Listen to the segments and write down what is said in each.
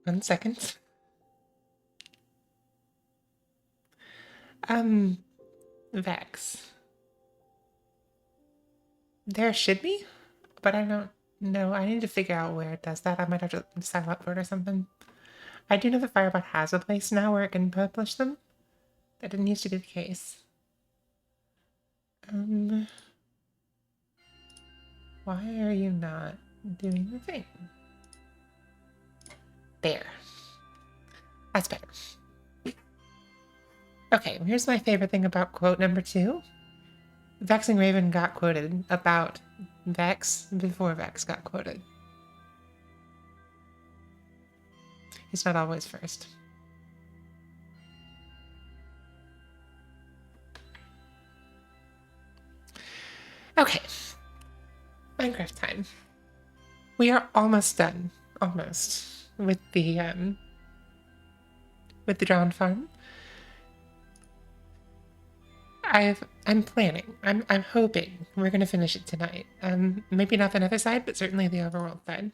1 second. Um, Vex. There should be, but I don't know. I need to figure out where it does that. I might have to sign up for it or something. I do know that Firebot has a place now where it can publish them. That didn't used to be the case. Why are you not doing the thing? There. That's better. Okay, here's my favorite thing about quote number 2. Vexing Raven got quoted about Vex before Vex got quoted. He's not always first. Okay. Minecraft time. We are almost done. Almost. With the drowned farm. I'm planning. I'm hoping we're gonna finish it tonight. Maybe not the nether side, but certainly the overworld side.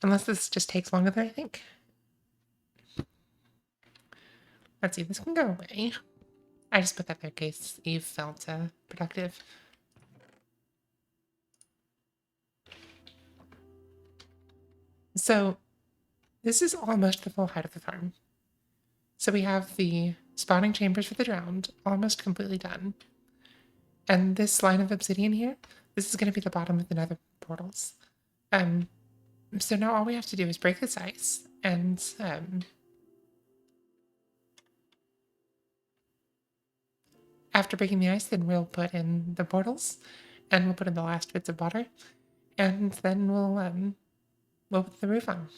Unless this just takes longer than I think. Let's see, this can go away. I just put that there in case Eve felt productive. So this is almost the full height of the farm. So we have the spawning chambers for the drowned almost completely done. And this line of obsidian here, this is going to be the bottom of the nether portals. So now all we have to do is break this ice and after breaking the ice, then we'll put in the portals and we'll put in the last bits of water and then we'll put the roof on.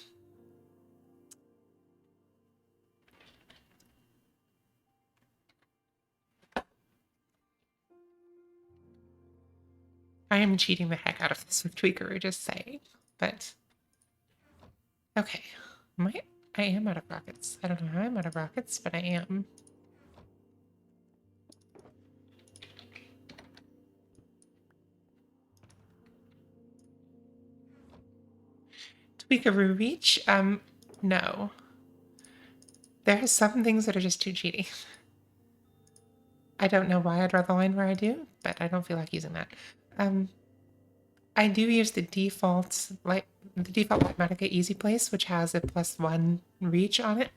I am cheating the heck out of this with Tweaker, just saying. But okay, I am out of rockets. I don't know how I'm out of rockets, but I am. Tweakaroo reach? No. There are some things that are just too cheaty. I don't know why I'd draw the line where I do, but I don't feel like using that. I do use the default Mathematica Easy Place, which has a +1 reach on it.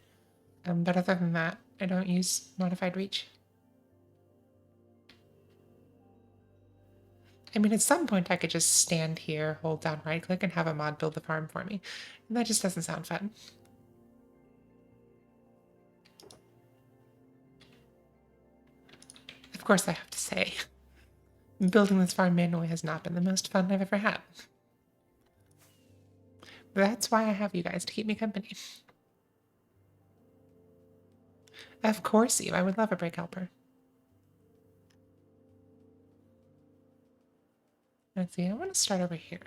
But other than that, I don't use modified reach. I mean, at some point I could just stand here, hold down right click, and have a mod build the farm for me. And that just doesn't sound fun. Of course, I have to say, building this farm manually has not been the most fun I've ever had. That's why I have you guys to keep me company. Of course, Eve, I would love a break helper. Let's see, I want to start over here.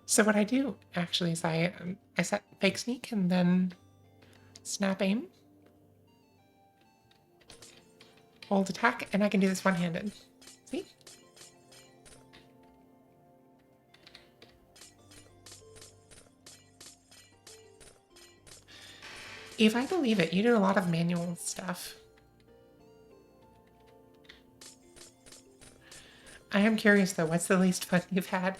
So what I do, actually, is I set fake sneak and then snap aim, hold attack, and I can do this one-handed. See? If I believe it, you do a lot of manual stuff. I am curious, though, what's the least fun you've had?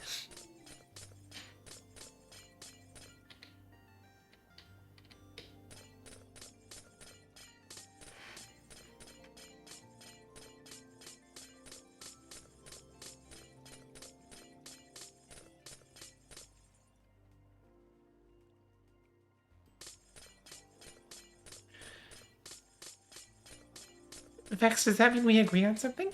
Vex, does that mean we agree on something?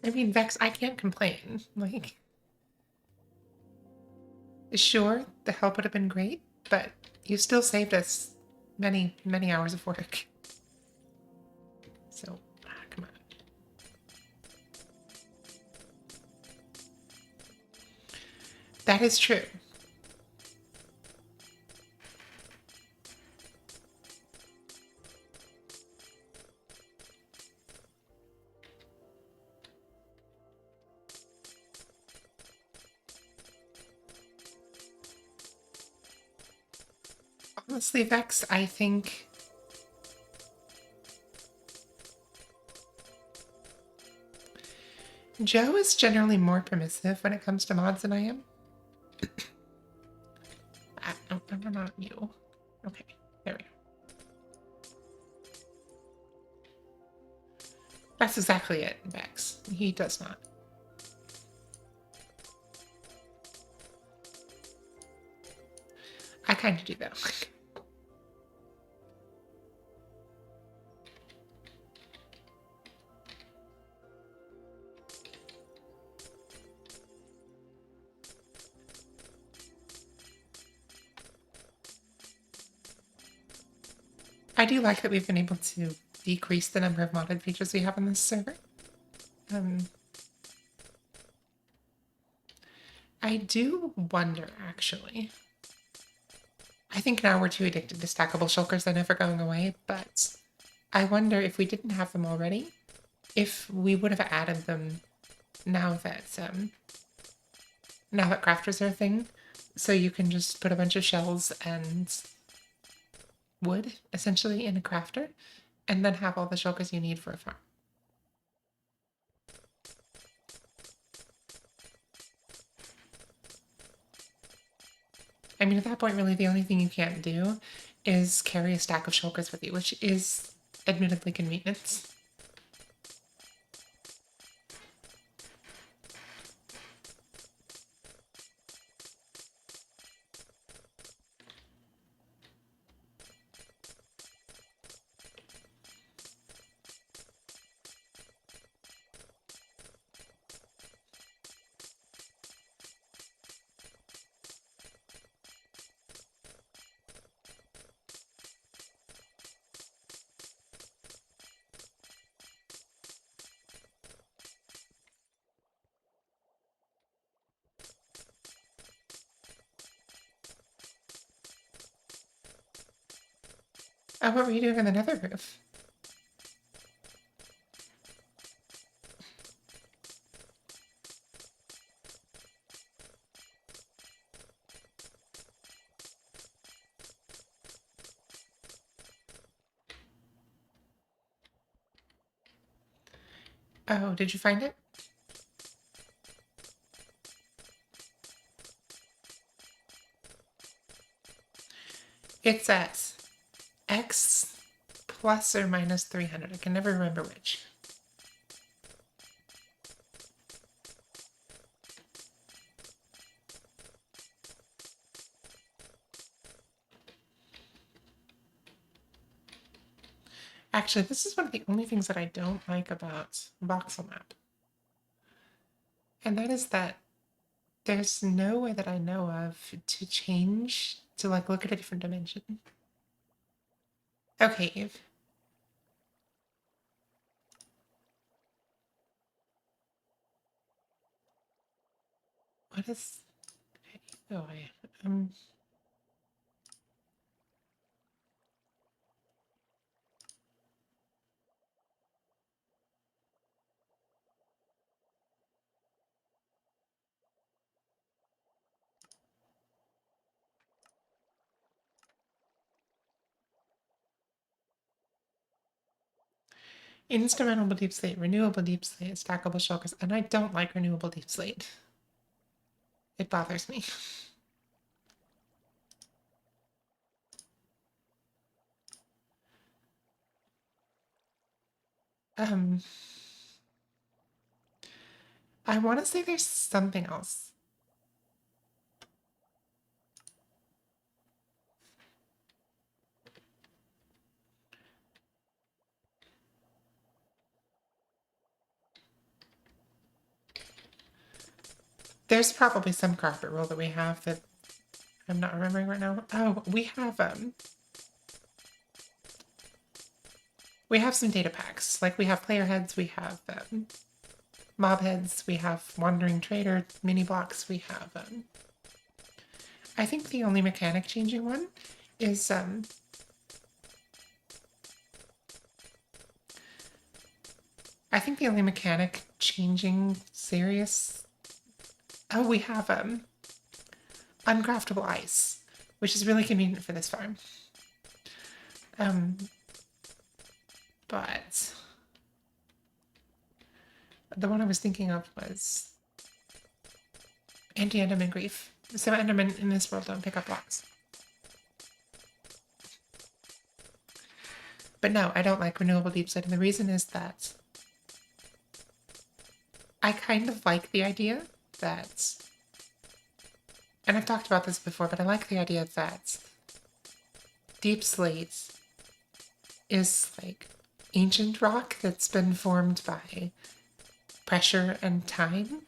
I mean, Vex, I can't complain. Like, sure, the help would have been great, But you still saved us many, many hours of work. So, come on. That is true. Honestly, Vex, I think Joe is generally more permissive when it comes to mods than I am. No, not you. Okay, there we go. That's exactly it, Vex. He does not. I kind of do, though. I do like that we've been able to decrease the number of modded features we have on this server. I do wonder, actually. I think now we're too addicted to stackable shulkers, they're never going away, but I wonder if we didn't have them already, if we would have added them now that crafters are a thing. So you can just put a bunch of shells and wood, essentially, in a crafter, and then have all the shulkers you need for a farm. I mean, at that point, really, the only thing you can't do is carry a stack of shulkers with you, which is admittedly convenience. Oh, what were you doing on the nether roof? Oh, did you find it? It's at X plus or minus 300. I can never remember which. Actually, this is one of the only things that I don't like about voxel map. And that is that there's no way that I know of to change, to like look at a different dimension. Okay, Eve. What is... Oh, instrumental deep slate, renewable deep slate, stackable shulkers, and I don't like renewable deep slate. It bothers me. I want to say there's something else. There's probably some carpet rule that we have that I'm not remembering right now. Oh, we have some data packs. Like we have player heads, we have mob heads, we have wandering trader mini blocks, we have I think the only mechanic changing one is I think the only mechanic changing serious. Oh, we have uncraftable ice, which is really convenient for this farm. Um, but the one I was thinking of was anti-enderman grief. So endermen in this world don't pick up blocks. But no, I don't like renewable deep slate, and the reason is that I kind of like the idea that, and I've talked about this before, but I like the idea that deep slate is like ancient rock that's been formed by pressure and time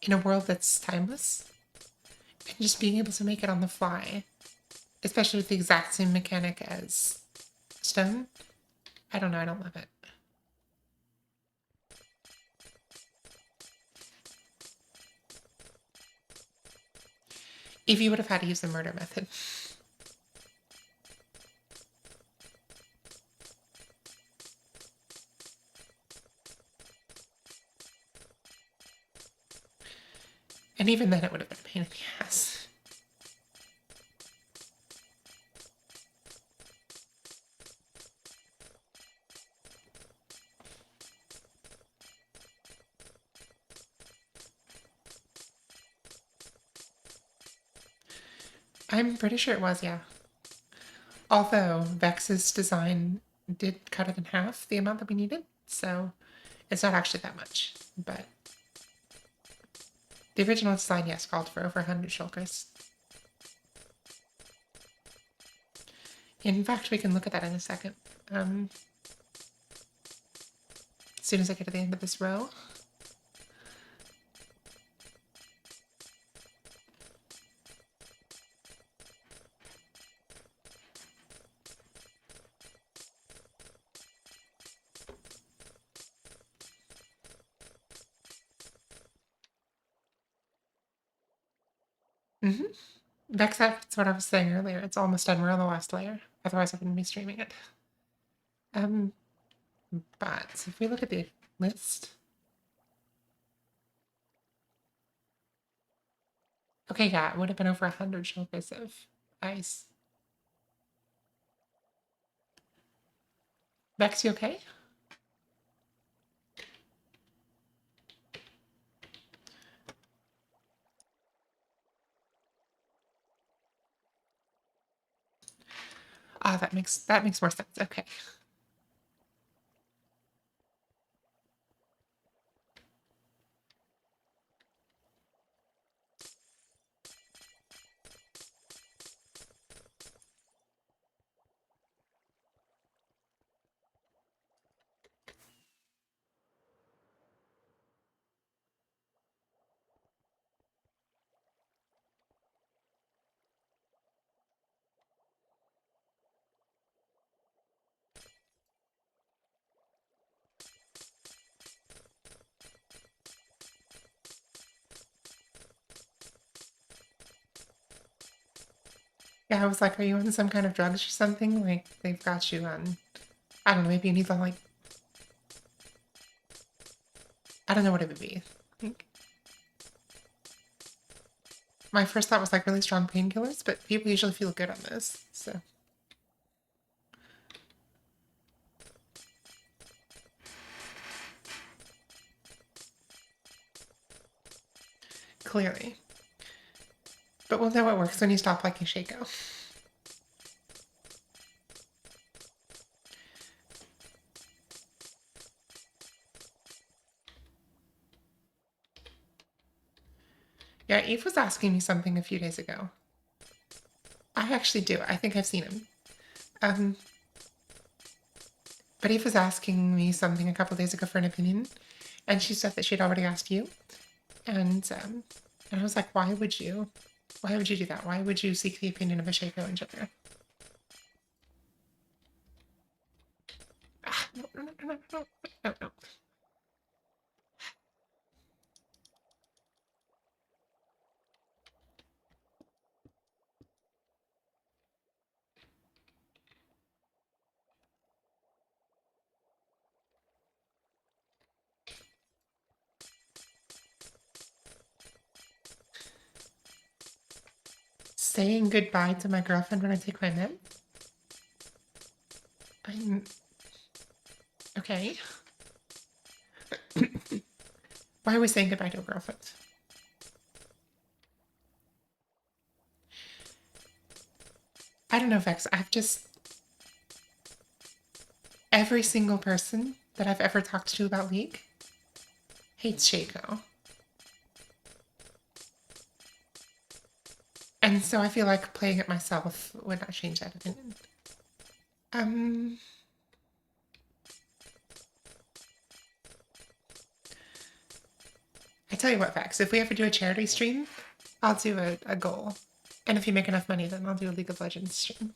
in a world that's timeless. And just being able to make it on the fly, especially with the exact same mechanic as stone, I don't know, I don't love it. If you would have had to use the murder method. And even then it would have been a pain in the ass. I'm pretty sure it was, yeah. Although Vex's design did cut it in half, the amount that we needed, so it's not actually that much. But the original design, yes, called for over 100 shulkers. In fact, we can look at that in a second. As soon as I get to the end of this row. Mm-hmm. Vex, that's what I was saying earlier. It's almost done. We're on the last layer. Otherwise, I wouldn't be streaming it. Um, but if we look at the list. Okay, yeah, it would have been over 100 shulkers of ice. Vex, you okay? Ah, that makes more sense. Okay. Yeah, I was like, are you on some kind of drugs or something? Like, they've got you on, I don't know, maybe you need to, like, I don't know what it would be. Like, my first thought was, like, really strong painkillers, but people usually feel good on this, so. Clearly. But we'll know what works when you stop liking Shaco. Yeah, Eve was asking me something a few days ago. I actually do. I think I've seen him. But Eve was asking me something a couple days ago for an opinion, and she said that she'd already asked you. And I was like, why would you? Why would you do that? Why would you seek the opinion of a Shaco engineer? Ah, no, no, no, no, no, no, no. Saying goodbye to my girlfriend when I take my meds? I'm... Okay. Why are we saying goodbye to a girlfriend? I don't know, Vex. I've just... Every single person that I've ever talked to about League hates Shaco. And so I feel like playing it myself would not change that opinion. Um... I tell you what, Vex, if we ever do a charity stream, I'll do a goal. And if you make enough money, then I'll do a League of Legends stream.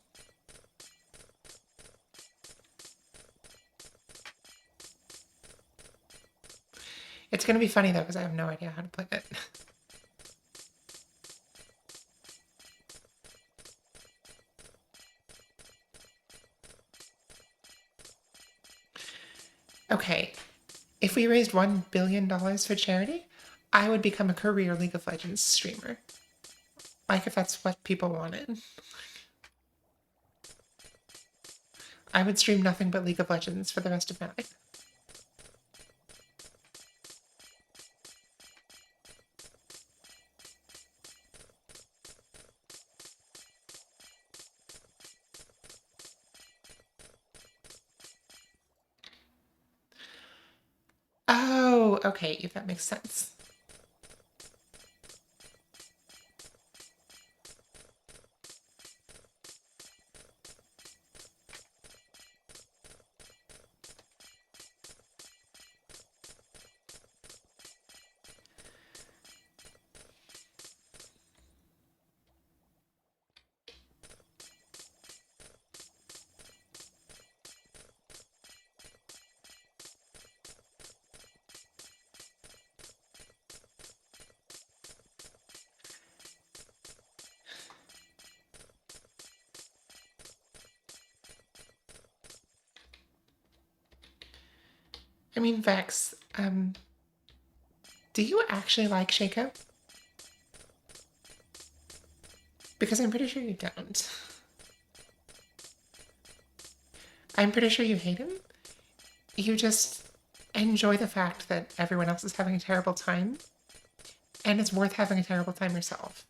It's gonna be funny though, because I have no idea how to play it. Okay, if we raised $1 billion for charity, I would become a career League of Legends streamer. Like, if that's what people wanted. I would stream nothing but League of Legends for the rest of my life. Oh, okay, if that makes sense. I mean, Vex, do you actually like Shaco? Because I'm pretty sure you don't. I'm pretty sure you hate him. You just enjoy the fact that everyone else is having a terrible time, and it's worth having a terrible time yourself.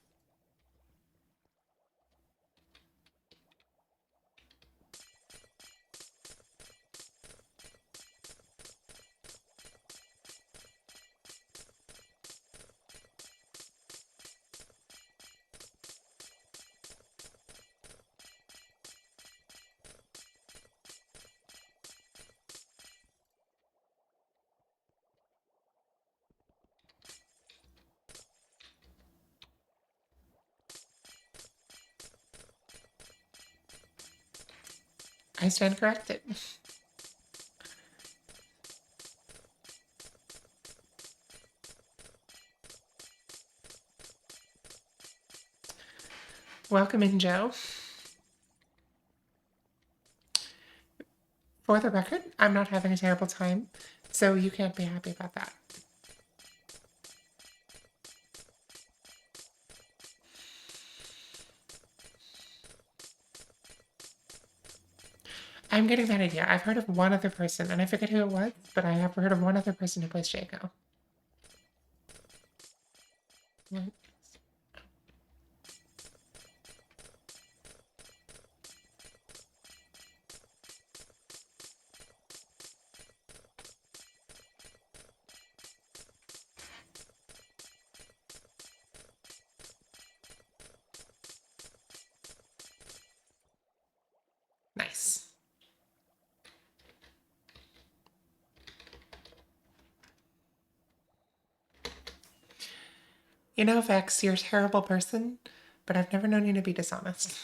I stand corrected. Welcome in, Joe. For the record, I'm not having a terrible time, so you can't be happy about that. I'm getting that idea. I've heard of one other person, and I forget who it was, but I have heard of one other person who plays Shaco. Nice. You know, Vex, you're a terrible person, but I've never known you to be dishonest.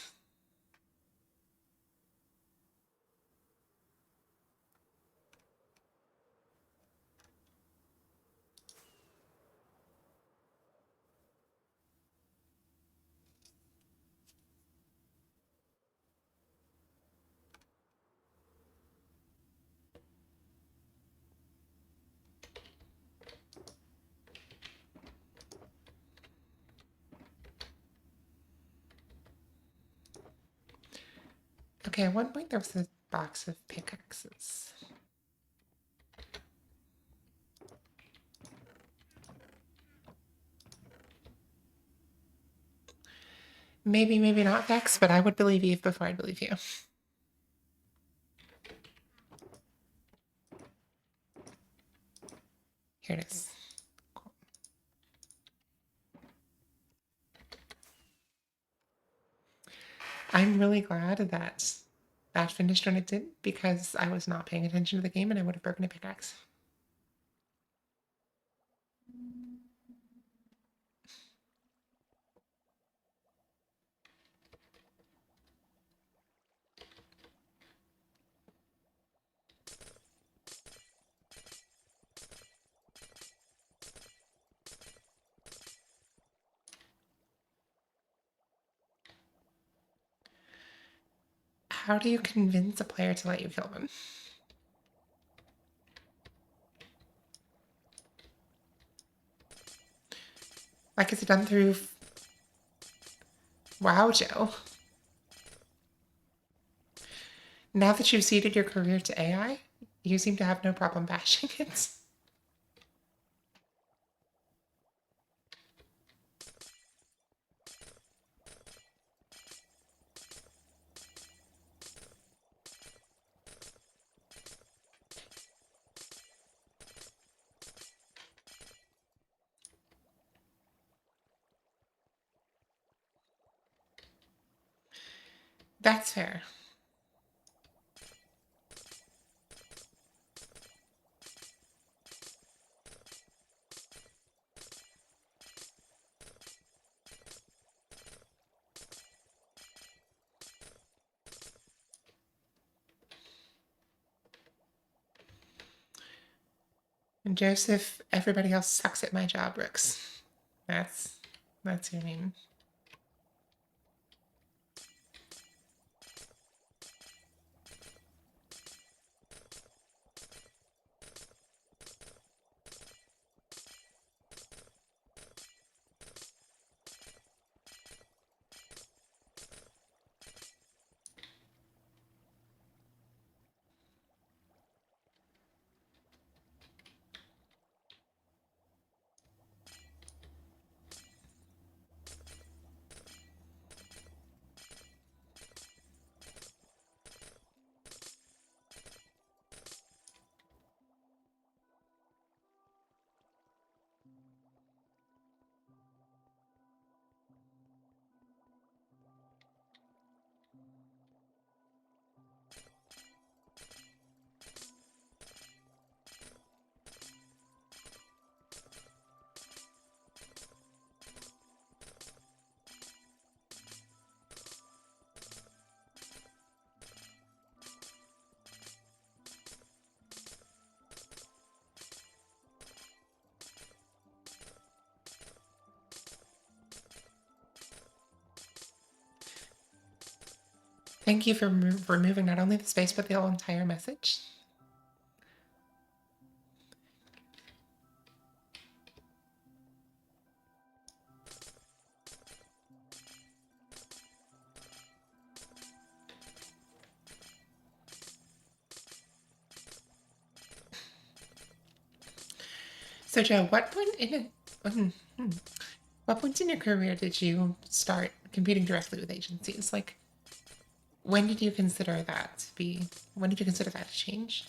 Okay, at one point there was a box of pickaxes. Maybe, maybe not Vex, but I would believe Eve before I'd believe you. Here it is. Cool. I'm really glad that that finished when it did because I was not paying attention to the game and I would have broken a pickaxe. How do you convince a player to let you kill them? Like, is it done through... Wow, Joe. Now that you've ceded your career to AI, you seem to have no problem bashing it. That's fair. And Joseph, everybody else sucks at my job, Brooks. That's your name. Thank you for removing not only the space, but the whole entire message. So, Joe, what point in your career did you start competing directly with agencies? Like, when did you consider that to be? When did you consider that to change?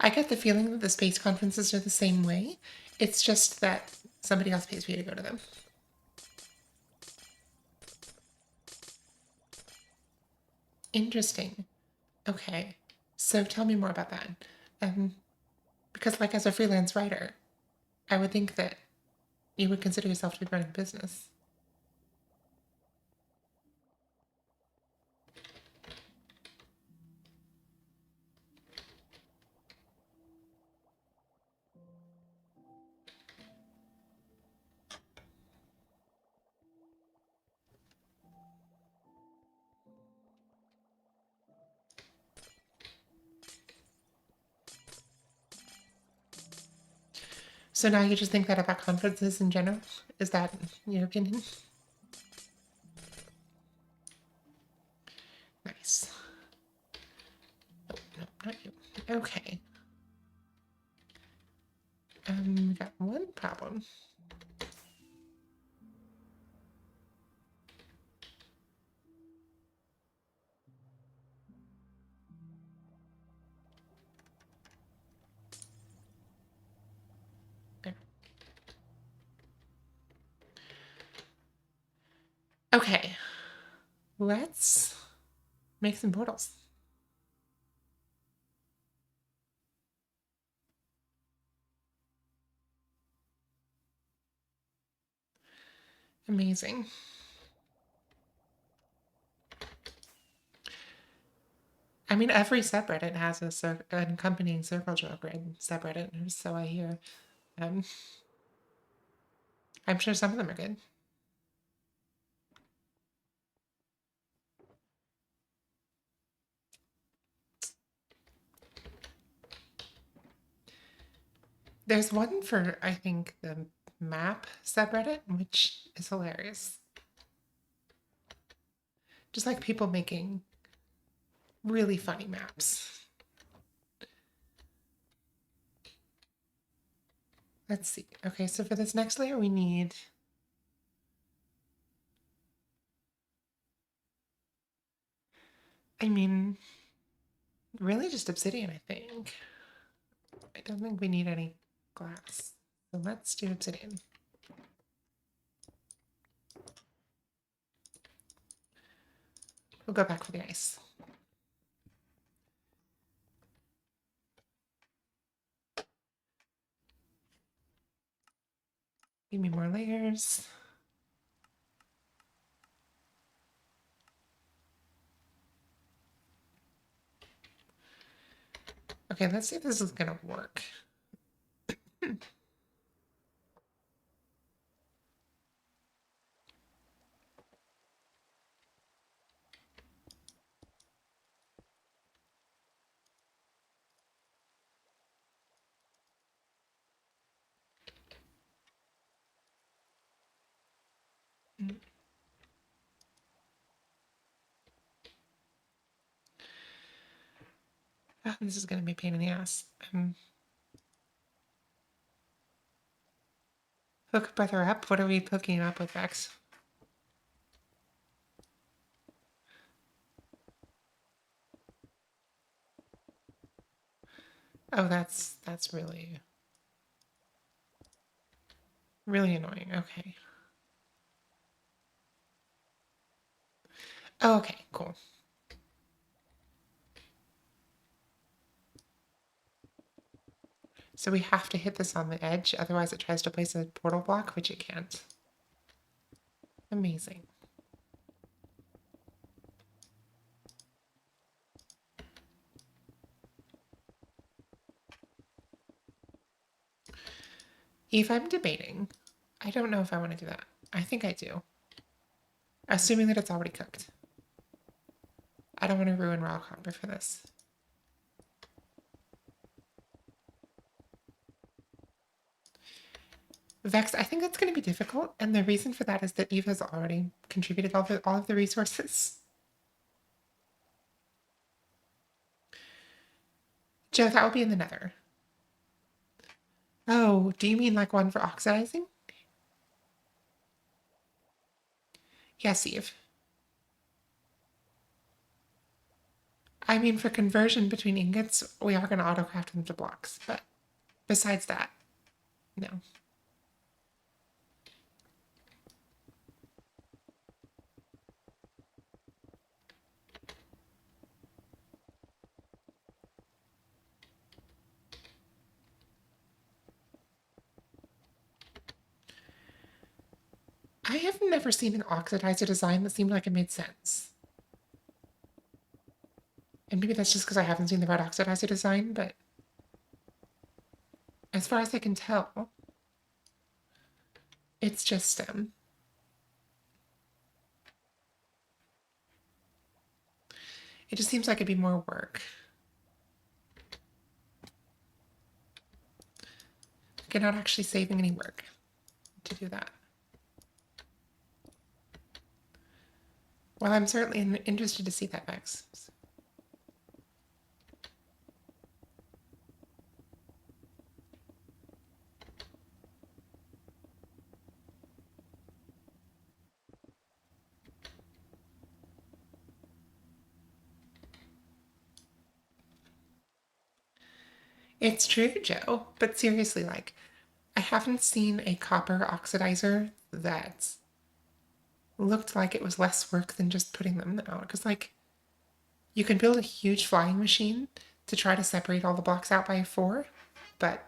I get the feeling that the space conferences are the same way. It's just that somebody else pays for you to go to them. Interesting. Okay. So tell me more about that. Um, because like as a freelance writer, I would think that you would consider yourself to be running a business. So now you just think that about conferences in general? Is that your opinion? Nice. Oh, no, not you. Okay. We got one problem. There. Okay. Let's make some portals. Amazing. I mean, every subreddit has an accompanying circle joke grid subreddit, so I hear. Um, I'm sure some of them are good. There's one for, I think, the map subreddit, which is hilarious. Just like people making really funny maps. Let's see. Okay, so for this next layer, we need. I mean, really just obsidian, I think. I don't think we need any glass. So let's do obsidian. We'll go back for the ice. Give me more layers. Okay, let's see if this is gonna work. Oh, this is gonna be a pain in the ass. Hook brother up. What are we hooking up with, Vex? Oh, that's really annoying. Okay. Oh, okay, cool. So we have to hit this on the edge, otherwise it tries to place a portal block, which it can't. Amazing. If I'm debating, I don't know if I want to do that. I think I do. Assuming that it's already cooked. I don't want to ruin raw copper for this. Vex, I think that's going to be difficult, and the reason for that is that Eve has already contributed all of the resources. Joe, that will be in the nether. Oh, do you mean like one for oxidizing? Yes, Eve. I mean, for conversion between ingots, we are going to autocraft them to blocks, but besides that, no. I have never seen an oxidizer design that seemed like it made sense. And maybe that's just because I haven't seen the red oxidizer design, but as far as I can tell, it's just it just seems like it'd be more work. Like you're not actually saving any work to do that. Well, I'm certainly interested to see that, Vex. It's true, Joe, but seriously, like, I haven't seen a copper oxidizer that looked like it was less work than just putting them out. Because, like, you can build a huge flying machine to try to separate all the blocks out by four, but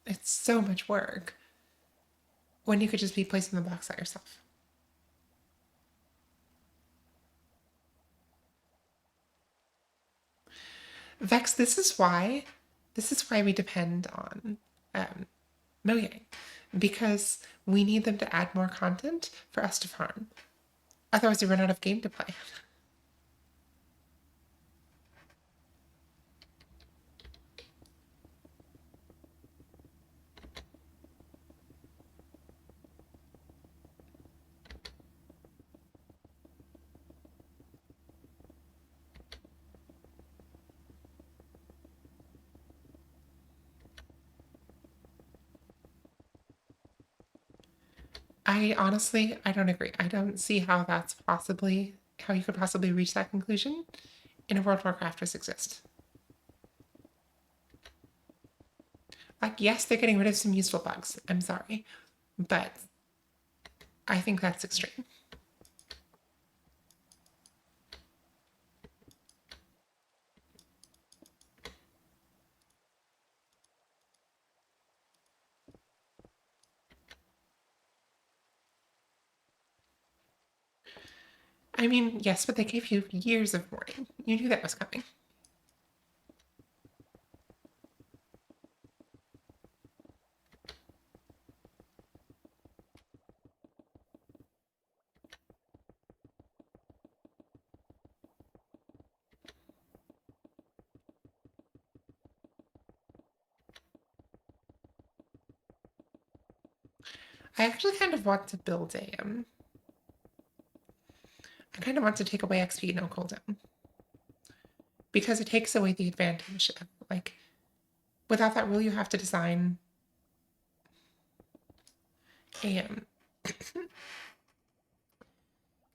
it's so much work when you could just be placing the blocks out yourself. Vex, this is why we depend on um, Mojang, because we need them to add more content for us to farm. Otherwise, we run out of game to play. I don't agree. I don't see how you could possibly reach that conclusion in a world where crafters exist. Like, yes, they're getting rid of some useful bugs. I'm sorry, but I think that's extreme. I mean, yes, but they gave you years of warning. You knew that was coming. I actually kind of want to build a I kind of want to take away XP no cooldown because it takes away the advantage of like without that rule you have to design a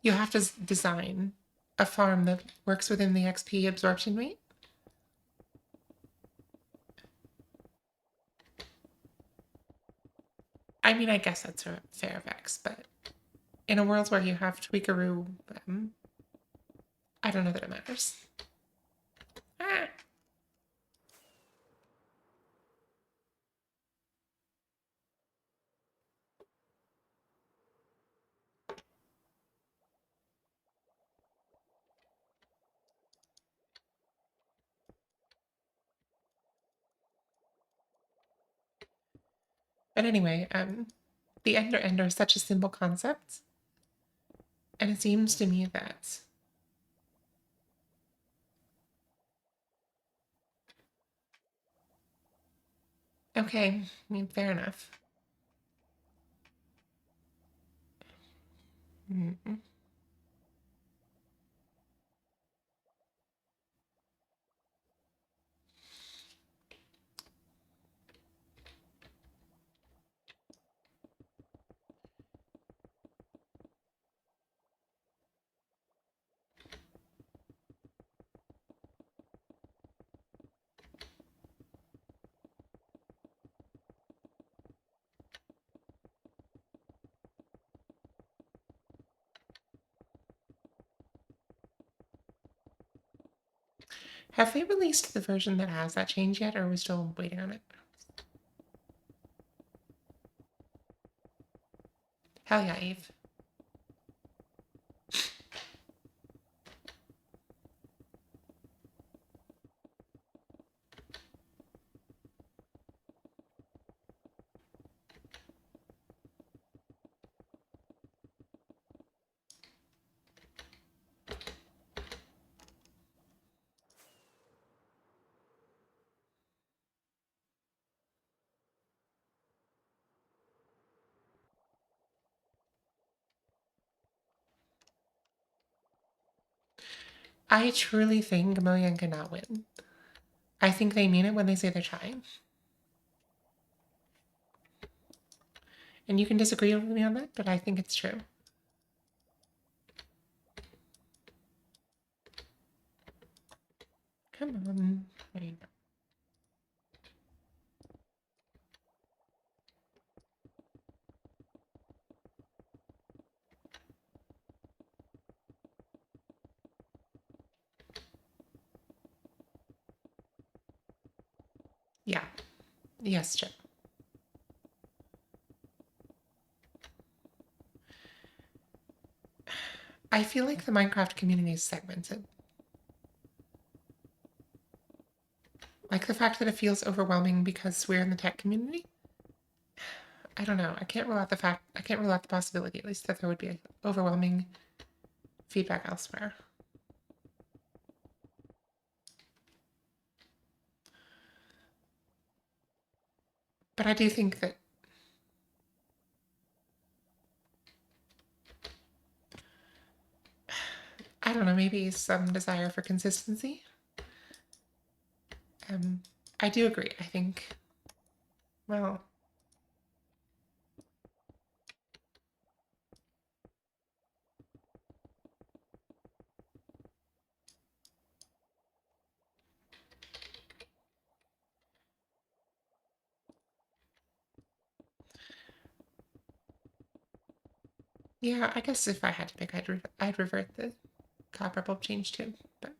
you have to design a farm that works within the XP absorption rate. I mean, I guess that's a fair vex, but in a world where you have Tweakaroo, I don't know that it matters. Ah. But anyway, the Ender is such a simple concept, and it seems to me that okay, I mean, fair enough. Mm-mm. Have they released the version that has that change yet, or are we still waiting on it? Hell yeah, Eve. I truly think Mojang cannot win. I think they mean it when they say they're trying. And you can disagree with me on that, but I think it's true. Come on. There you go. Yeah. Yes, Joe. I feel like the Minecraft community is segmented. Like the fact that it feels overwhelming because we're in the tech community. I don't know. I can't rule out the possibility, at least, that there would be overwhelming feedback elsewhere. But I do think that I don't know, maybe some desire for consistency. I do agree. I think, well, yeah, I guess if I had to pick, I'd revert the copper bulb change too. But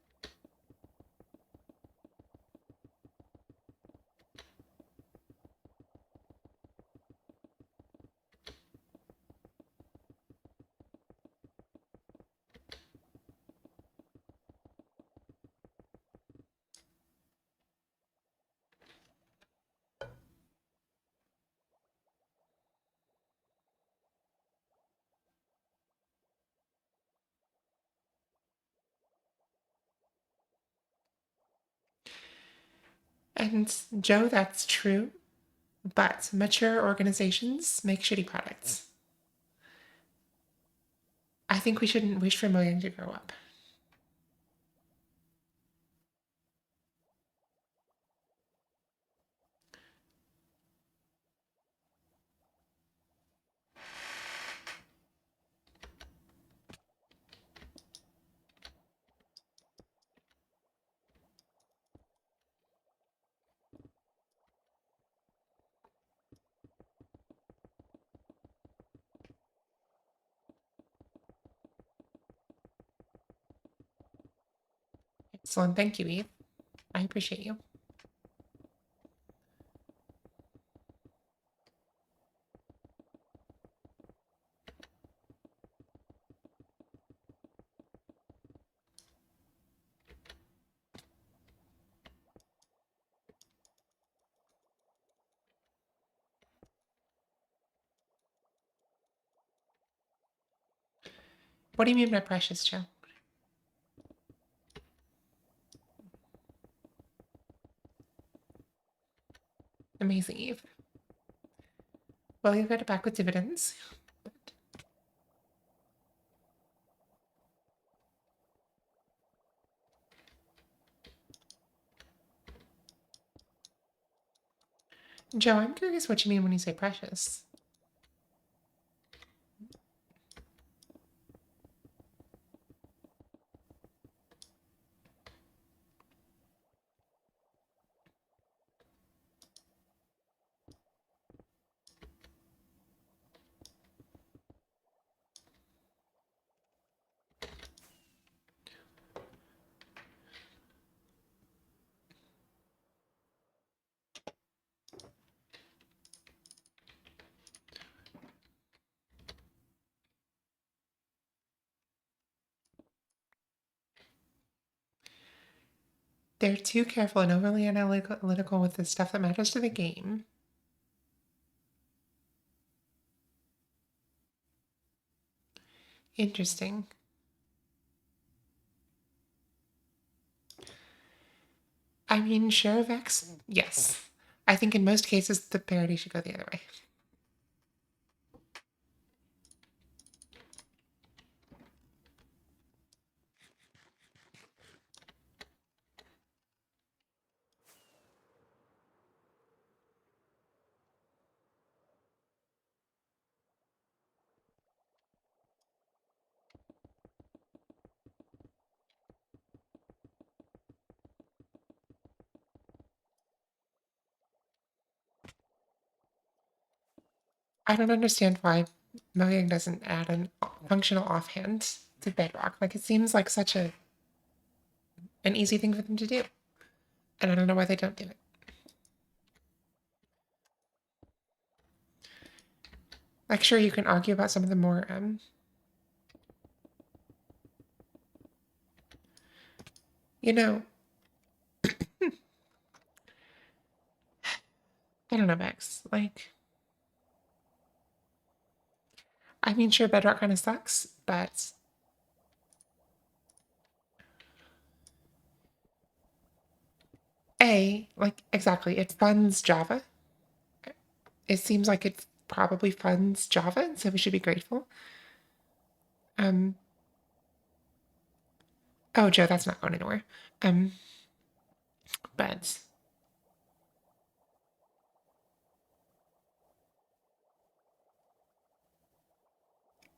and Joe, that's true. But mature organizations make shitty products. I think we shouldn't wish for Mojang to grow up. Excellent. Thank you, Eve. I appreciate you. What do you mean by precious, Joe? Amazing, Eve. Well, you'll get it back with dividends. Joe, I'm curious what you mean when you say precious. They're too careful and overly analytical with the stuff that matters to the game. Interesting. I mean, sure, Vex, yes. I think in most cases the parody should go the other way. I don't understand why Mojang doesn't add an functional offhand to Bedrock. Like, it seems like such an easy thing for them to do. And I don't know why they don't do it. Like, sure, you can argue about some of the more, you know, I don't know, Max. Like, I mean, sure, Bedrock kind of sucks, but like, exactly, it funds Java. It seems like it probably funds Java, so we should be grateful. Um, oh, Joe, that's not going anywhere. Um, but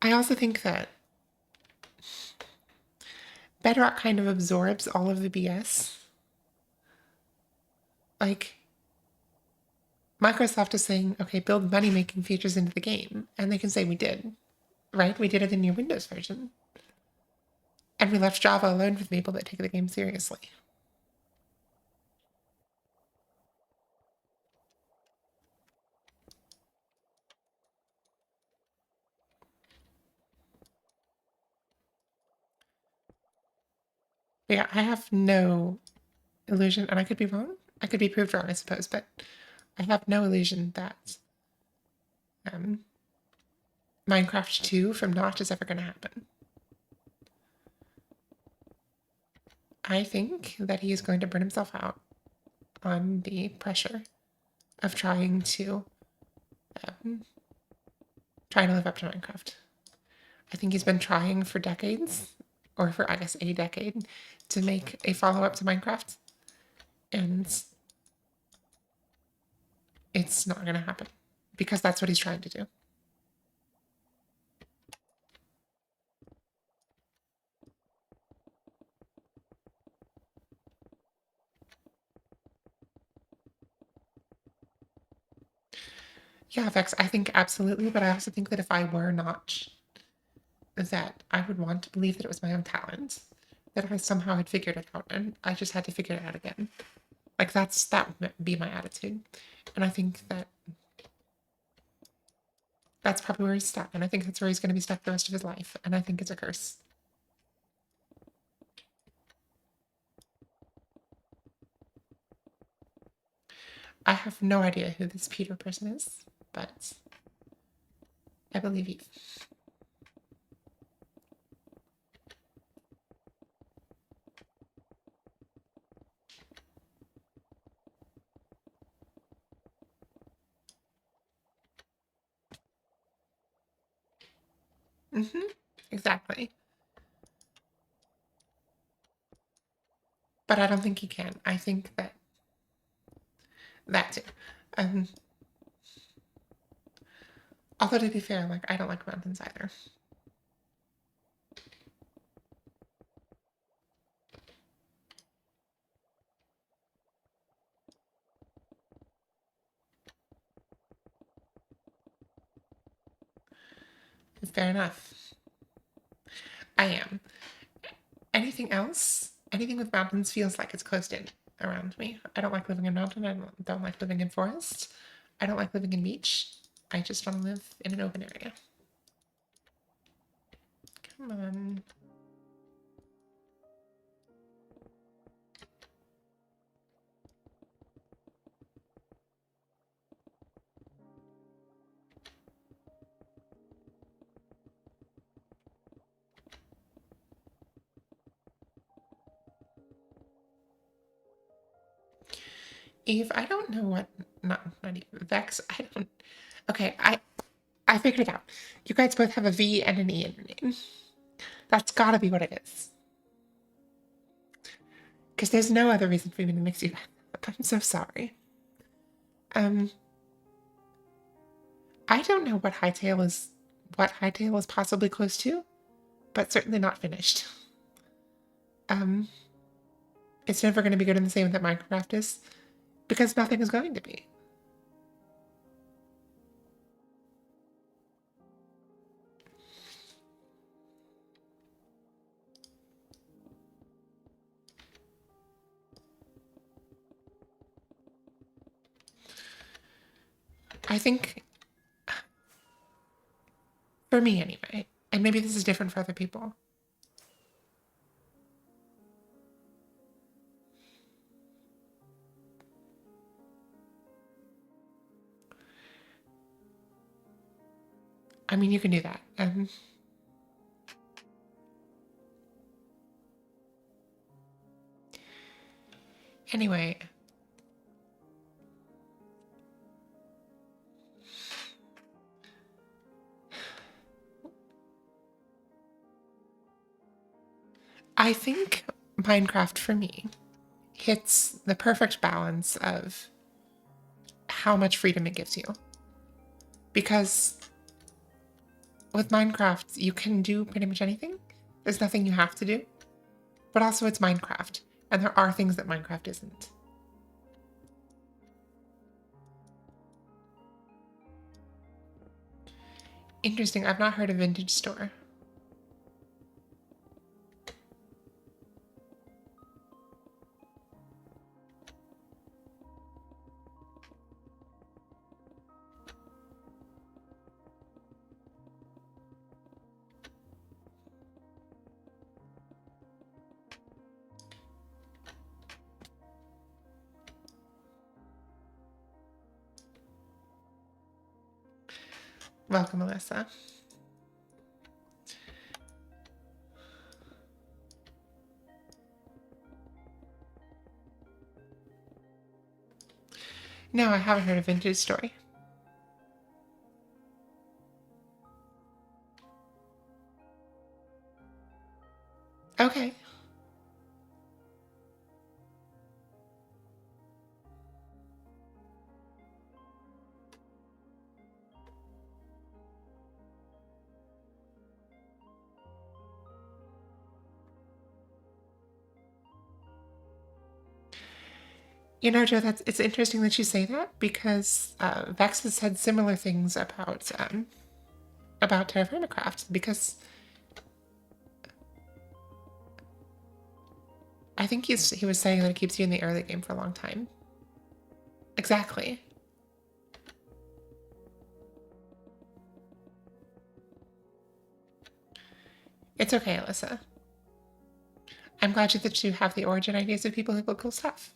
I also think that Bedrock kind of absorbs all of the BS. Like, Microsoft is saying, okay, build money making features into the game. And they can say, we did, right? We did it in your Windows version. And we left Java alone for the people that take the game seriously. But yeah, I have no illusion, and I could be wrong. I could be proved wrong, I suppose, but I have no illusion that um, Minecraft 2 from Notch is ever going to happen. I think that he is going to burn himself out on the pressure of um, trying to live up to Minecraft. I think he's been trying for decades, or for I guess a decade, to make a follow up to Minecraft, and it's not going to happen because that's what he's trying to do. Yeah, Vex, I think absolutely, but I also think that if I were not, that I would want to believe that it was my own talent, that I somehow had figured it out, and I just had to figure it out again. Like that would be my attitude, and I think that that's probably where he's stuck, and I think that's where he's going to be stuck the rest of his life, and I think it's a curse. I have no idea who this Peter person is, but I believe you. Mm-hmm. Exactly. But I don't think he can. I think that too. Um, although to be fair, like I don't like mountains either. Fair enough. I am. Anything else? Anything with mountains feels like it's closed in around me. I don't like living in mountain. I don't like living in forest. I don't like living in beach. I just want to live in an open area. Come on. Eve, I don't know what, not Eve, Vex, I don't, okay, I figured it out. You guys both have a V and an E in your name. That's gotta be what it is. Because there's no other reason for me to mix you guys up. I'm so sorry. Um, I don't know what Hightail is possibly close to, but certainly not finished. Um, it's never going to be good in the same way that Minecraft is, because nothing is going to be. I think, for me anyway, and maybe this is different for other people, I mean, you can do that. Anyway, I think Minecraft for me hits the perfect balance of how much freedom it gives you. Because with Minecraft, you can do pretty much anything. There's nothing you have to do. But also, it's Minecraft, and there are things that Minecraft isn't. Interesting, I've not heard of Vintage Store. Welcome, Alyssa. No, I haven't heard of Vintage Story. Okay. You know, Joe, it's interesting that you say that because Vex has said similar things about Terraformacraft because I think he was saying that it keeps you in the early game for a long time. Exactly. It's okay, Alyssa. I'm glad that you have the origin ideas of people who build cool stuff.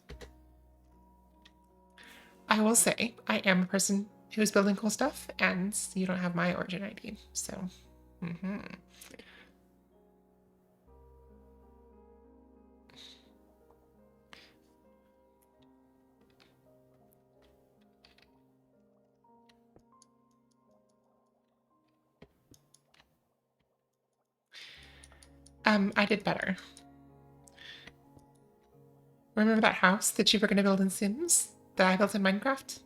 I will say, I am a person who's building cool stuff, and you don't have my origin ID, so. I did better. Remember that house that you were going to build in Sims that I built in Minecraft?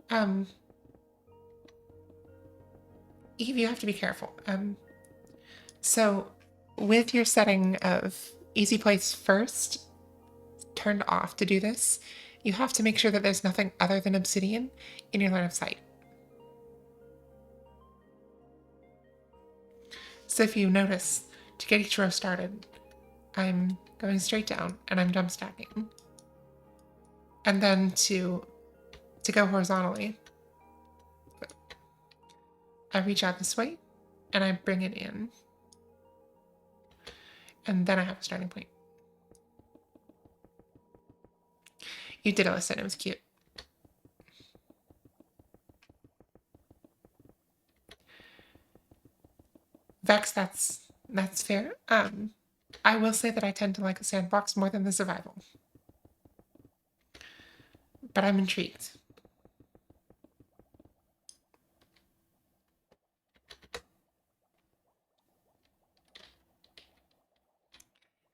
Um, Eve, you have to be careful. So with your setting of easy place first turned off to do this, you have to make sure that there's nothing other than obsidian in your line of sight. So if you notice, to get each row started, I'm going straight down and I'm jump stacking. And then to go horizontally, I reach out this way and I bring it in. And then I have a starting point. You did, Alyssa, and it was cute. Vex, that's fair. I will say that I tend to like a sandbox more than the survival, but I'm intrigued.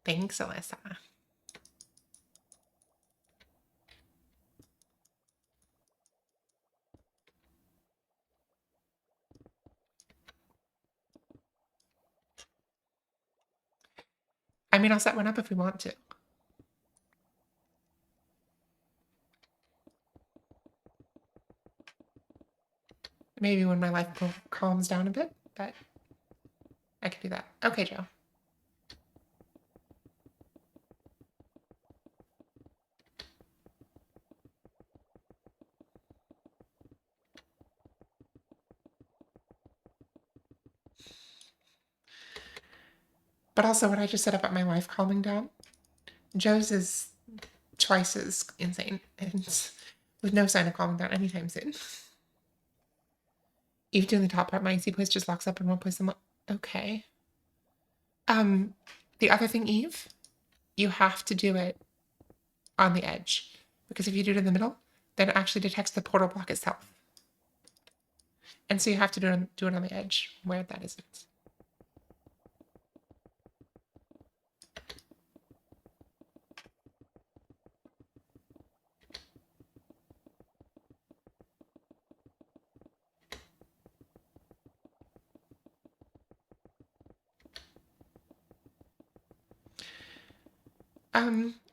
Thanks, Alyssa. I mean, I'll set one up if we want to. Maybe when my life calms down a bit, but I can do that. Okay, Joe. But also, when I just set up my life calming down, Joe's is twice as insane and with no sign of calming down anytime soon. Even doing the top part, my easy place just locks up in one place. Okay. The other thing, Eve, you have to do it on the edge because if you do it in the middle, then it actually detects the portal block itself, and so you have to do it on the edge where that isn't.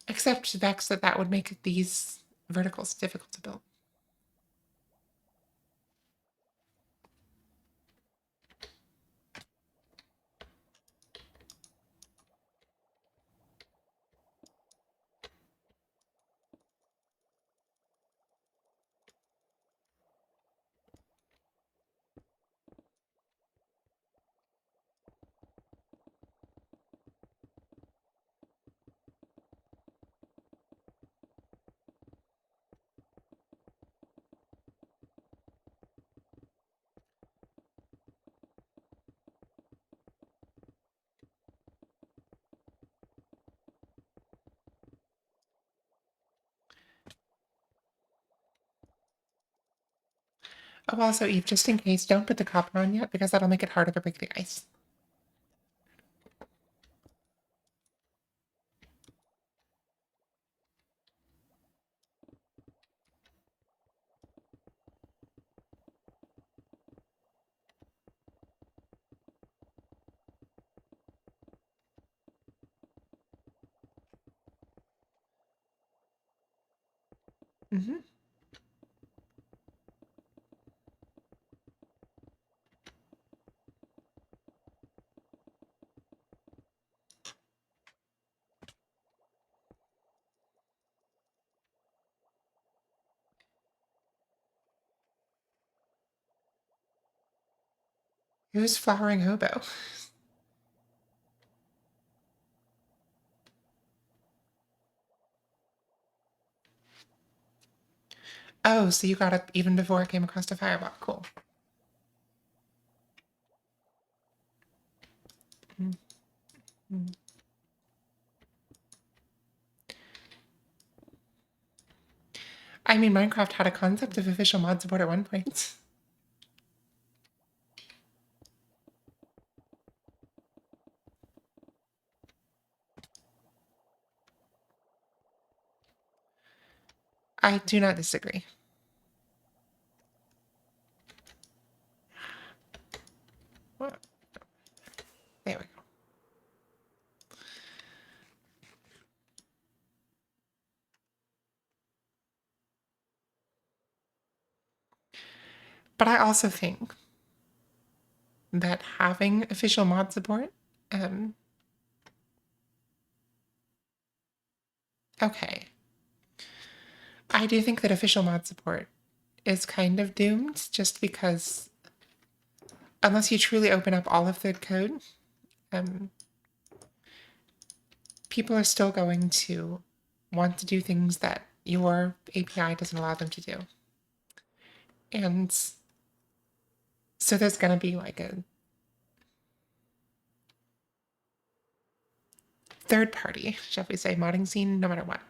Except Vex that would make these verticals difficult to build. Oh, also, Eve, just in case, don't put the copper on yet because that'll make it harder to break the ice. Mm-hmm. Who's flowering hobo? Oh, so you got up even before it came across a fireball. Cool. Mm-hmm. I mean, Minecraft had a concept of official mod support at one point. I do not disagree. Well, there we go. But I also think that having official mod support, okay. I do think that official mod support is kind of doomed just because unless you truly open up all of the code, um, people are still going to want to do things that your API doesn't allow them to do. And so there's going to be like a third party, shall we say, modding scene, no matter what.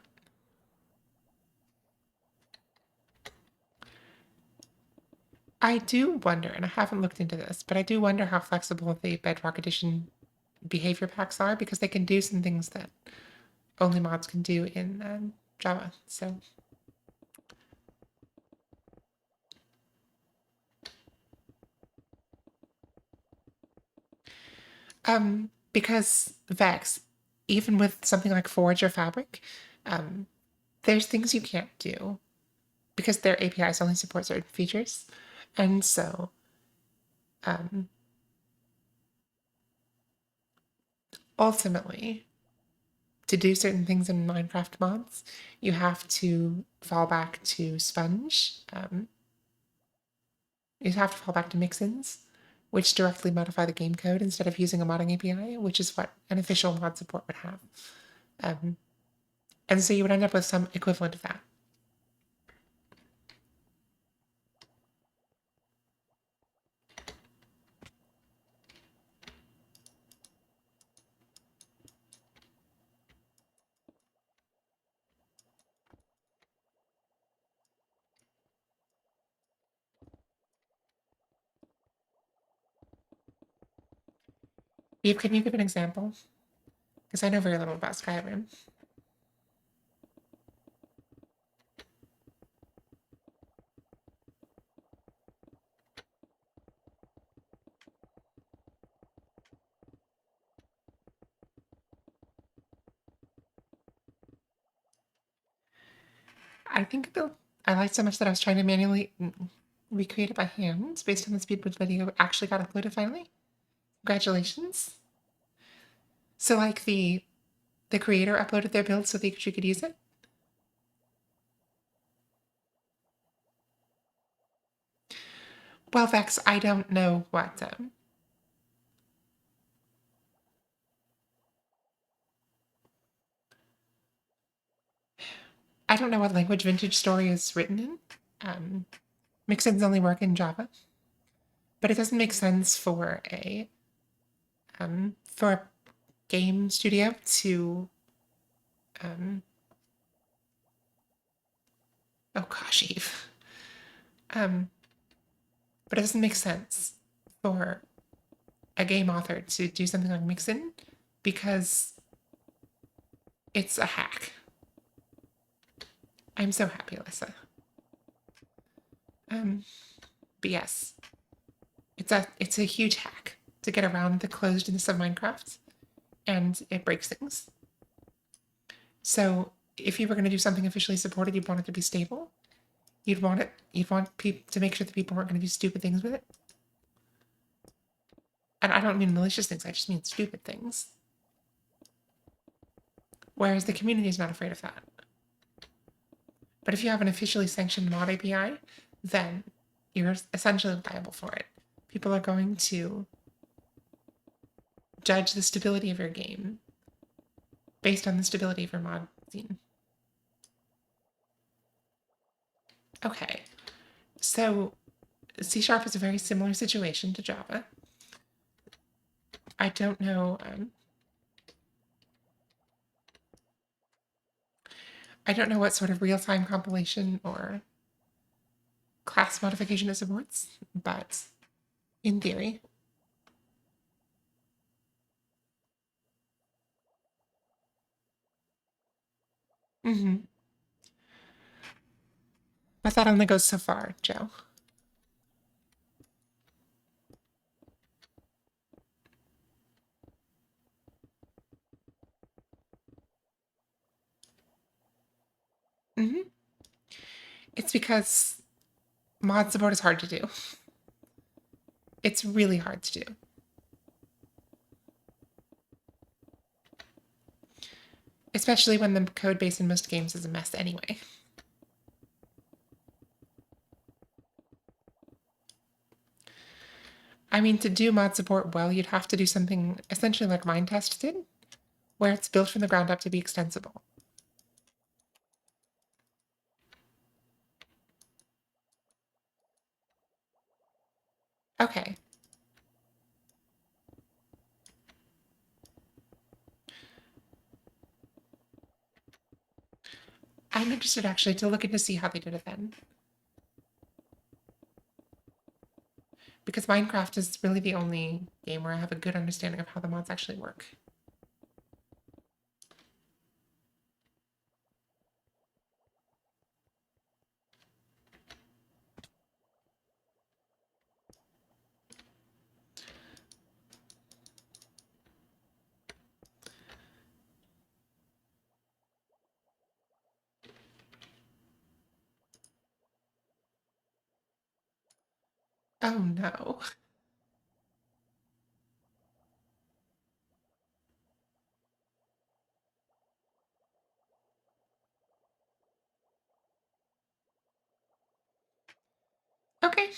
I do wonder, and I haven't looked into this, but I do wonder how flexible the Bedrock Edition behavior packs are because they can do some things that only mods can do in Java. So, because Vex, even with something like Forge or Fabric, there's things you can't do because their APIs only support certain features, and so ultimately, to do certain things in Minecraft mods, you have to fall back to Sponge. You have to fall back to mixins, which directly modify the game code instead of using a modding API, which is what an official mod support would have. Um, and so you would end up with some equivalent of that. Eve, can you give an example? Because I know very little about Skyrim. I think I liked so much that I was trying to manually recreate it by hand based on the speed with video actually got uploaded finally. Congratulations. So like the creator uploaded their build so that you could use it? Well, Vex, I don't know what I don't know what language Vintage Story is written in. Mixins only work in Java, but it doesn't make sense for a game studio to um, oh gosh, Eve. Um, but it doesn't make sense for a game author to do something like Mixin because it's a hack. I'm so happy, Alyssa. But yes, it's a huge hack to get around the closedness of Minecraft, and it breaks things. So if you were going to do something officially supported, you'd want it to be stable. You'd want people to make sure that people weren't going to do stupid things with it. And I don't mean malicious things, I just mean stupid things. Whereas the community is not afraid of that. But if you have an officially sanctioned mod API, then you're essentially liable for it. People are going to judge the stability of your game based on the stability of your mod scene. Okay, so C# is a very similar situation to Java. I don't know. I don't know what sort of real-time compilation or class modification it supports, but in theory. Mm-hmm. But that only goes so far, Joe. Mm-hmm. It's because mod support is hard to do. It's really hard to do. Especially when the code base in most games is a mess anyway. I mean, to do mod support well, you'd have to do something essentially like Mindtest did, where it's built from the ground up to be extensible. Okay. I'm interested actually to look into see how they did it then. Because Minecraft is really the only game where I have a good understanding of how the mods actually work. Oh no. Okay.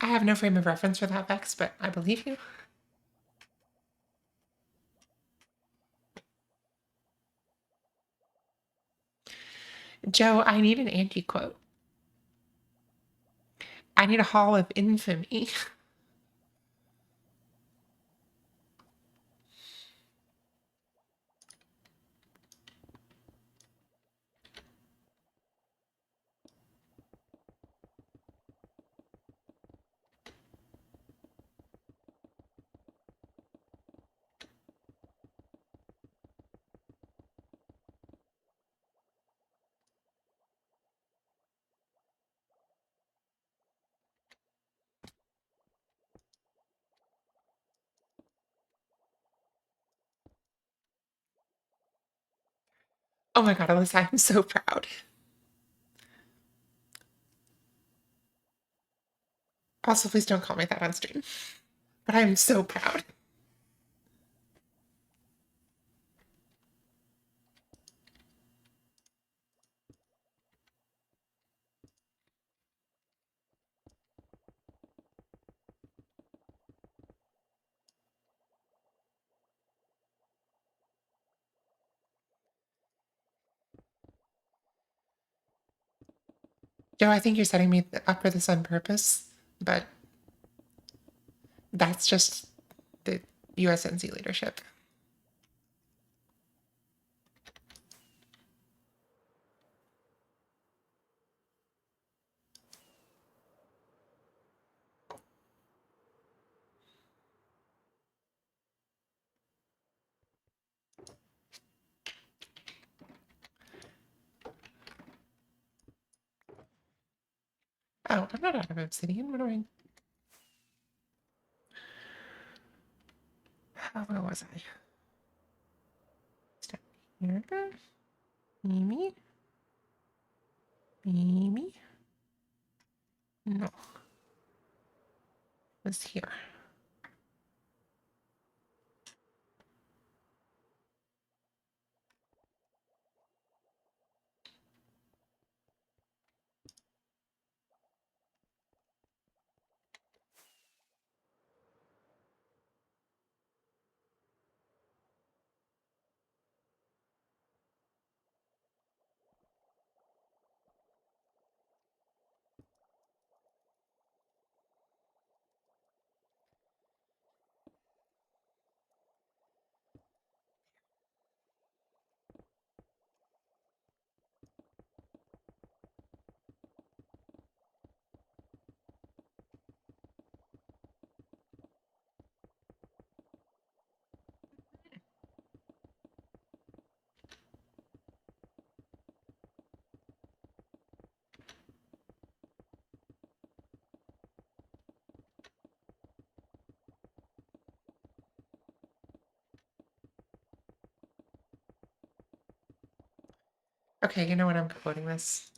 I have no frame of reference for that, Vex, but I believe you. Joe, I need an anti-quote. I need a hall of infamy. Oh my god, Alyssa, I'm so proud. Also, please don't call me that on stream. But I am so proud. Joe, I think you're setting me up for this on purpose, but that's just the USNC leadership. Oh, I'm not out of obsidian. What am I? Where was I? Step here. Mimi? Mimi? No. It was here. Okay, you know what? I'm quoting this.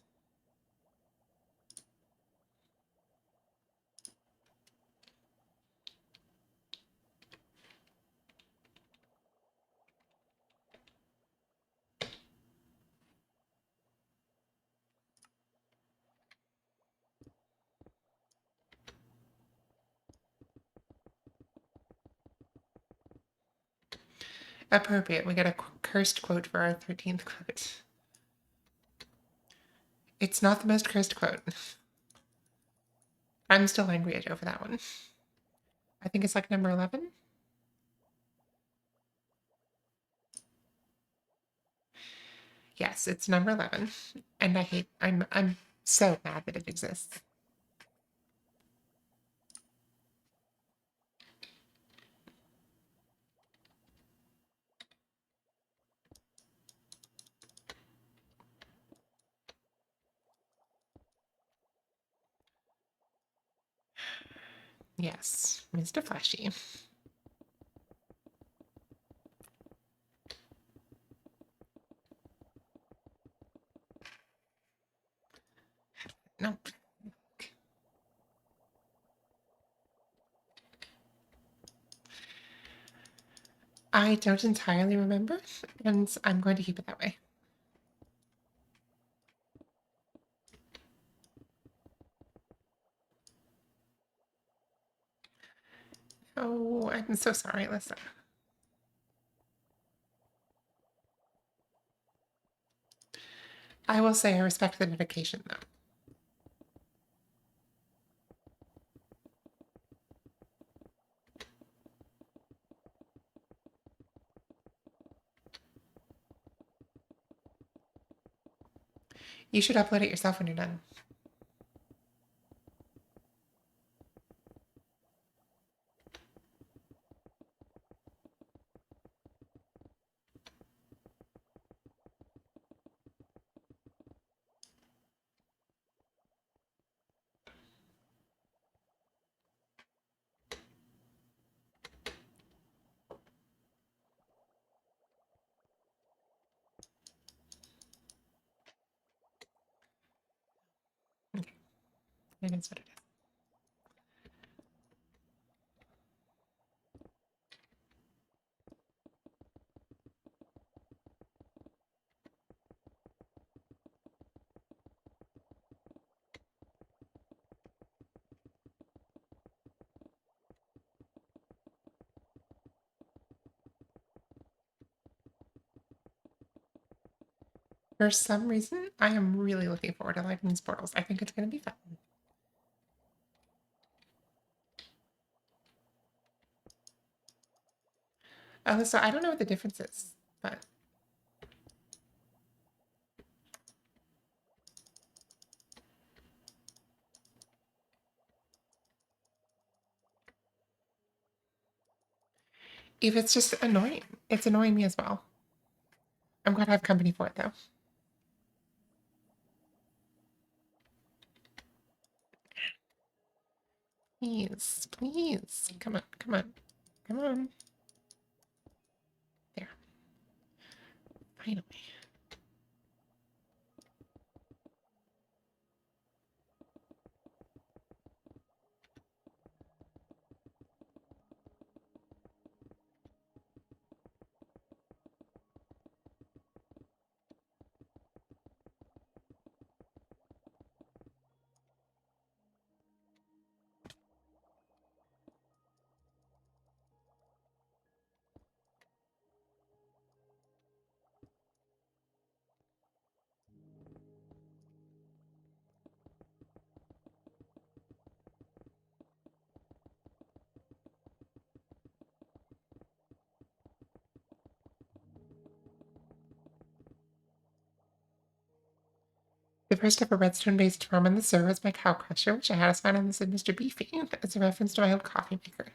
Appropriate. We get a cursed quote for our 13th quote. It's not the most cursed quote. I'm still angry at Joe for that one. I think it's like number 11. Yes, it's number 11. And I'm so mad that it exists. Yes, Mr. Flashy. Nope. I don't entirely remember, and I'm going to keep it that way. Oh, I'm so sorry, Alyssa. I will say I respect the dedication, though. You should upload it yourself when you're done. Okay, it is what it is. For some reason, I am really looking forward to lighting these portals. I think it's going to be fun. Alyssa, I don't know what the difference is, but if it's just annoying, it's annoying me as well. I'm glad I have company for it, though. Please, please. Come on, come on, come on. There. Finally. The first ever redstone-based farm on the server is my cow crusher, which I had us find on this Mr. Beefy as a reference to my old coffee maker.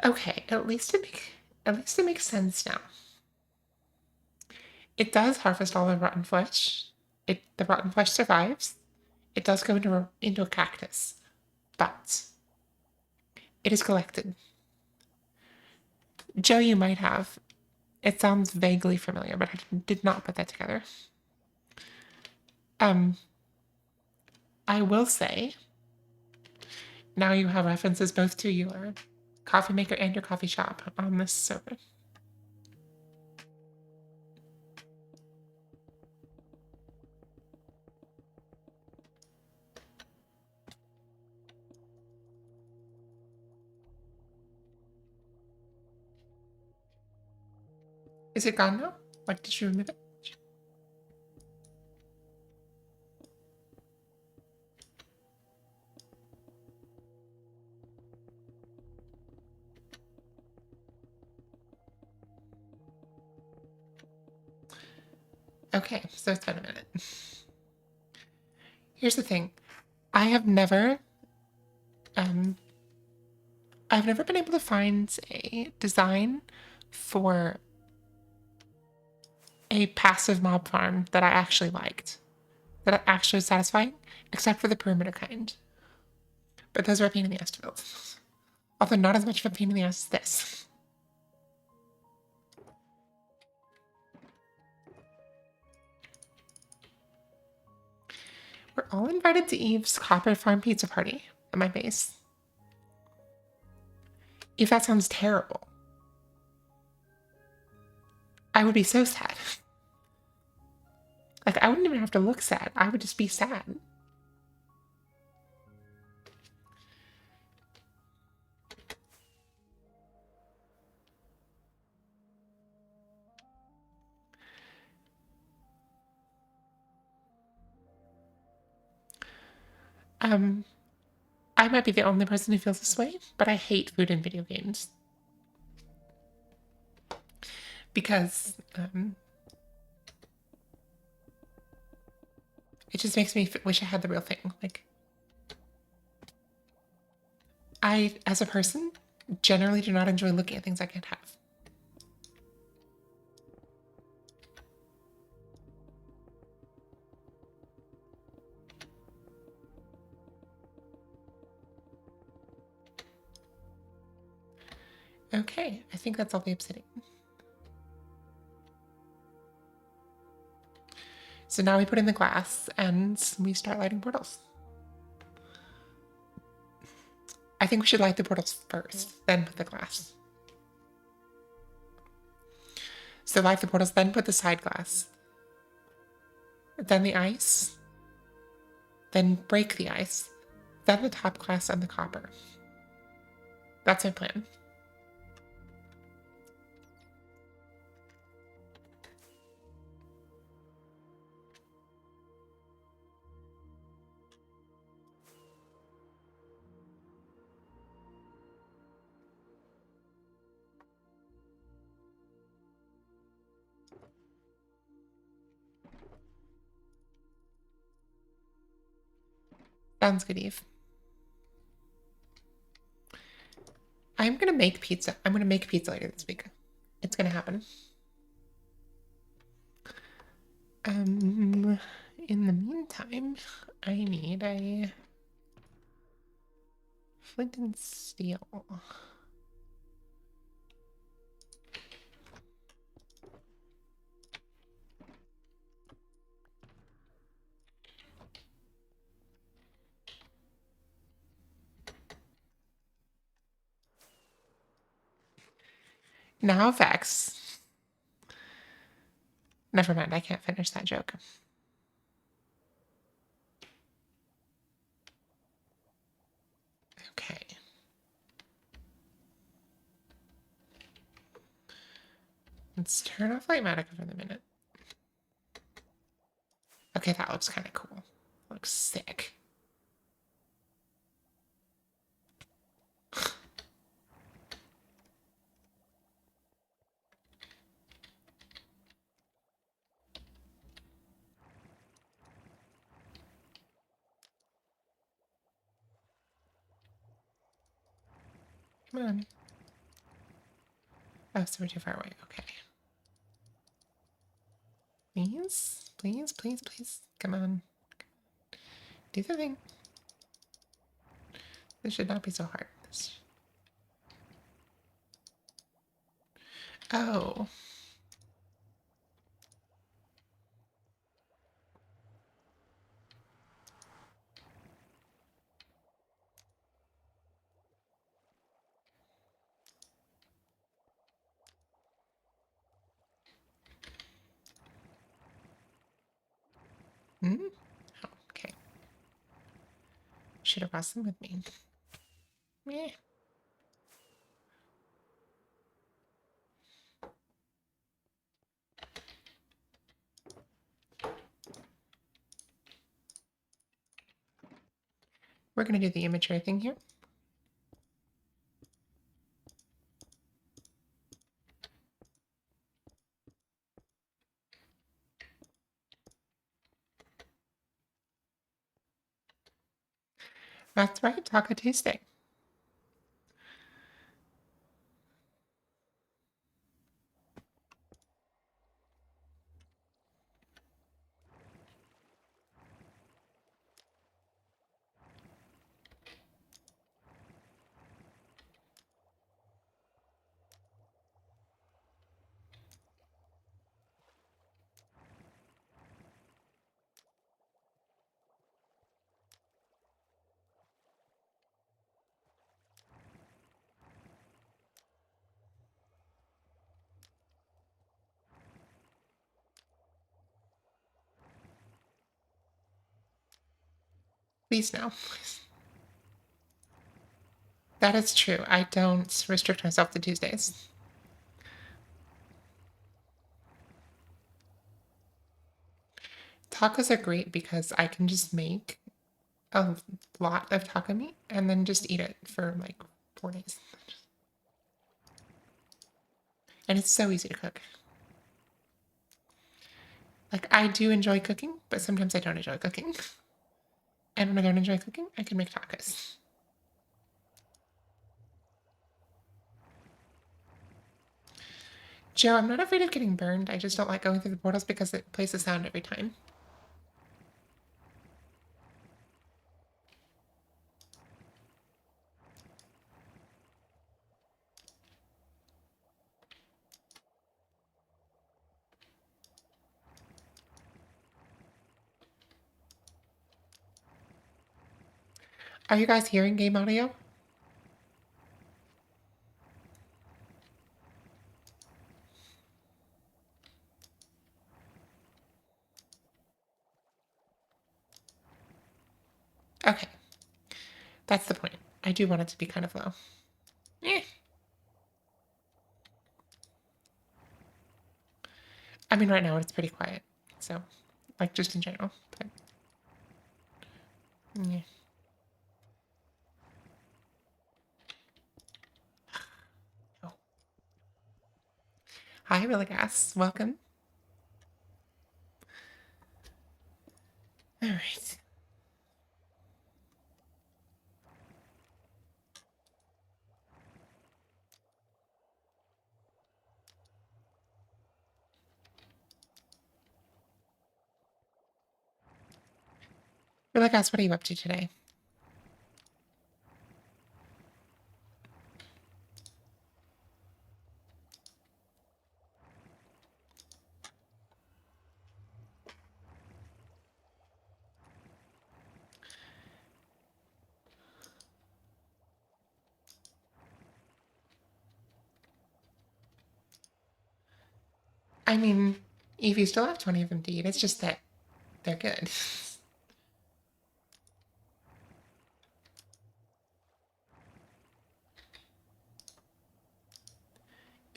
Okay, at least it makes sense now. It does harvest all the rotten flesh. The rotten flesh survives. It does go into a cactus, but it is collected. Joe, you might have. It sounds vaguely familiar, but I did not put that together. Um, I will say, now you have references both to your coffee maker and your coffee shop on this server. Is it gone now? Like, did you remove it? Okay, so it's been a minute. Here's the thing. I have never, um, I've never been able to find a design for a passive mob farm that I actually liked, that are actually satisfying, except for the perimeter kind. But those are a pain in the ass to build. Although not as much of a pain in the ass as this. We're all invited to Eve's Copper Farm Pizza Party at my base. Eve, that sounds terrible. I would be so sad. Like, I wouldn't even have to look sad. I would just be sad. I might be the only person who feels this way, but I hate food in video games. Because, it just makes me wish I had the real thing. Like, I, as a person, generally do not enjoy looking at things I can't have. Okay, I think that's all the obsidian. So now we put in the glass and we start lighting portals. I think we should light the portals first, then put the glass. So light the portals, then put the side glass. Then the ice. Then break the ice. Then the top glass and the copper. That's our plan. Sounds good, Eve. I'm gonna make pizza. I'm gonna make pizza later this week. It's gonna happen. In the meantime, I need a flint and steel. Now, Vex. Never mind, I can't finish that joke. Okay. Let's turn off Lightmatica for the minute. Okay, that looks kind of cool. Looks sick. Come on. Oh, so we're too far away. Okay. Please? Please, please, please. Come on. Do the thing. This should not be so hard. Oh. Hmm? Oh, okay. Should have brought them with me. Yeah. We're going to do the immature thing here. That's right, Taco Tuesday. Please no. That is true. I don't restrict myself to Tuesdays. Tacos are great because I can just make a lot of taco meat and then just eat it for like 4 days. And it's so easy to cook. Like, I do enjoy cooking, but sometimes I don't enjoy cooking. And when I don't enjoy cooking, I can make tacos. Joe, I'm not afraid of getting burned. I just don't like going through the portals because it plays a sound every time. Are you guys hearing game audio? Okay. That's the point. I do want it to be kind of low. Eh. I mean, right now it's pretty quiet. So, like, just in general. But, yeah. Oh. Hi, Really Gas. Welcome. All right. Really Gas, what are you up to today? I mean, if you still have 20 of them to eat, it's just that they're good.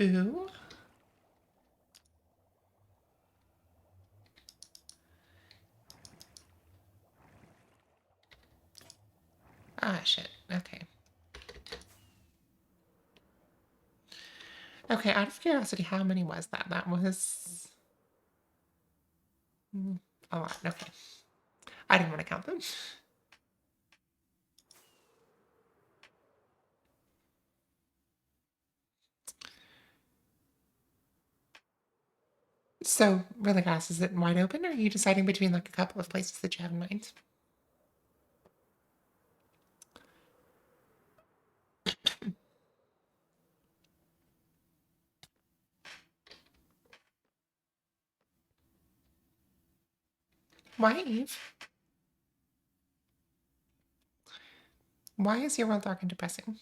Ooh. Ah, shit. Okay. Okay, out of curiosity, how many was that? That was a lot. Okay. I didn't want to count them. So, really fast, is it wide open, or are you deciding between like a couple of places that you have in mind? Why, Eve? Why is your world dark and depressing?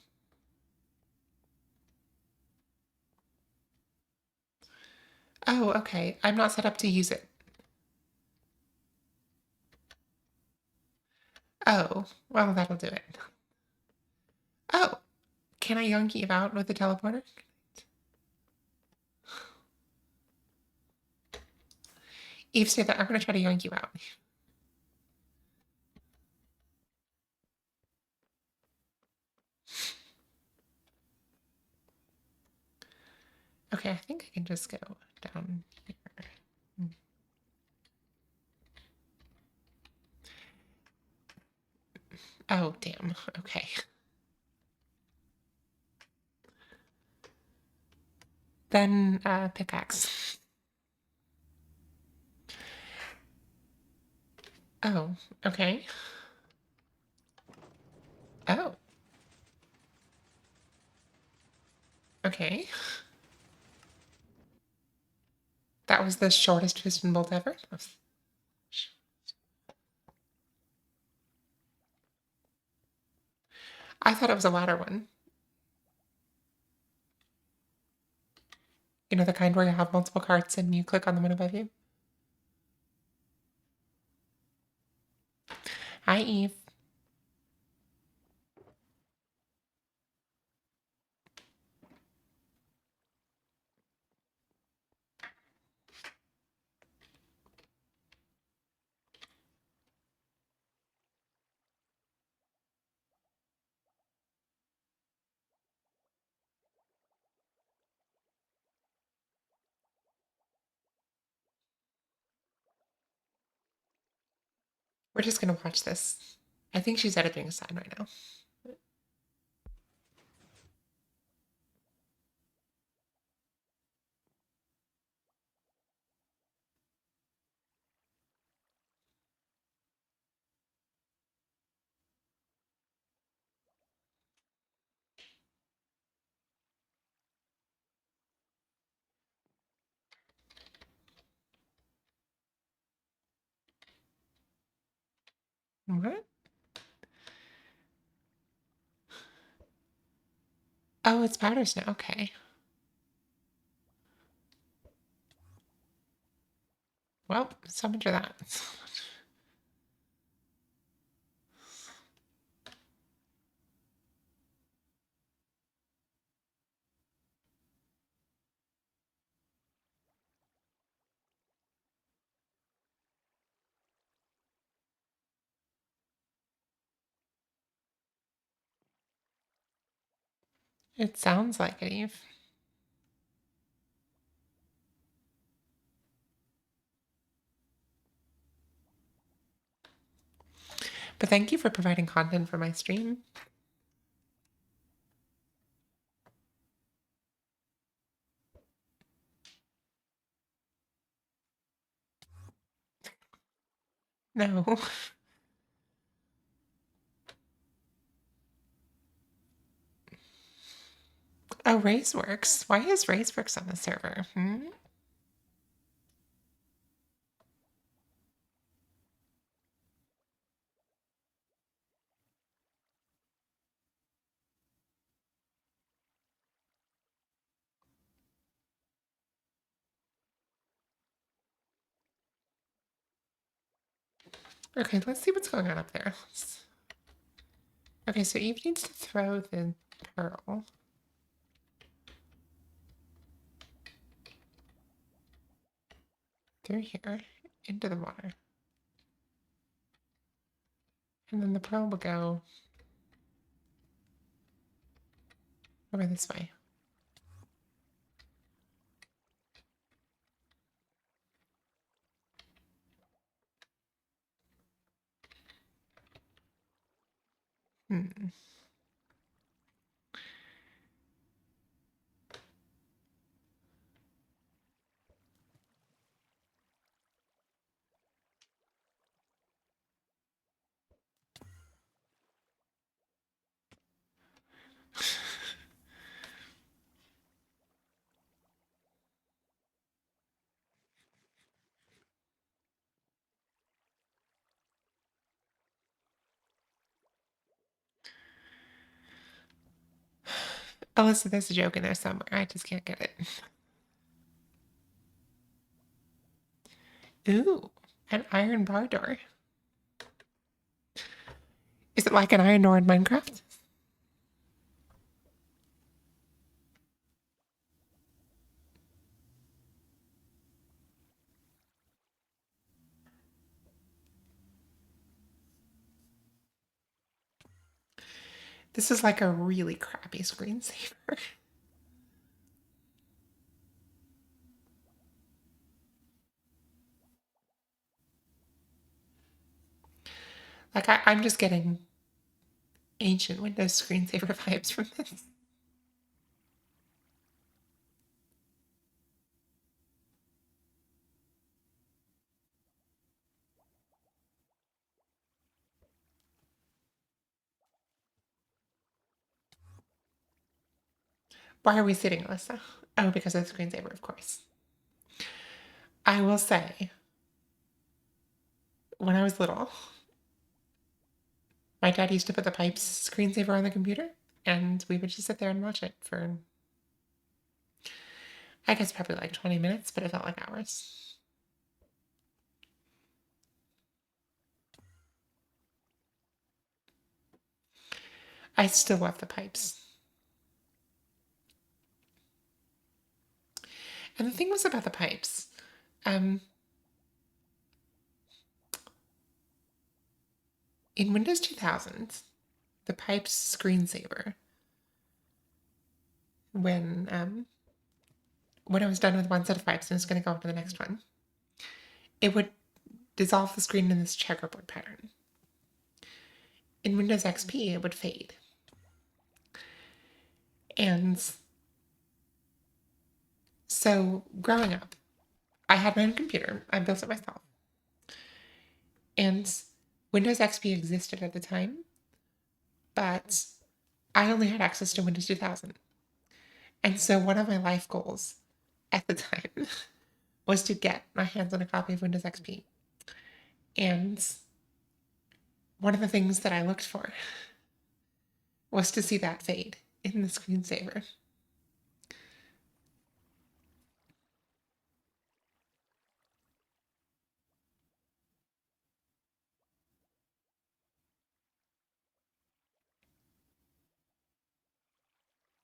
Oh, okay. I'm not set up to use it. Oh, well, that'll do it. Oh, can I yoink Eve out with the teleporter? Eve, stay there. I'm going to try to yoink you out. Okay, I think I can just go down here. Oh, damn. Okay. Then, pickaxe. Oh, okay. Oh, okay. That was the shortest piston bolt ever. I thought it was a ladder one. You know, the kind where you have multiple carts and you click on the one above you? Hi, Eve. We're just gonna watch this. I think she's editing a sign right now. What? Oh, it's powder snow. Okay. Well, so much for that. It sounds like it, Eve. But thank you for providing content for my stream. No. Oh, Raceworks. Why is Raceworks on the server? Hmm? Okay, let's see what's going on up there. Okay, so Eve needs to throw the pearl. Through here, into the water. And then the pearl will go over this way. Hmm. Alyssa, there's a joke in there somewhere. I just can't get it. Ooh, an iron bar door. Is it like an iron door in Minecraft? This is like a really crappy screensaver. Like, I'm just getting ancient Windows screensaver vibes from this. Why are we sitting, Alyssa? Oh, because of the screensaver, of course. I will say, when I was little, my dad used to put the Pipes screensaver on the computer, and we would just sit there and watch it for, I guess, probably like 20 minutes, but it felt like hours. I still love the Pipes. And the thing was about the Pipes, um, in Windows 2000, the Pipes screensaver, when I was done with one set of Pipes and was going to go on to the next one, it would dissolve the screen in this checkerboard pattern. In Windows XP, it would fade. And so growing up, I had my own computer. I built it myself. And Windows XP existed at the time, but I only had access to Windows 2000. And so one of my life goals at the time was to get my hands on a copy of Windows XP. And one of the things that I looked for was to see that fade in the screensaver.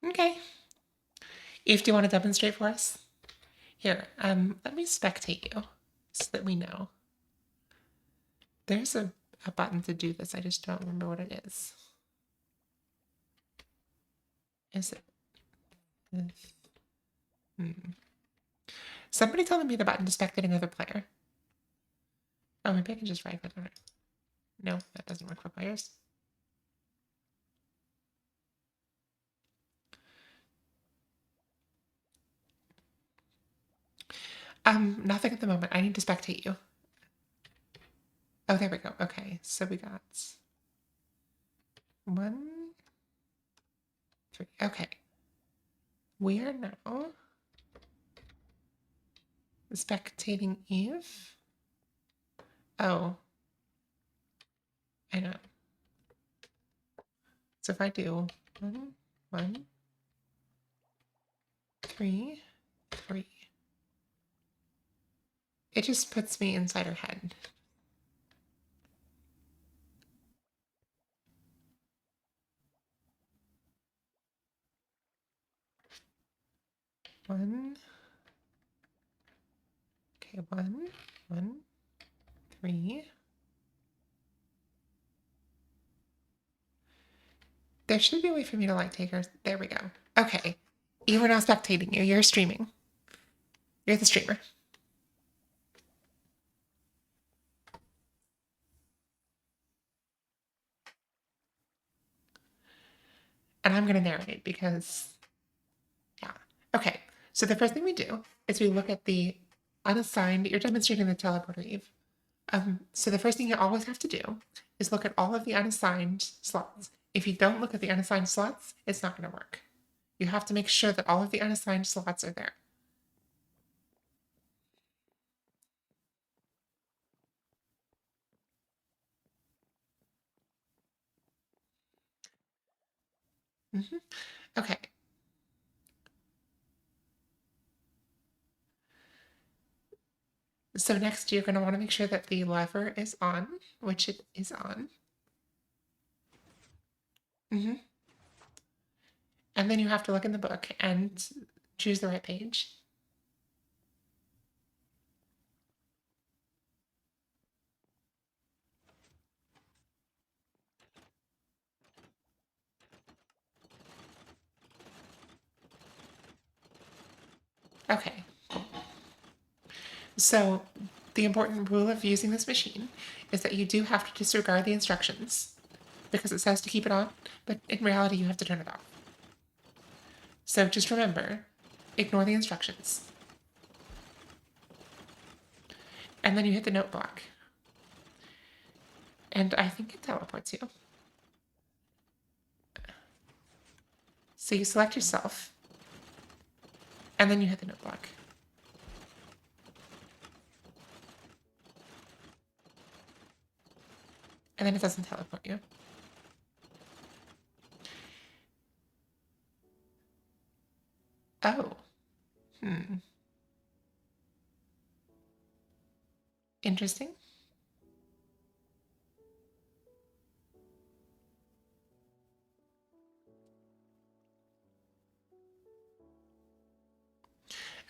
Okay. Eve, do you want to demonstrate for us? Here, let me spectate you so that we know. There's a button to do this. I just don't remember what it is. Is it this? Somebody telling me the button to spectate another player. Oh, maybe I can just right click on it. No, that doesn't work for players. Nothing at the moment. I need to spectate you. Oh, there we go. Okay, so we got 1, 3. Okay. We are now spectating Eve. Oh. I know. So if I do 1, 1, 3, 3, it just puts me inside her head. One. Okay, 1, 1, 3. There should be a way for me to like take her. There we go. Okay. You are now spectating you. You're streaming. You're the streamer. And I'm going to narrate because, yeah. Okay. So the first thing we do is we look at the unassigned. You're demonstrating the teleporter, Eve. So the first thing you always have to do is look at all of the unassigned slots. If you don't look at the unassigned slots, it's not going to work. You have to make sure that all of the unassigned slots are there. Okay. So next you're going to want to make sure that the lever is on, which it is on. And then you have to look in the book and choose the right page. Okay. So the important rule of using this machine is that you do have to disregard the instructions. because it says to keep it on, but in reality you have to turn it off. So just remember, ignore the instructions. And then you hit the note block. And I think it teleports you. So you select yourself, and then you hit the note block. And then it doesn't teleport you. Oh. Interesting.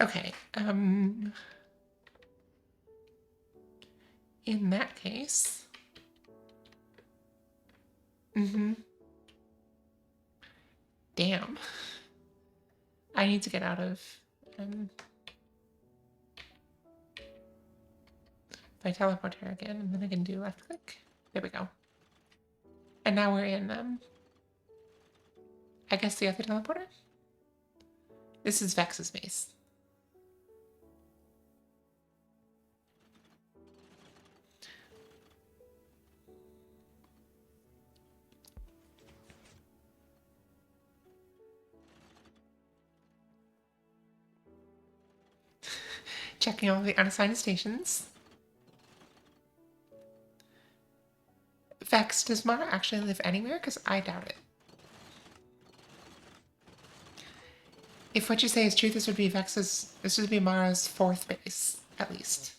Okay. In that case. Damn. I need to get out of. If I teleport her again, and then I can do left click. There we go. And now we're in, I guess the other teleporter? This is Vex's base. Checking all the unassigned stations. Vex, does Mara actually live anywhere? Because I doubt it. If what you say is true, this would be Mara's 4th base, at least.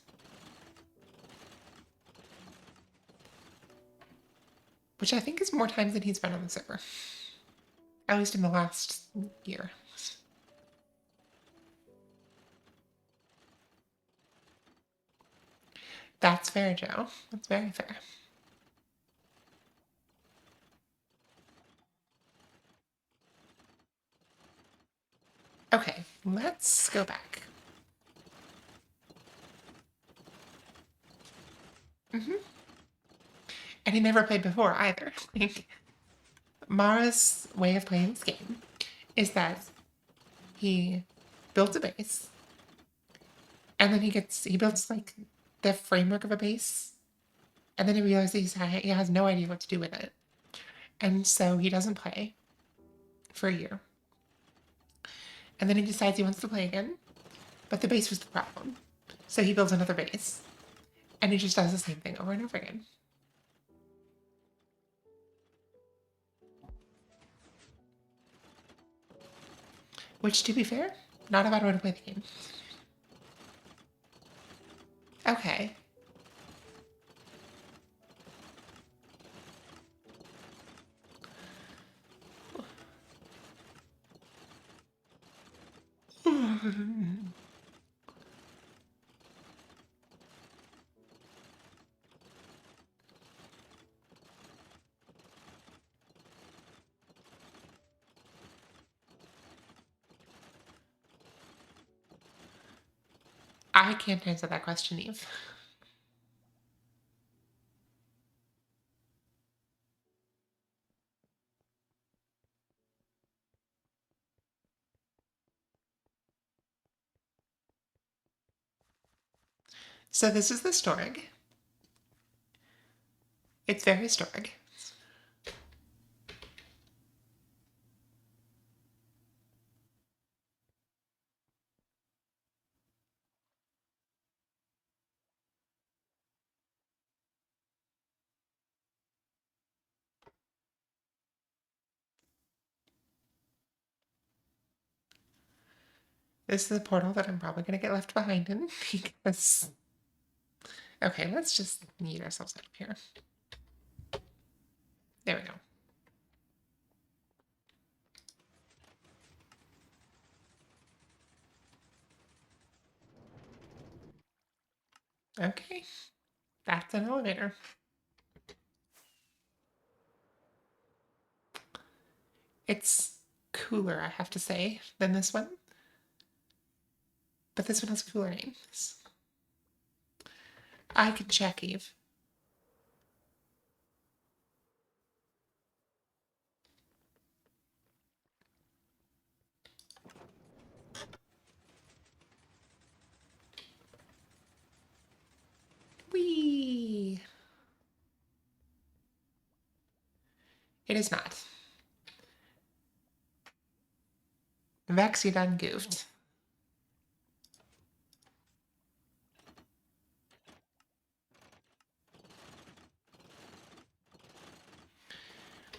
Which I think is more times than he's been on the server. At least in the last year. That's fair, Joe. That's very fair. Okay, let's go back. And he never played before either. Like, Mara's way of playing this game is that he builds a base, and then he builds like the framework of a base, and then he realizes he has no idea what to do with it, and so he doesn't play for a year, and then he decides he wants to play again, but the base was the problem, so he builds another base, and he just does the same thing over and over again. Which, to be fair, not a bad way to play the game. Okay. I can't answer that question, Eve. So this is the Storg. It's very Storg. This is a portal that I'm probably going to get left behind in because... Okay, let's just yeet ourselves out of here. There we go. Okay, that's an elevator. It's cooler, I have to say, than this one. But this one has cooler names. I can check, Eve. It is not. Vex, you done goofed.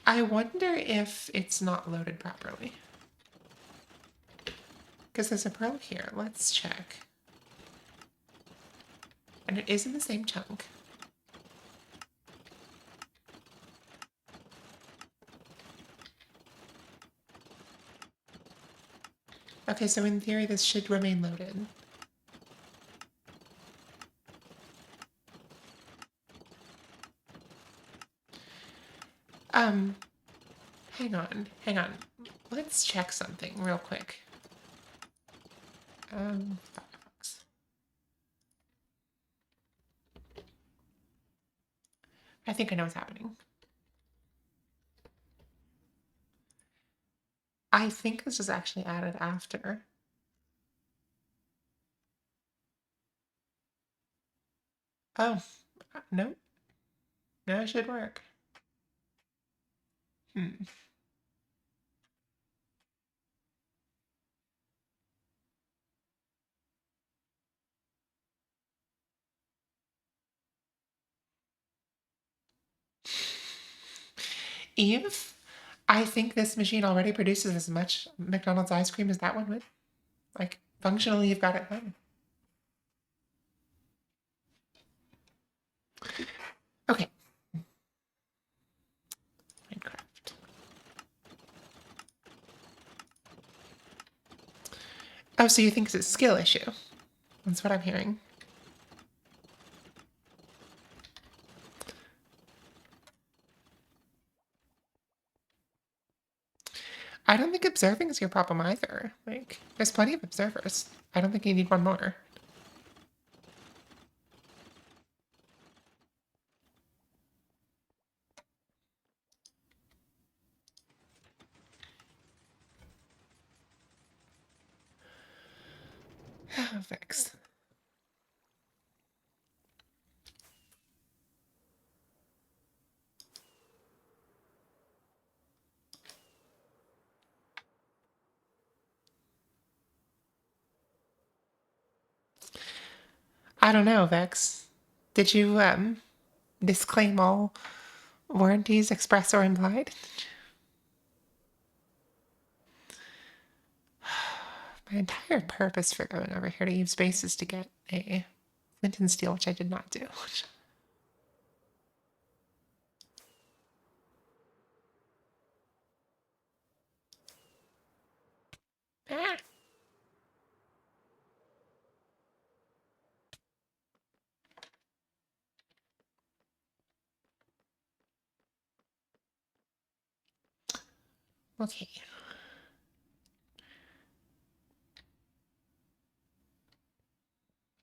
I wonder if it's not loaded properly. Because there's a pearl here. Let's check. And it is in the same chunk. Okay, so in theory this should remain loaded. Hang on. Let's check something real quick. Firefox. I think I know what's happening. I think this was actually added after. Oh, no. No, it should work. Eve, I think this machine already produces as much McDonald's ice cream as that one would. Like, functionally, you've got it done. Okay. Minecraft. Oh, so you think it's a skill issue? That's what I'm hearing. I don't think observing is your problem either. Like, there's plenty of observers. I don't think you need one more. Vex. I don't know, Vex. Did you, disclaim all warranties, express or implied? My entire purpose for going over here to Eve's base is to get a flint and steel, which I did not do. Ah. Okay.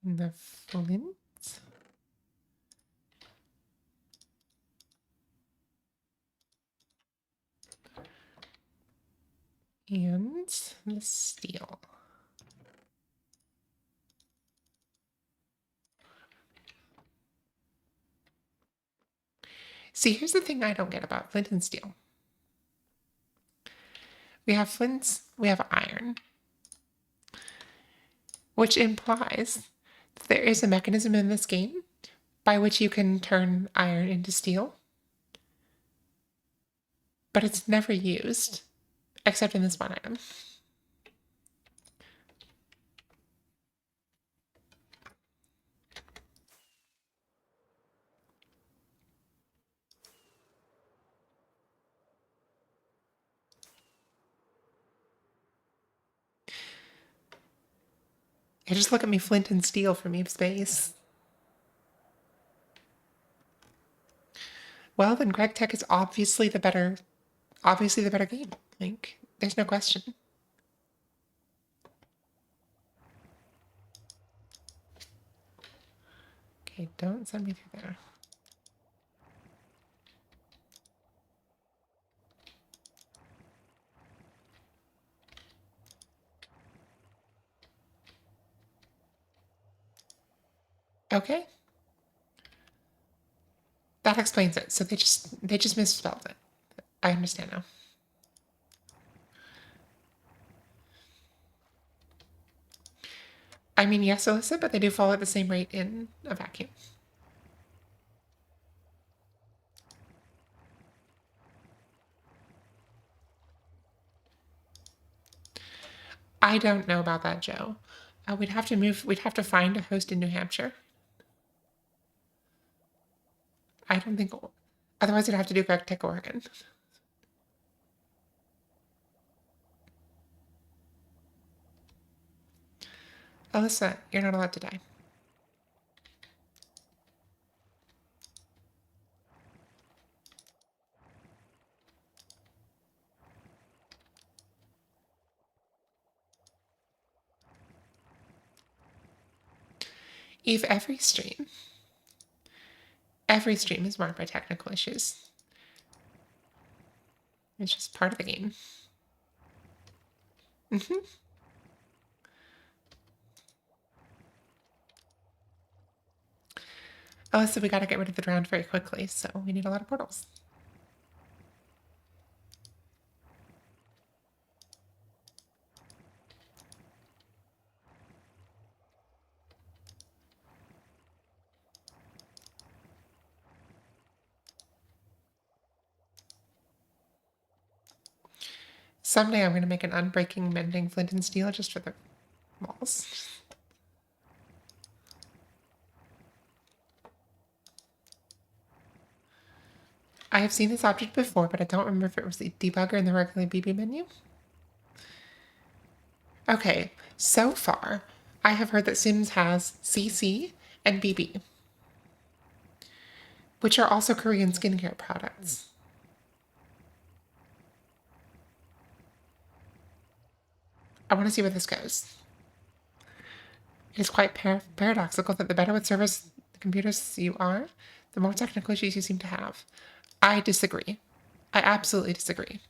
The flint. And the steel. See, here's the thing I don't get about flint and steel. We have flints, we have iron, which implies that there is a mechanism in this game by which you can turn iron into steel, but it's never used, except in this one item. Yeah, just look at me, flint and steel from Eve Space. Well, then Greg Tech is obviously the better game. Like, there's no question. Okay, don't send me through there. Okay. That explains it. So they just misspelled it. I understand now. I mean, yes, Alyssa, but they do fall at the same rate in a vacuum. I don't know about that, Joe. We'd have to move. We'd have to find a host in New Hampshire. I don't think. Otherwise, we'd have to do Tech Oregon. Alyssa, you're not allowed to die. Eve, every stream is marked by technical issues. It's just part of the game. Mm-hmm. Alyssa, we gotta get rid of the drowned very quickly, so we need a lot of portals. Someday I'm gonna make an unbreaking, mending flint and steel just for the walls. I have seen this object before, but I don't remember if it was the debugger in the regular BB menu. Okay, so far, I have heard that Sims has CC and BB, which are also Korean skincare products. I want to see where this goes. It is quite paradoxical that the better with service computers you are, the more technical issues you seem to have. I disagree. I absolutely disagree.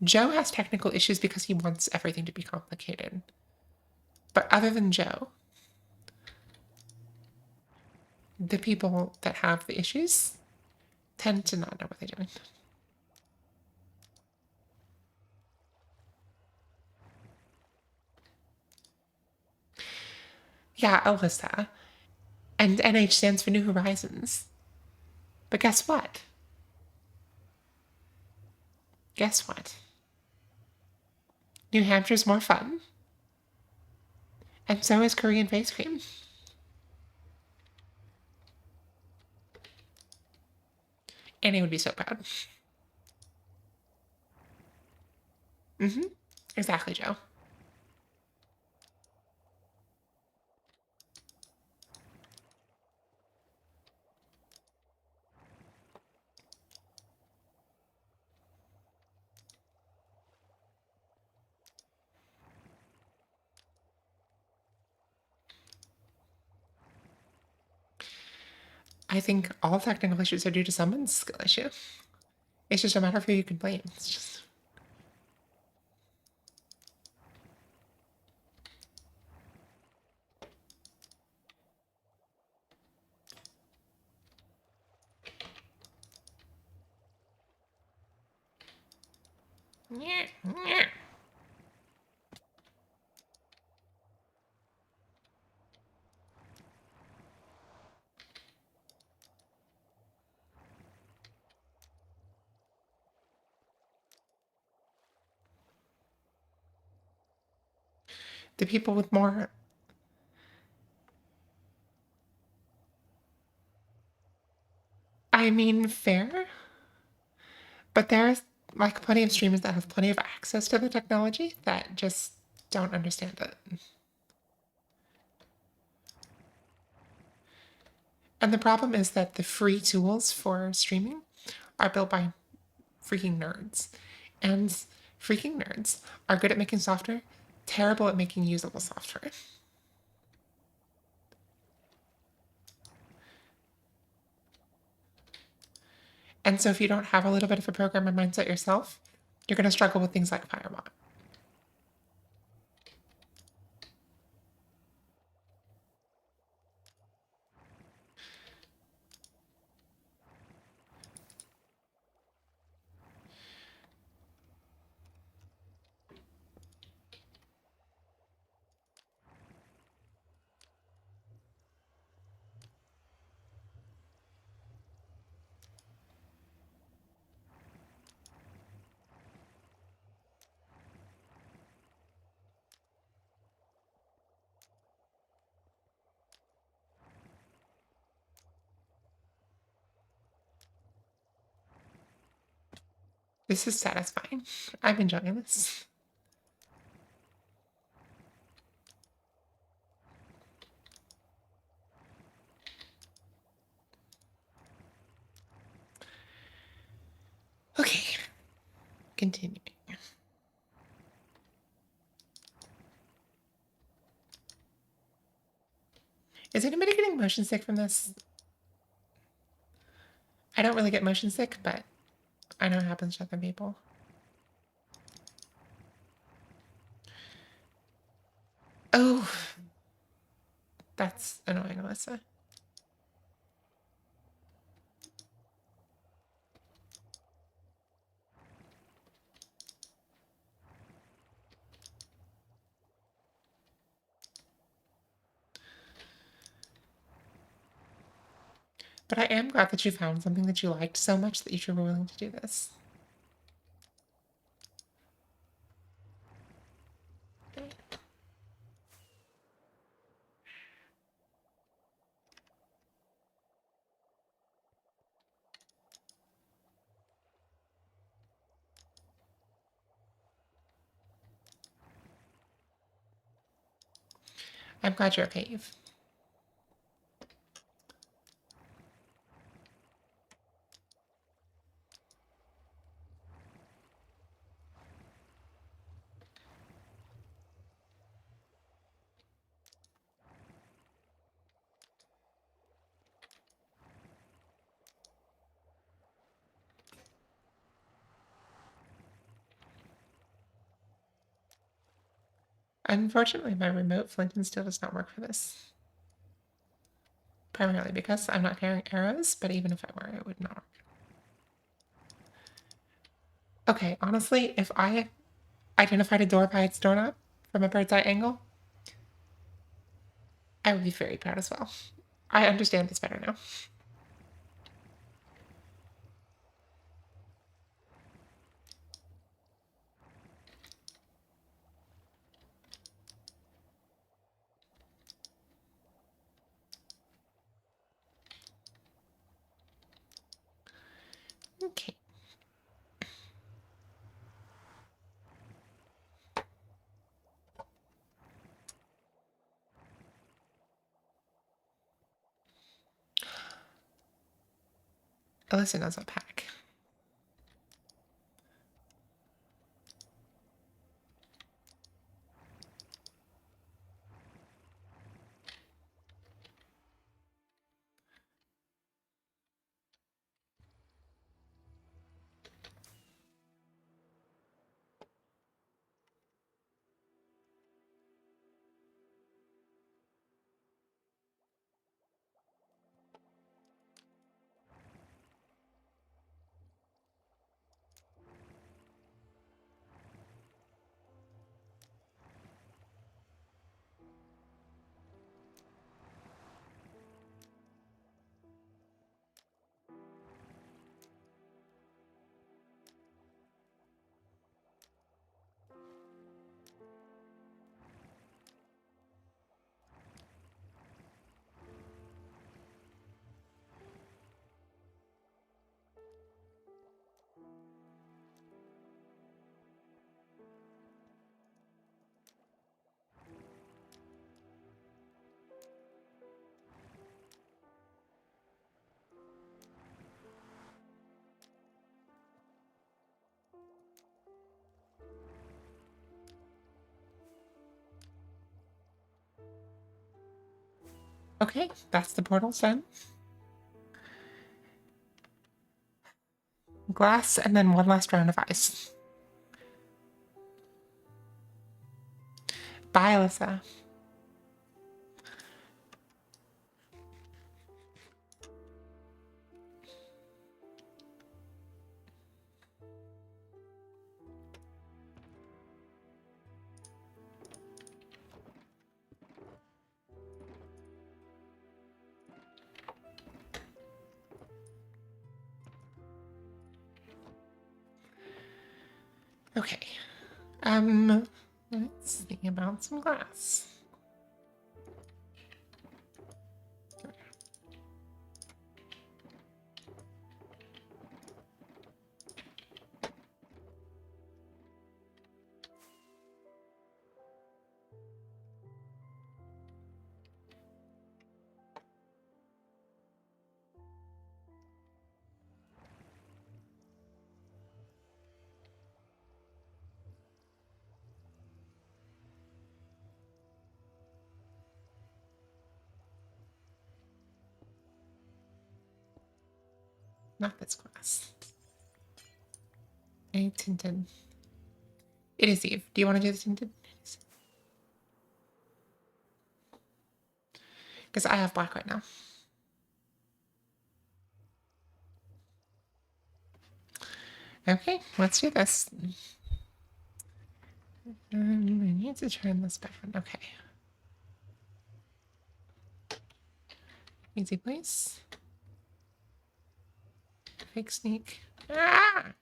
Joe has technical issues because he wants everything to be complicated. But other than Joe, the people that have the issues tend to not know what they're doing. Yeah, Alyssa. And NH stands for New Horizons. But guess what? Guess what? New Hampshire's more fun. And so is Korean face cream. Annie would be so proud. Mm-hmm. Exactly, Joe. I think all technical issues are due to someone's skill issue. It's just a matter of who you can blame. It's just. The people with more. I mean, fair. But there's like plenty of streamers that have plenty of access to the technology that just don't understand it. And the problem is that the free tools for streaming are built by freaking nerds. And freaking nerds are good at making software, terrible at making usable software. And so if you don't have a little bit of a programmer mindset yourself, you're going to struggle with things like Firewall. This is satisfying. I'm enjoying this. Okay, continuing. Is anybody getting motion sick from this? I don't really get motion sick, but I know it happens to other people. Oh, that's annoying, Alyssa. But I am glad that you found something that you liked so much that you were willing to do this. I'm glad you're okay, Eve. Unfortunately, my remote flint and steel does not work for this. Primarily because I'm not carrying arrows, but even if I were, it would not work. Okay, honestly, if I identified a door by its doorknob from a bird's eye angle, I would be very proud as well. I understand this better now. Okay. Alyssa knows what pack. Okay, that's the portal done. Glass, and then one last round of ice. Bye, Alyssa. Okay. Let's think about some glass. Not this glass. A tinted. It is Eve. Do you want to do the tinted? Because I have black right now. Okay, let's do this. I need to turn this back on. Okay. Easy place. Fake sneak. Ah!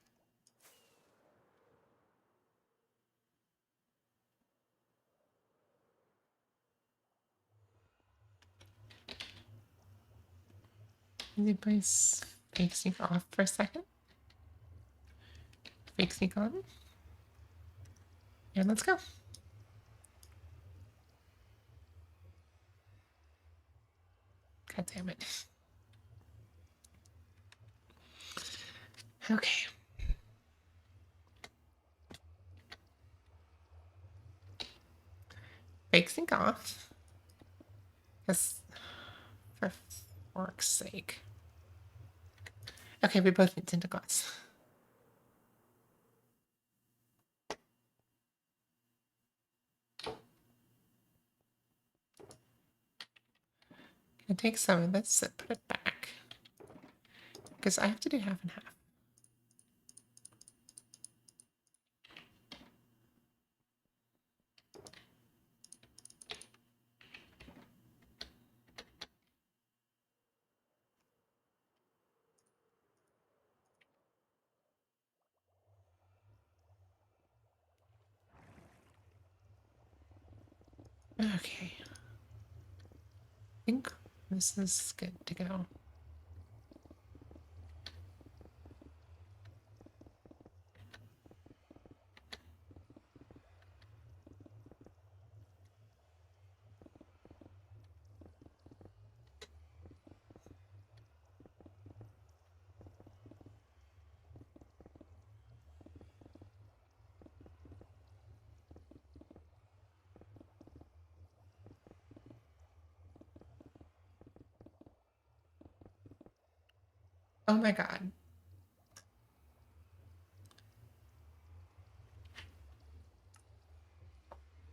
Easy place. Fake sneak off for a second. Fake sneak on. And let's go. God damn it. Okay. Fake sneak off. Because, for fork's sake. Okay, we both need tinted glass. I take some of this and put it back. Because I have to do half and half. Okay. I think this is good to go. Oh my god.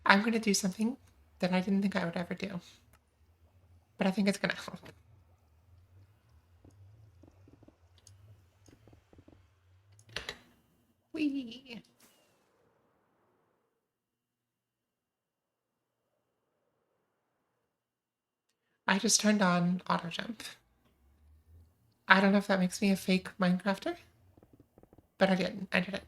I'm going to do something that I didn't think I would ever do. But I think it's going to help. Whee! I just turned on auto jump. I don't know if that makes me a fake Minecrafter, but I did. I did it.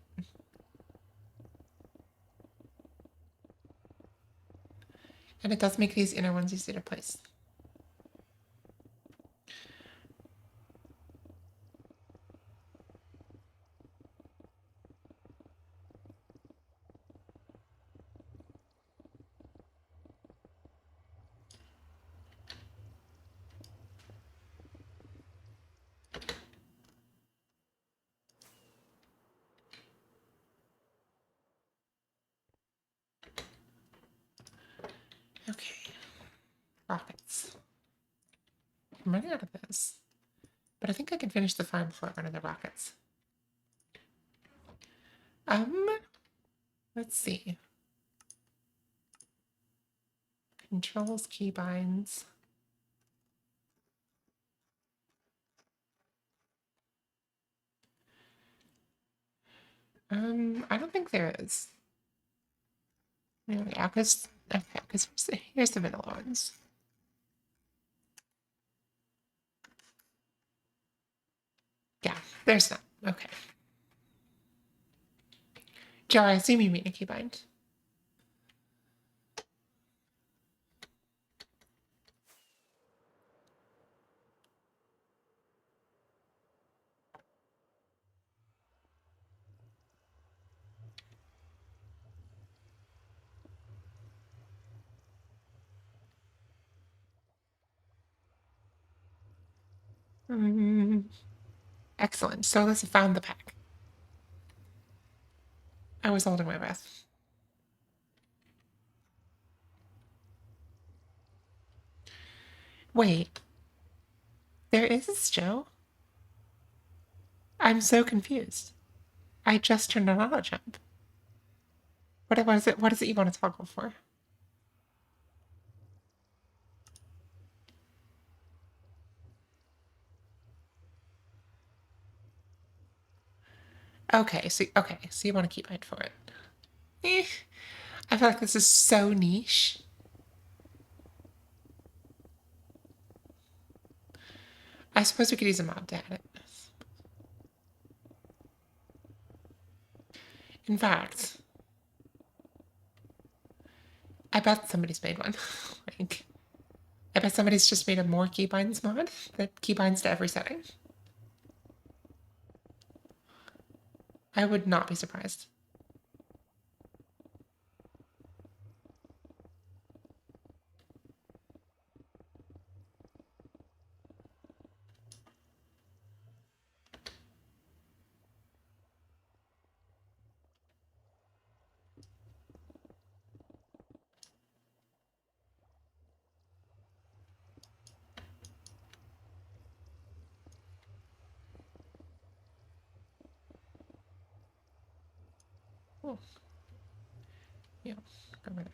And it does make these inner ones easy to place. Okay. Rockets. I'm running out of this. But I think I can finish the farm before I run out of rockets. Let's see. Controls, keybinds. I don't think there is. Yeah, because okay, because here's the vanilla ones. Yeah, there's that. Okay. Joe, I assume you mean a keybind. Excellent. So let's found the pack. I was holding my breath. Wait, there is Joe? I'm so confused. I just turned on auto jump. What is it? What is it you want to toggle for? Okay, so you want to keybind for it. Eh, I feel like this is so niche. I suppose we could use a mob to add it. In fact, I bet somebody's made one. Like, I bet somebody's just made a more keybinds mod that keybinds to every setting. I would not be surprised. Oh, yeah, go over there.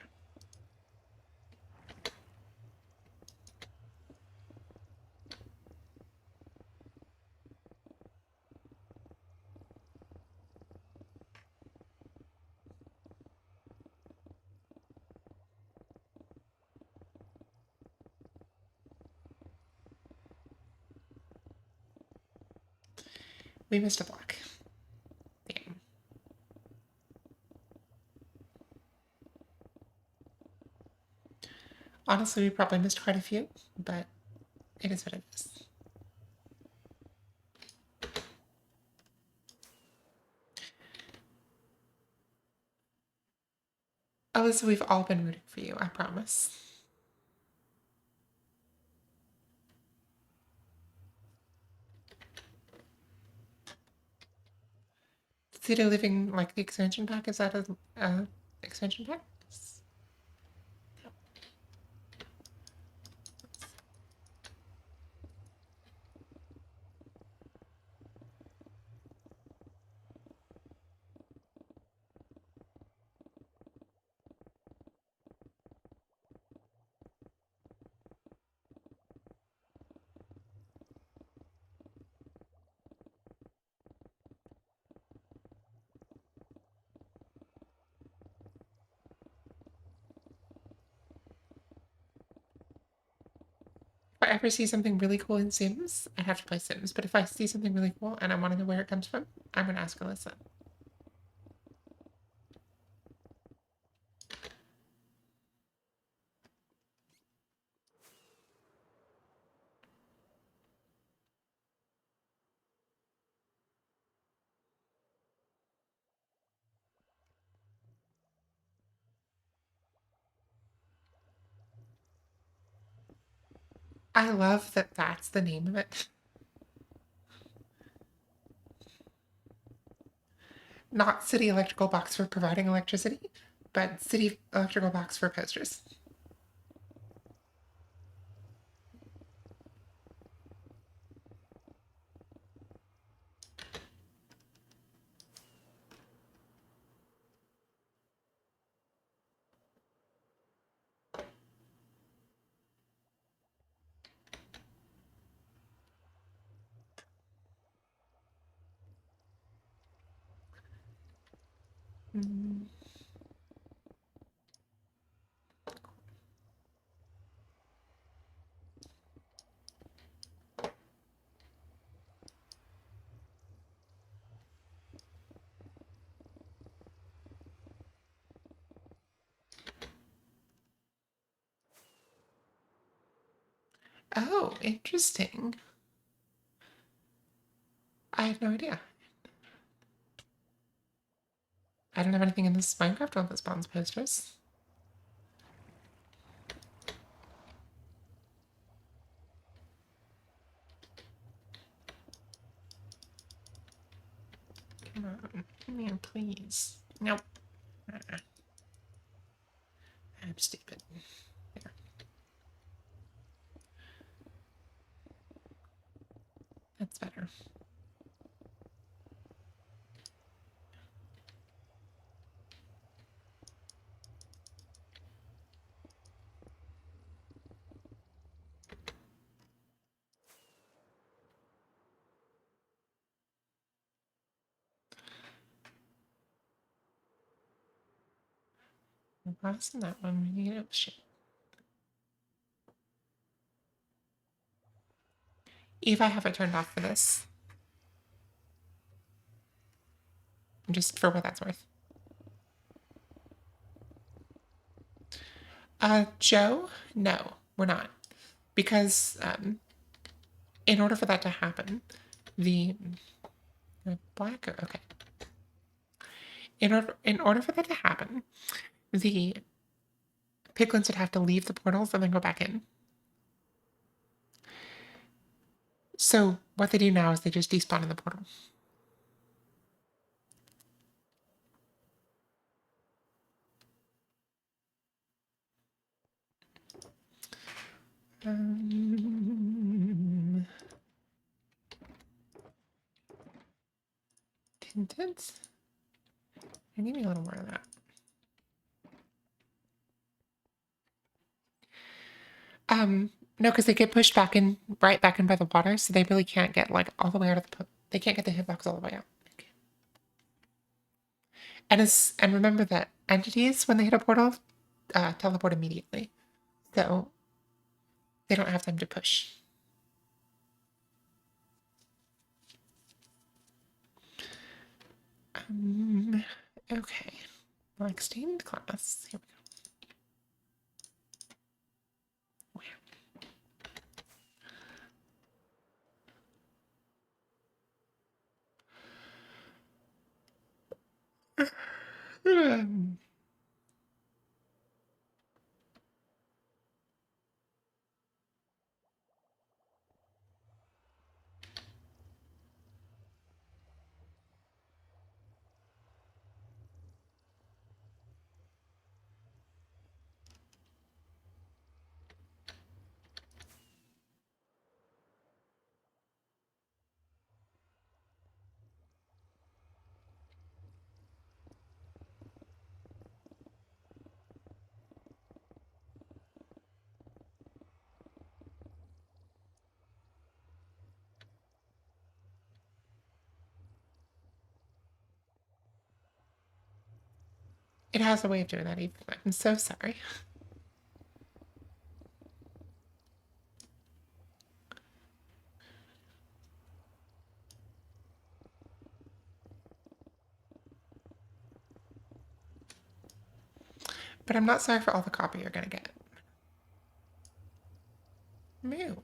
We missed a block. Damn. Honestly, we probably missed quite a few, but it is what it is. Alyssa, we've all been rooting for you, I promise. City Living, like the expansion pack, is that a expansion pack? If I ever see something really cool in Sims, I'd have to play Sims. But if I see something really cool and I want to know where it comes from, I'm gonna ask Alyssa. I love that that's the name of it. Not City Electrical Box for providing electricity, but City Electrical Box for posters. Mm. Oh, interesting. I have no idea. I don't have anything in this Minecraft world that spawns posters. Come on. Man, please. Nope. I'm stupid. There. That's better. glass in that one. You know, shit. Eve, I have it turned off for this. Just for what that's worth. Joe? No, we're not. Because in order for that to happen, the black, okay. In order for that to happen, the piglins would have to leave the portals and then go back in. So what they do now is they just despawn in the portal. Tinted? Give me a little more of that. No, because they get pushed back in, right back in by the water, so they really can't get like all the way out of the. They can't get the hitbox all the way out. Okay. And remember that entities when they hit a portal, teleport immediately, so they don't have time to push. Okay, black stained glass. Here we go. It has a way of doing that, even. I'm so sorry. But I'm not sorry for all the copy you're gonna get. Move.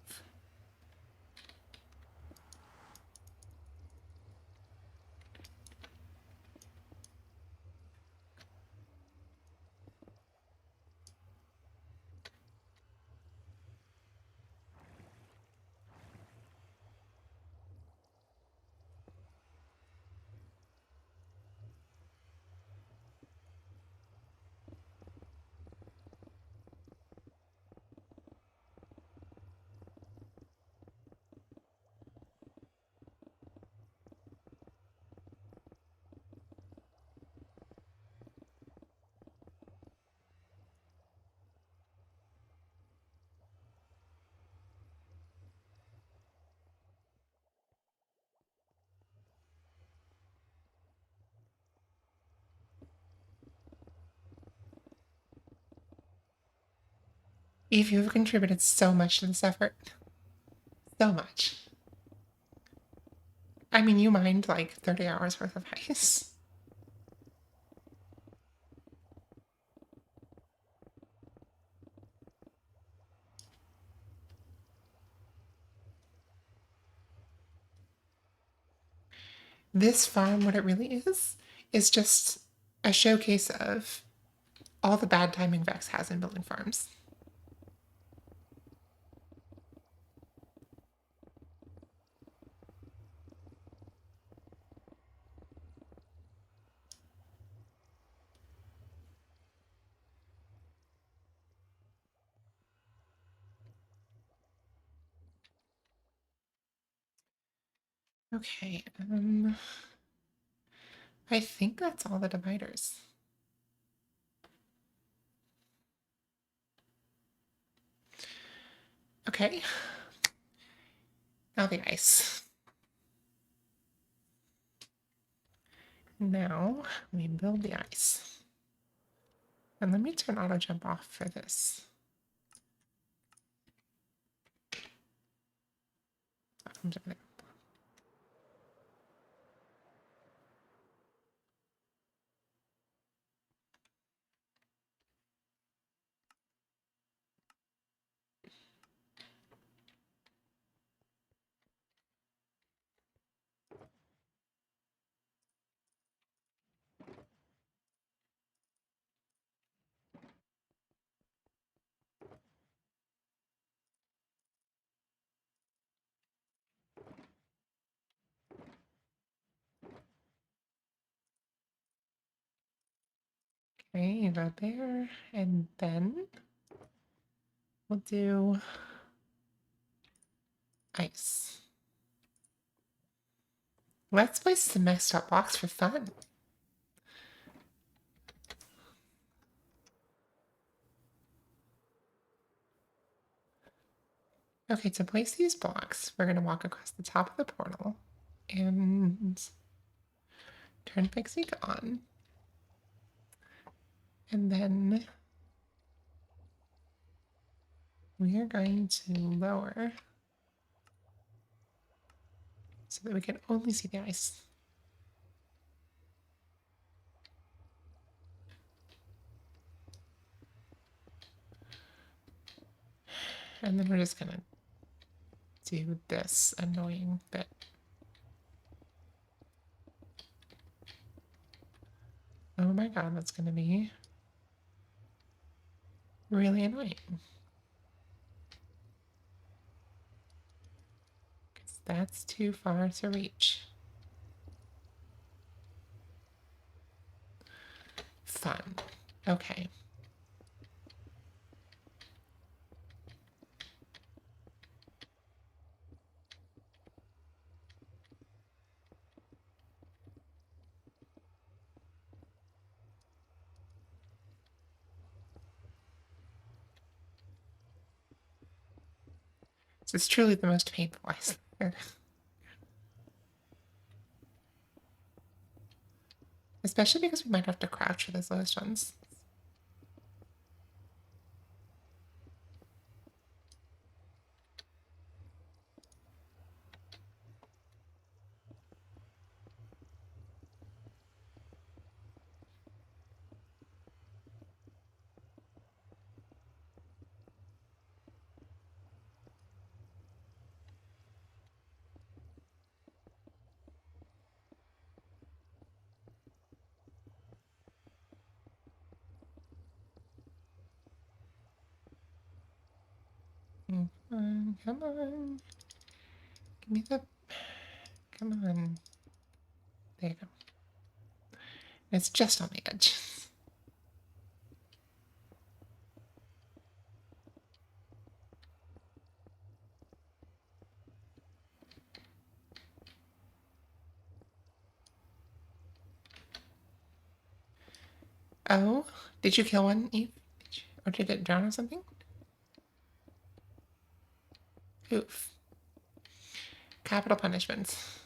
Eve, you've contributed so much to this effort. So much. I mean, you mined like 30 hours worth of ice. This farm, what it really is just a showcase of all the bad timing Vex has in building farms. Okay, I think that's all the dividers. Okay, now the ice. Now we build the ice. And let me turn auto jump off for this. Okay, you go there, and then we'll do ice. Let's place some messed up blocks for fun. Okay, to place these blocks, we're going to walk across the top of the portal and turn Pixie on. And then we are going to lower so that we can only see the ice. And then we're just going to do this annoying bit. Oh my god, that's going to be really annoying. Because that's too far to reach. Fun. Okay. This is truly the most painful ice layer. Especially because we might have to crouch for those lowest ones. Come on, come on. Give me the... Come on. There you go. It's just on the edge. Oh, did you kill one, Eve? Or did it drown or something? Oof. Capital punishments.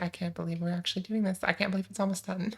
I can't believe we're actually doing this. I can't believe it's almost done.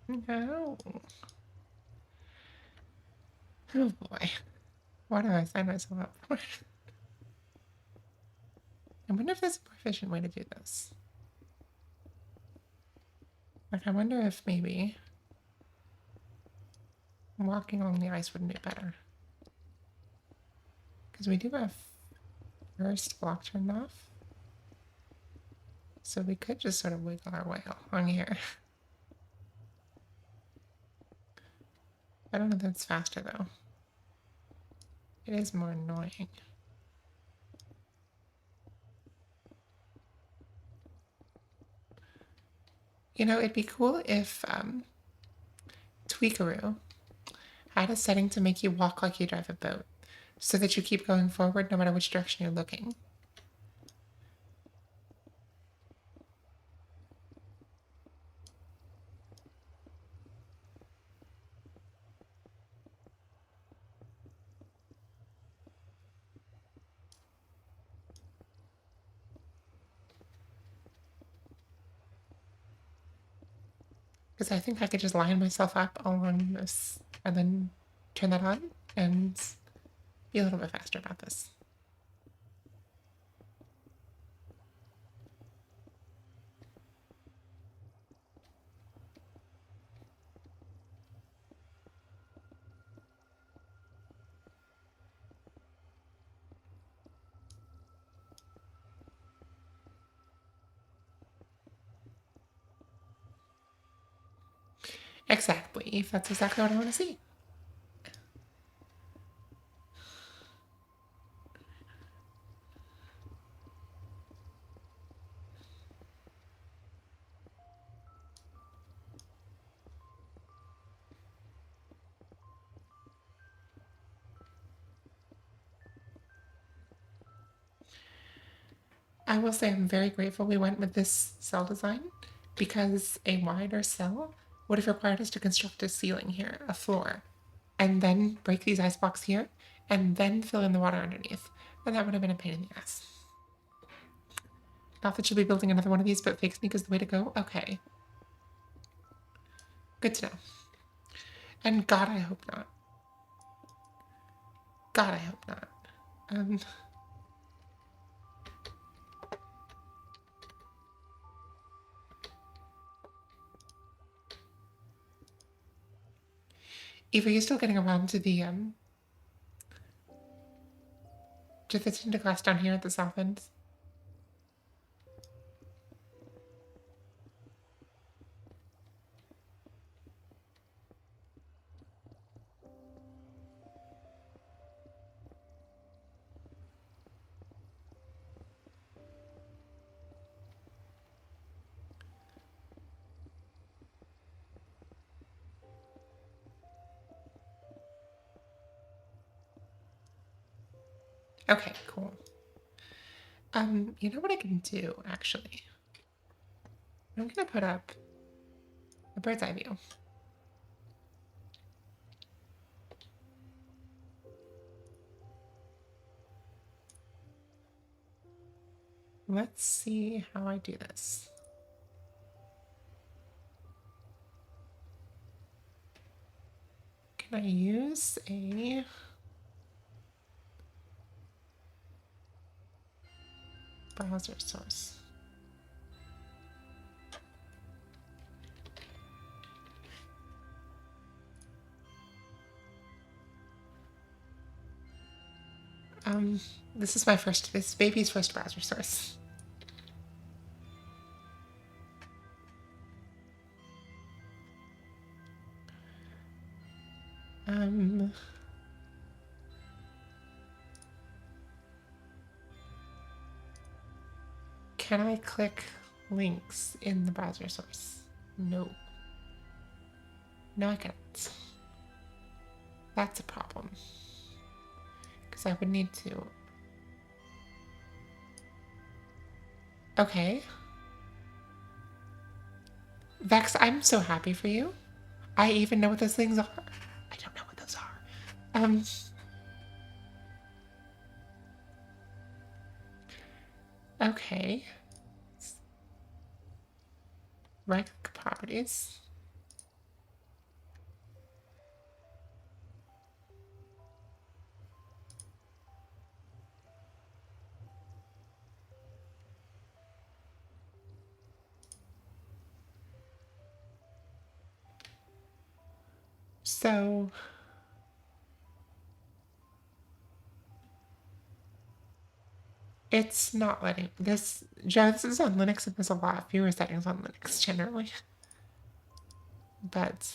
No. Oh boy. Why do I sign myself up for it? I wonder if there's a more efficient way to do this. Like, I wonder if maybe walking along the ice wouldn't be better. Because we do have first block turned off. So we could just sort of wiggle our way along here. I don't know if that's faster though. It is more annoying. You know, it'd be cool if Tweakaroo had a setting to make you walk like you drive a boat, so that you keep going forward no matter which direction you're looking. Because I think I could just line myself up along this and then turn that on and be a little bit faster about this. Exactly. That's exactly what I want to see. I will say I'm very grateful we went with this cell design because a wider cell would have required us to construct a ceiling here, a floor, and then break these ice blocks here, and then fill in the water underneath. And that would have been a pain in the ass. Not that you'll be building another one of these, but fake sneak is the way to go? Okay. Good to know. And God, I hope not. God, I hope not. Eva, you still getting around to the tinted glass down here at the south end? Okay, cool. You know what I can do, actually? I'm gonna put up a bird's eye view. Let's see how I do this. Can I use a browser source? This is this baby's first browser source. Can I click links in the browser source? No. No, I can't. That's a problem. Because I would need to. Okay. Vex, I'm so happy for you. I even know what those things are. I don't know what those are. Okay. Rec properties. So it's not letting this. Joe, this is on Linux, and there's a lot fewer settings on Linux generally. But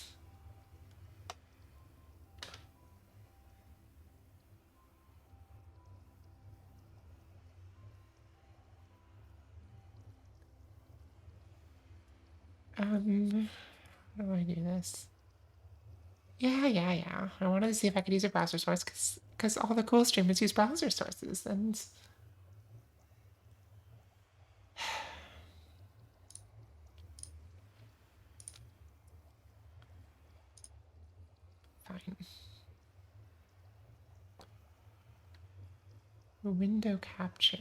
how do I do this? Yeah. I wanted to see if I could use a browser source because all the cool streamers use browser sources, and fine. Window capture.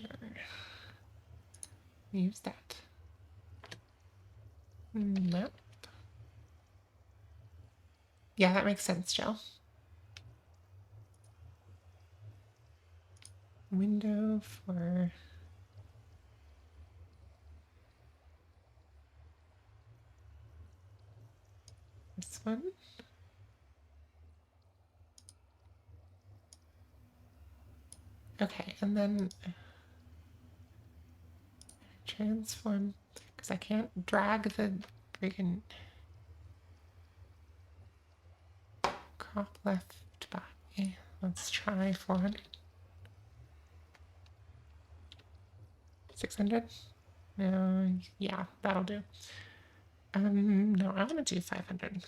Use that. Nope. Yeah, that makes sense, Joe. Window for this one. Okay, and then transform, because I can't drag the freaking crop left by. Let's try 400. 600? No, yeah, that'll do. No, I want to do 500.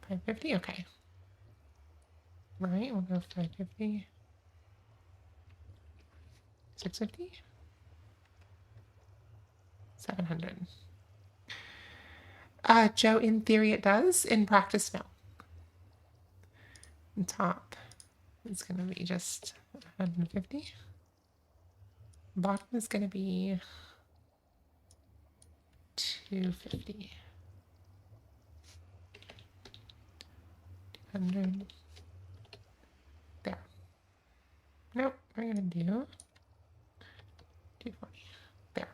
550? Okay. Right, we'll go 550. 650? 700. Joe, in theory it does. In practice, no. And top is going to be just 150. Bottom is going to be 250. 200. There. Nope, we're going to do 240. There.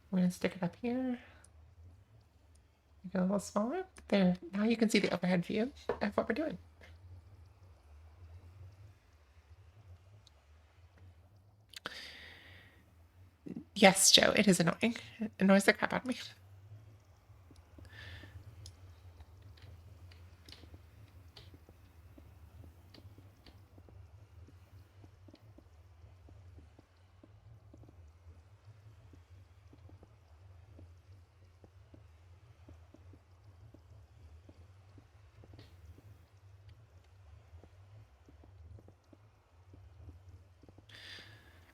We're going to stick it up here. Make it a little smaller. There. Now you can see the overhead view of what we're doing. Yes, Joe, it is annoying. It annoys the crap out of me.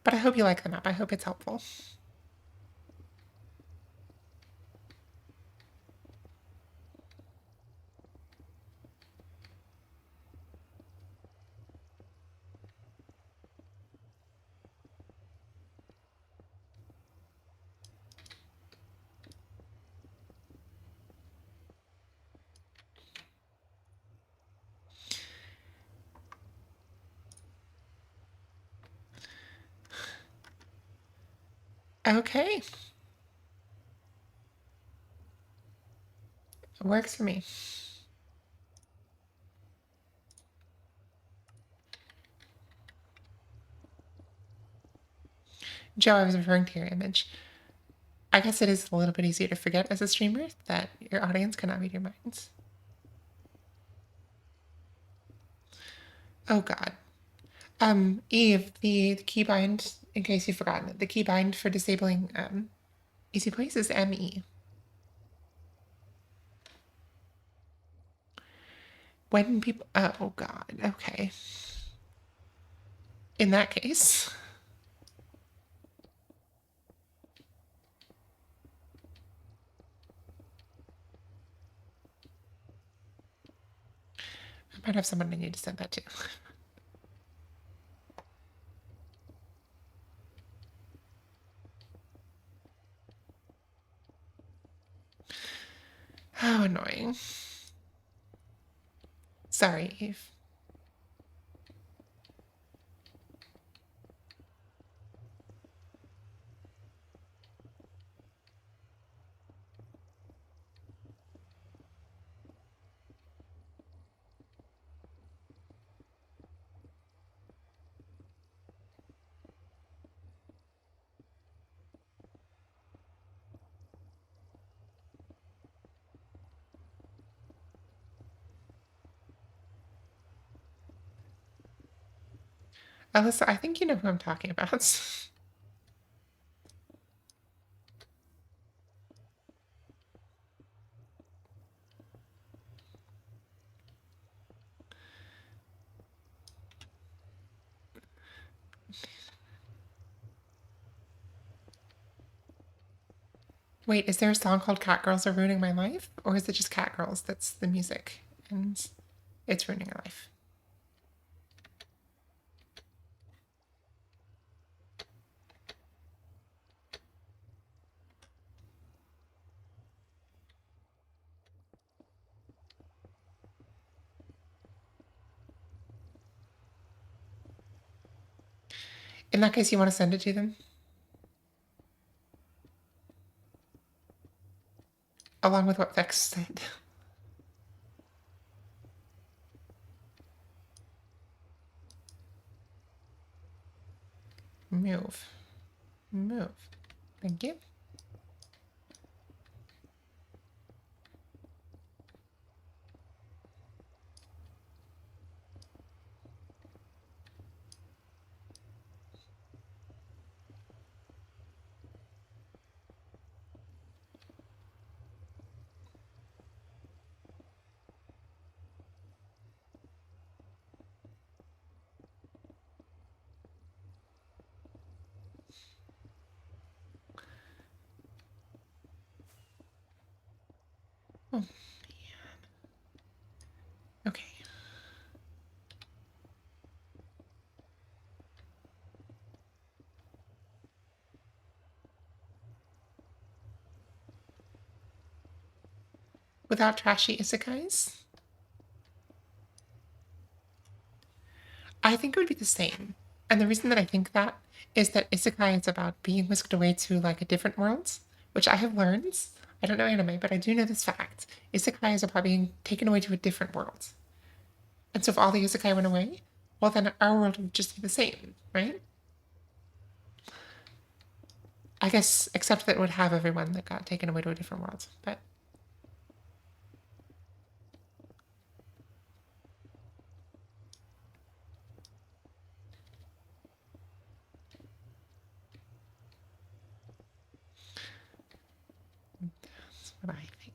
But I hope you like the map. I hope it's helpful. Okay. It works for me. Joe, I was referring to your image. I guess it is a little bit easier to forget as a streamer that your audience cannot read your minds. Oh god. Eve, the keybind, in case you've forgotten it, the keybind for disabling easy place is ME. When people oh god, okay. In that case. I might have someone I need to send that to. How annoying. Sorry, Eve. Alyssa, I think you know who I'm talking about. Wait, is there a song called Cat Girls Are Ruining My Life? Or is it just Cat Girls that's the music? And it's ruining your life. In that case, you want to send it to them? Along with what Vex said. Move. Move. Thank you. Oh, okay. Without trashy isekais, I think it would be the same. And the reason that I think that is that isekai is about being whisked away to like a different world, which I have learned. I don't know anime, but I do know this fact. Isekai is about being taken away to a different world. And so if all the isekai went away, well, then our world would just be the same, right? I guess, except that it would have everyone that got taken away to a different world. But that's what I think.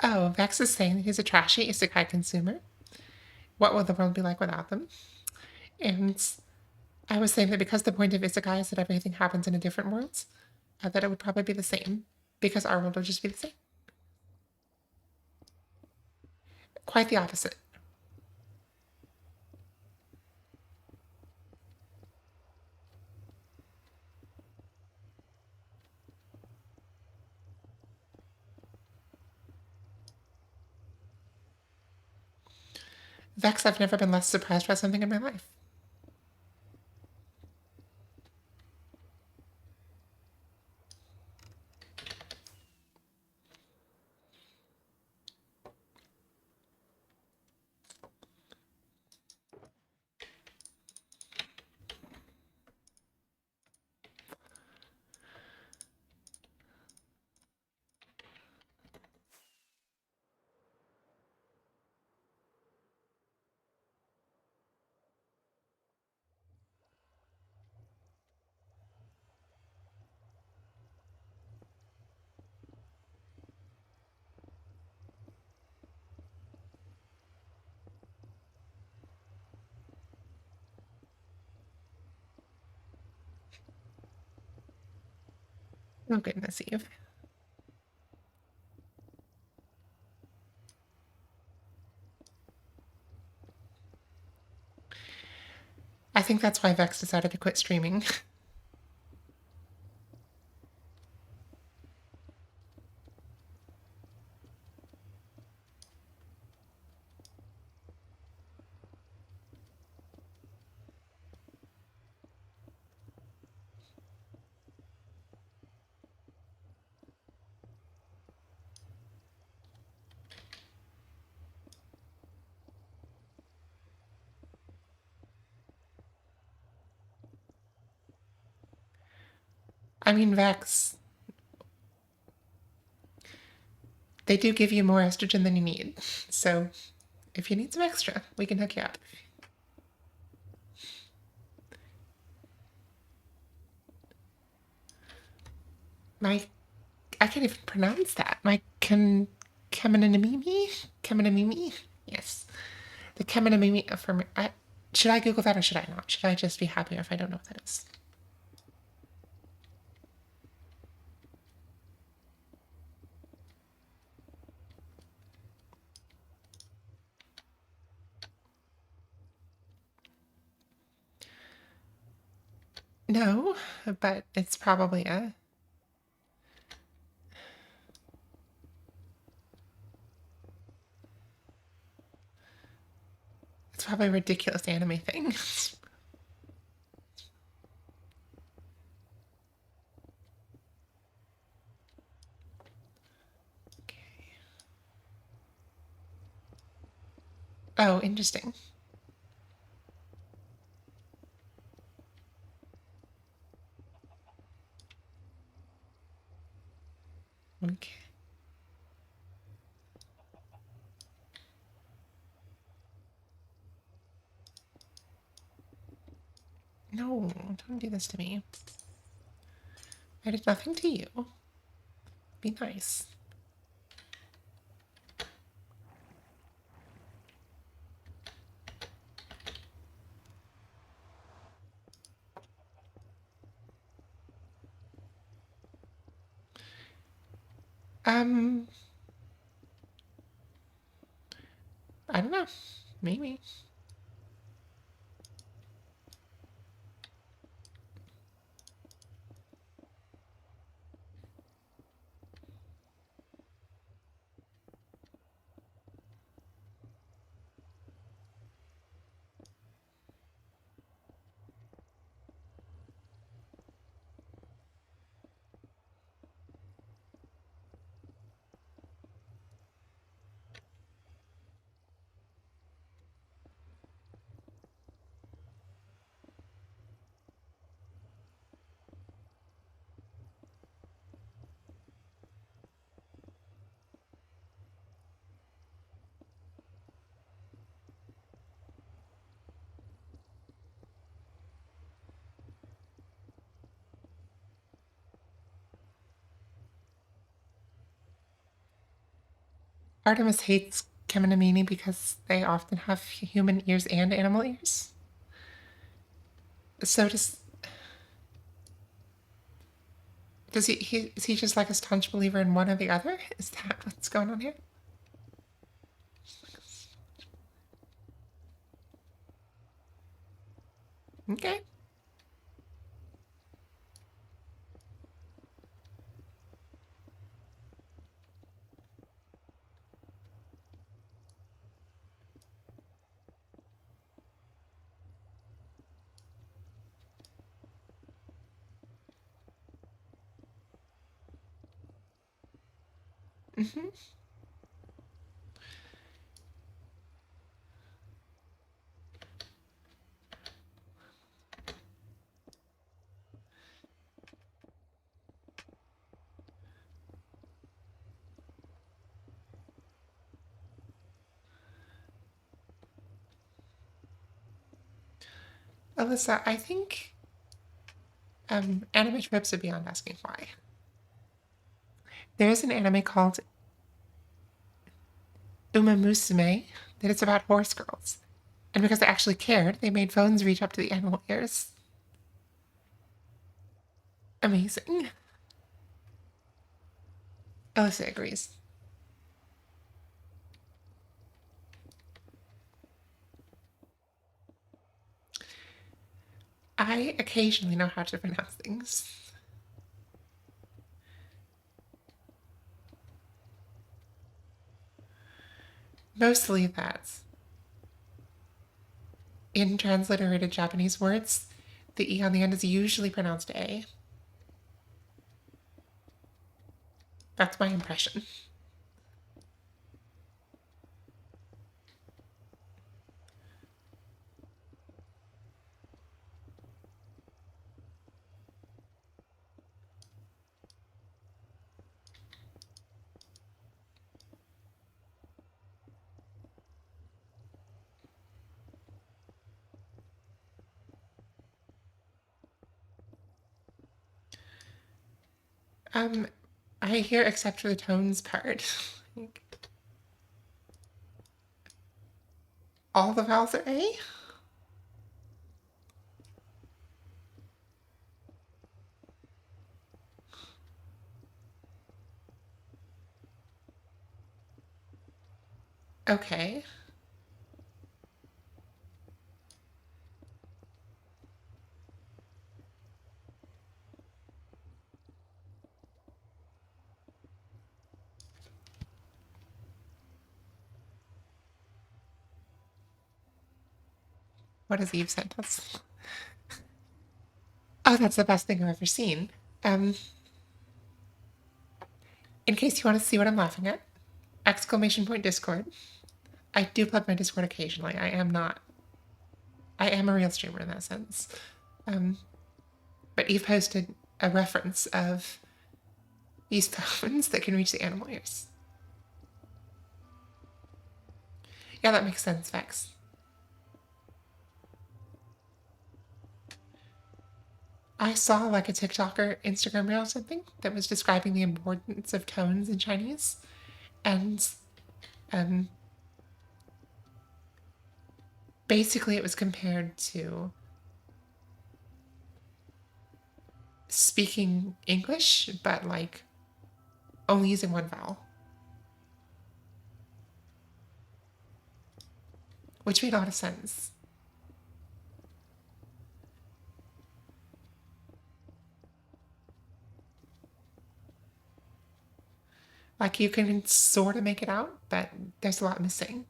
Oh, Vex is saying that he's a trashy isekai consumer. What will the world be like without them? And I was saying that because the point of isekai is that everything happens in a different world, that it would probably be the same because our world would just be the same. Quite the opposite. Vex, I've never been less surprised by something in my life. Oh, goodness, Eve. I think that's why Vex decided to quit streaming. I mean, Vex, they do give you more estrogen than you need. So if you need some extra, we can hook you up. My, I can't even pronounce that. My Keminamimi? Yes. The Keminamimi for should I Google that or should I not? Should I just be happier if I don't know what that is? No, but it's probably a ridiculous anime thing. Okay. Oh, interesting. Okay. No, don't do this to me. I did nothing to you. Be nice. Um, I don't know. Maybe. Artemis hates Keminamini because they often have human ears and animal ears. So does he is he just like a staunch believer in one or the other? Is that what's going on here? Okay. Mm-hmm. Alyssa, I think anime tropes are beyond asking why. There's an anime called Uma Musume that is about horse girls. And because they actually cared, they made phones reach up to the animal ears. Amazing. Alyssa agrees. I occasionally know how to pronounce things. Mostly that. In transliterated Japanese words, the E on the end is usually pronounced A. That's my impression. Um, I hear except for the tones part. Like, all the vowels are A? Okay. What has Eve sent us? Oh, that's the best thing I've ever seen. Um, in case you want to see what I'm laughing at, exclamation point Discord. I do plug my Discord occasionally. I am not. I am a real streamer in that sense. Um, but Eve posted a reference of these phones that can reach the animal ears. Yeah, that makes sense, Vex. I saw like a TikTok or Instagram reel or something that was describing the importance of tones in Chinese, and um, basically it was compared to speaking English, but like only using one vowel, which made a lot of sense. Like you can sort of make it out, but there's a lot missing.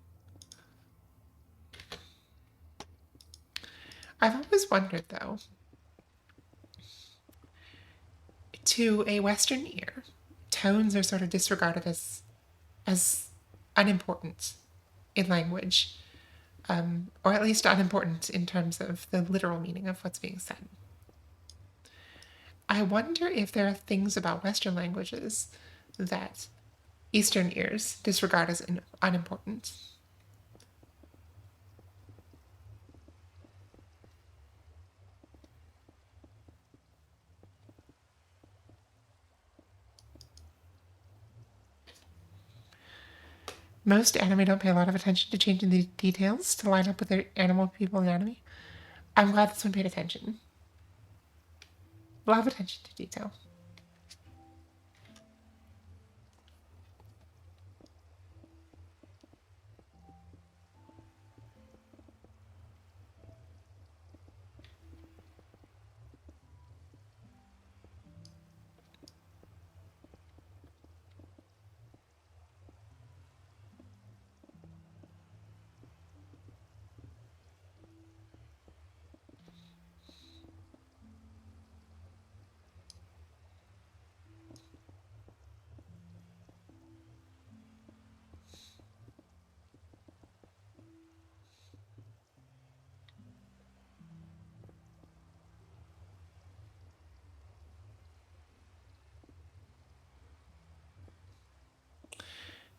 I've always wondered though, to a Western ear, tones are sort of disregarded as unimportant in language, or at least unimportant in terms of the literal meaning of what's being said. I wonder if there are things about Western languages that Eastern ears disregard as unimportant. Most anime don't pay a lot of attention to changing the details to line up with their animal people anatomy. I'm glad this one paid attention. A lot of attention to detail.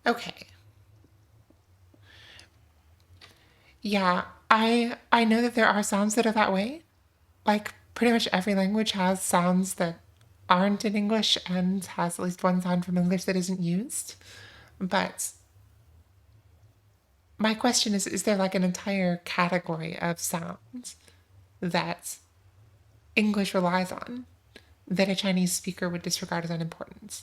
Okay. Yeah, I know that there are sounds that are that way. Like pretty much every language has sounds that aren't in English and has at least one sound from English that isn't used. But my question is there like an entire category of sounds that English relies on that a Chinese speaker would disregard as unimportant?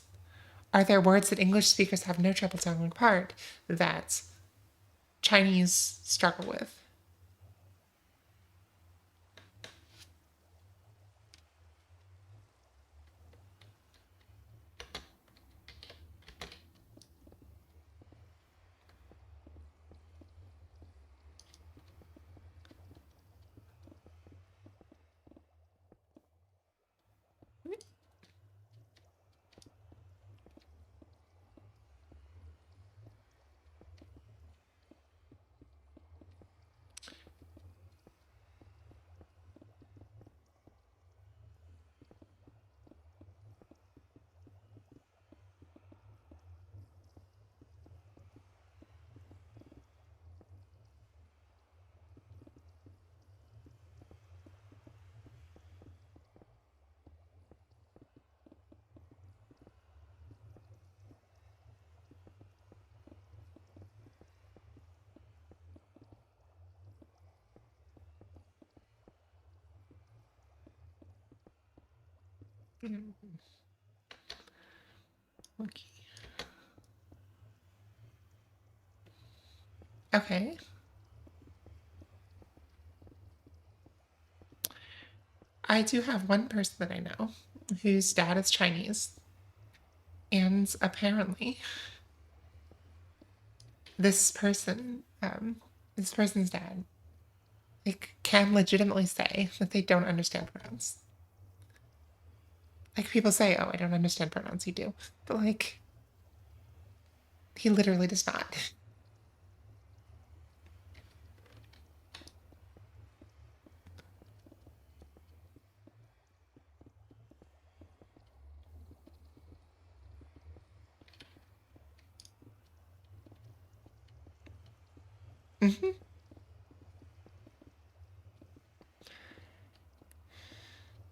Are there words that English speakers have no trouble telling apart that Chinese struggle with? Okay. Okay. I do have one person that I know whose dad is Chinese, and apparently this person, this person's dad, like, can legitimately say that they don't understand pronouns. Like, people say, "Oh, I don't understand pronouns." You do, but like, he literally does not. Hmm.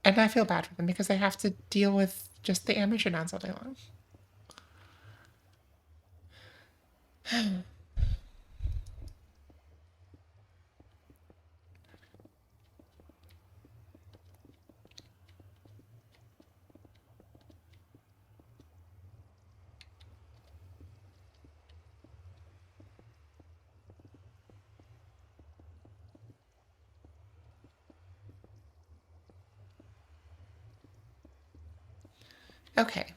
And I feel bad for them because they have to deal with just the amateur nouns all day long. Okay.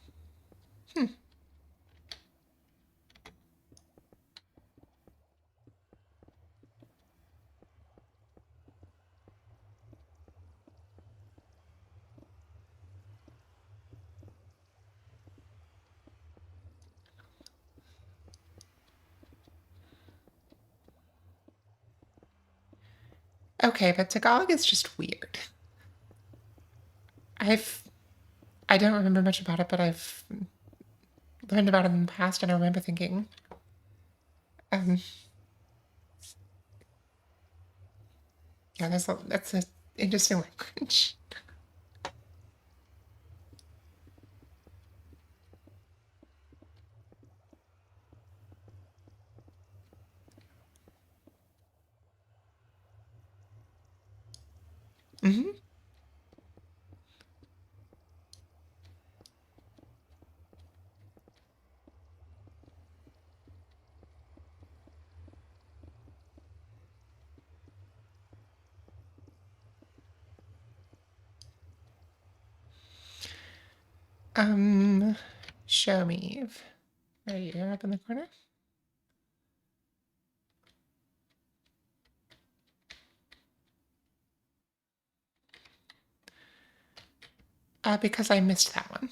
Okay, but Tagalog is just weird. I've I don't remember much about it, but I've learned about it in the past, and I remember thinking, um, yeah, that's a interesting language. Hmm. Um, Show me. Right here, up in the corner. Because I missed that one.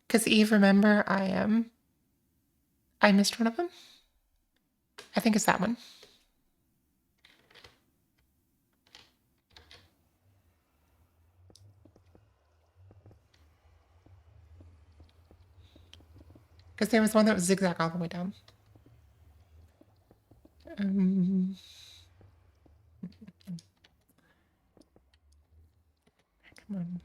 Because Eve, remember, I missed one of them. I think it's that one. Because there was one that was zigzag all the way down. Um, Come on.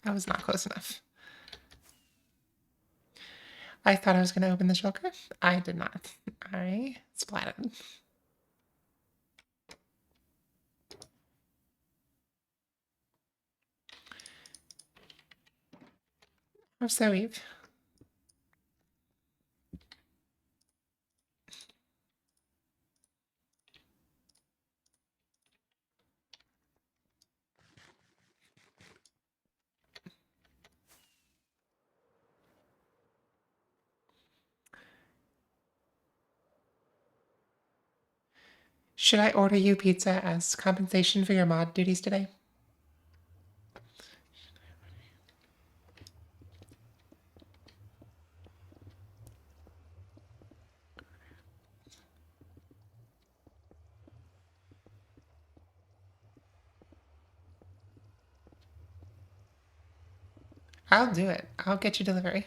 I was not close enough. I thought I was going to open the shulker. I did not. I splatted. I'm so Eve. Should I order you pizza as compensation for your mod duties today? I'll do it. I'll get you delivery.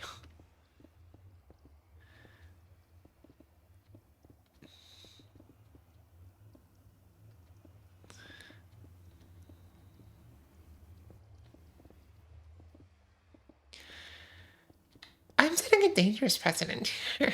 I'm setting a dangerous precedent here.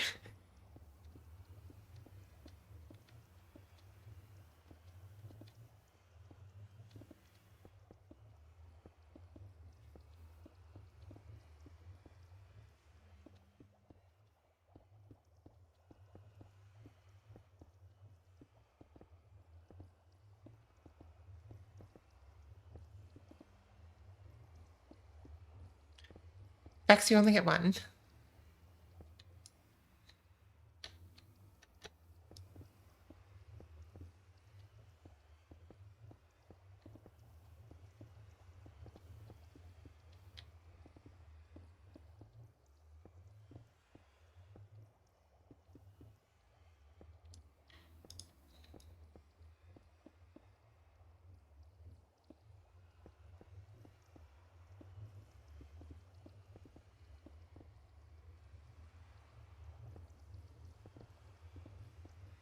Vex, you only get one.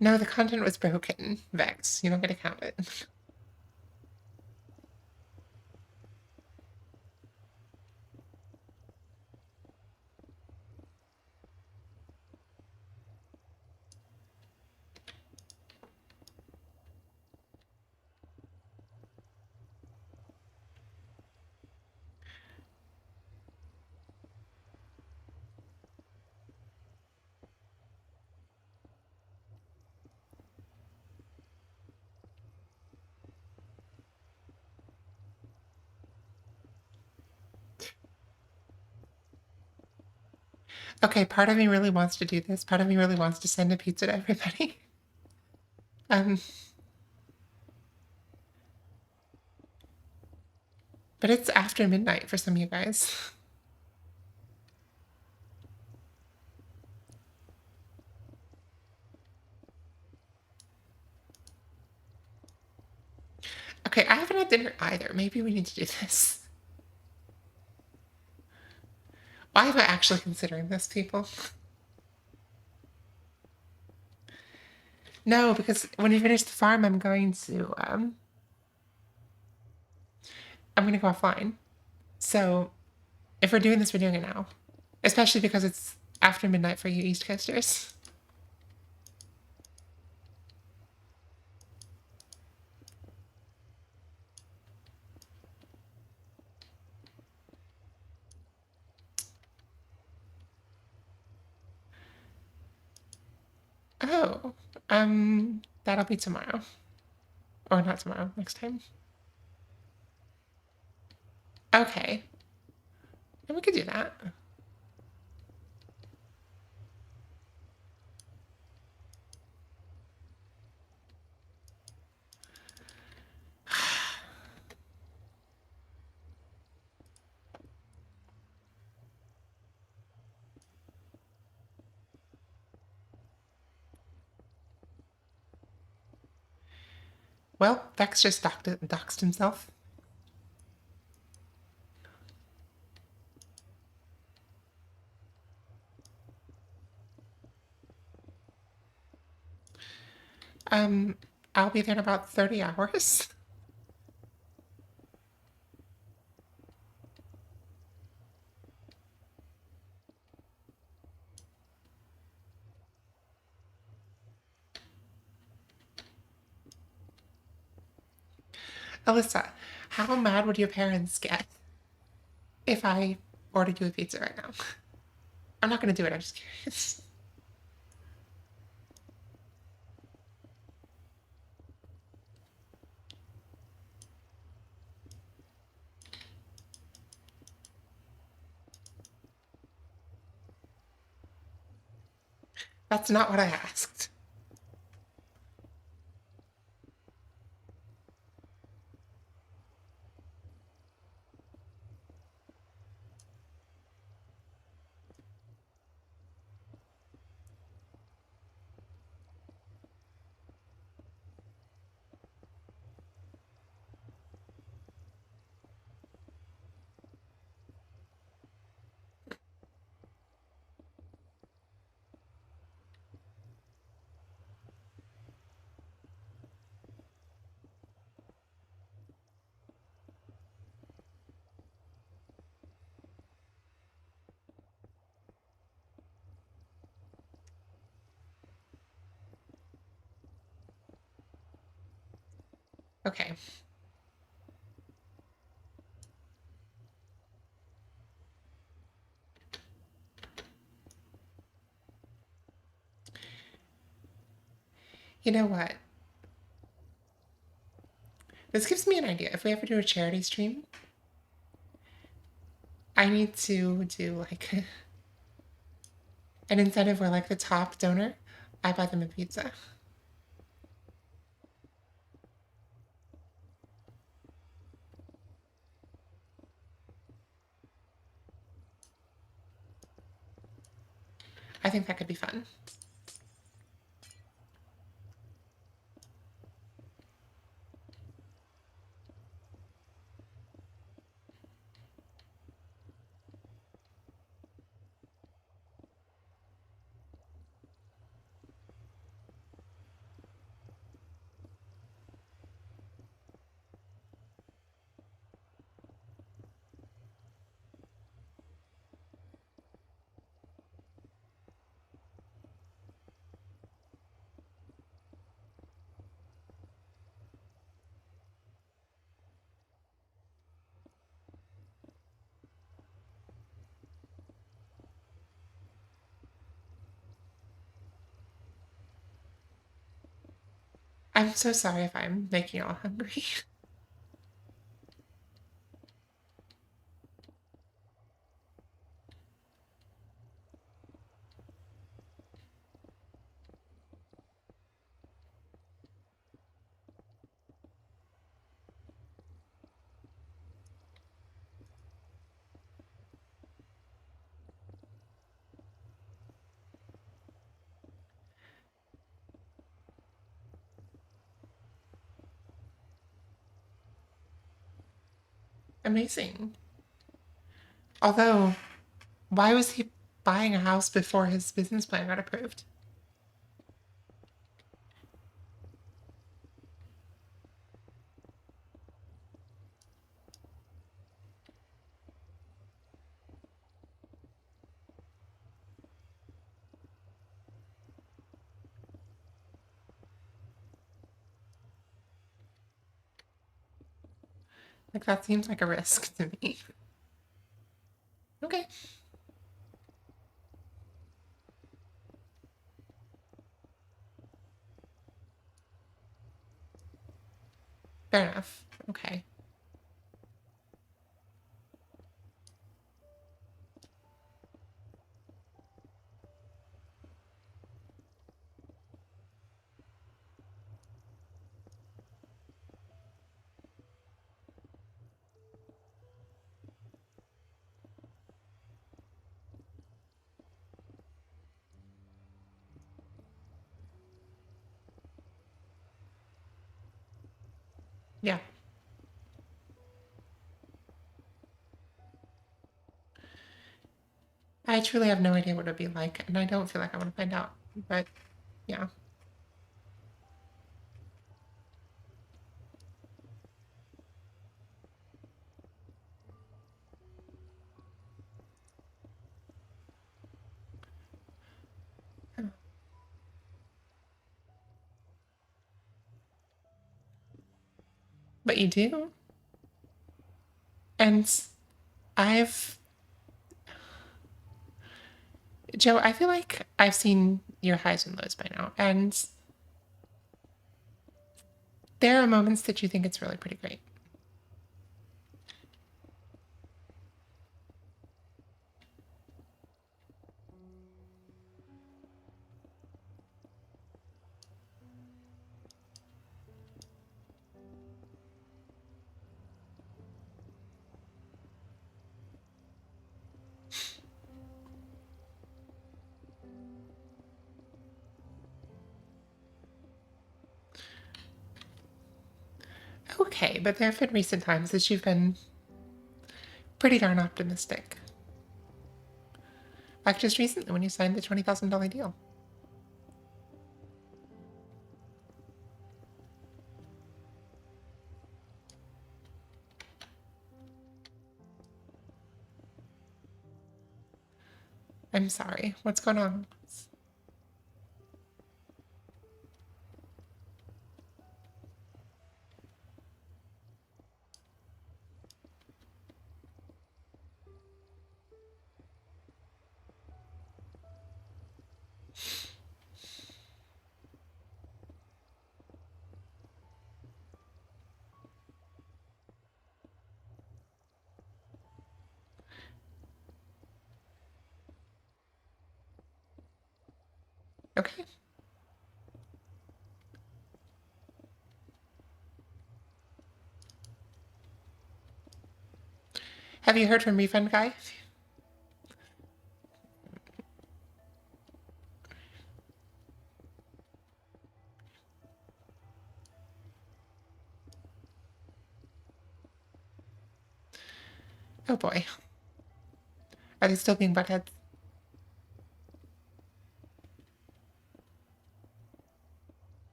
No, the content was broken, Vex. You don't get to count it. Okay, part of me really wants to do this. Part of me really wants to send a pizza to everybody. Um, but it's after midnight for some of you guys. Okay, I haven't had dinner either. Maybe we need to do this. Why am I actually considering this, people? No, because when we finish the farm, I'm going to go offline. So if we're doing this, we're doing it now. Especially because it's after midnight for you East Coasters. Oh, that'll be tomorrow. Or not tomorrow, next time. Okay. And we could do that. Well, Vex just doxed himself. Um, I'll be there in about 30 hours. Alyssa, how mad would your parents get if I ordered you a pizza right now? I'm not gonna do it, I'm just curious. That's not what I asked. Okay. You know what? This gives me an idea. If we ever do a charity stream, I need to do like an incentive where like the top donor, I buy them a pizza. I think that could be fun. I'm so sorry if I'm making you all hungry. Amazing. Although, why was he buying a house before his business plan got approved? Like, that seems like a risk to me. Okay, fair enough. Okay. Yeah. I truly have no idea what it'd be like, and I don't feel like I want to find out. But yeah. But you do. And I've, Joe, I feel like I've seen your highs and lows by now. And there are moments that you think it's really pretty great. Okay, but there have been recent times that you've been pretty darn optimistic. Like just recently when you signed the $20,000 deal. I'm sorry. What's going on? Okay. Have you heard from Refund Guy? Oh boy. Are they still being buttheads?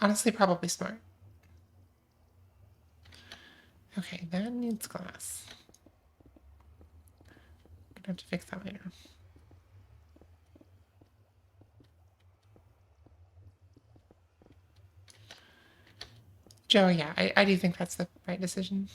Honestly, probably smart. Okay, that needs glass. Gonna have to fix that later. Joe, yeah, I do think that's the right decision.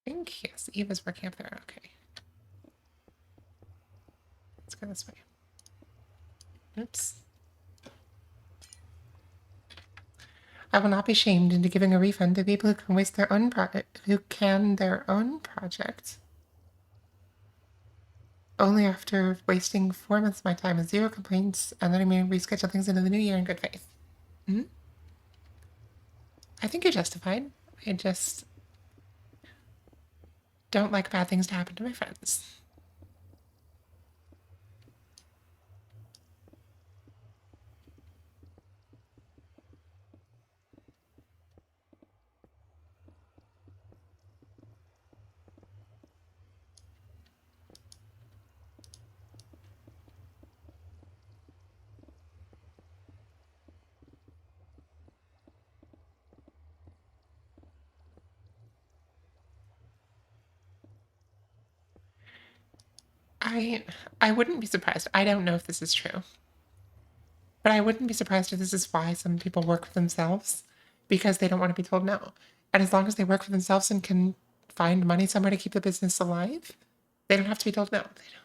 I think, yes, Eva's working up there. Okay. Let's go this way. Oops. I will not be shamed into giving a refund to people who can waste their own their own project. Only after wasting 4 months of my time with zero complaints and letting me reschedule things into the new year in good faith. Hmm? I think you're justified. I just don't like bad things to happen to my friends. I I wouldn't be surprised. I don't know if this is true, but I wouldn't be surprised if this is why some people work for themselves because they don't want to be told no. And as long as they work for themselves and can find money somewhere to keep the business alive, they don't have to be told no. They don't.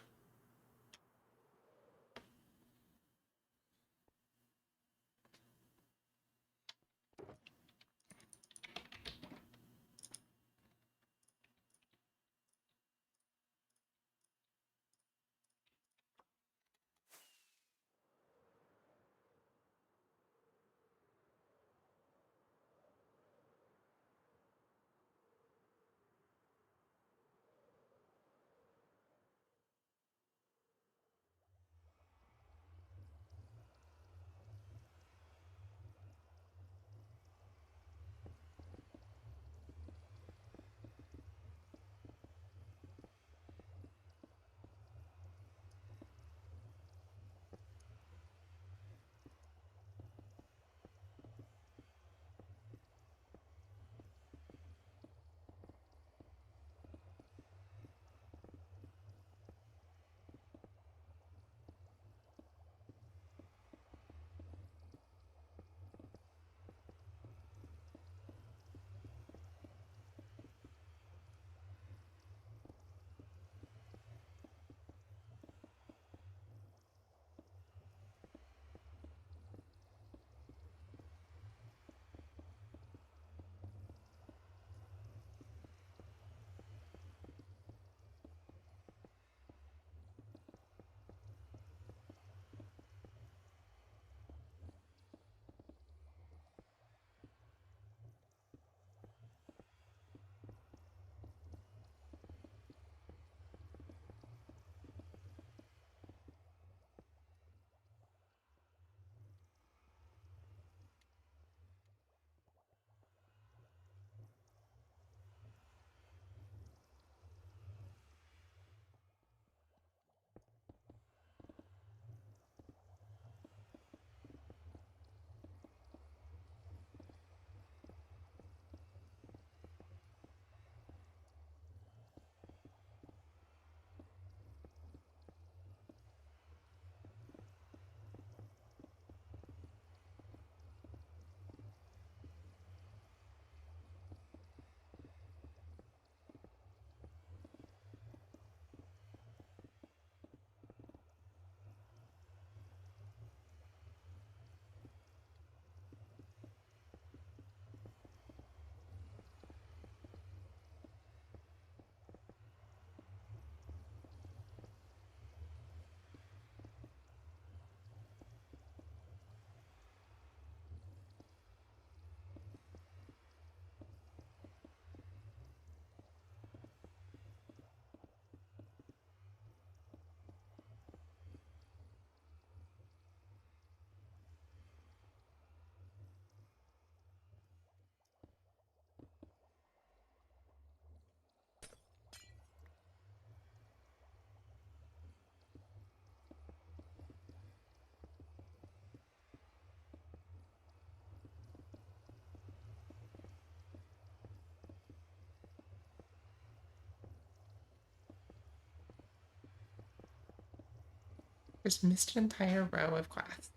Just missed an entire row of class.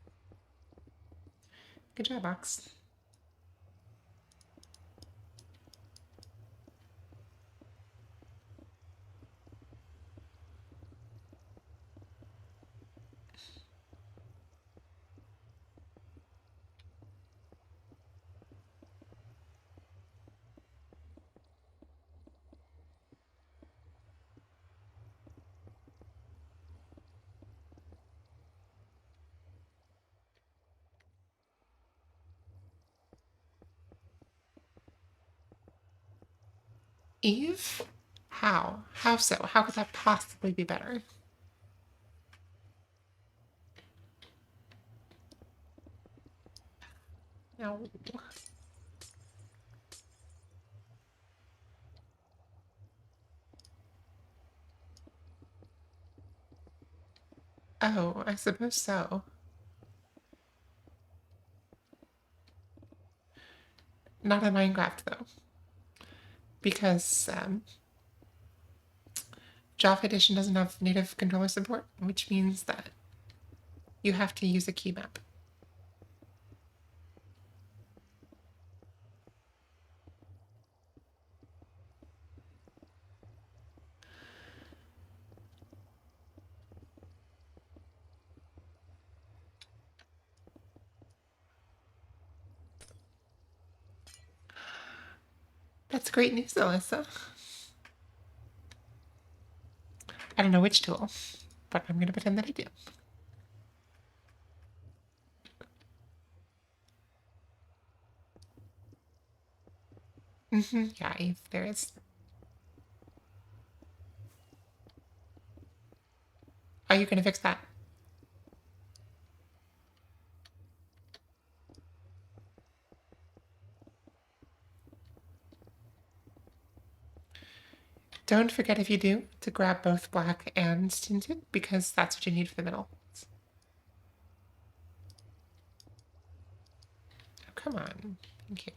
Good job, Ox. Eve? How? How so? How could that possibly be better? No. Oh, I suppose so. Not in Minecraft, though, because Java Edition doesn't have native controller support, which means that you have to use a key map. That's great news, Alyssa. I don't know which tool, but I'm going to pretend that I do. Yeah, Eve, there is. Are you going to fix that? Don't forget, if you do, to grab both black and tinted, because that's what you need for the middle. Oh, come on. Thank you.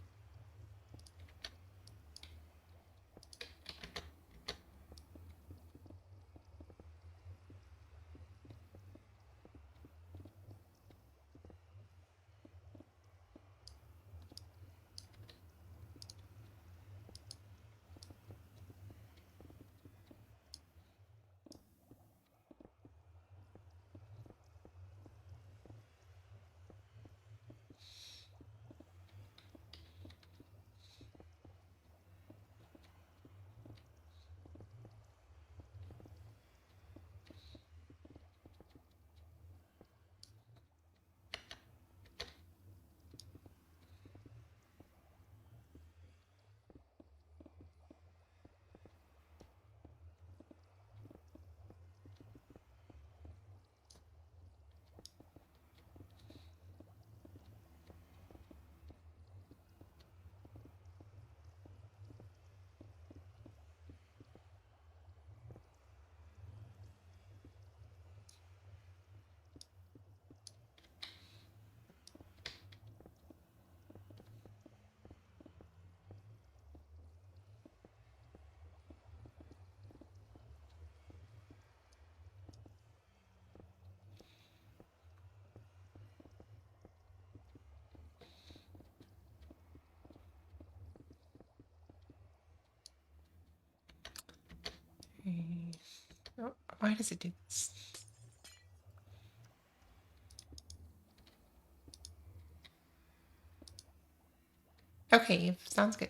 Oh, why does it do this? Okay, Eve, sounds good.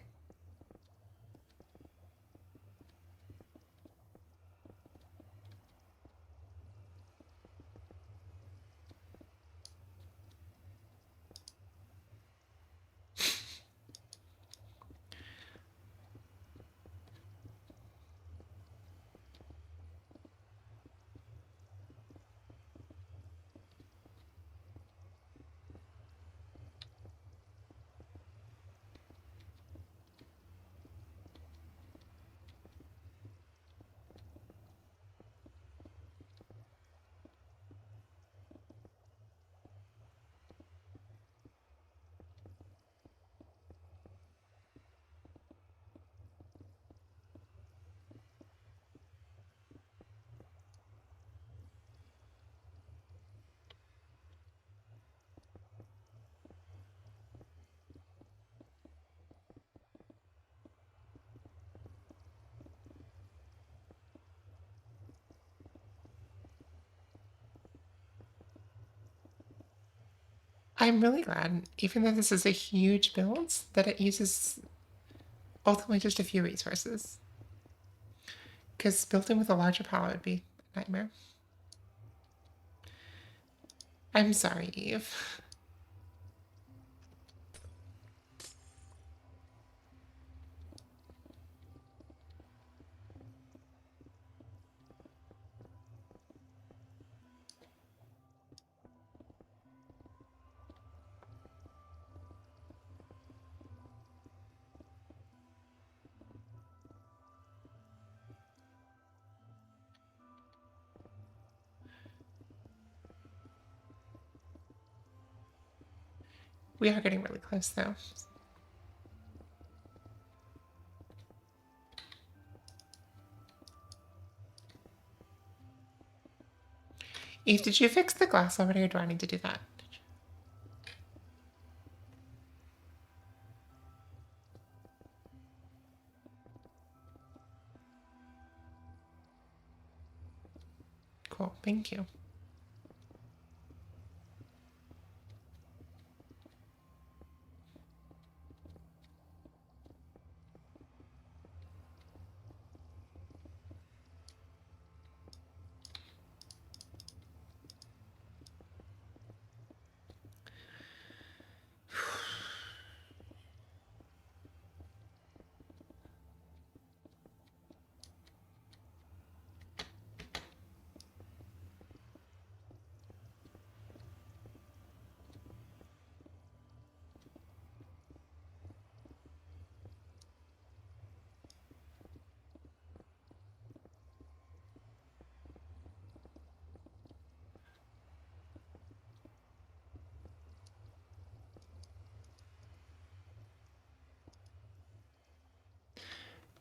I'm really glad, even though this is a huge build, that it uses ultimately just a few resources. Because building with a larger palette would be a nightmare. I'm sorry, Eve. We are getting really close, though. Eve, did you fix the glass already, or do I need to do that? Cool, thank you.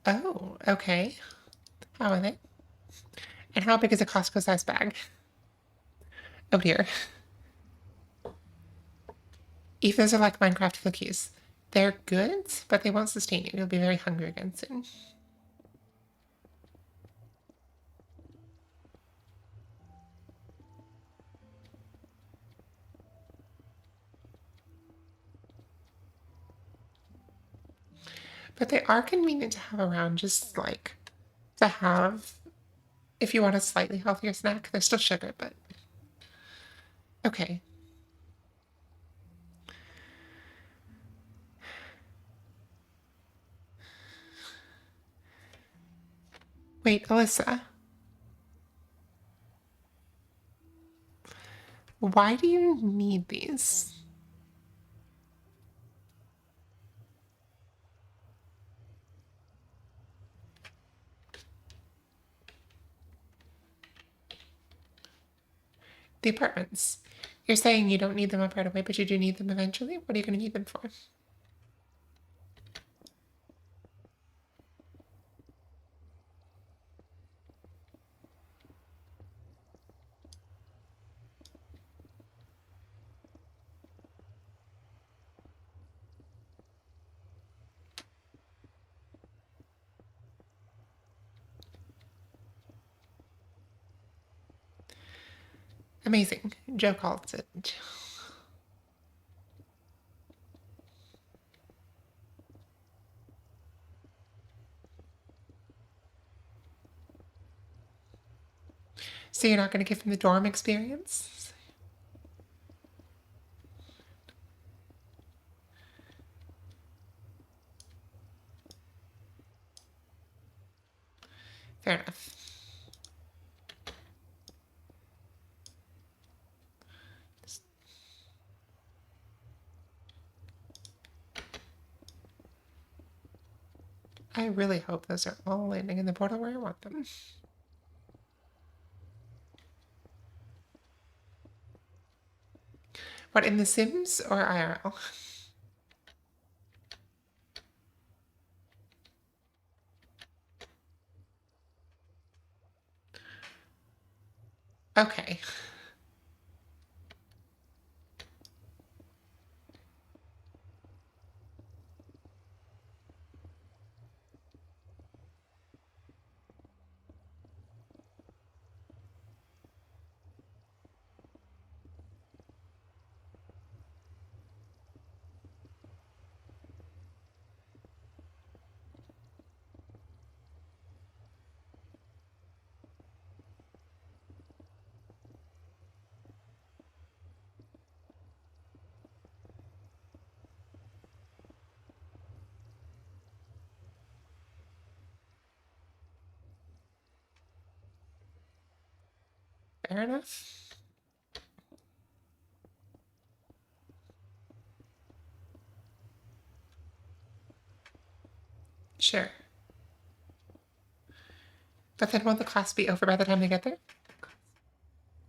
Oh, okay. How are they? And how big is a Costco-sized bag? Oh dear. Eve, those are like Minecraft cookies. They're good, but they won't sustain you. You'll be very hungry again soon. But they are convenient to have around, just like to have if you want a slightly healthier snack. They're still sugar, but okay. Wait, Alyssa, why do you need these? The apartments. You're saying you don't need them up right away, but you do need them eventually? What are you going to need them for? Amazing. Joe calls it. So you're not going to give him the dorm experience? Fair enough. I really hope those are all landing in the portal where I want them. What, in The Sims or IRL? Okay. Fair enough. Sure. But then won't the class be over by the time they get there?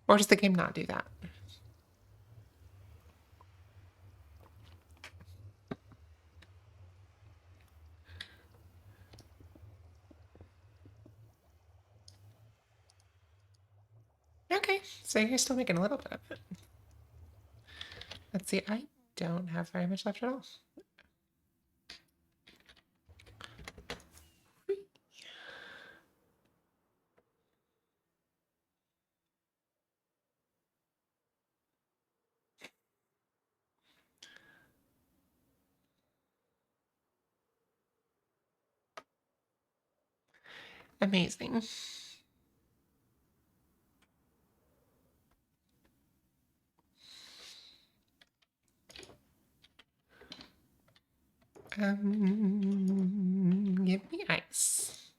Or does the game not do that? Okay, so you're still making a little bit of it. Let's see, I don't have very much left at all. Amazing. Give me ice.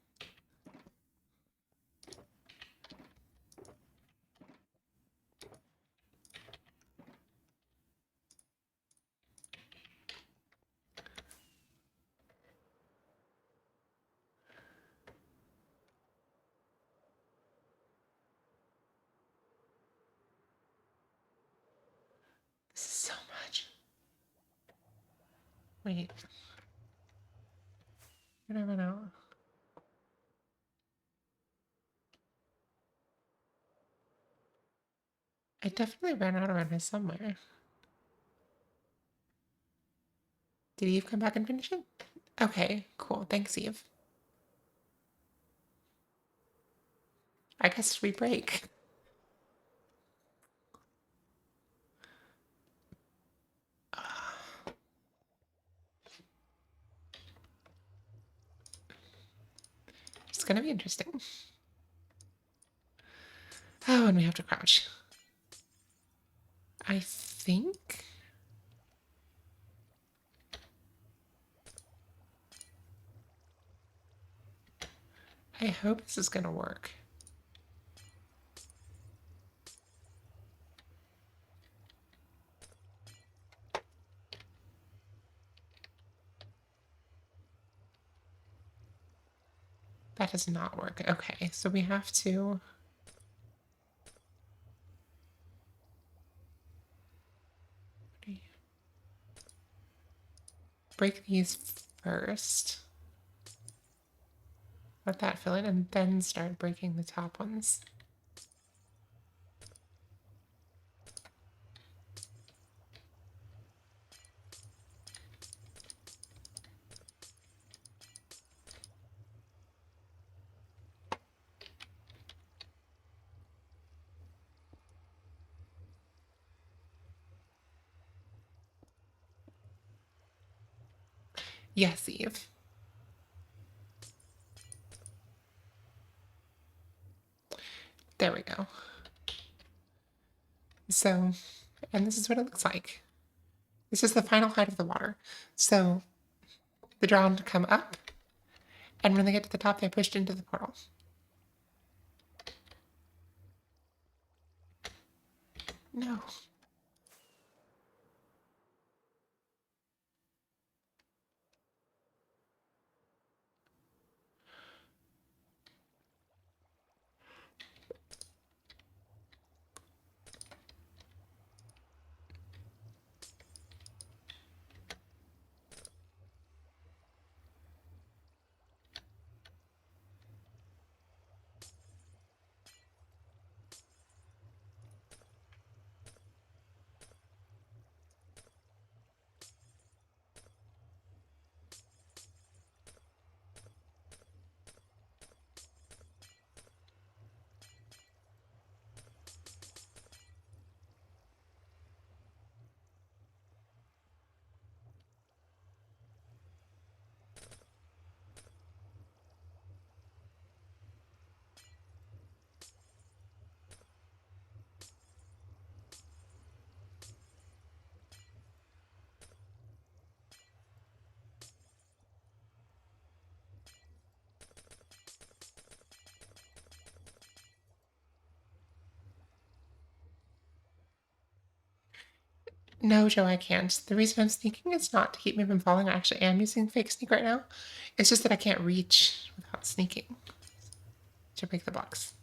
This is so much. Wait. Did I run out? I definitely ran out around here somewhere. Did Eve come back and finish it? Okay, cool. Thanks, Eve. I guess we break. It's gonna be interesting. Oh, and we have to crouch. I think... I hope this is gonna work. That does not work. Okay, so we have to... break these first. Let that fill in and then start breaking the top ones. Yes, Eve. There we go. So, and this is what it looks like. This is the final height of the water. So, the drowned come up, and when they get to the top, they're pushed into the portal. No. No, Joe, I can't. The reason I'm sneaking is not to keep me from falling. I actually am using fake sneak right now. It's just that I can't reach without sneaking to break the blocks.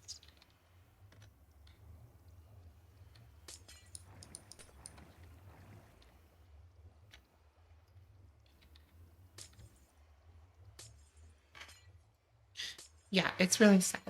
Yeah, it's really sad.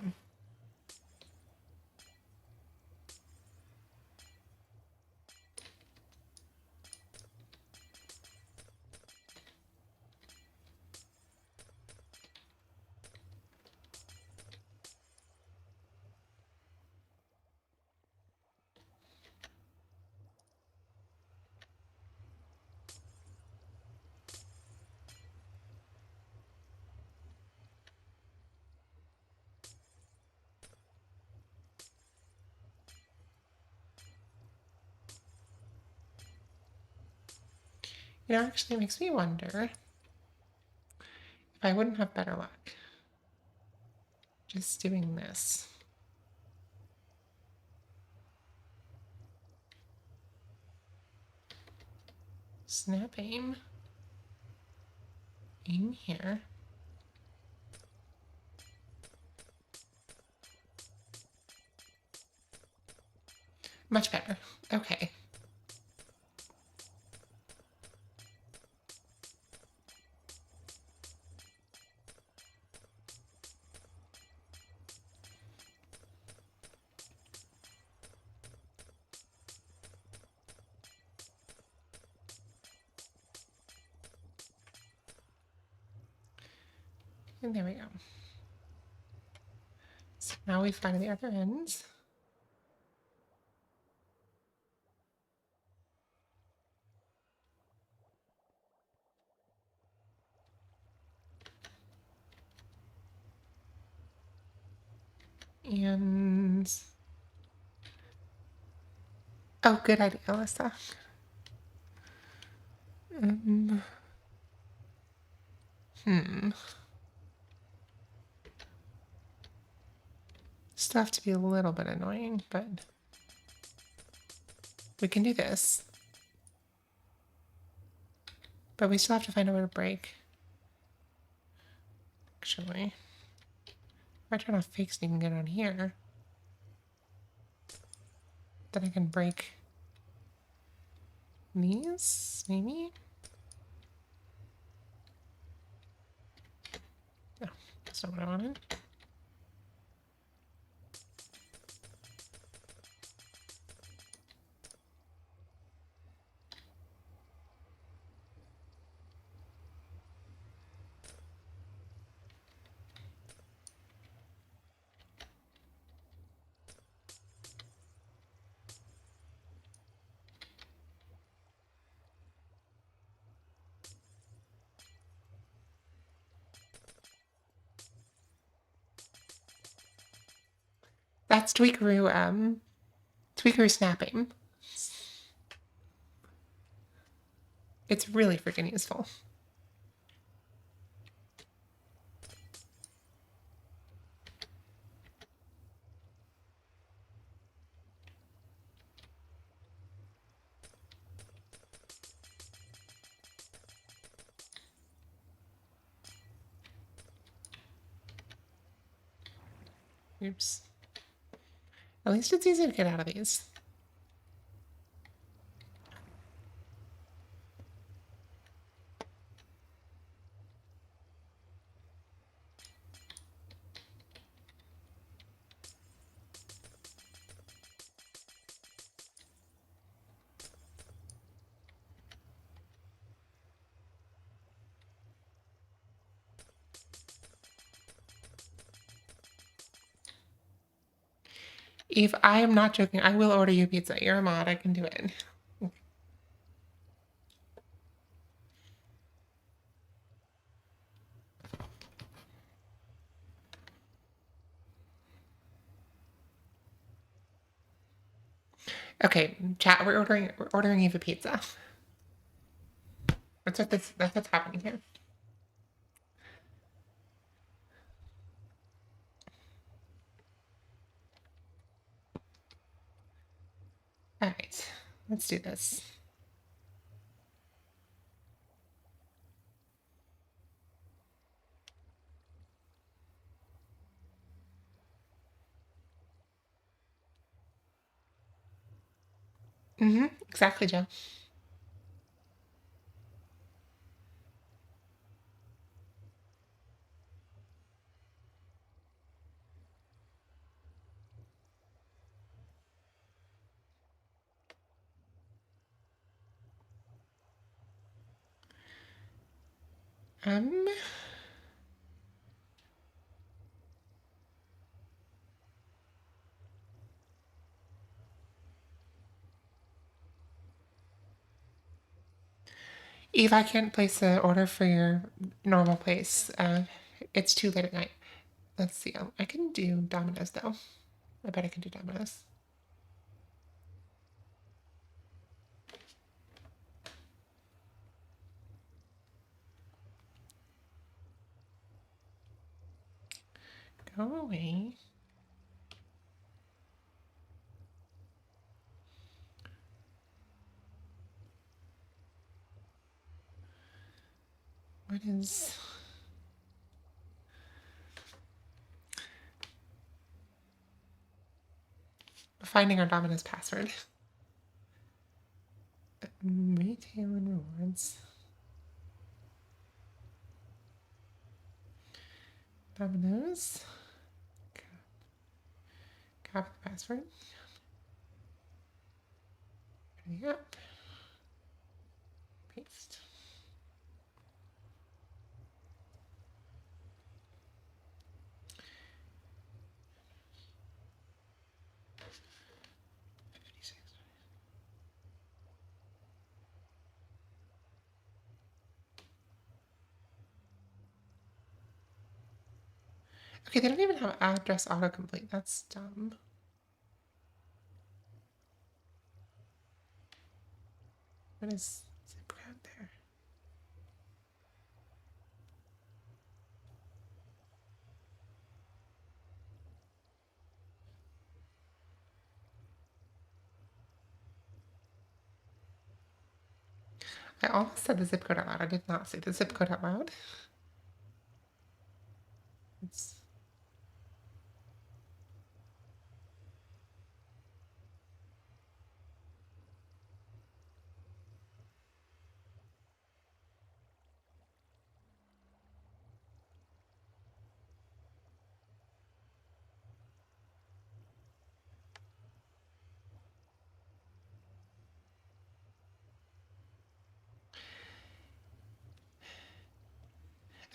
You know, actually it makes me wonder if I wouldn't have better luck just doing this. Snap aim. Aim here. Much better. Okay. And there we go. So now we fly to the other ends. And oh, good idea, Alyssa. Um, hmm. Still have to be a little bit annoying, but we can do this. But we still have to find a way to break. Actually, if I turn off fake sneak and get on here, then I can break these, maybe? No, that's not what I wanted. That's Tweakeroo snapping. It's really freaking useful. Oops. At least it's easy to get out of these. Eve, I am not joking. I will order you pizza. You're a mod. I can do it. Okay, chat. We're ordering Eve a pizza. That's what's happening here. All right, let's do this. Exactly, Joe. Um, Eve, I can't place the order for your normal place. It's too late at night. Let's see. I can do Domino's though. I bet I can do Domino's. Go away. What is finding our Domino's password? Retail and rewards. Domino's. Copy the password. Yep. Paste. Okay, they don't even have address autocomplete. That's dumb. What is zip code there? I almost said the zip code out loud. I did not say the zip code out loud. It's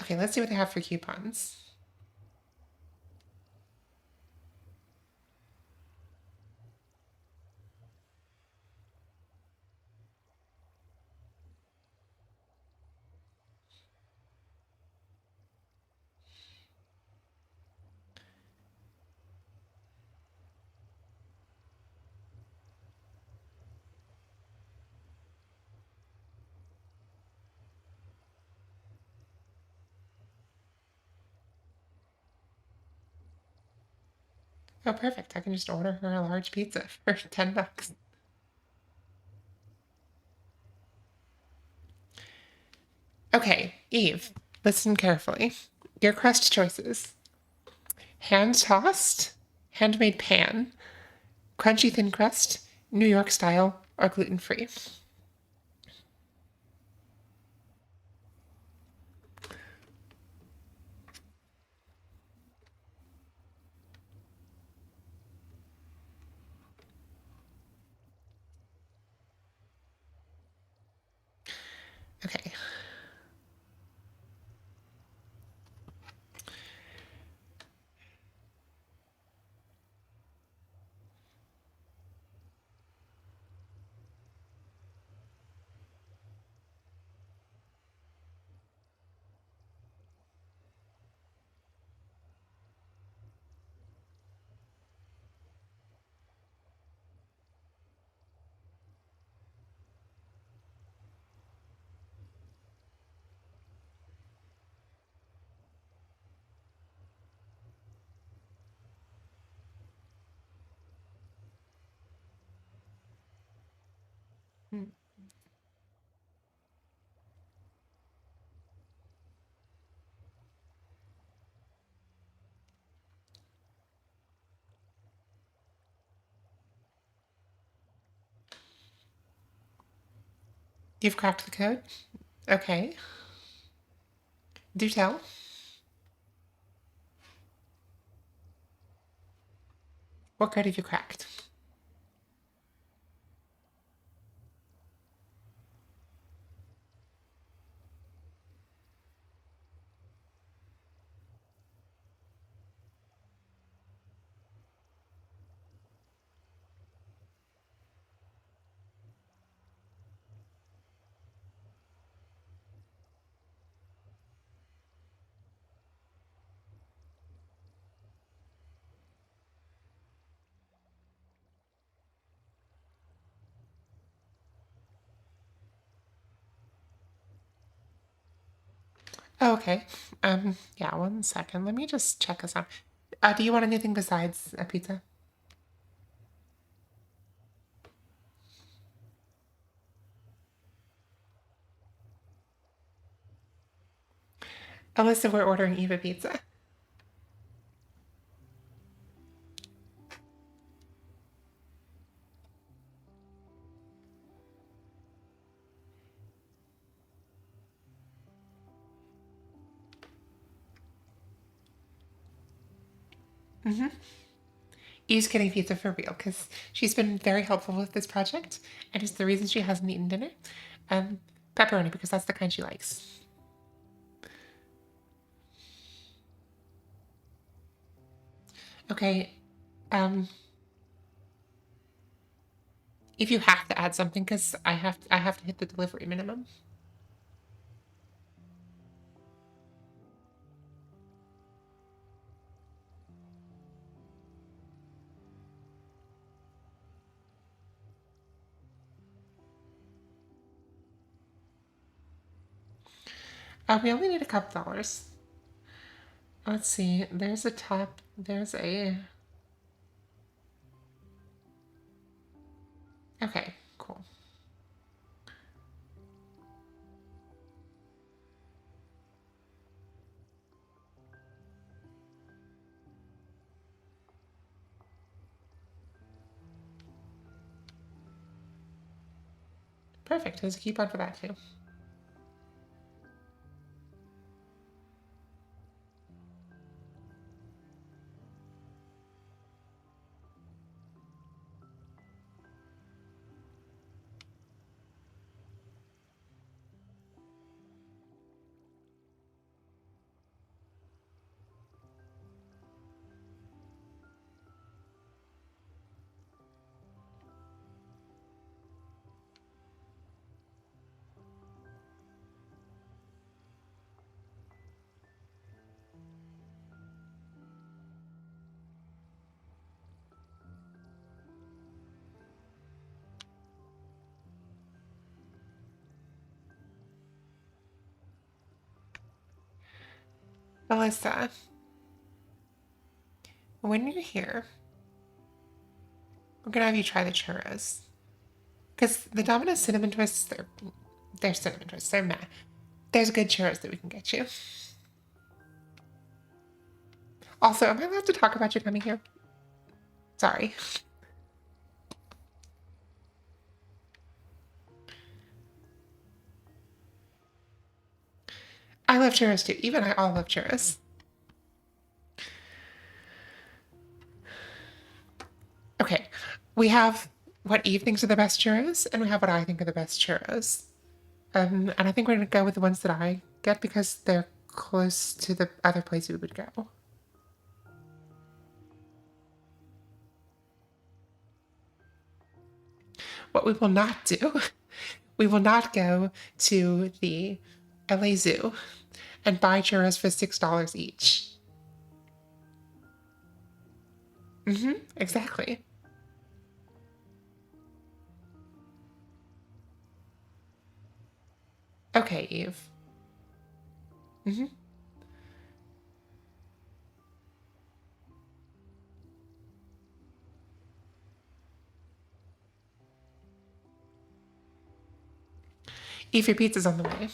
okay. Let's see what they have for coupons. Oh, perfect. I can just order her a large pizza for $10. Okay, Eve, listen carefully. Your crust choices: hand tossed, handmade pan, crunchy thin crust, New York style, or gluten free. Okay. You've cracked the code? Okay. Do tell. What code have you cracked? Oh, okay. Yeah, 1 second. Let me just check this out. Do you want anything besides a pizza? Alyssa, we're ordering Eva pizza. Eve's getting pizza for real because she's been very helpful with this project, and it's the reason she hasn't eaten dinner. Um, Pepperoni because that's the kind she likes. Okay. Um, if you have to add something, because I have to hit the delivery minimum. We only need a couple dollars. Let's see. There's a top. There's a. Okay, cool. Perfect. There's a coupon for that too. Melissa, when you're here, we're gonna have you try the churros. Because the Domino's cinnamon twists, they're cinnamon twists. They're meh. There's good churros that we can get you. Also, am I allowed to talk about you coming here? Sorry. I love churros too. Even I all love churros. Okay, we have what Eve thinks are the best churros, and we have what I think are the best churros. And I think we're gonna go with the ones that I get because they're close to the other place we would go. What we will not do, we will not go to the LA Zoo and buy churros for $6 each. Exactly. Okay, Eve. Eve, your pizza's on the way.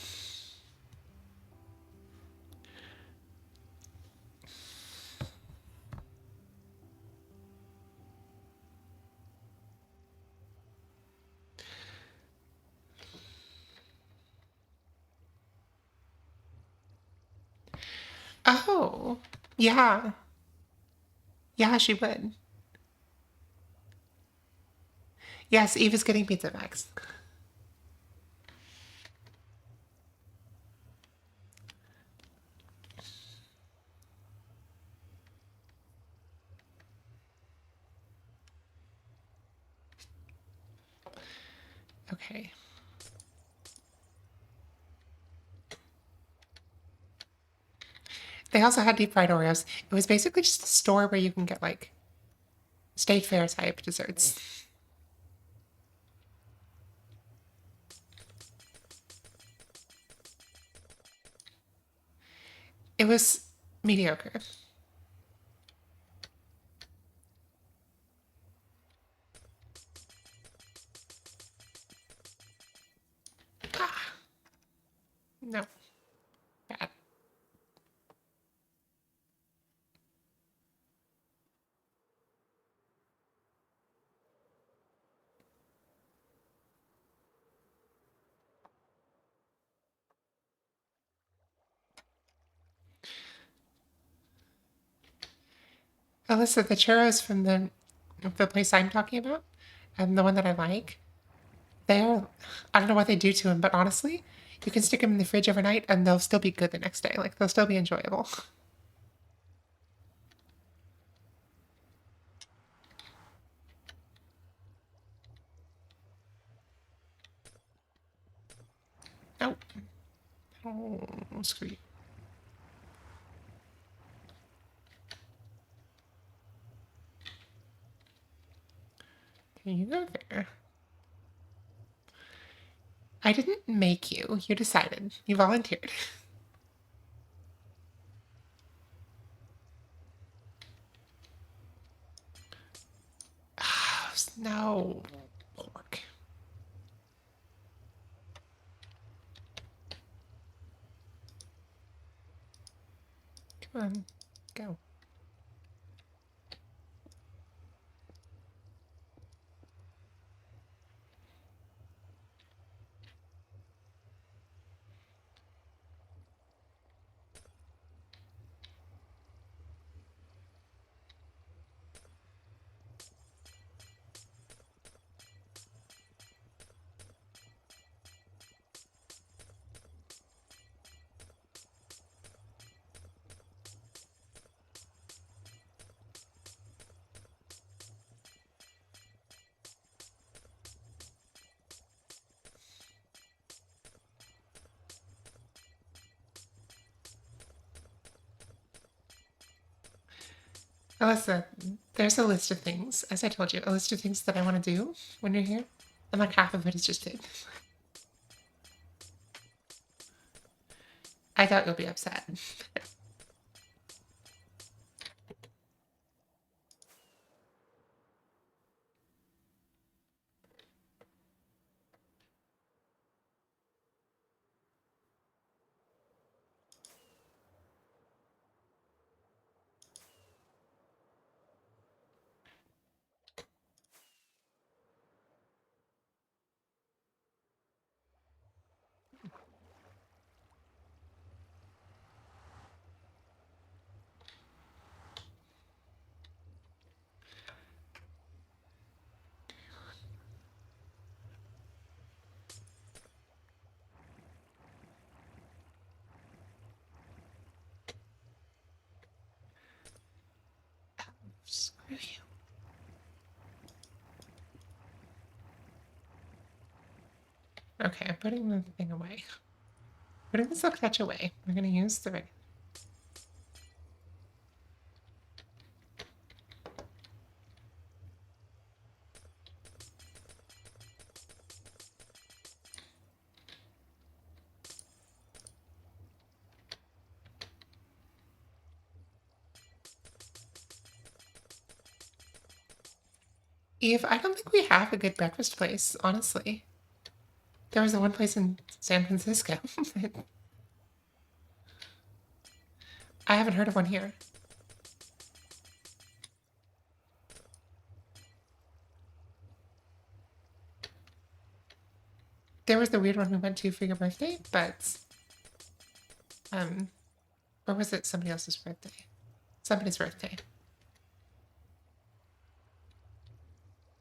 Oh, yeah. Yeah, she would. Yes, Eve is getting pizza bags. Okay. They also had deep fried Oreos. It was basically just a store where you can get like state fair type desserts. It was mediocre. Ah, no, bad. Alyssa, the churros from the place I'm talking about, and the one that I like, they're I don't know what they do to them, but honestly, you can stick them in the fridge overnight and they'll still be good the next day. Like they'll still be enjoyable. Oh, oh, screw you. Can you go there? I didn't make you. You decided. You volunteered. Oh, no. Pork. Come on. Go. Alyssa, there's a list of things, as I told you, a list of things that I want to do when you're here. And like half of it is just food. I thought you'll be upset. Screw you. Okay, I'm putting the thing away. Putting the silk touch away. We're gonna use the regular. Eve, I don't think we have a good breakfast place, honestly. There was the one place in San Francisco. I haven't heard of one here. There was the weird one we went to for your birthday, but Or was it somebody else's birthday? Somebody's birthday.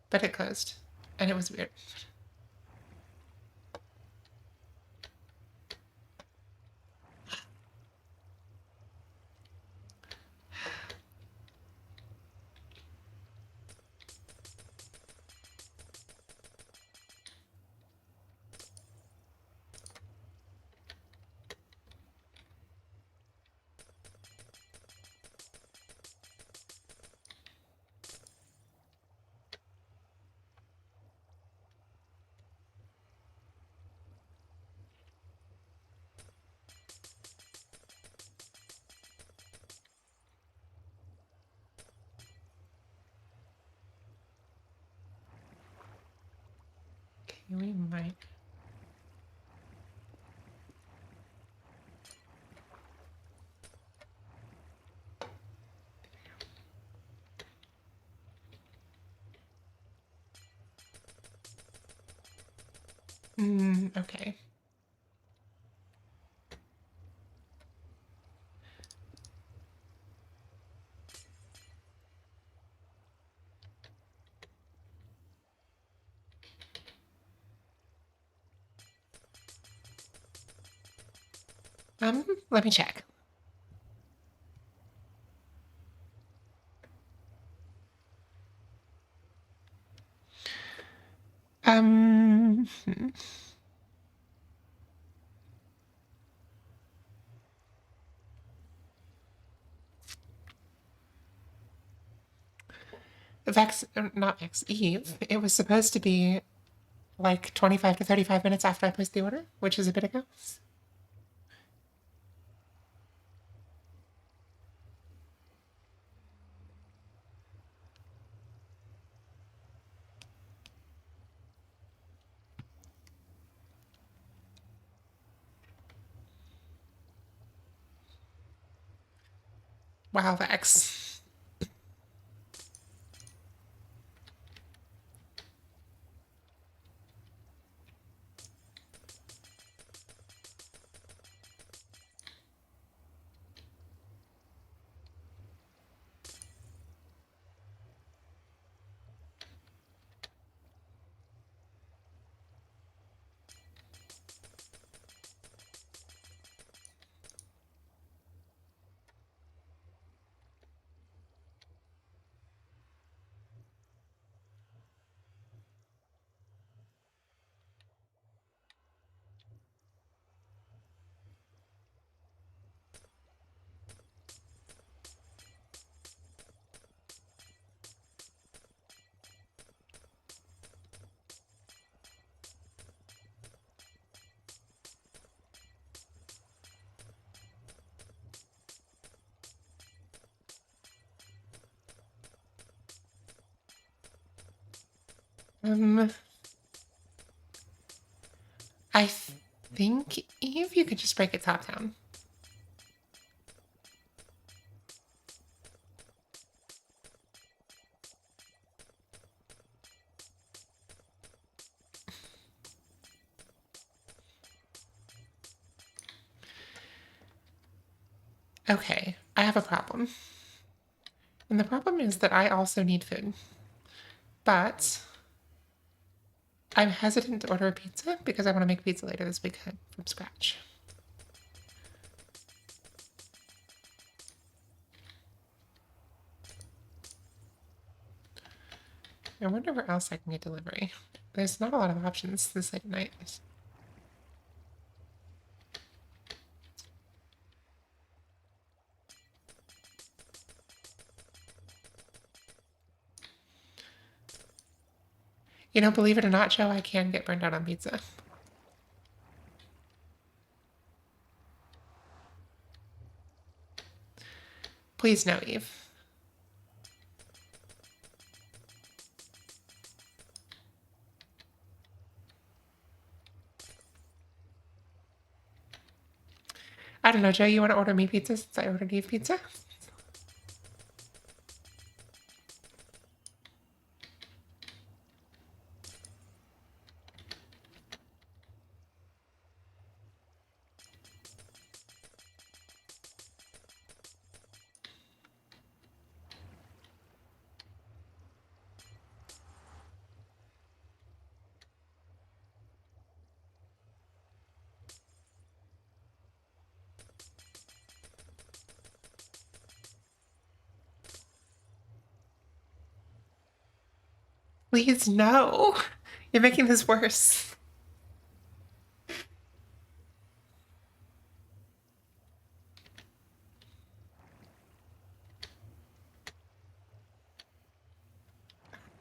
But it closed. And it was weird. Okay, we might. Okay. Let me check. Hmm. Vex, not Vex, Eve. It was supposed to be like 25 to 35 minutes after I placed the order, which is a bit ago. Wow, Vex. Um, I think, Eve, you could just break it top down. Okay, I have a problem. And the problem is that I also need food. But I'm hesitant to order a pizza because I want to make pizza later this weekend from scratch. I wonder where else I can get delivery. There's not a lot of options this late at night. You know, believe it or not, Joe, I can get burned out on pizza. Please no, Eve. I don't know, Joe, you want to order me pizza since I ordered Eve pizza? Please, no. You're making this worse.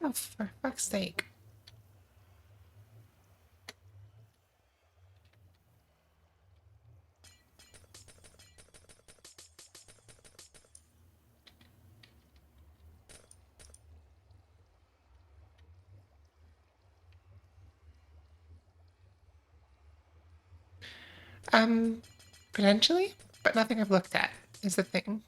Oh, for fuck's sake. Um, Potentially, but nothing I've looked at is the thing.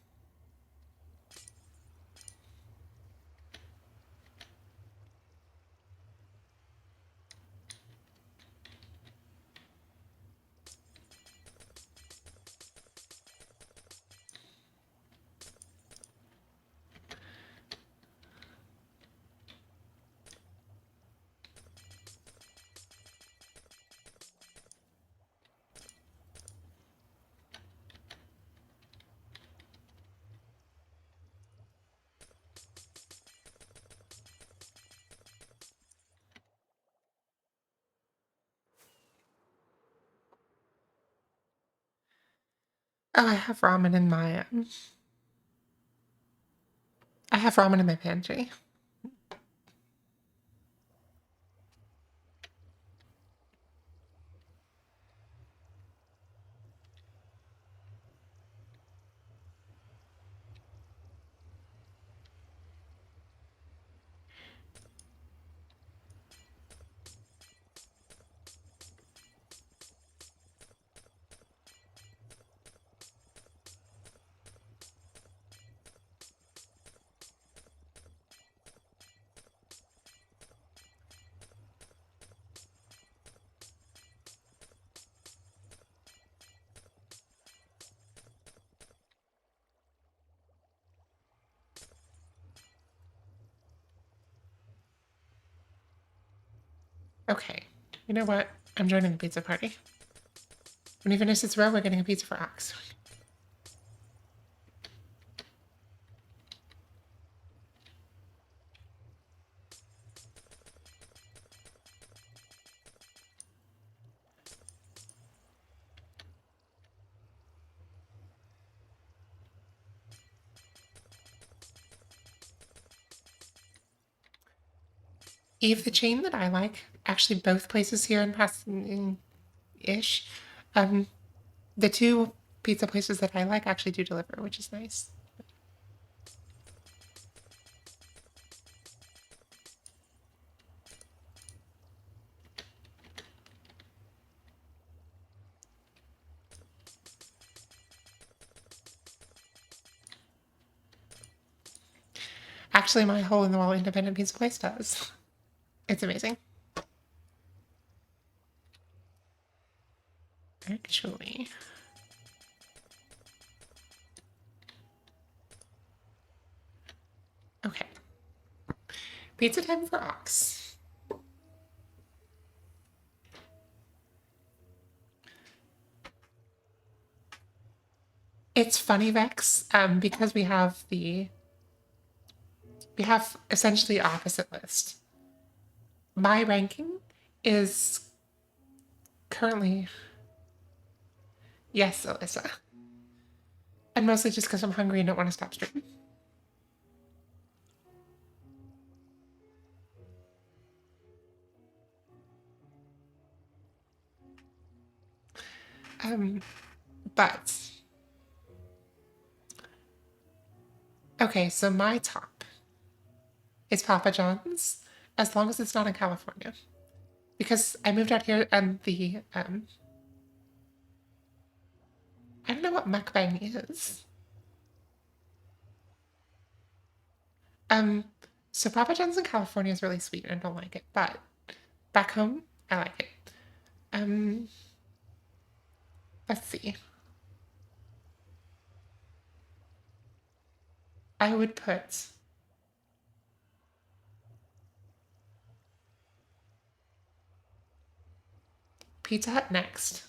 Oh, I have ramen in my pantry. Okay. You know what? I'm joining the pizza party. When you finish this row, we're getting a pizza for Ox. Eve, the chain that I like, actually both places here in Pasadena ish, um, the two pizza places that I like actually do deliver, which is nice. Actually, my hole in the wall independent pizza place does. It's amazing. Actually. Okay. Pizza time for Ox. It's funny, Vex, because we have essentially opposite list. My ranking is currently yes, Alyssa. And mostly just because I'm hungry and don't want to stop streaming. Um, but okay, so my top is Papa John's, as long as it's not in California. Because I moved out here and the I don't know what mukbang is. Um, so Papa John's in California is really sweet and I don't like it, but back home I like it. Um, let's see. I would put Pizza Hut next,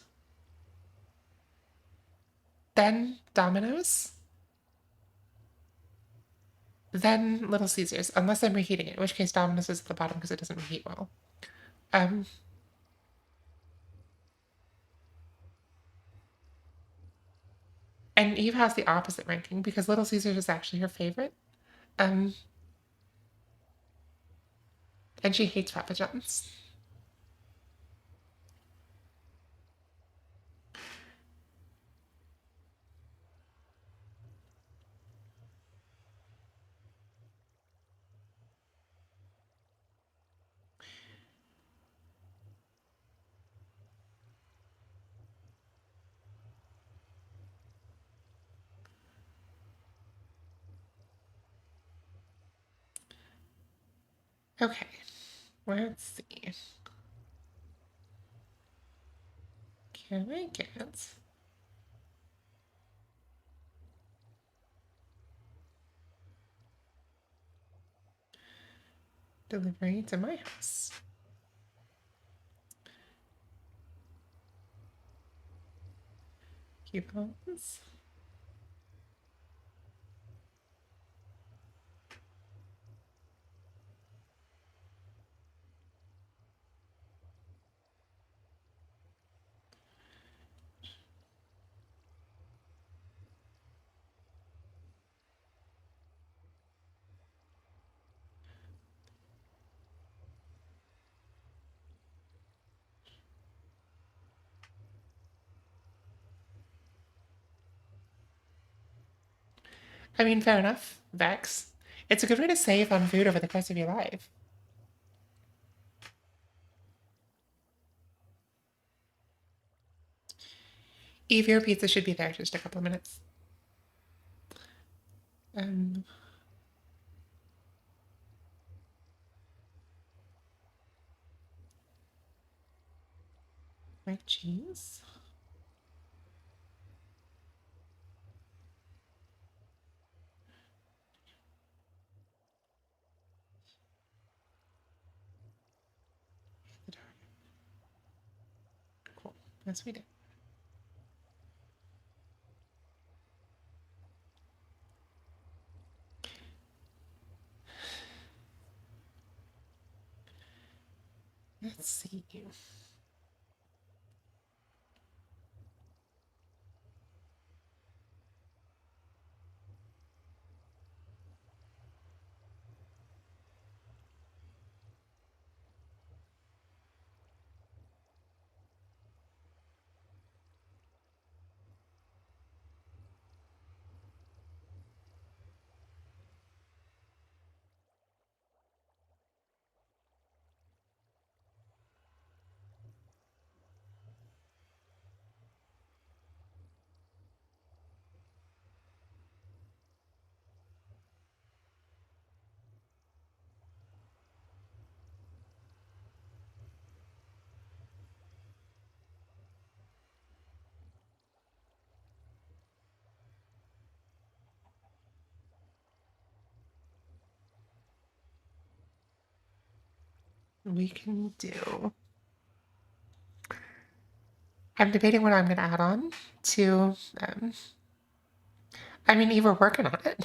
then Domino's, Then Little Caesars, unless I'm reheating it, in which case Domino's is at the bottom because it doesn't reheat well. Um, and Eve has the opposite ranking because Little Caesars is actually her favorite. Um, and she hates Papa John's. Okay, let's see. Can I get delivery to my house? Coupons. I mean, fair enough, Vex. It's a good way to save on food over the course of your life. Eve, your pizza should be there in just a couple of minutes. Um, my cheese. Cool. Yes, we did. Let's see. We can do. I'm debating what I'm going to add on to. I mean, Eve, we're working on it.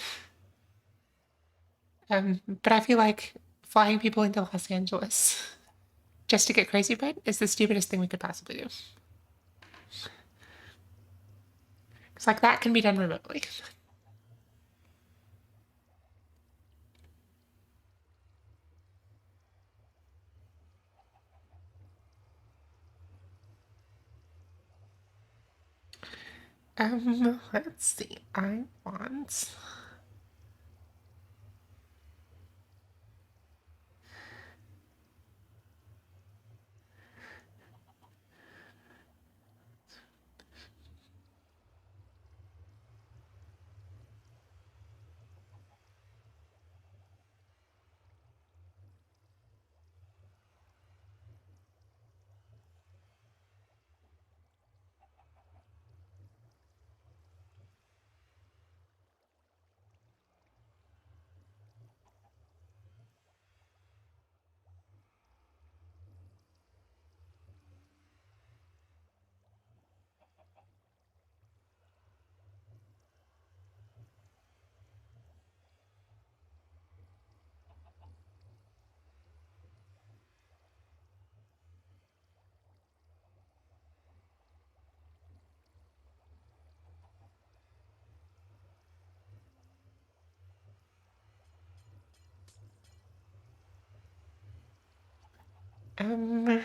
But I feel like flying people into Los Angeles just to get Crazy Bread is the stupidest thing we could possibly do. It's like that can be done remotely. Let's see. I want. Um,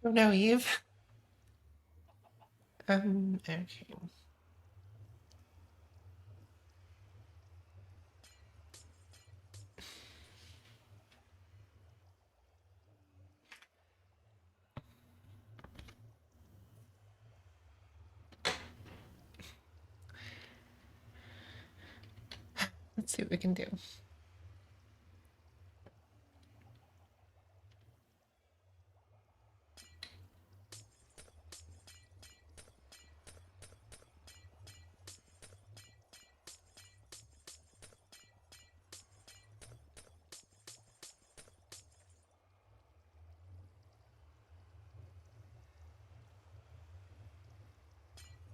oh no, Eve. Okay. Let's see what we can do.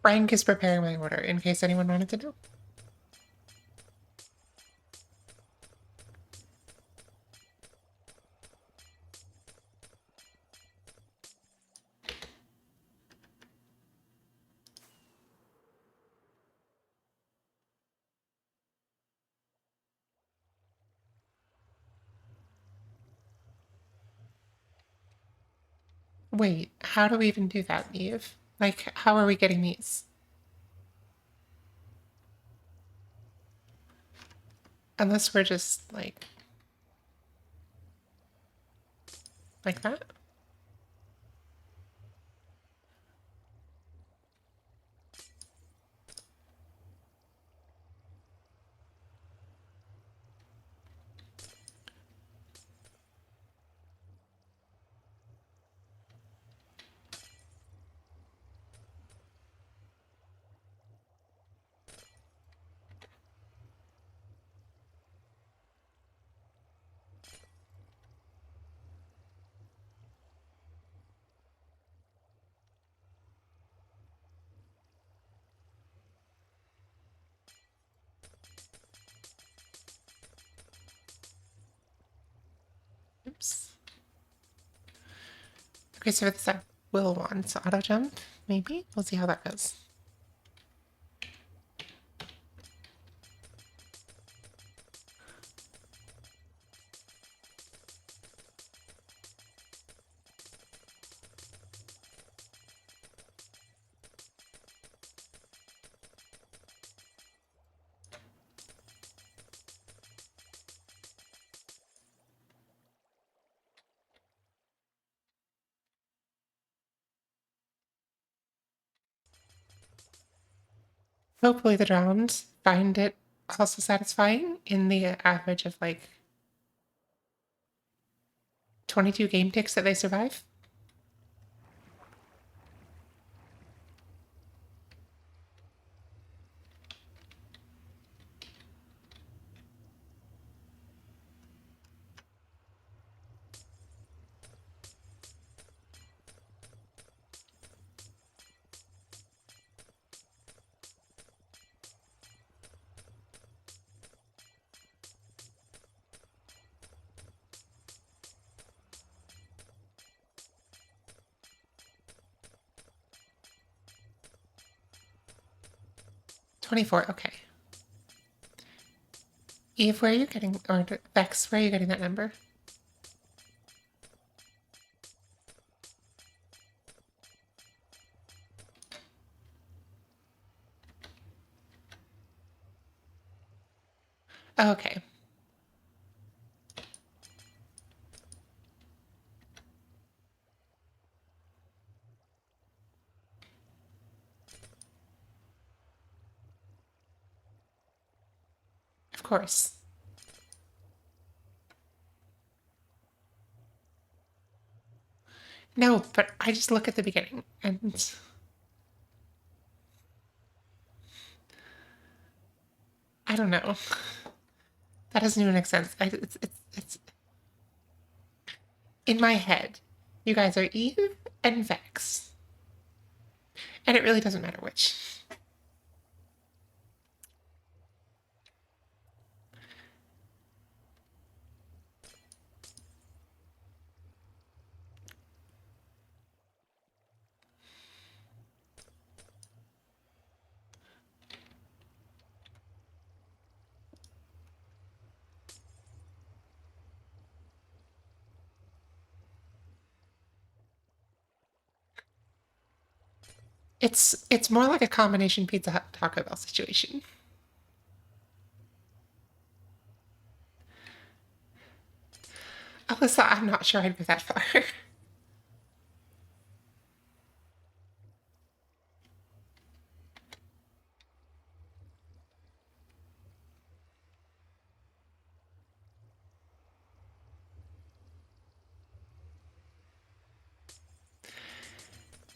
Frank is preparing my order in case anyone wanted to know. Wait, how do we even do that, Eve? Like, how are we getting these? Unless we're just like that? Oops. Okay, so it's that will want auto jump, maybe? We'll see how that goes. Hopefully the drowned find it also satisfying in the average of 22 game ticks that they survive. 24, okay. Eve, where are you getting, or Vex, where are you getting that number? Oh, okay. Of course. No, but I just look at the beginning and I don't know. That doesn't even make sense. It's in my head. You guys are Eve and Vex. And it really doesn't matter which. It's more like a combination Pizza Hut Taco Bell situation. Alyssa, I'm not sure I'd go that far.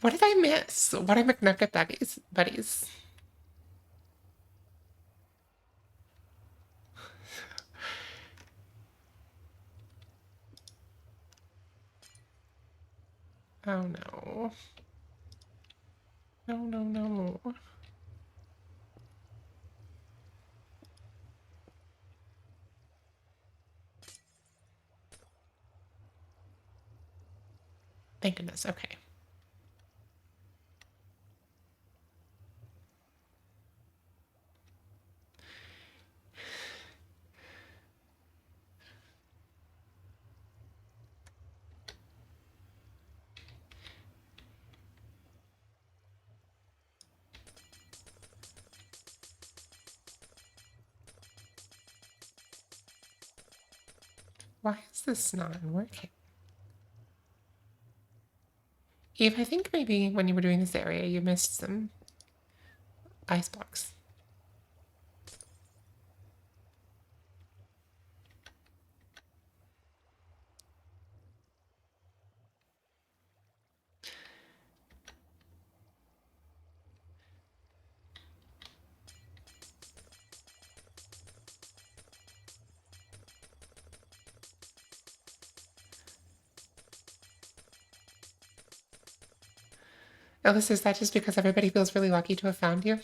What did I miss? What are McNugget buddies? Oh no. No, no, no. Thank goodness. Okay. Why is this not working? Eve, I think maybe when you were doing this area, you missed some ice blocks. Ellis, is that just because everybody feels really lucky to have found you?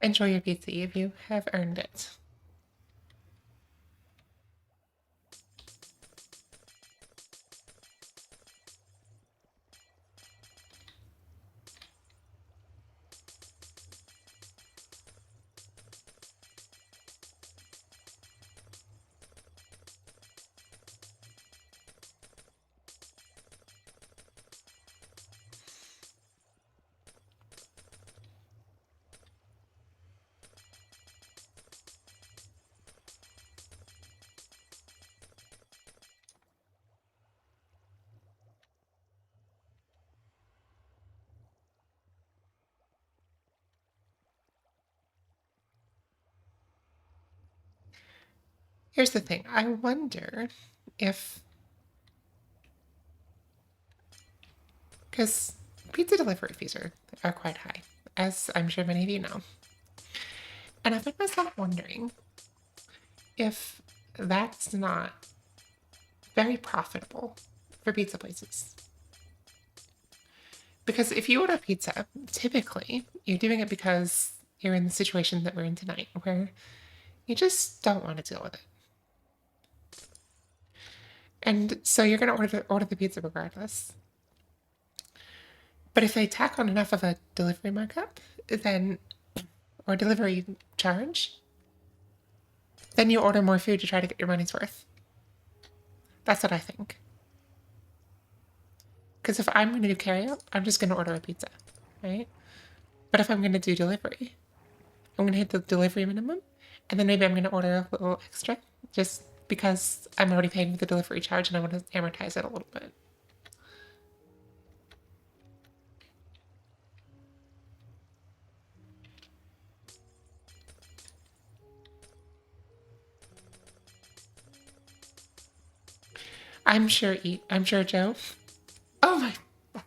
Enjoy your pizza, Eve. You have earned it. Here's the thing. I wonder if, because pizza delivery fees are quite high, as I'm sure many of you know. And I found myself wondering if that's not very profitable for pizza places. Because if you order pizza, typically you're doing it because you're in the situation that we're in tonight, where you just don't want to deal with it. And so you're going to order the pizza regardless. But if they tack on enough of a delivery markup, then or delivery charge, then you order more food to try to get your money's worth. That's what I think. Because if I'm going to do carryout, I'm just going to order a pizza, right? But if I'm going to do delivery, I'm going to hit the delivery minimum, and then maybe I'm going to order a little extra just because I'm already paying for the delivery charge and I want to amortize it a little bit. I'm sure Joe. Oh my!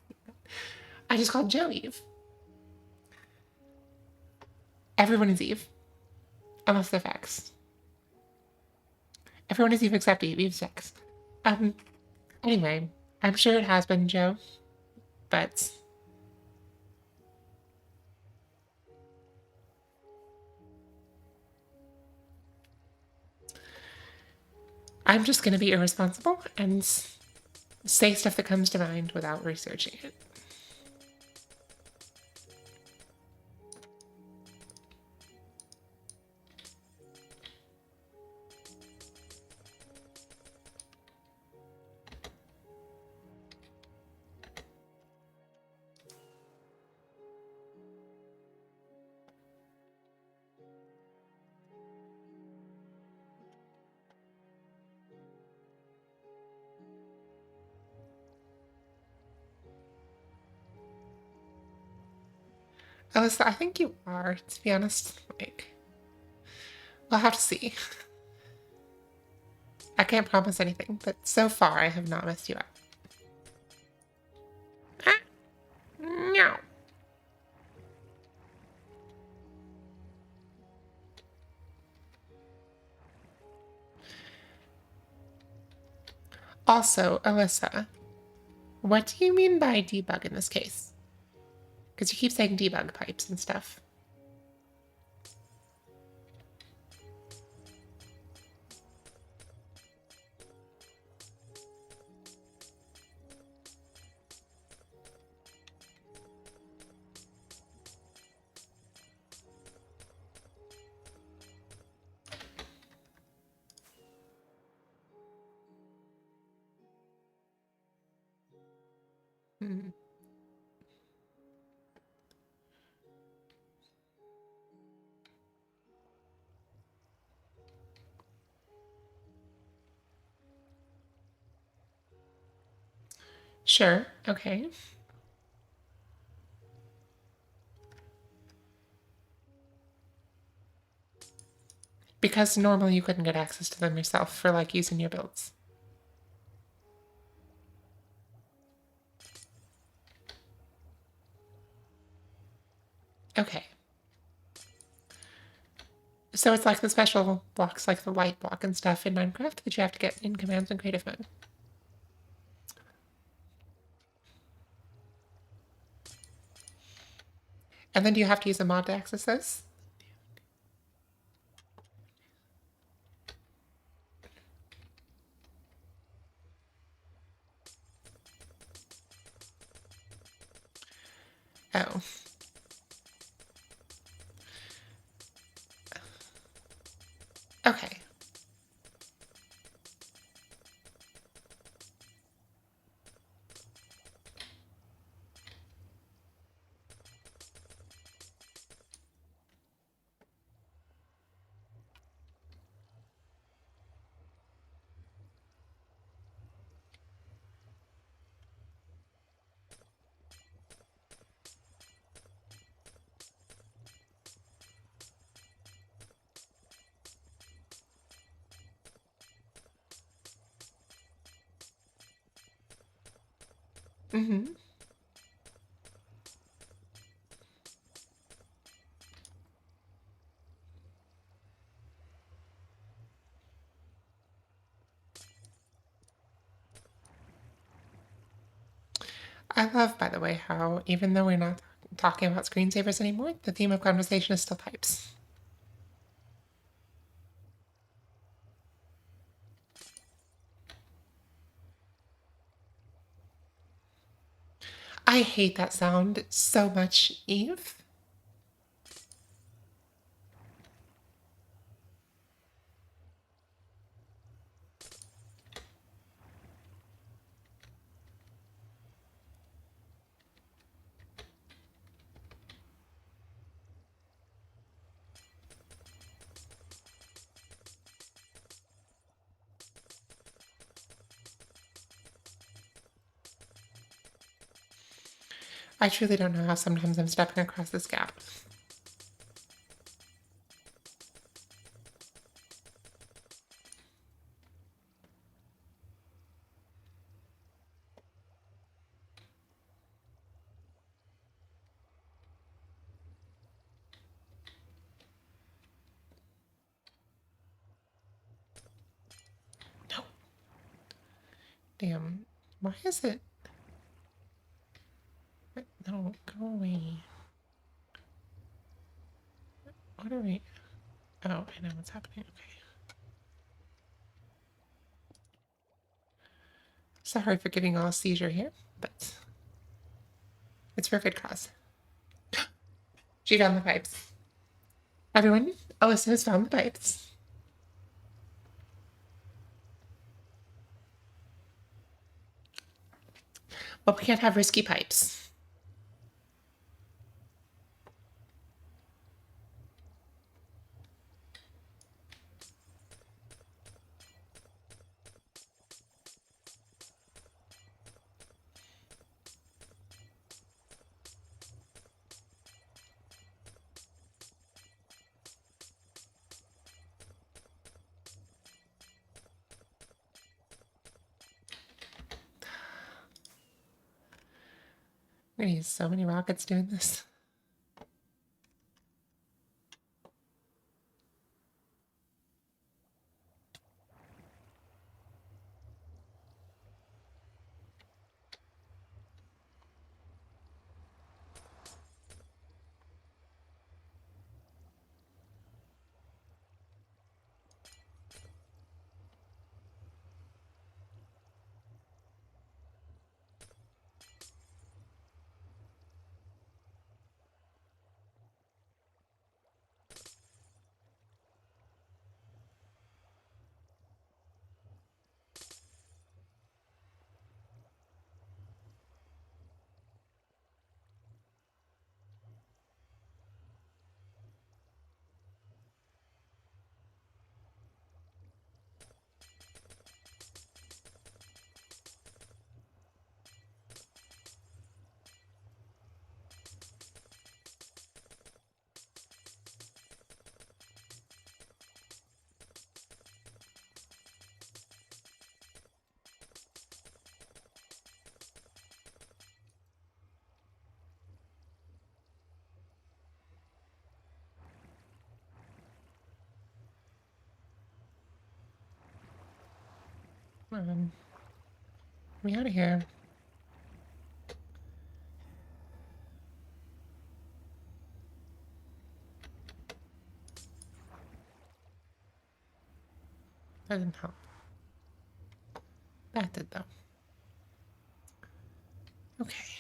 I just called Joe Eve. Everyone is Eve, unless they're facts. Everyone is Eve except Eve. Eve's sex. Um. Anyway, I'm sure it has been Joe, but I'm just gonna be irresponsible and say stuff that comes to mind without researching it. Alyssa, I think you are, to be honest. Like, we'll have to see. I can't promise anything, but so far I have not messed you up. Ah, no. Also, Alyssa, what do you mean by debug in this case? Because you keep saying debug pipes and stuff. Hmm. Sure, okay. Because normally you couldn't get access to them yourself for like using your builds. Okay. So it's like the special blocks, like the light block and stuff in Minecraft that you have to get in commands and creative mode. And then do you have to use a mod to access those? Mm-hmm. I love, by the way, how even though we're not talking about screensavers anymore, the theme of conversation is still pipes. I hate that sound so much, Eve. I truly don't know how sometimes I'm stepping across this gap. No. Damn. Why is it? No, go away. What are we? Oh, I know what's happening. Okay. Sorry for giving all a seizure here, but it's for a good cause. She found the pipes. Everyone, Alyssa has found the pipes. But we can't have risky pipes. We're gonna use so many rockets doing this. We out of here. That didn't help. That did though. Okay.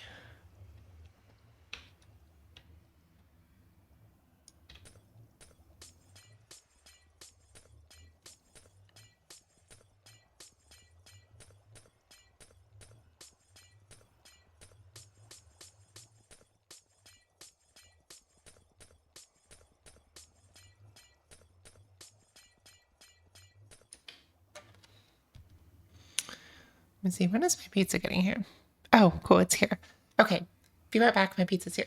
Let me see. When is my pizza getting here? Oh, cool. It's here. Okay. Be right back. My pizza's here.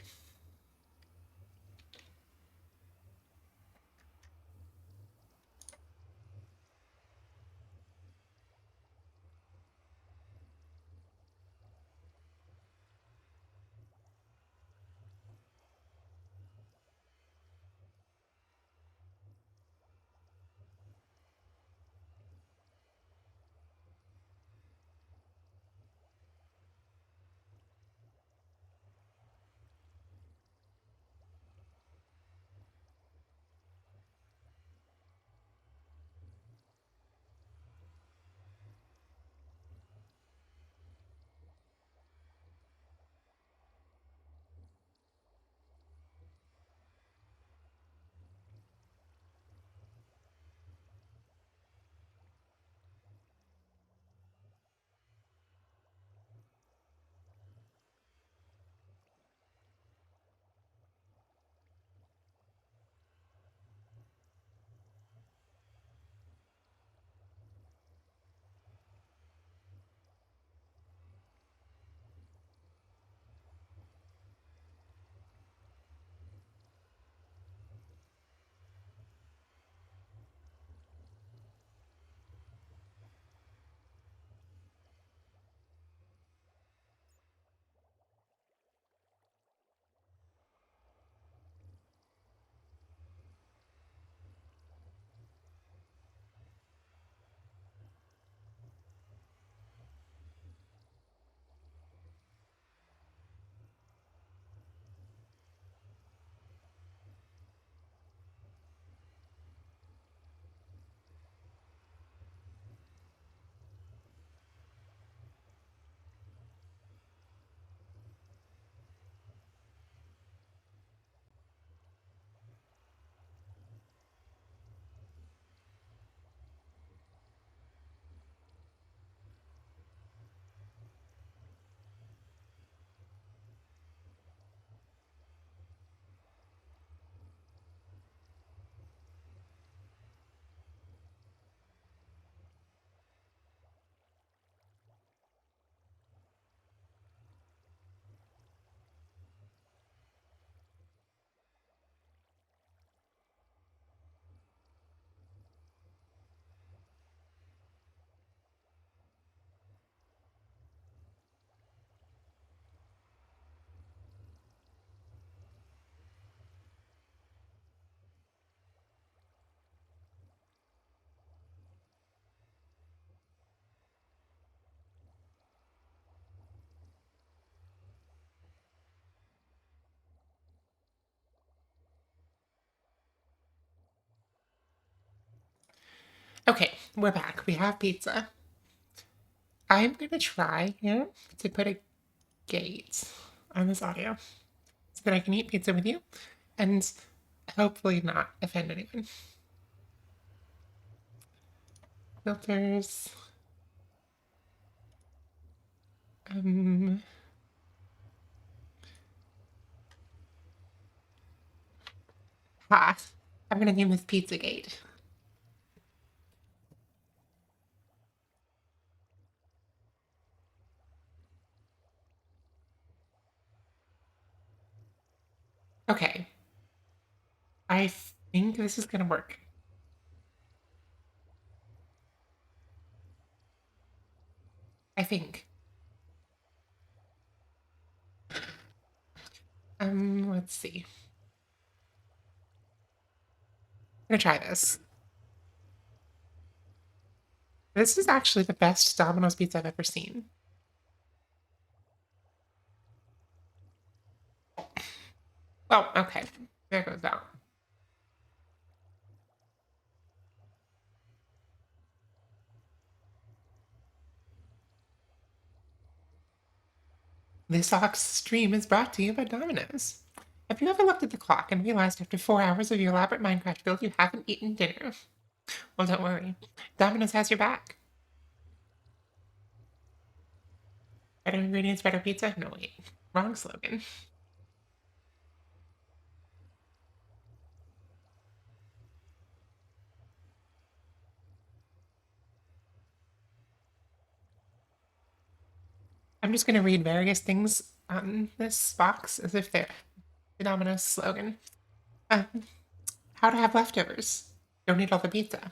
Okay, we're back. We have pizza. I'm gonna try here to put a gate on this audio so that I can eat pizza with you and hopefully not offend anyone. Filters. Um, ha. I'm gonna name this Pizzagate. Okay, I think this is gonna work. I think. Let's see. I'm gonna try this. This is actually the best Domino's pizza I've ever seen. Oh, okay. There goes that. This Ox stream is brought to you by Domino's. Have you ever looked at the clock and realized after 4 hours of your elaborate Minecraft build you haven't eaten dinner? Well, don't worry. Domino's has your back. Better ingredients, better pizza? No, wait. Wrong slogan. I'm just going to read various things on this box as if they're the Domino's slogan. Um, how to have leftovers. Don't eat all the pizza.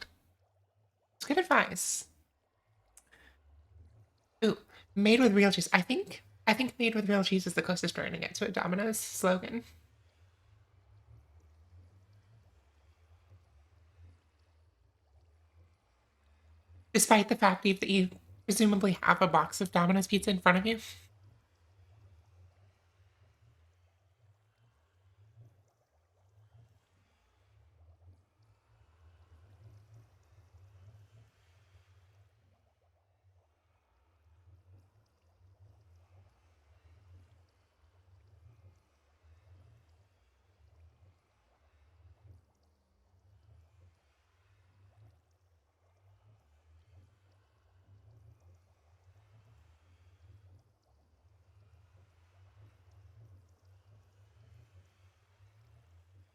It's good advice. Ooh, made with real cheese. I think made with real cheese is the closest we're gonna get to a Domino's slogan. Despite the fact that you presumably have a box of Domino's pizza in front of you.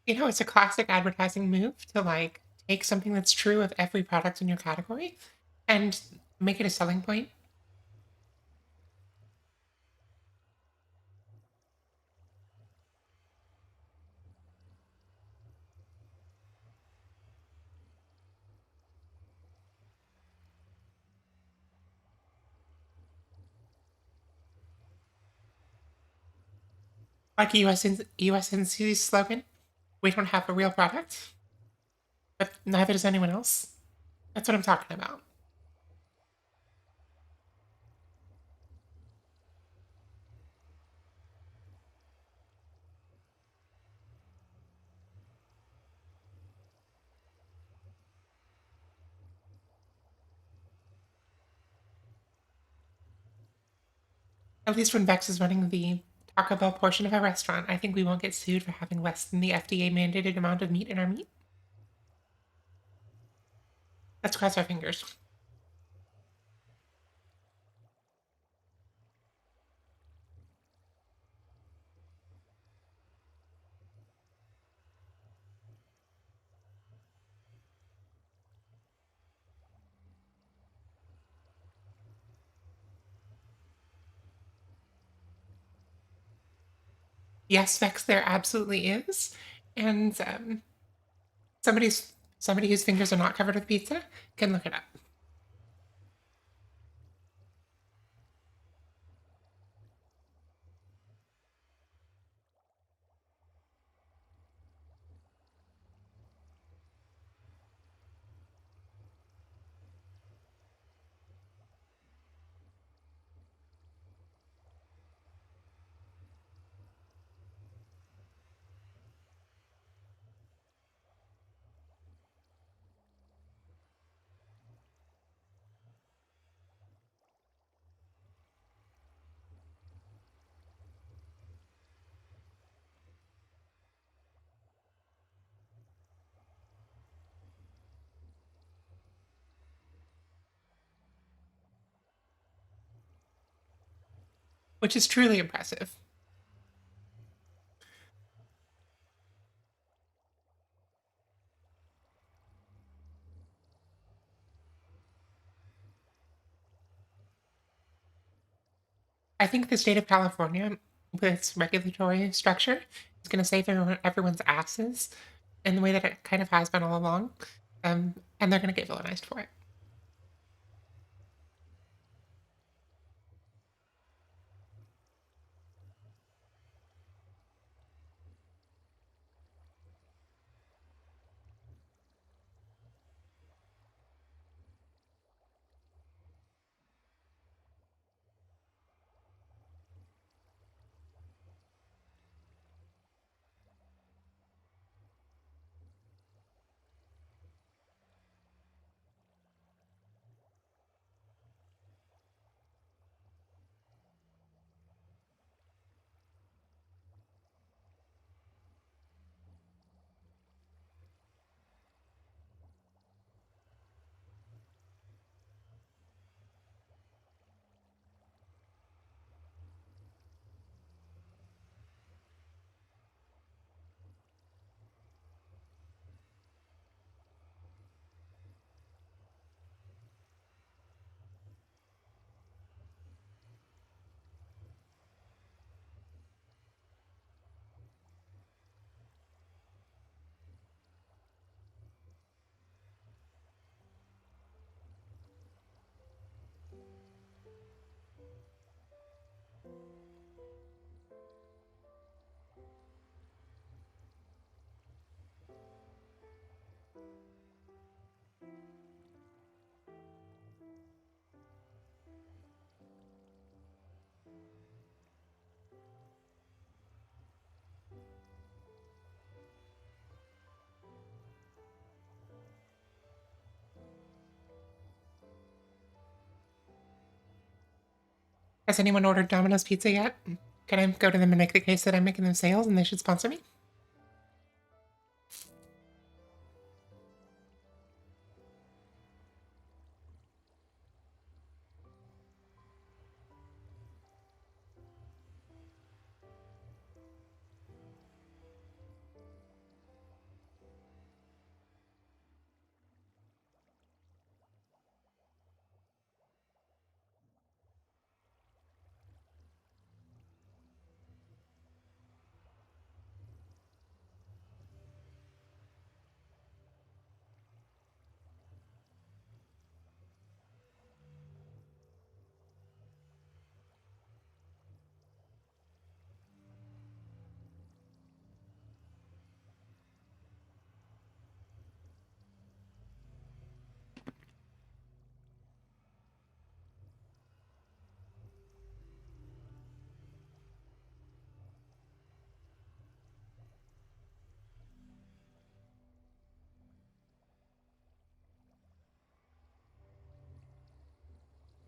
You know, it's a classic advertising move to like take something that's true of every product in your category and make it a selling point. Like USNC's slogan, we don't have a real product, but neither does anyone else. That's what I'm talking about. At least when Vex is running the Taco Bell portion of our restaurant, I think we won't get sued for having less than the FDA mandated amount of meat in our meat. Let's cross our fingers. Yes, Vex, there absolutely is. And somebody whose fingers are not covered with pizza can look it up. which is truly impressive. I think the state of California, with its regulatory structure, is going to save everyone's asses in the way that it kind of has been all along. And they're going to get villainized for it. Has anyone ordered Domino's Pizza yet? Can I go to them and make the case that I'm making them sales and they should sponsor me?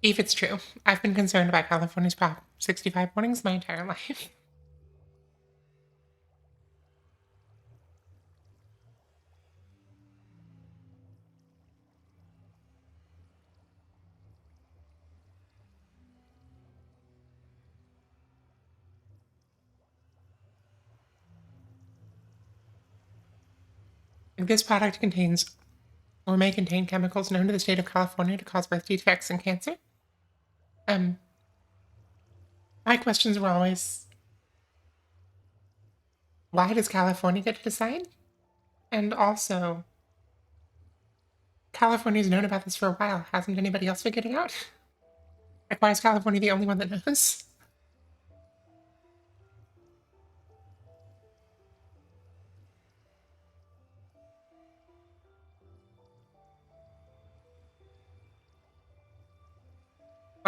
If it's true, I've been concerned about California's Prop 65 warnings my entire life. This product contains or may contain chemicals known to the state of California to cause birth defects and cancer. Um, my questions were always, why does California get to decide? And also, California's known about this for a while. Hasn't anybody else figured it out? Like, why is California the only one that knows?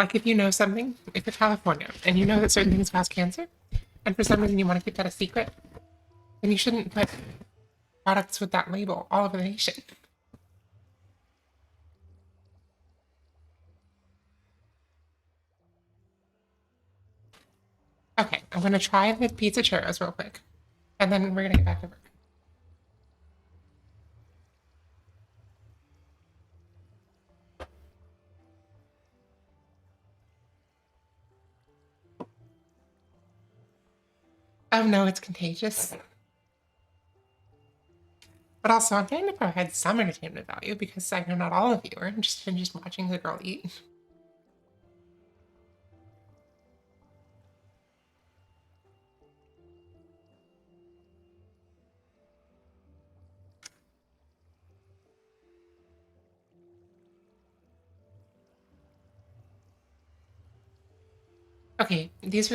Like, if you know something, if you're California and you know that certain things cause cancer, and for some reason you want to keep that a secret, then you shouldn't put products with that label all over the nation. Okay, I'm gonna try the pizza churros real quick, and then we're gonna get back to work. Oh no, it's contagious. But also, I'm trying to provide some entertainment value because I know not all of you are interested in just watching the girl eat. Okay, these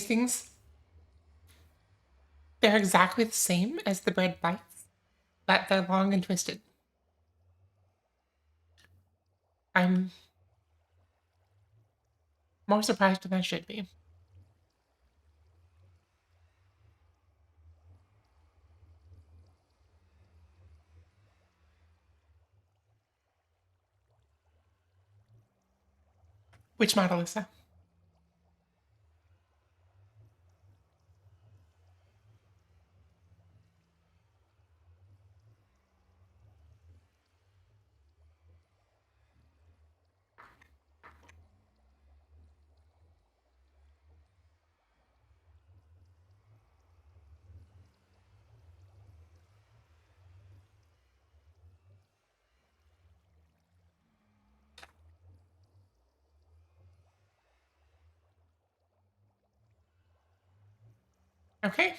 things, they're exactly the same as the bread bites, but they're long and twisted. I'm more surprised than I should be. Which model is that? Okay.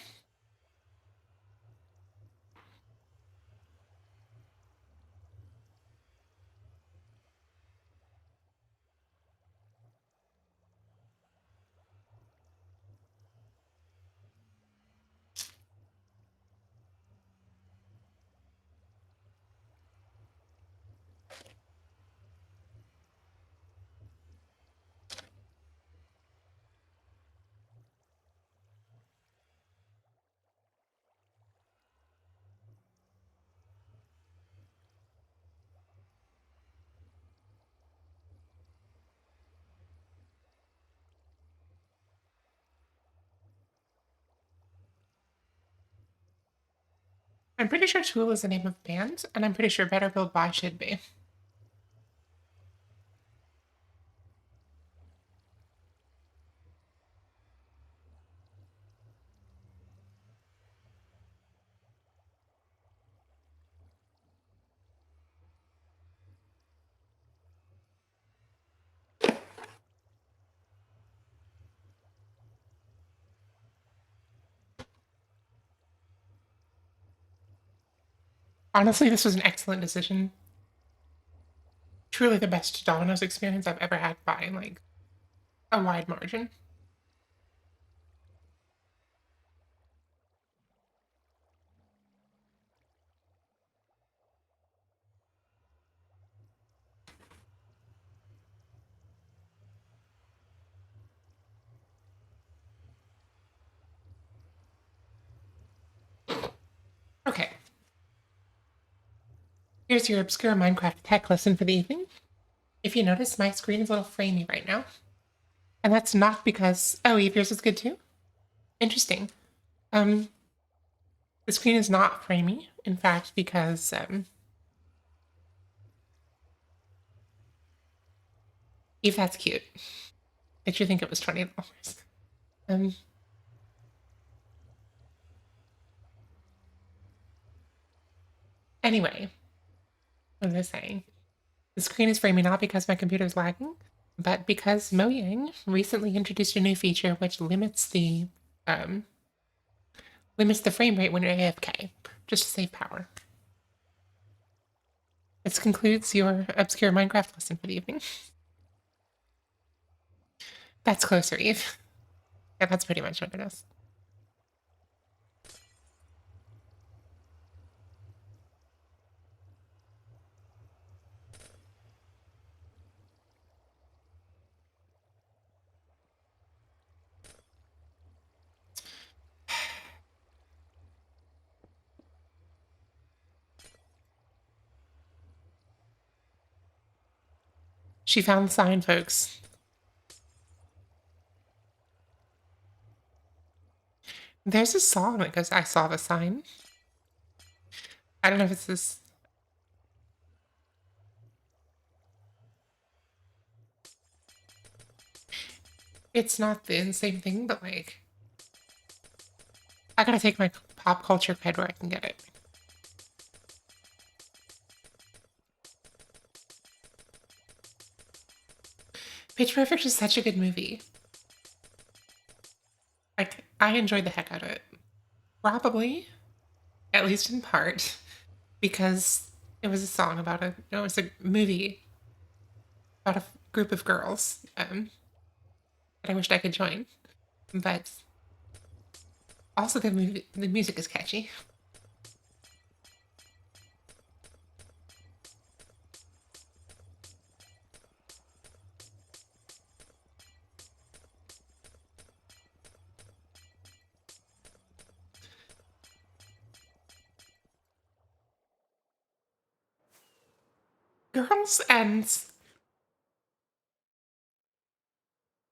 I'm pretty sure Tool is the name of the band, and I'm pretty sure Better Build Buy should be. Honestly, this was an excellent decision. Truly the best Domino's experience I've ever had by like a wide margin. Okay, here's your obscure Minecraft tech lesson for the evening. If you notice, my screen is a little framey right now. And that's not because, oh, Eve, yours is good too? Interesting. Um, the screen is not framey, in fact, because, Eve, that's cute. Did you think it was $20? Um, anyway, what was I saying? The screen is framing not because my computer is lagging, but because Mojang recently introduced a new feature which um, limits the frame rate when you're AFK, just to save power. This concludes your obscure Minecraft lesson for the evening. That's closer, Eve. Yeah, that's pretty much what it is. She found the sign, folks. There's a song that goes, I saw the sign. I don't know if it's this. It's not the same thing, but like, I gotta take my pop culture cred where I can get it. Pitch Perfect is such a good movie. I enjoyed the heck out of it. Probably, at least in part, because it was a song about a. No, it was a movie about a group of girls that I wished I could join. But also, the music is catchy. Girls and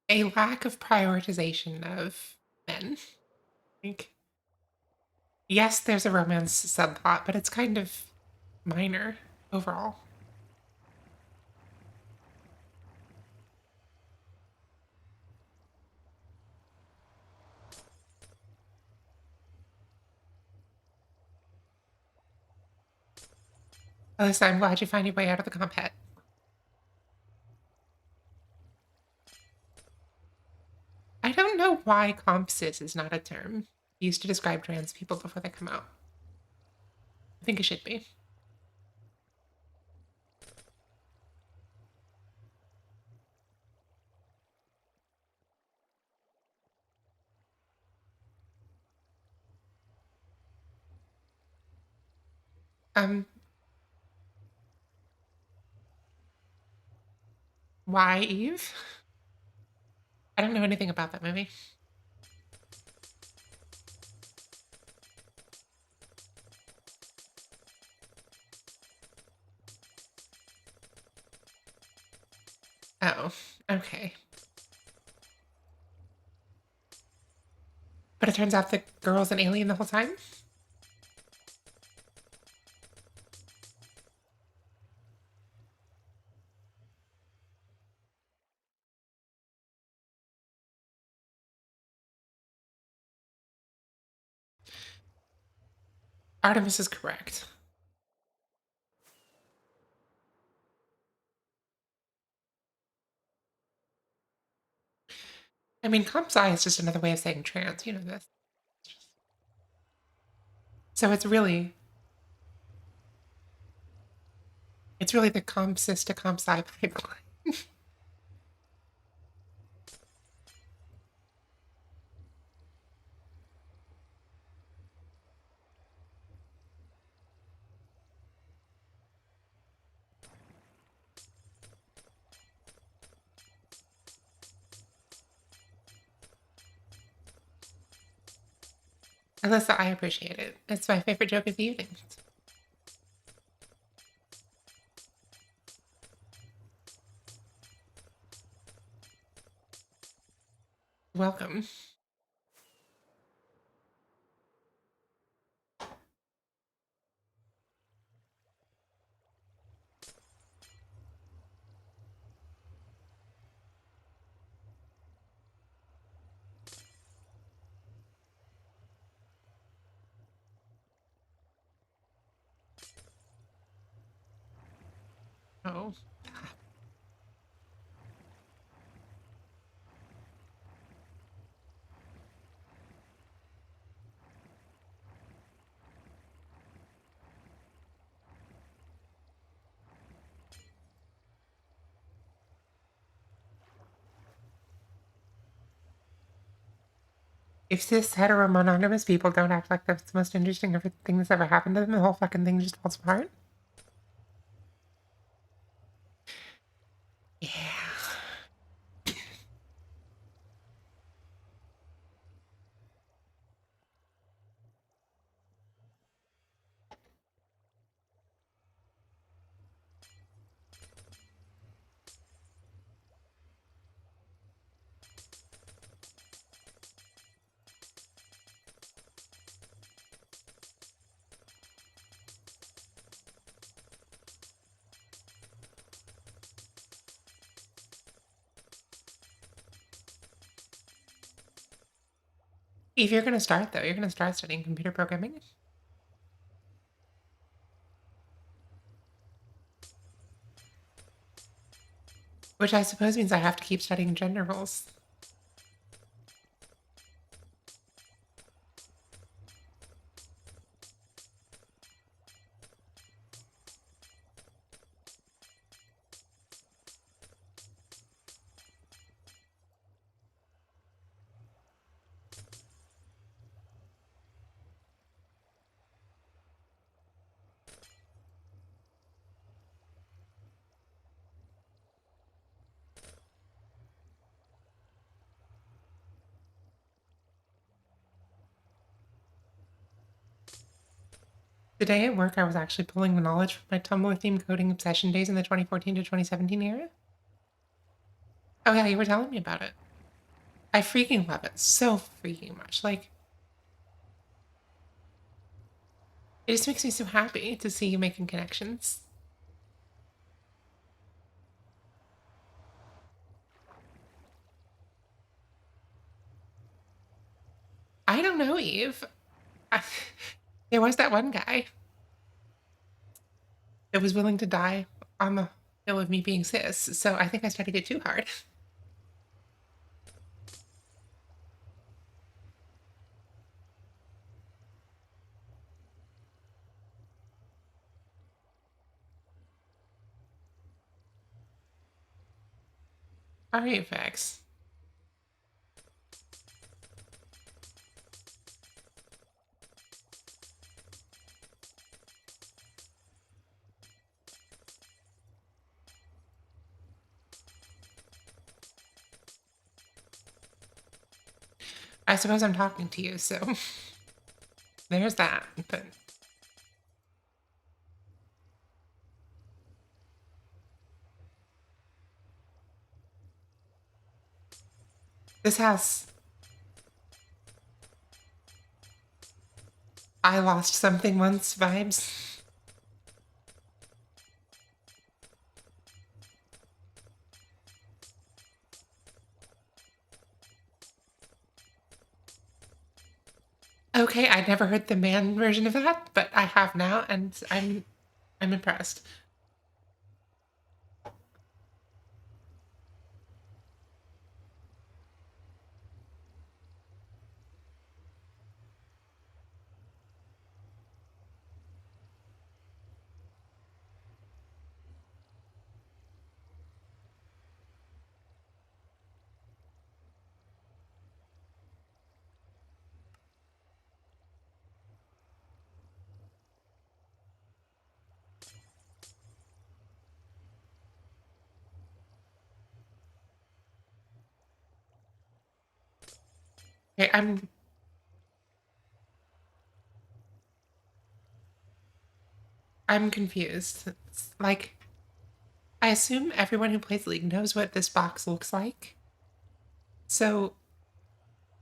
a lack of prioritization of men. Like, yes, there's a romance subplot, but it's kind of minor overall. Alyssa, I'm glad you find your way out of the comp het. I don't know why comp cis is not a term used to describe trans people before they come out. I think it should be. Um, why Eve? I don't know anything about that movie. Oh, okay. But it turns out the girl's an alien the whole time? Artemis is correct. I mean, comp sci is just another way of saying trans, you know this. So it's really the comp cis to comp sci pipeline. Alyssa, I appreciate it. It's my favorite joke of the evening. Welcome. Oh. If cis hetero monogamous people don't act like that's the most interesting thing that's ever happened to them, the whole fucking thing just falls apart. Yeah. If you're gonna start, though, you're gonna start studying computer programming. Which I suppose means I have to keep studying gender roles. Today at work, I was actually pulling the knowledge from my Tumblr themed coding obsession days in the 2014 to 2017 era. Oh, yeah, you were telling me about it. I freaking love it so freaking much. Like, it just makes me so happy to see you making connections. I don't know, Eve. I, there was that one guy that was willing to die on the hill of me being cis, so I think I studied it too hard. All right, facts. I suppose I'm talking to you, so there's that. But this has I lost something once vibes. Okay, I never heard the man version of that, but I have now, and I'm impressed. Okay, I'm confused. It's like I assume everyone who plays League knows what this box looks like. So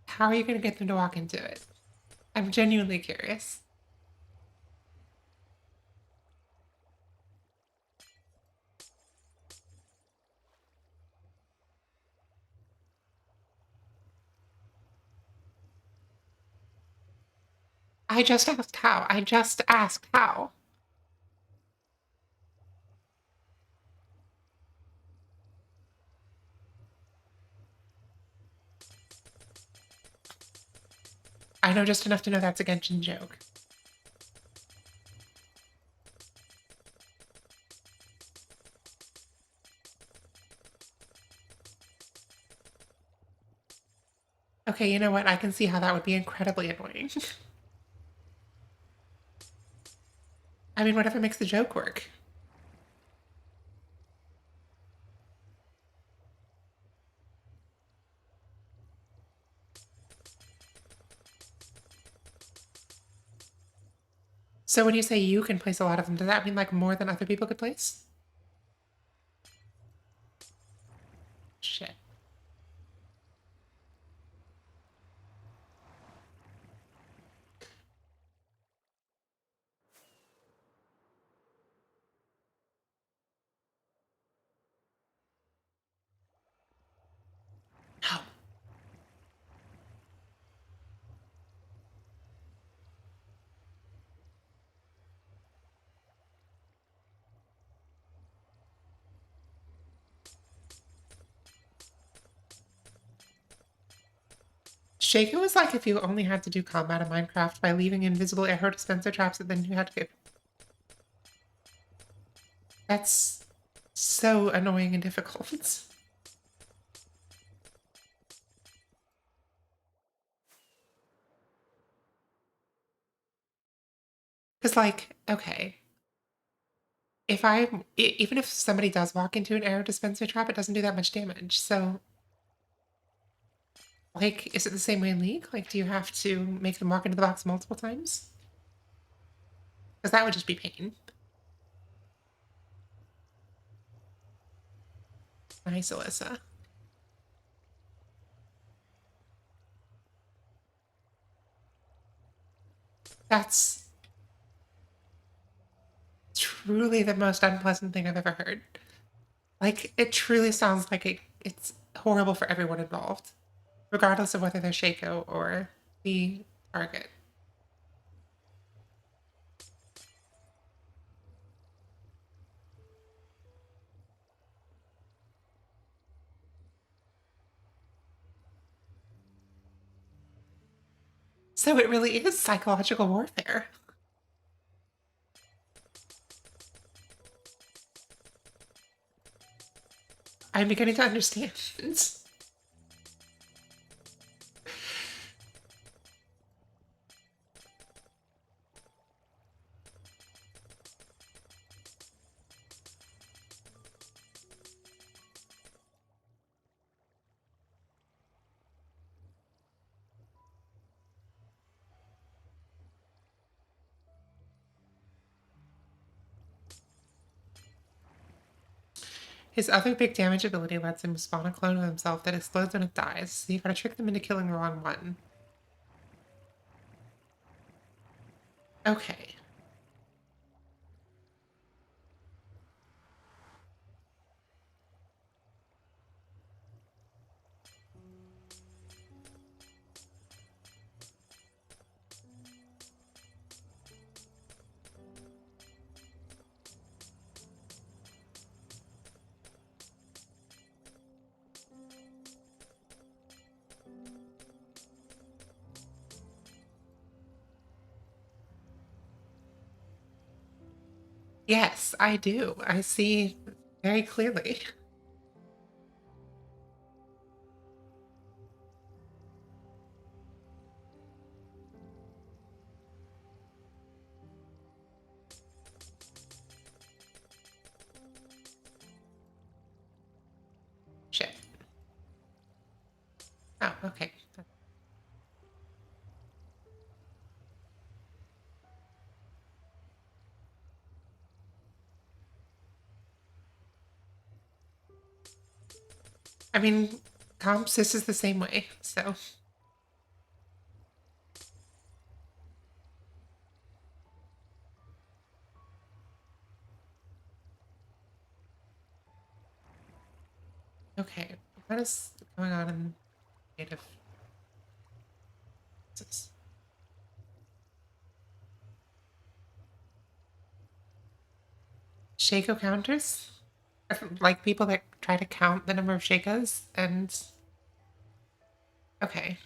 how are you gonna get them to walk into it? I'm genuinely curious. I just asked how. I just asked how. I know just enough to know that's a Genshin joke. Okay, you know what? I can see how that would be incredibly annoying. I mean, whatever makes the joke work. So when you say you can place a lot of them, does that mean like more than other people could place? Shit. No. Shaco was like if you only had to do combat in Minecraft by leaving invisible arrow dispenser traps and then you had to get... That's so annoying and difficult. Because, like, okay, if even if somebody does walk into an arrow dispenser trap, it doesn't do that much damage. So, like, is it the same way in League? Like, do you have to make them walk into the box multiple times? Because that would just be pain. Nice, Alyssa. That's truly the most unpleasant thing I've ever heard. Like, it truly sounds like it's horrible for everyone involved, regardless of whether they're Shaco or the target. So it really is psychological warfare. I'm beginning to understand. His other big damage ability lets him spawn a clone of himself that explodes when it dies, so you gotta trick them into killing the wrong one. Okay. Yes, I do. I see very clearly. Shit. Oh, okay. I mean, Comps is the same way, so. Okay, what is going on in native? Shaco counters? Like people that try to count the number of Shakos and... Okay.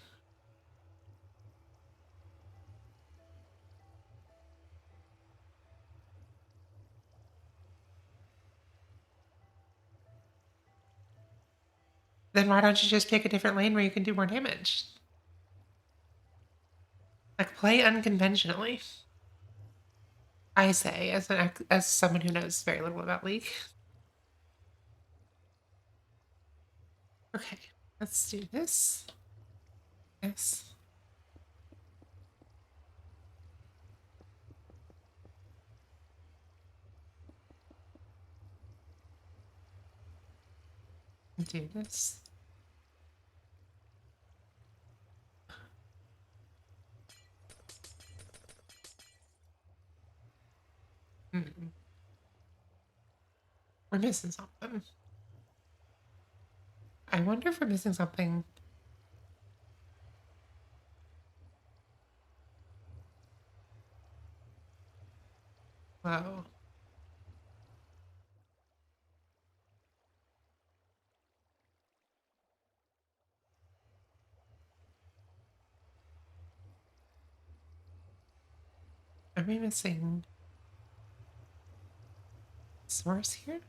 Then why don't you just pick a different lane where you can do more damage? Like, play unconventionally. I say, as someone who knows very little about League. Okay, let's do this. Yes. Do this. Mm. We're missing something. I wonder if we're missing something. Whoa. Are we missing source here?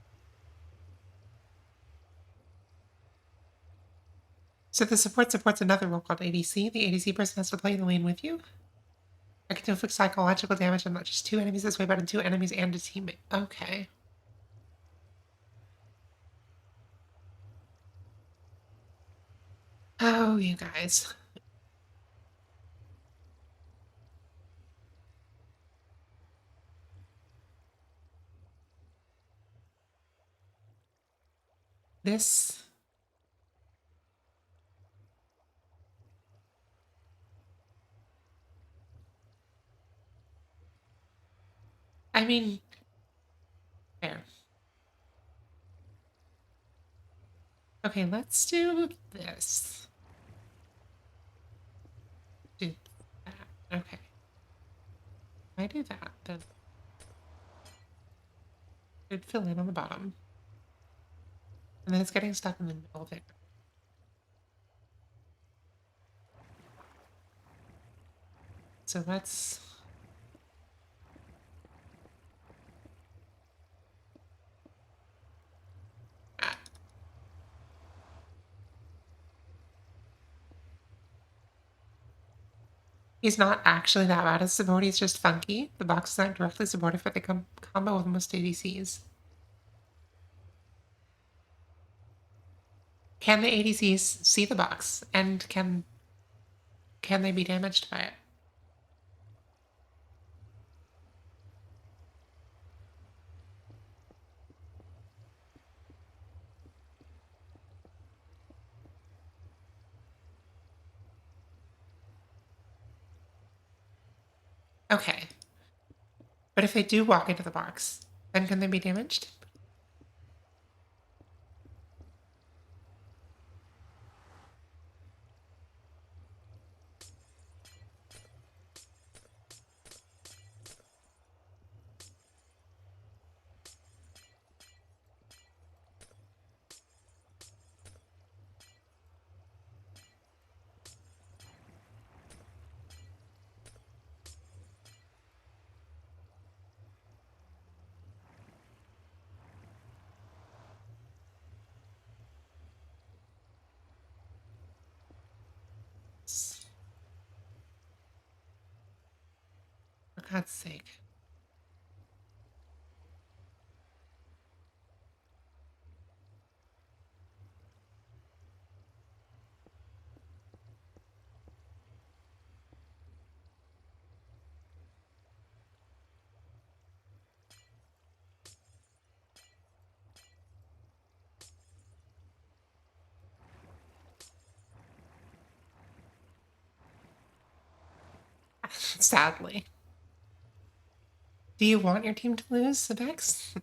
So the support supports another role called ADC. The ADC person has to play the lane with you. I can inflict psychological damage on not just two enemies this way, but on two enemies and a teammate. Okay. Oh, you guys. This. I mean, fair. Okay, let's do this. Do that. Okay. If I do that, then it'd fill in on the bottom. And then it's getting stuck in the middle there. So let's. Ah. He's not actually that bad as support, he's just funky. The boxes aren't directly supportive, but they combo with most ADCs. Can the ADCs see the box? And can they be damaged by it? Okay. But if they do walk into the box, then can they be damaged? For God's sake. Sadly. Do you want your team to lose, Vex?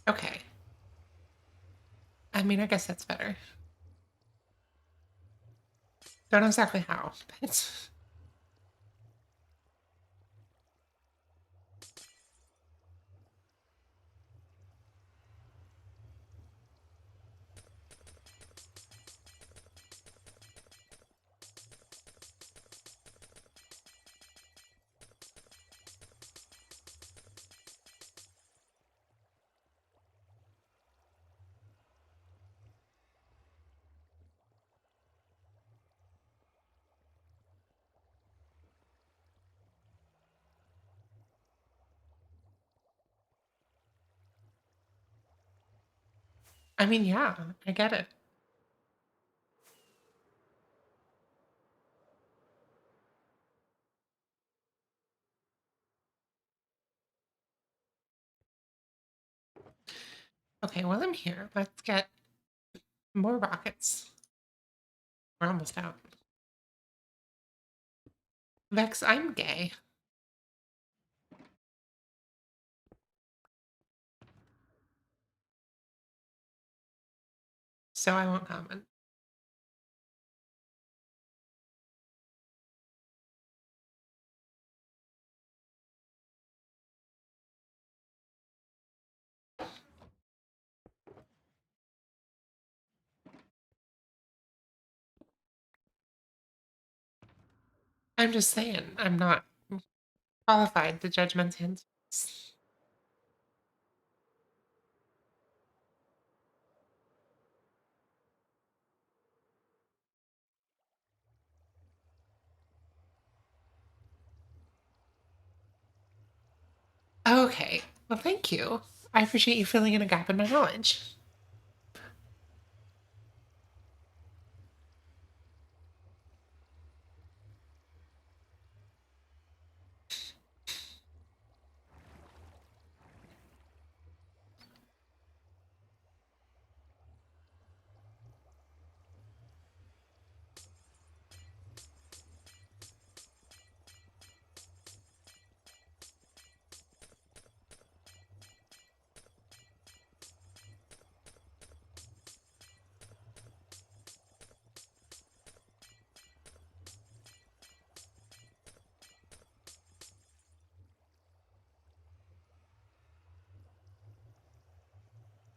Okay. I mean, I guess that's better. Don't know exactly how, but I mean, yeah, I get it. Okay, well, I'm here. Let's get more rockets. We're almost out. Vex, I'm gay, so I won't comment. I'm just saying, I'm not qualified to judge men's hands. Okay, well, thank you. I appreciate you filling in a gap in my knowledge.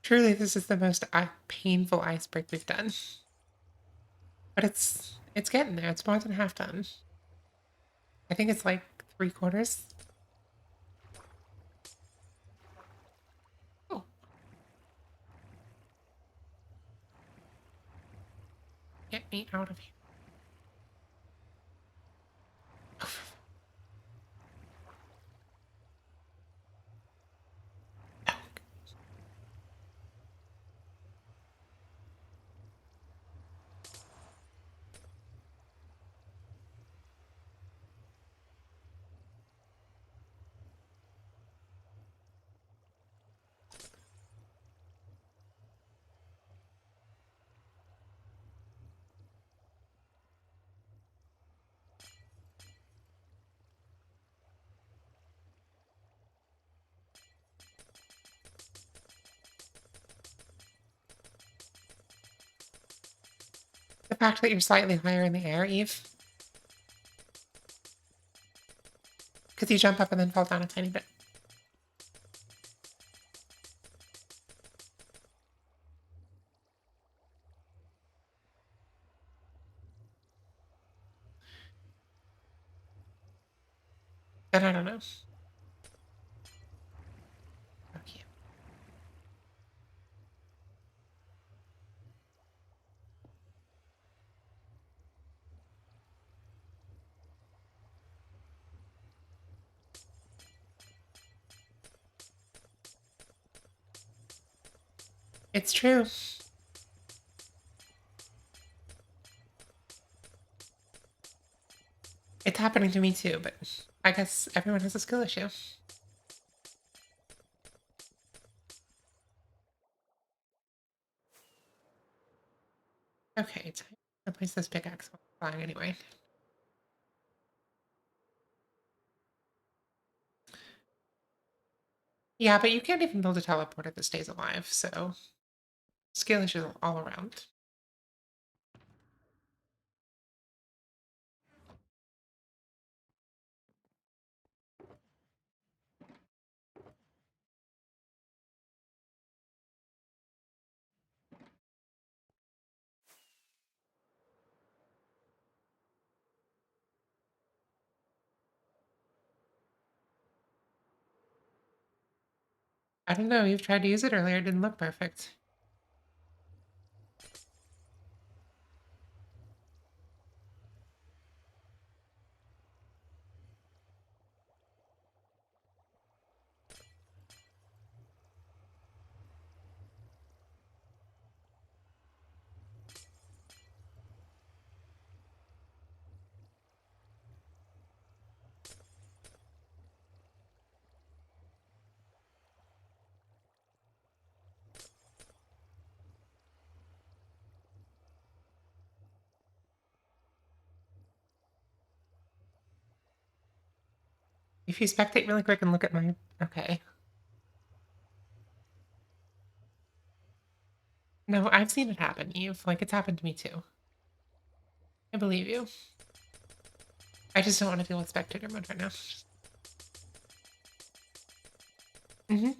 Truly, this is the most painful ice break we've done. But it's getting there. It's more than half done. I think it's like 3/4. Oh, get me out of here. Oh, the fact that you're slightly higher in the air, Eve, because you jump up and then fall down a tiny bit. And I don't know. Okay. It's true. It's happening to me too, but I guess everyone has a skill issue. Okay, time to place this pickaxe while I'm flying anyway. Yeah, but you can't even build a teleporter that stays alive, so skill issues all around. I don't know, you've tried to use it earlier, it didn't look perfect. If you spectate really quick and look at my... Okay. No, I've seen it happen, Eve. Like, it's happened to me too. I believe you. I just don't want to deal with spectator mode right now. Mm-hmm.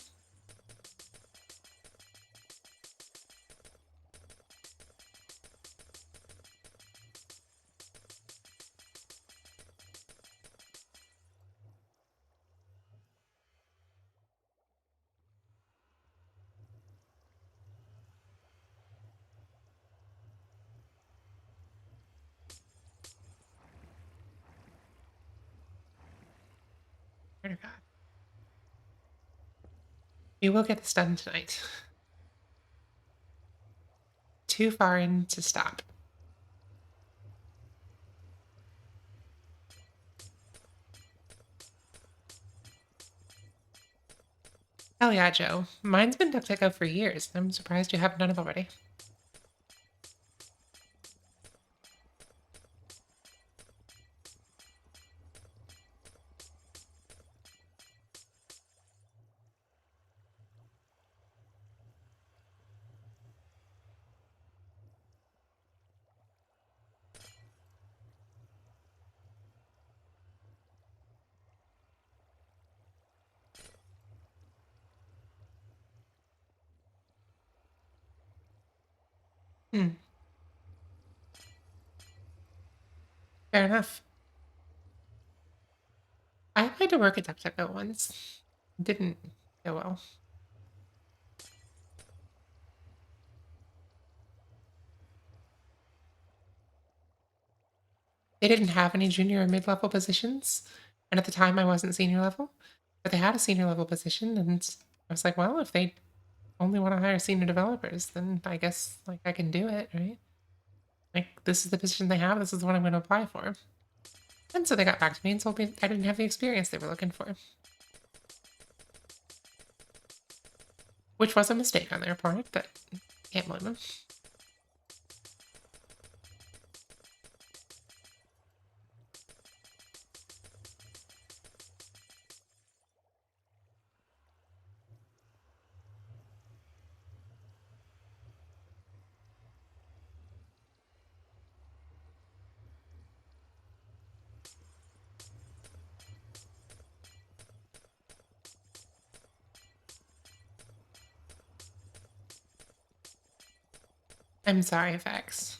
Swear to God. We will get this done tonight. Too far in to stop. Hell yeah, Joe. Mine's been DuckDuckGo for years. I'm surprised you haven't done it already. Hmm. Fair enough. I applied to work at DuckDuckGo once. Didn't go well. They didn't have any junior or mid-level positions, and at the time I wasn't senior level, but they had a senior level position, and I was like, well, if they only want to hire senior developers, then I guess like I can do it, right? Like this is the position they have, this is what I'm going to apply for. And so they got back to me and told me I didn't have the experience they were looking for, which was a mistake on their part, but can't blame them. I'm sorry, Vex.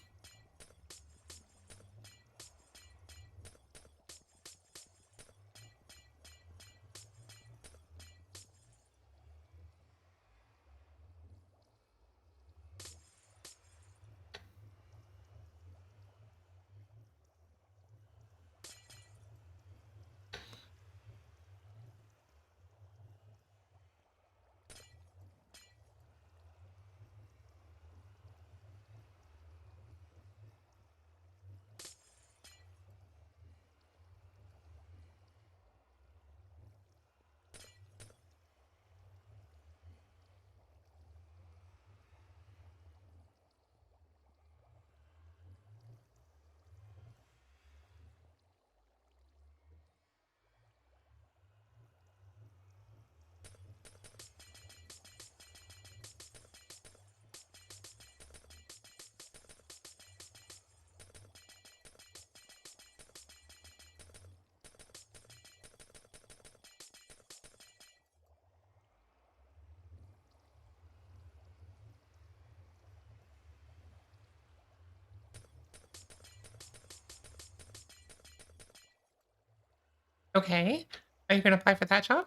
Okay, are you going to apply for that job?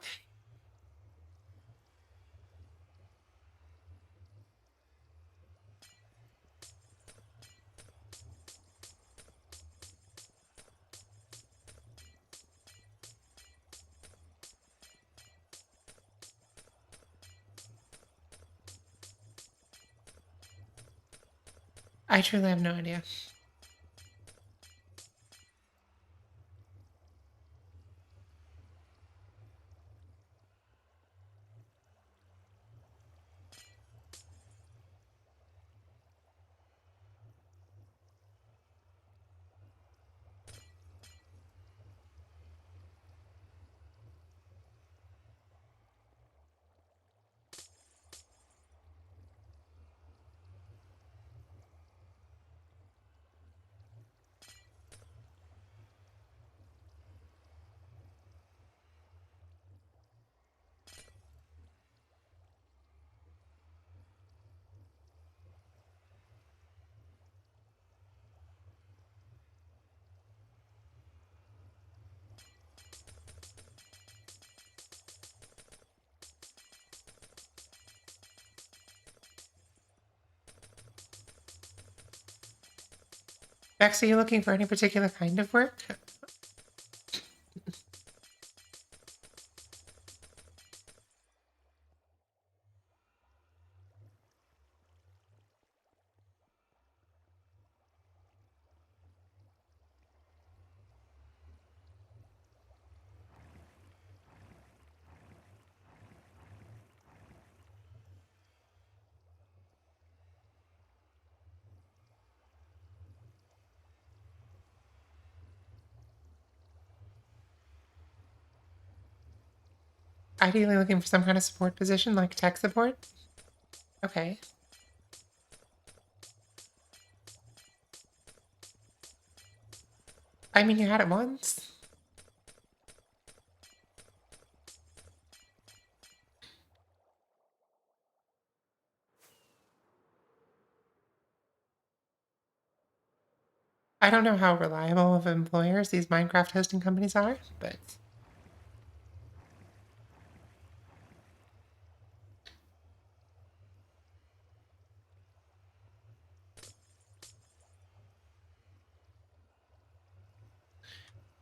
I truly have no idea. Vex, are you looking for any particular kind of work? ideally looking for some kind of support position, like tech support? Okay. I mean, you had it once. I don't know how reliable of employers these Minecraft hosting companies are, but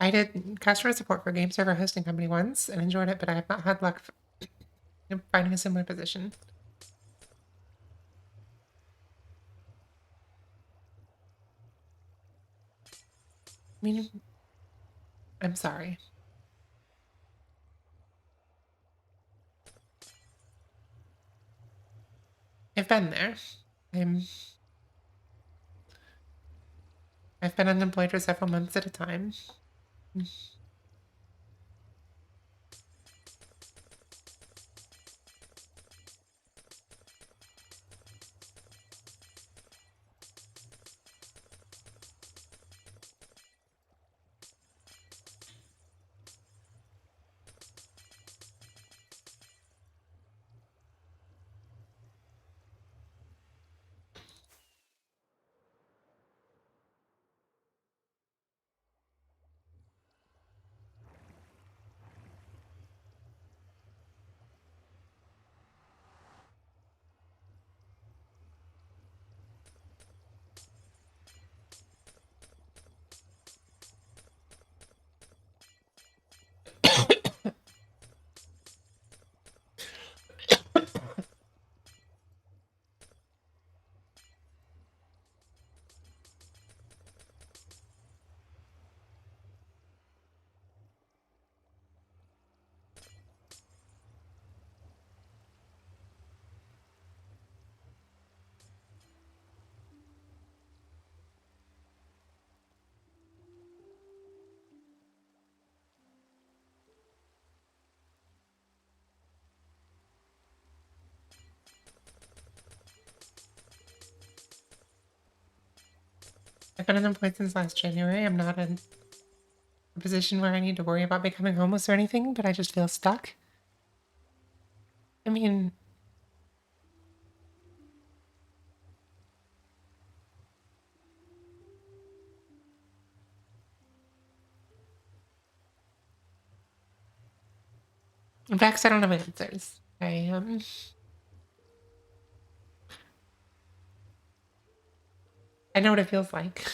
I did customer support for a game server hosting company once and enjoyed it, but I have not had luck finding a similar position. I mean, I'm sorry. I've been there. I'm I've been unemployed for several months at a time. I've been unemployed since last January. I'm not in a position where I need to worry about becoming homeless or anything, but I just feel stuck. I mean, Vex, I don't have answers. I know what it feels like.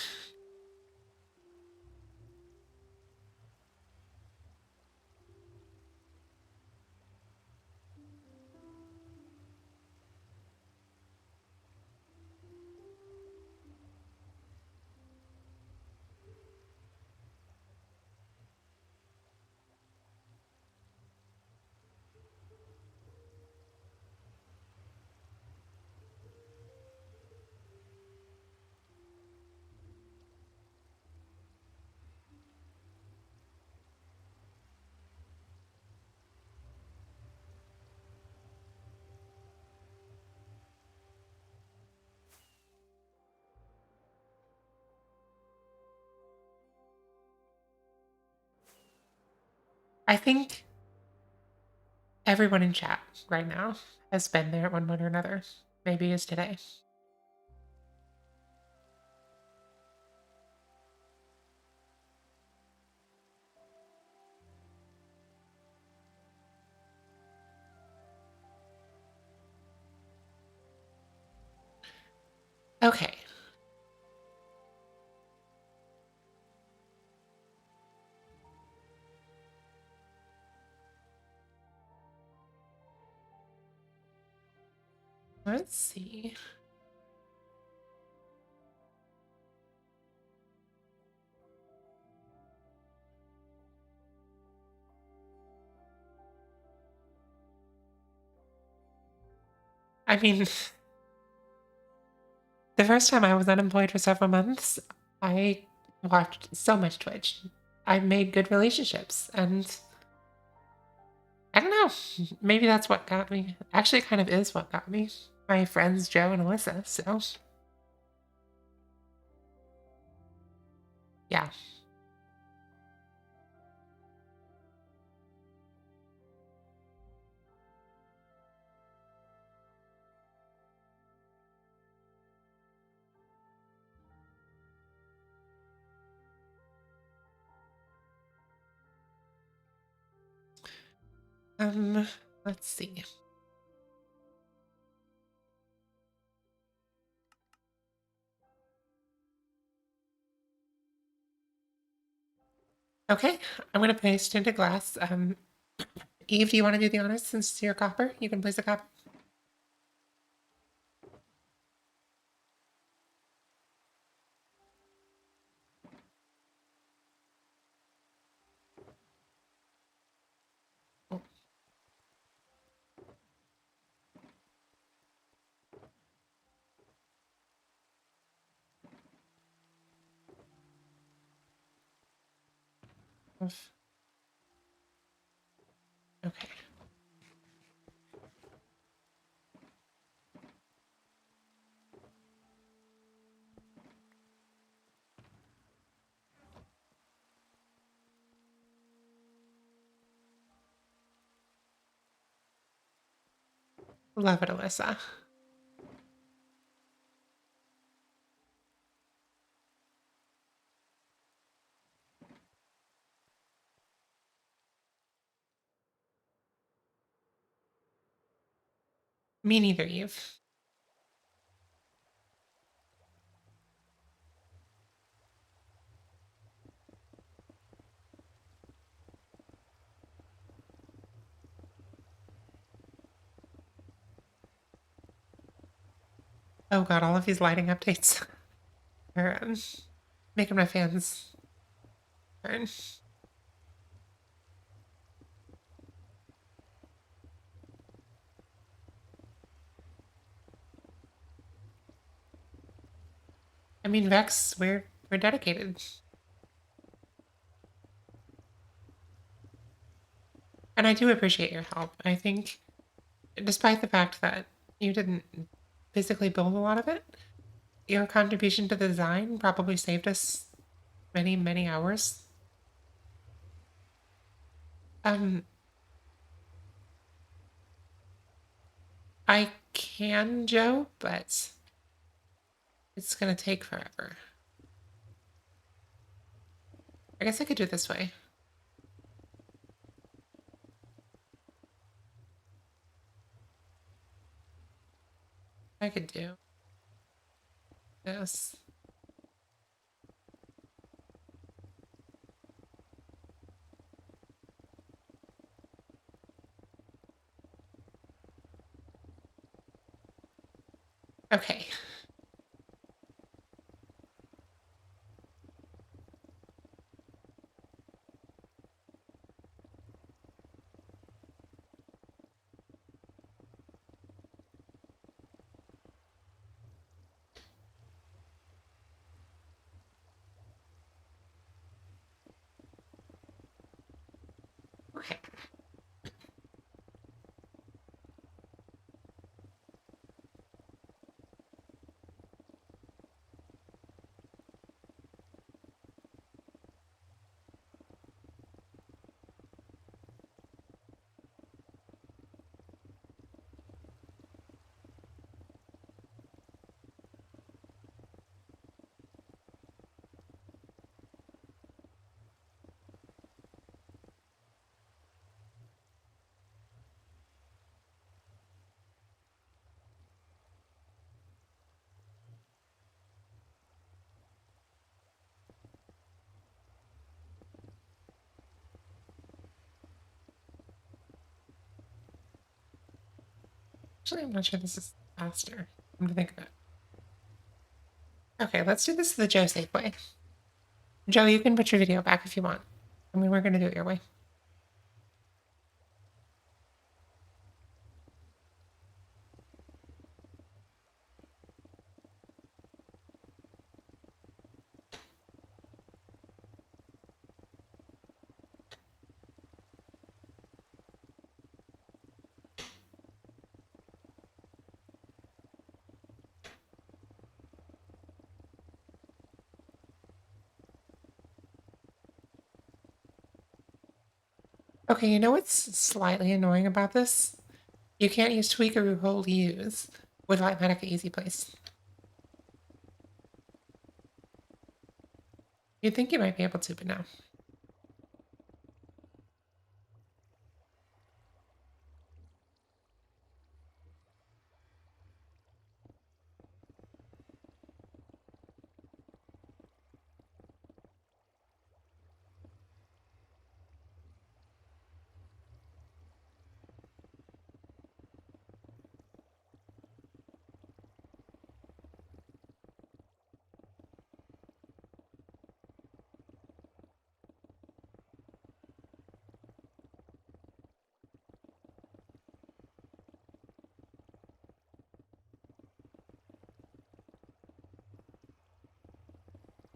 I think everyone in chat right now has been there at one point or another. Maybe it's today. Okay. Let's see. I mean, the first time I was unemployed for several months, I watched so much Twitch. I made good relationships, and I don't know. Maybe that's what got me. Actually, it kind of is what got me. My friends Joe and Alyssa, so yeah. Um, let's see. Okay, I'm gonna paste into glass. Eve, do you want to do the honors since you're copper? You can place a copper. Oh, okay. Love it, Alyssa. Me neither, Eve. Oh god, all of these lighting updates are making my fans burn. I mean, Vex, we're dedicated, and I do appreciate your help. I think, despite the fact that you didn't physically build a lot of it, your contribution to the design probably saved us many, many hours. Um, I can, Joe, but it's gonna take forever. I guess I could do it this way. I could do this. Okay. Okay. Actually, I'm not sure this is faster. I'm gonna think about it. Okay, let's do this the Joe safe way. Joe, you can put your video back if you want. I mean, we're gonna do it your way. Okay, you know what's slightly annoying about this? You can't use Tweakeroo Hold Use with Lightmatica Easy Place. You'd think you might be able to, but no.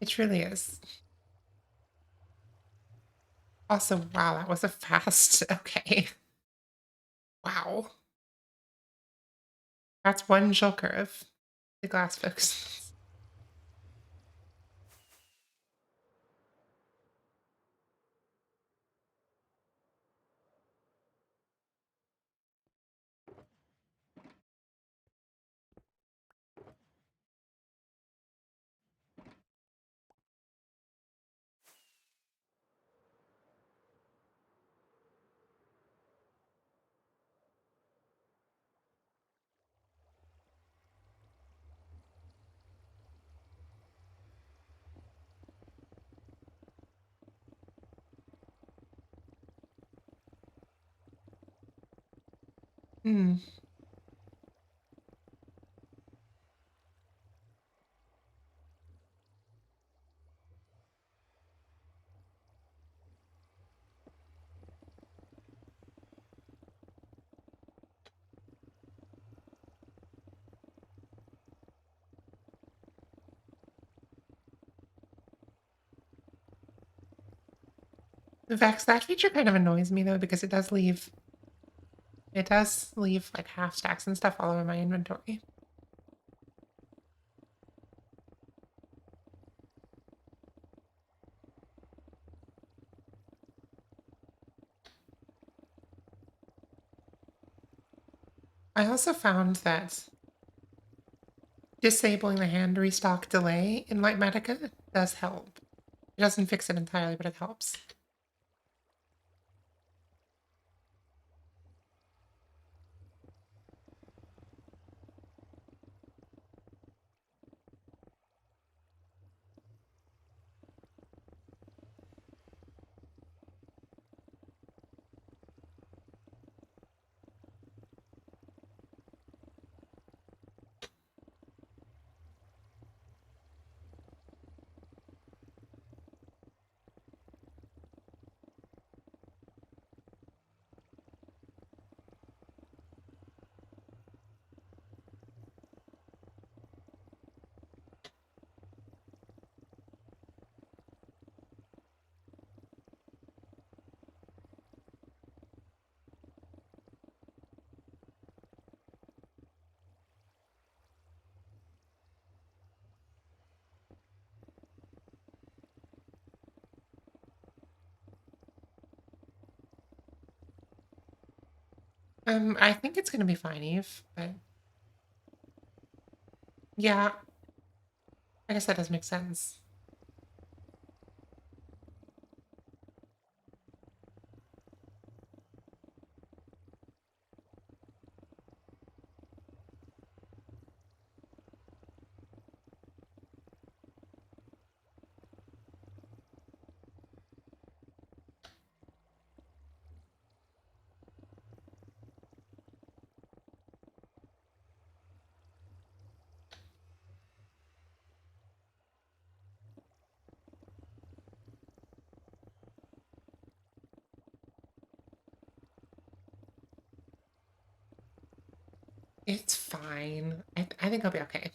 It truly is. Also, wow, that was a fast. Okay. Wow. That's one joker of the glass folks. Hmm. Vex, that feature kind of annoys me though because it does leave like half stacks and stuff all over my inventory. I also found that disabling the hand restock delay in Lightmatica does help. It doesn't fix it entirely, but it helps. I think it's gonna be fine, Eve, but yeah, I guess that does make sense. It's fine. I think I'll be okay.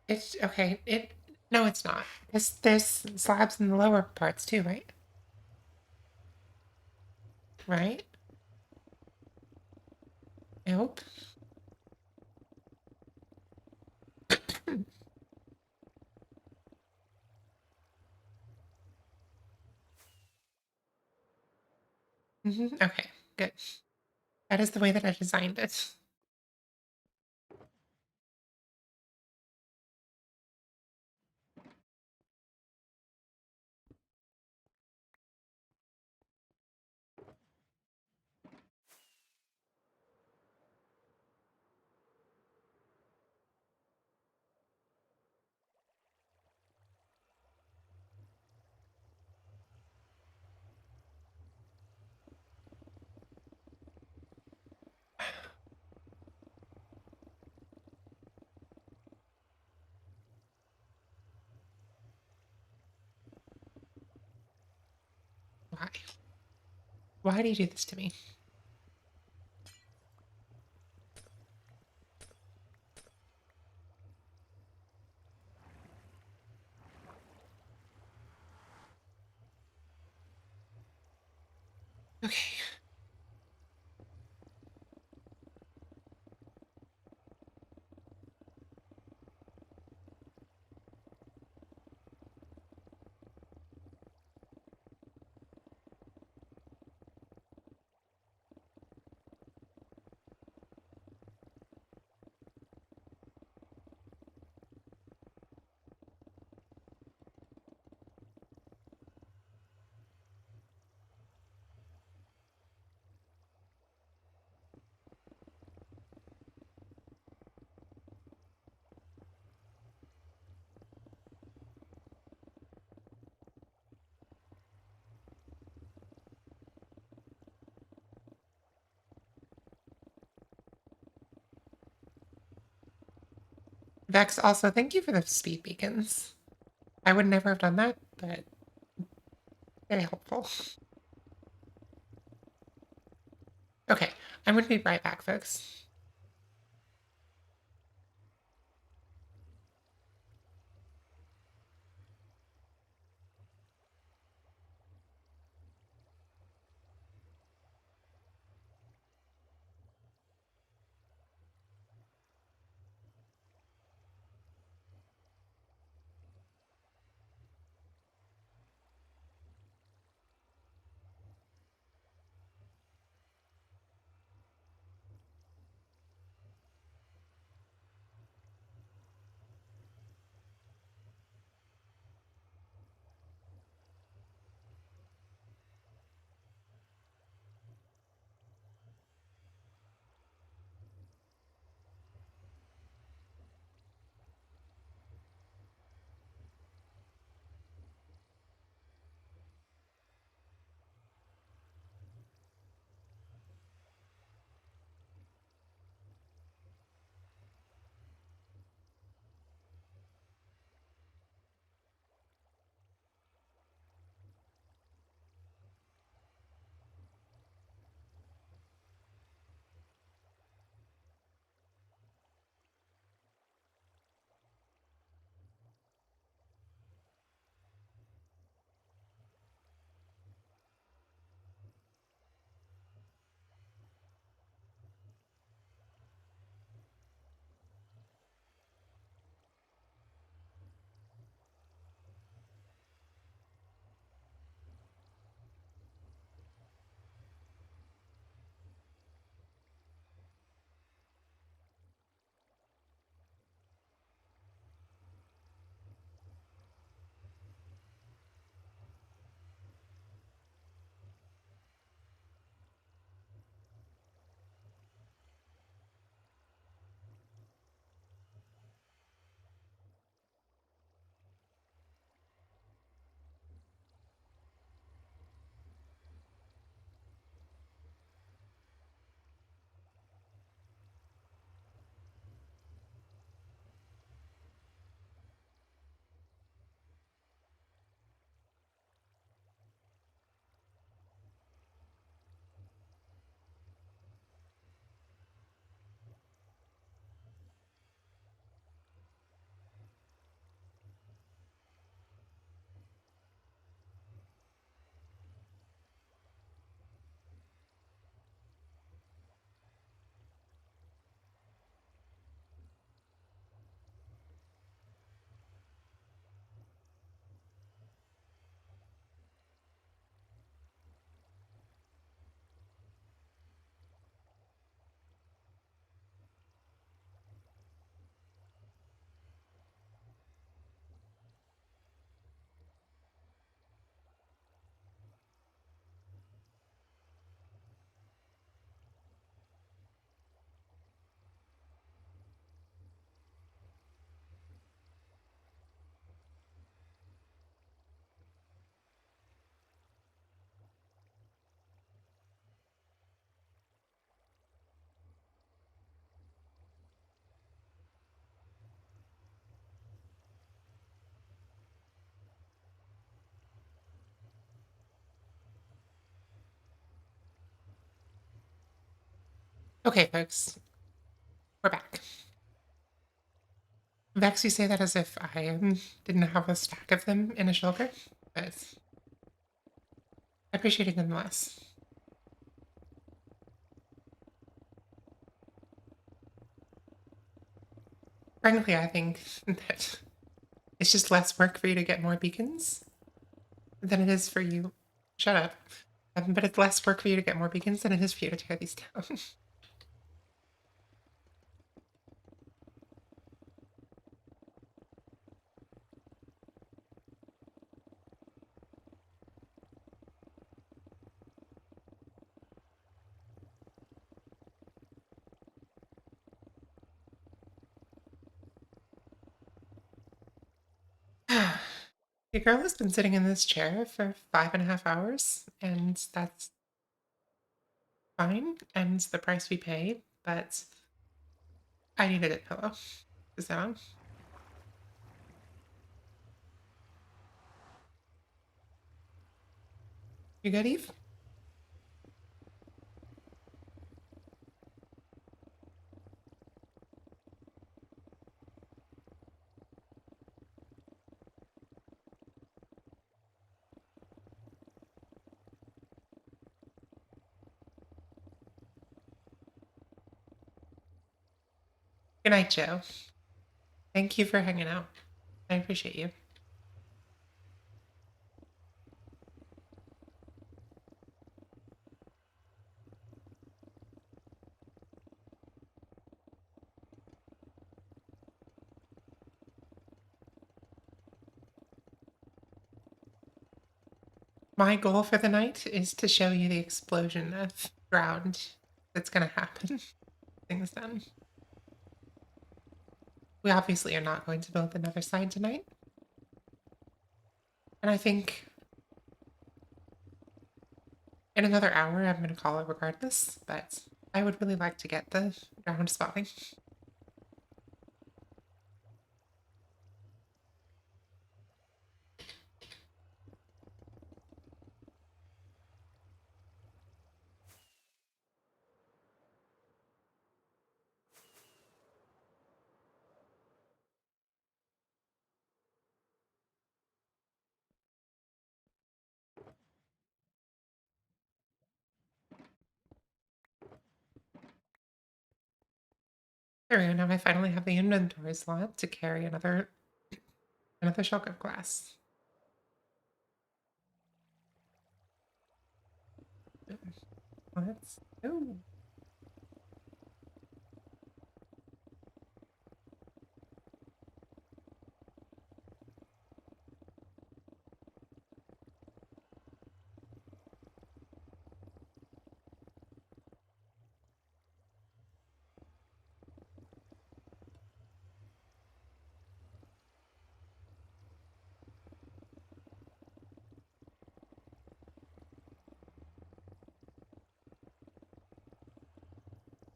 It's okay. No, it's not. There's slabs in the lower parts too, right? Right? I hope. Okay, good. That is the way that I designed it. Why? Why do you do this to me? Okay. Vex, also, thank you for the speed beacons. I would never have done that, but very helpful. Okay, I'm going to be right back, folks. Okay, folks, we're back. Vex, you say that as if I didn't have a stack of them in a shulker, but I appreciate it nonetheless. Frankly, I think that it's just less work for you to get more beacons than it is for you. Shut up. But it's less work for you to get more beacons than it is for you to tear these down. Your girl has been sitting in this chair for 5.5 hours, and that's fine, and the price we pay, but I needed a pillow. Is that on? You good, Eve? Good night, Joe. Thank you for hanging out. I appreciate you. My goal for the night is to show you the explosion of ground that's going to happen. Things done. We obviously are not going to build another side tonight. And I think in another hour I'm going to call it regardless, but I would really like to get the ground spotting. There we go. Now I finally have the inventory slot to carry another shelf of glass. Let's go.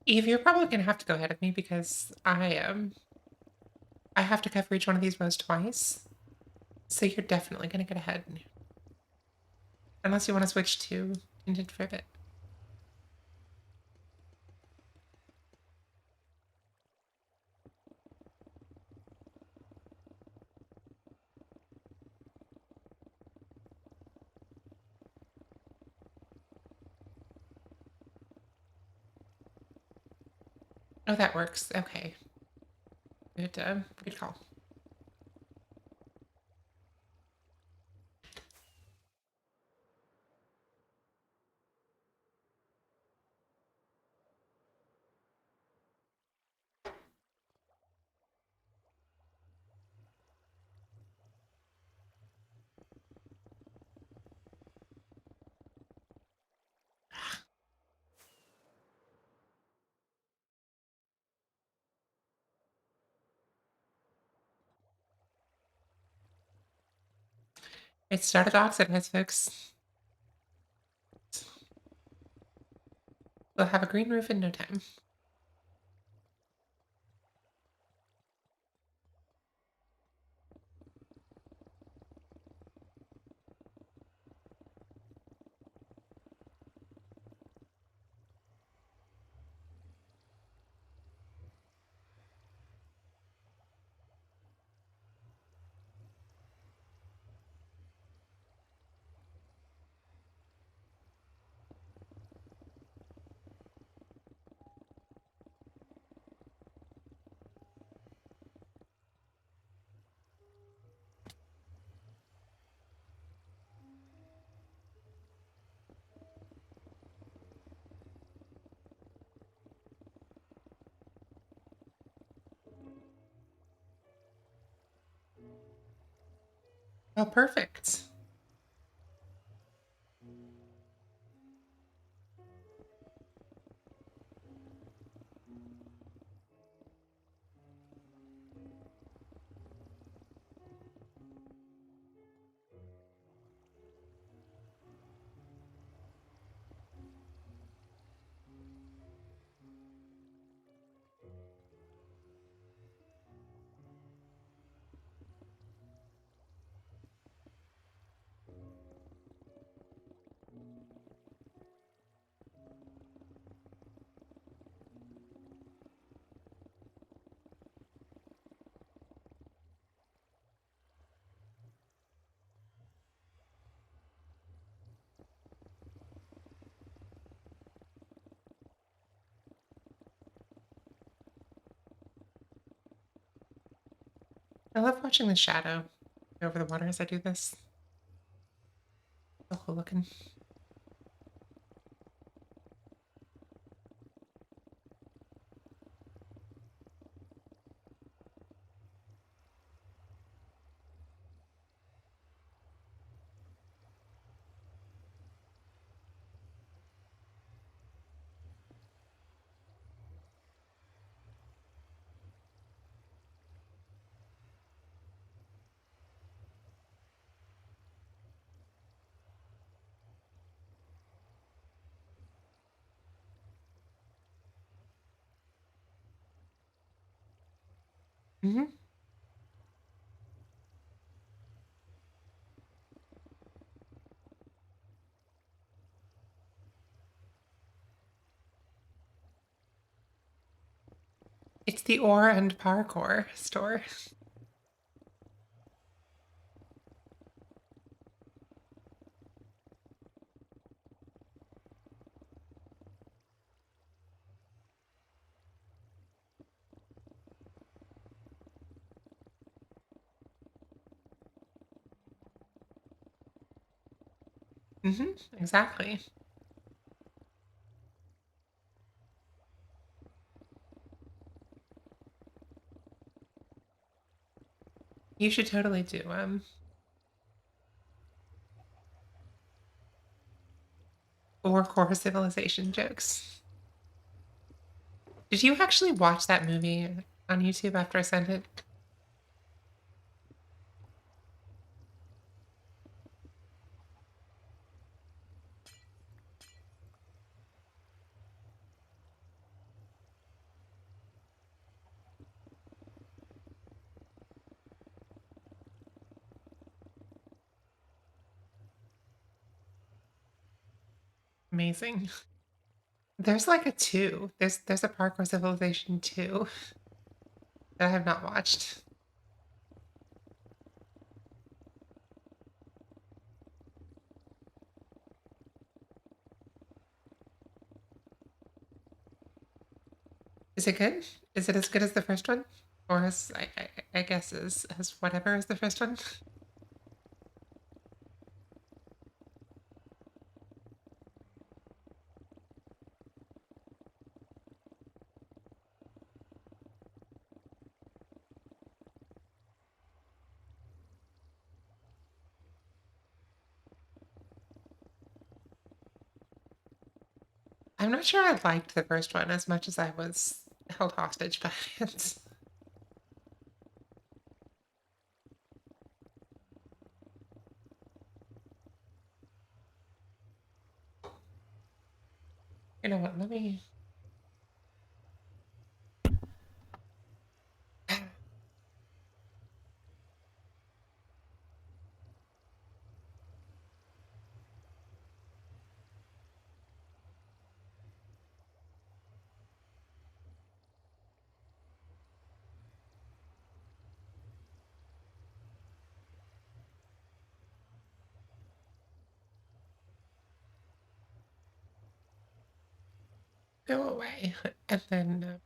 Eve, you're probably gonna have to go ahead of me because I have to cover each one of these rows twice. So you're definitely gonna get ahead. Unless you want to switch to tinted privet. Oh, that works. Okay. Good call. It started oxidized, folks. We'll have a green roof in no time. Oh, perfect. I love watching the shadow over the water as I do this. So cool looking. Hmm. It's the ore and parkour store. Hmm. Exactly. You should totally do ore core civilization jokes. Did you actually watch that movie on YouTube after I sent it? Amazing. There's like a two. There's a parkour civilization two that I have not watched. Is it good? Is it as good as the first one? Or as I guess as whatever as the first one? I'm not sure I liked the first one as much as I was held hostage by it. You know what? Let me go away and then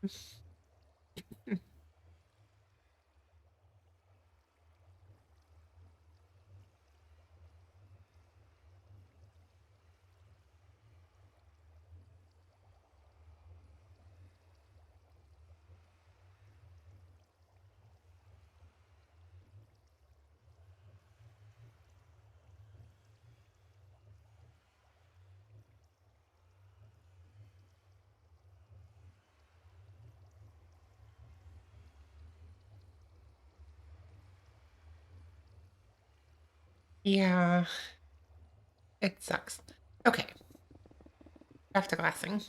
Yeah, it sucks. Okay, back to glassing.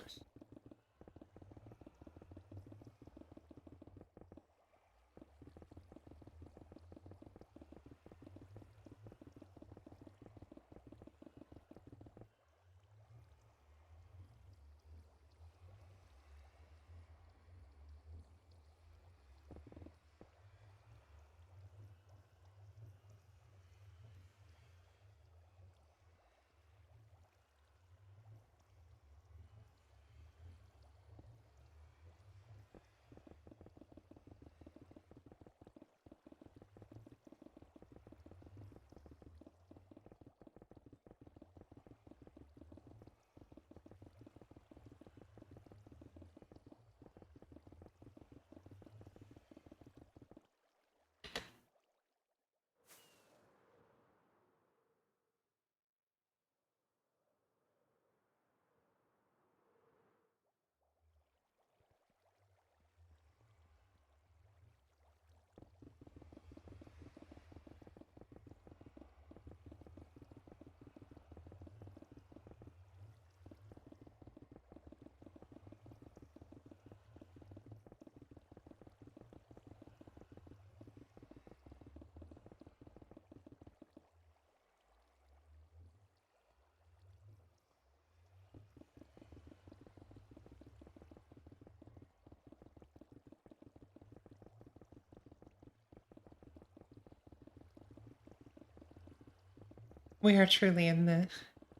We are truly in the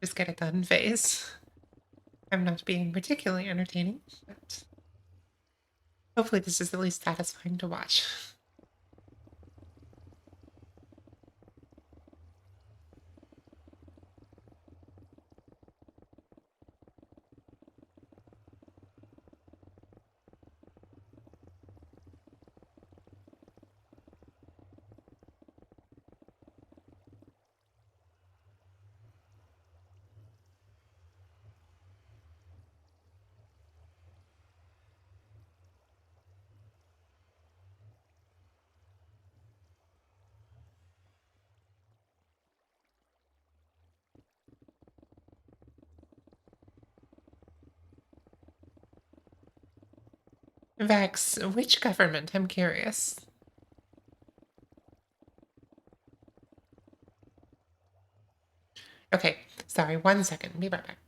just get it done phase. I'm not being particularly entertaining, but hopefully this is at least satisfying to watch. Vex, which government? I'm curious. Okay, sorry, 1 second. Be right back.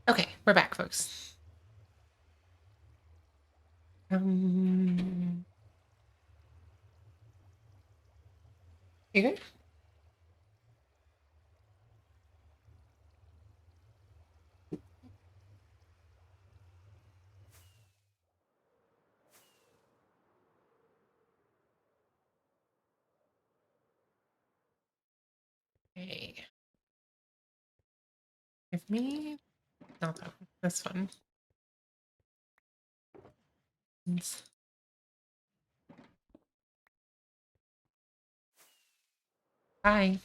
Okay, we're back, folks. Um, you good? Okay. Give me not that one. This one. Hi.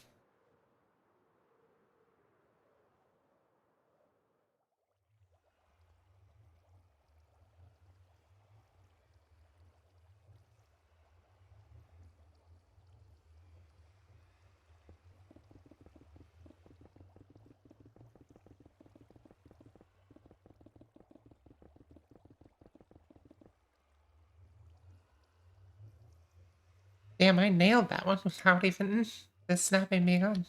Damn, I nailed that one without even the snapping being on.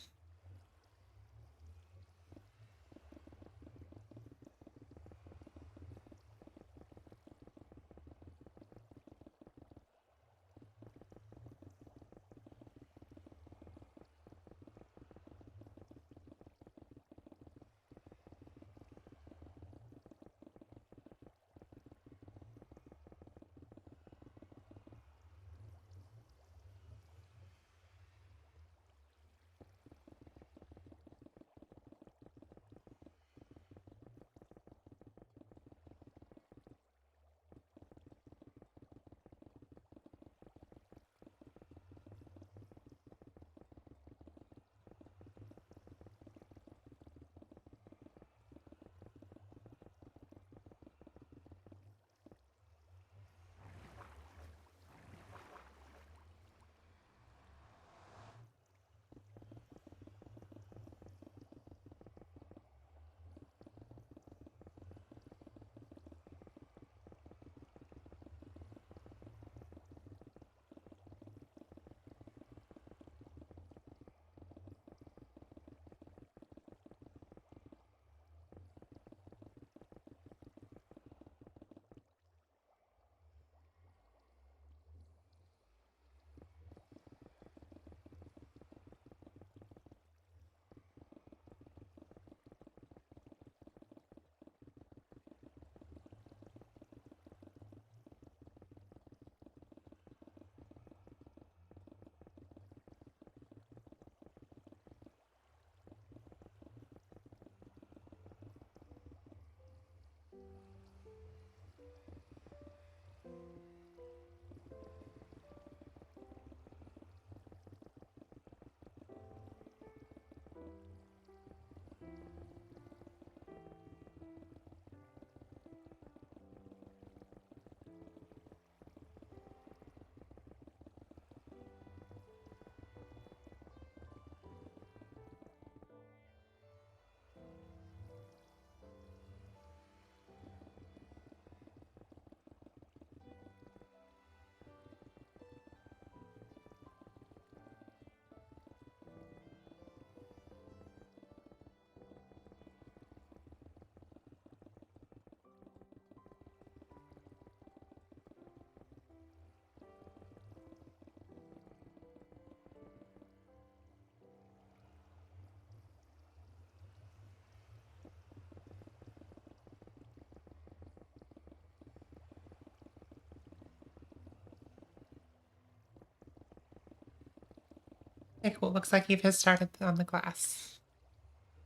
Okay, cool. Looks like you've hit started on the glass.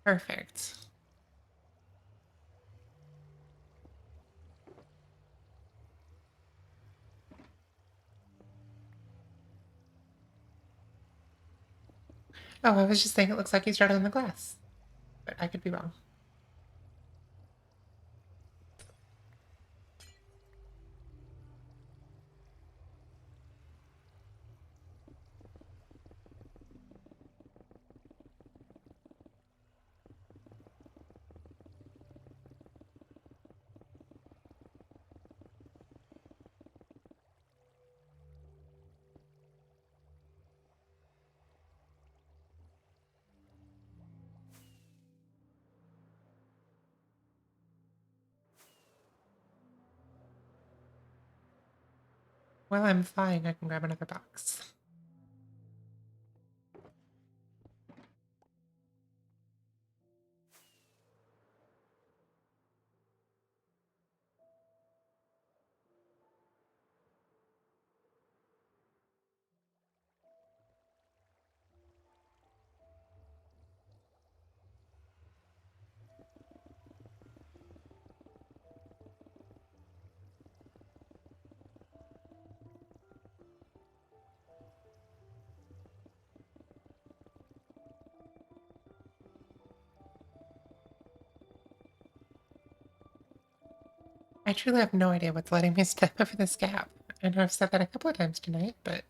Perfect. Oh, I was just saying it looks like you started on the glass, but I could be wrong. Well, I'm fine. I can grab another box. I truly have no idea what's letting me step over this gap. I know I've said that a couple of times tonight, but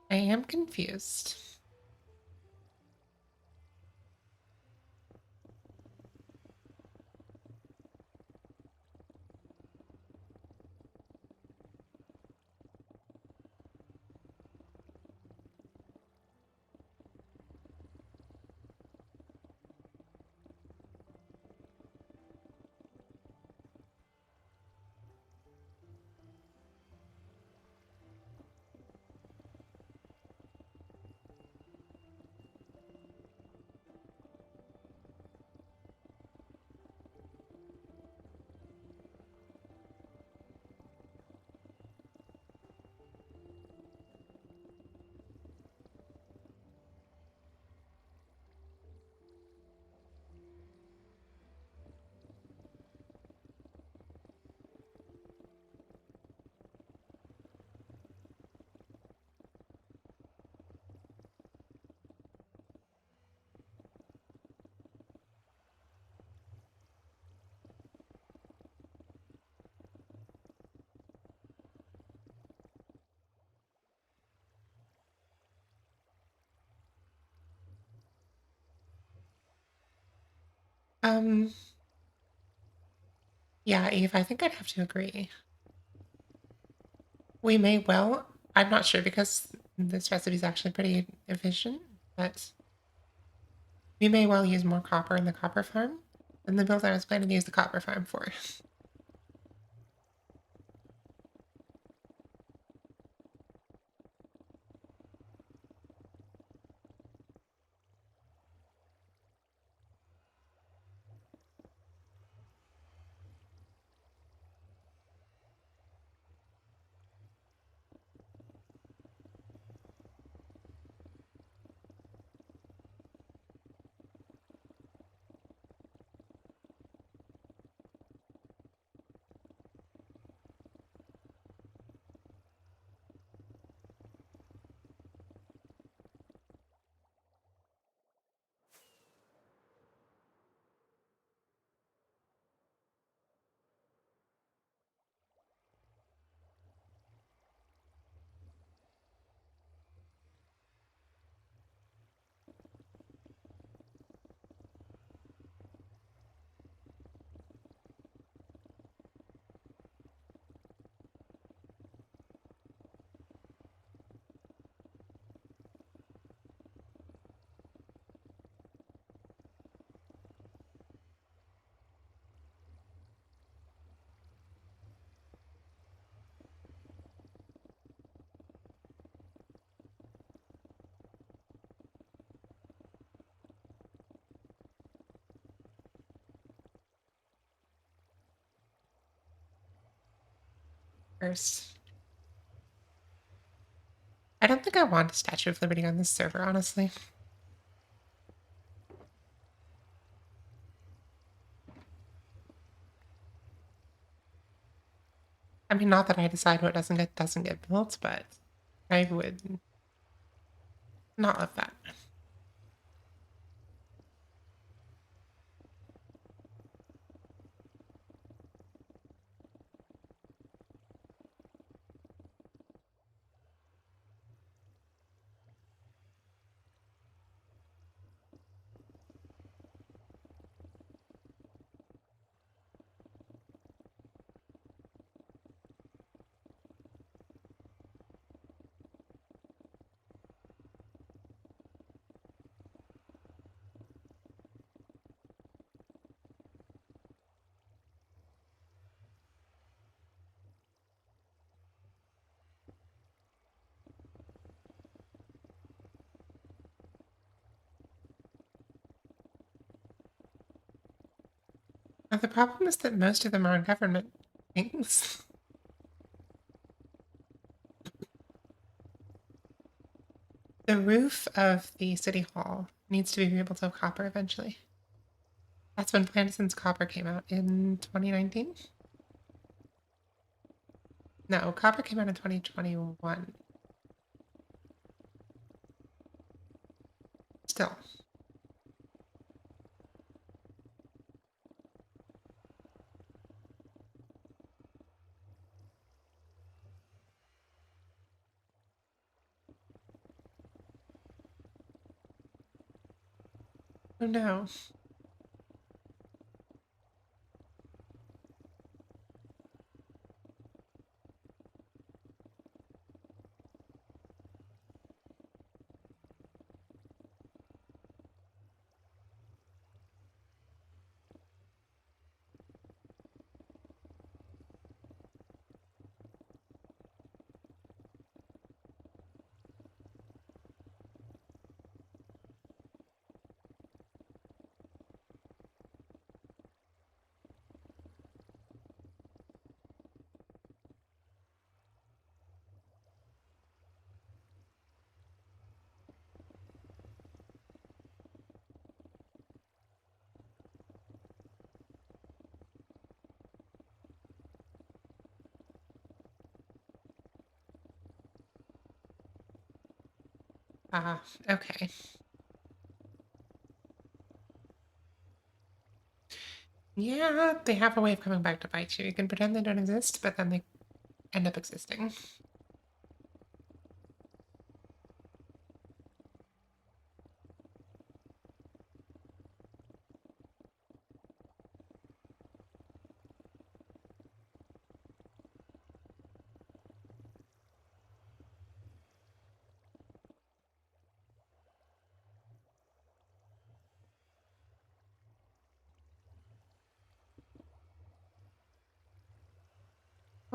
I am confused. Um, yeah, Eve, I think I'd have to agree. We may well, I'm not sure because this recipe is actually pretty efficient, but we may well use more copper in the copper farm than the build I was planning to use the copper farm for. First, I don't think I want a Statue of Liberty on this server, honestly. I mean, not that I decide what doesn't get built, but I would not love that. The problem is that most of them are government things. The roof of the city hall needs to be rebuilt of copper eventually. That's when planned since copper came out in 2019. No, copper came out in 2021. Still. Oh no. Ah, okay. Yeah, they have a way of coming back to bite you. You can pretend they don't exist, but then they end up existing.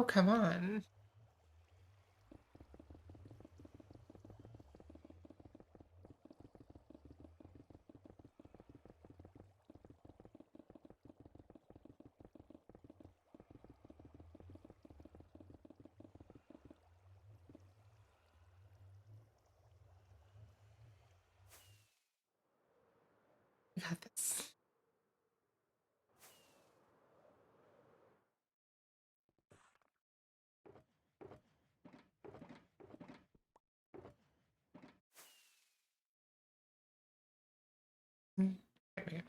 Oh, come on. We got this. There we go.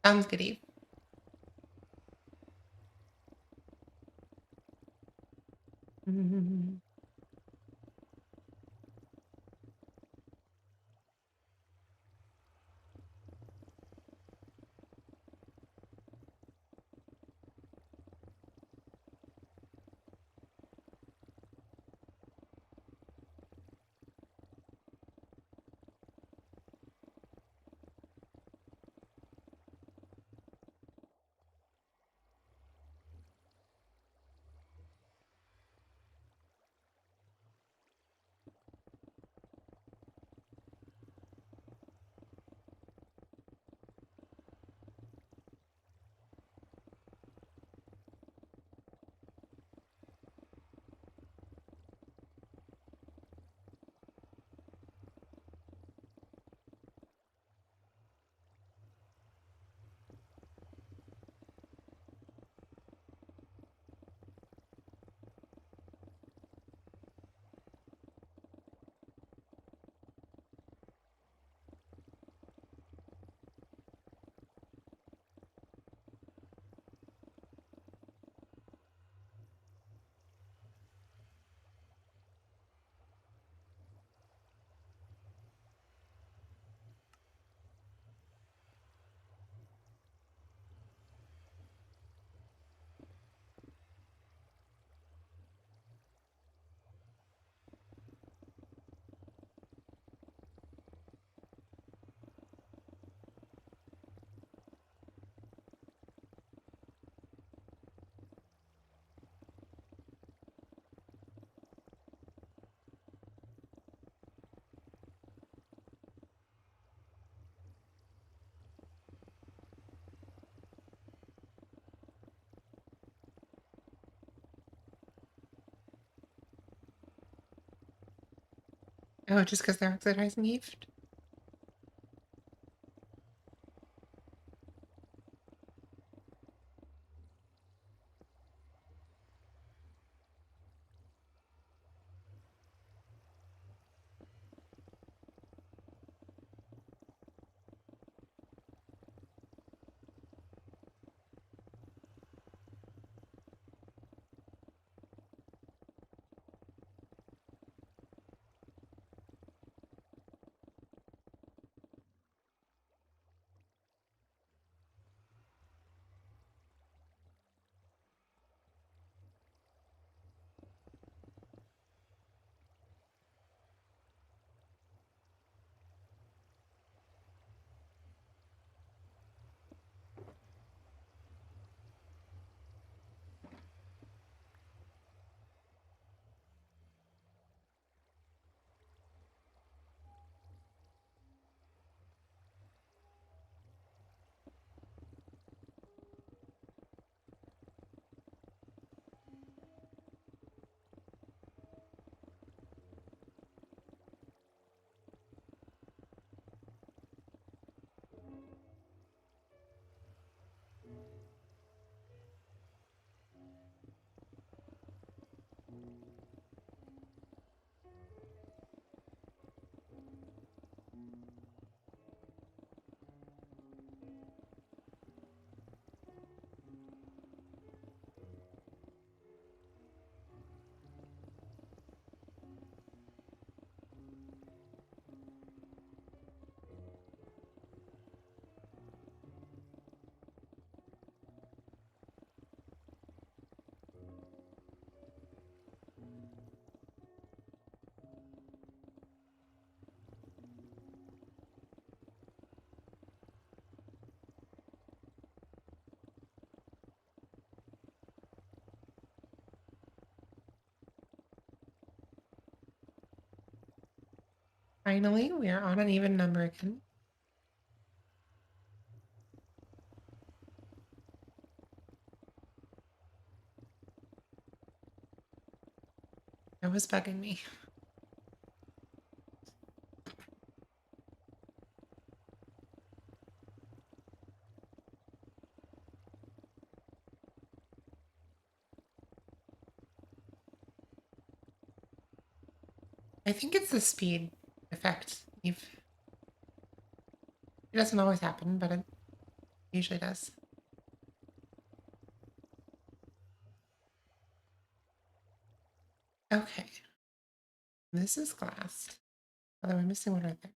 Sounds good, Eve. Mm. Oh, just because they're oxidizing, Eve? Finally, we are on an even number again. It was bugging me. I think it's the speed effect, Eve. It doesn't always happen, but Usually does. Okay. This is glass. Although I'm missing one right there.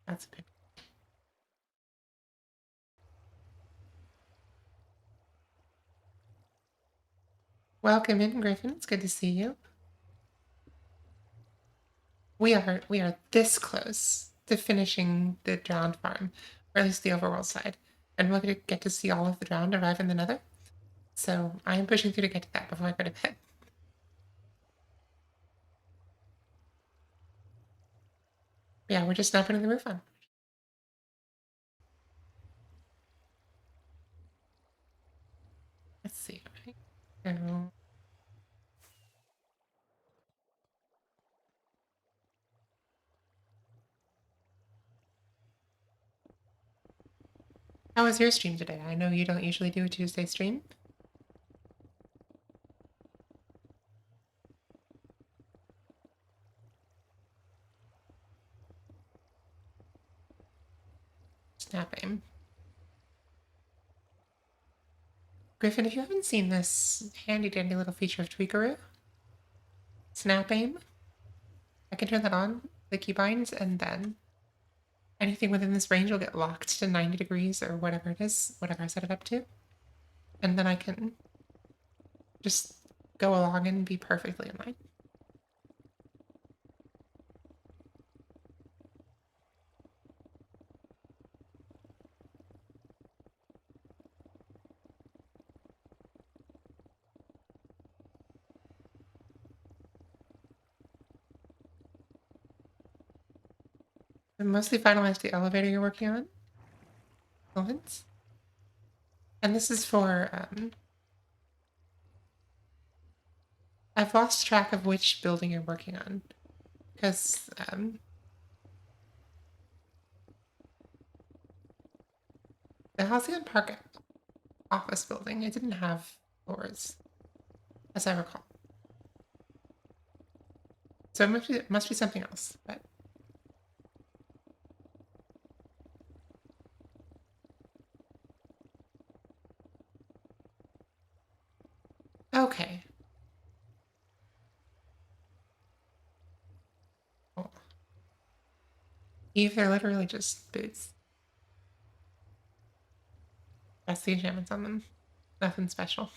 That's a big. Welcome in, Griffin. It's good to see you. We are this close to finishing the drowned farm, or at least the overworld side. And we're gonna get to see all of the drowned arrive in the nether. So I am pushing through to get to that before I go to bed. Yeah, we're just not putting the roof on. Let's see. Right? How was your stream today? I know you don't usually do a Tuesday stream. Snap aim. Griffin, if you haven't seen this handy dandy little feature of Tweakaroo, snap aim, I can turn that on, the keybinds, and then anything within this range will get locked to 90 degrees or whatever it is, whatever I set it up to. And then I can just go along and be perfectly in line. I mostly finalized the elevator you're working on. Moments. And this is for, I've lost track of which building you're working on. Because, the Halcyon Park office building, it didn't have floors, as I recall. So it must be something else, but okay. Cool. Eve, they're literally just boots. That's the enchantments on them. Nothing special.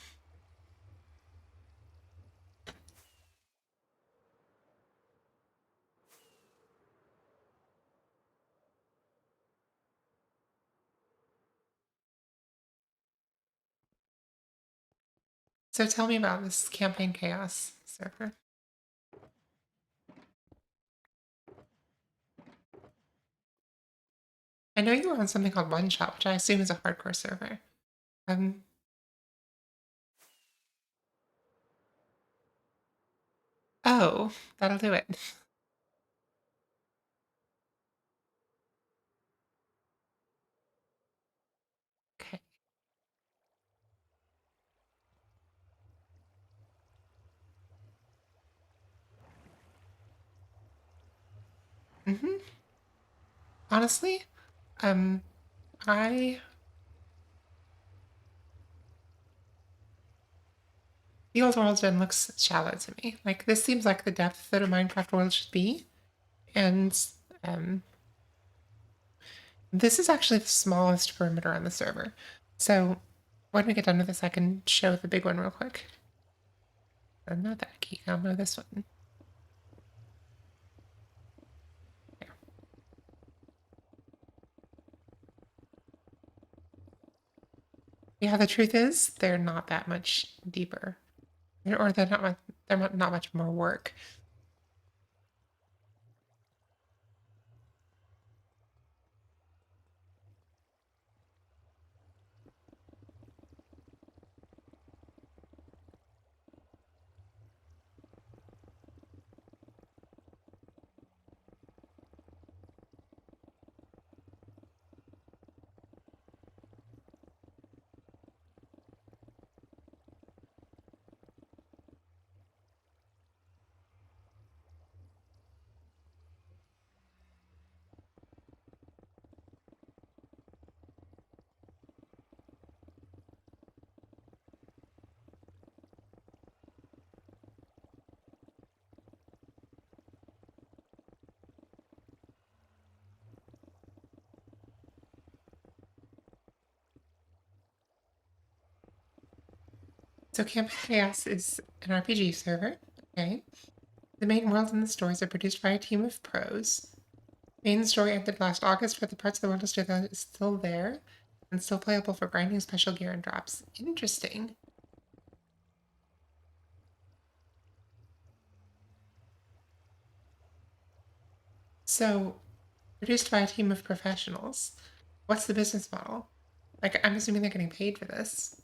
So tell me about this campaign chaos server. I know you were on something called One Shot, which I assume is a hardcore server. Um, oh, that'll do it. Okay. Mm-hmm. Honestly, um, I the old world den looks shallow to me. Like this seems like the depth that a Minecraft world should be, and um, this is actually the smallest perimeter on the server. So when we get done with this, I can show the big one real quick. Not that key combo, this one. There. Yeah, the truth is, they're not that much deeper, or they're not much more work. So Camp Chaos is an RPG server. Okay. The main world and the stories are produced by a team of pros. Main story ended last August, but the parts of the world is still there and still playable for grinding special gear and drops. Interesting. So, produced by a team of professionals. What's the business model? Like, I'm assuming they're getting paid for this.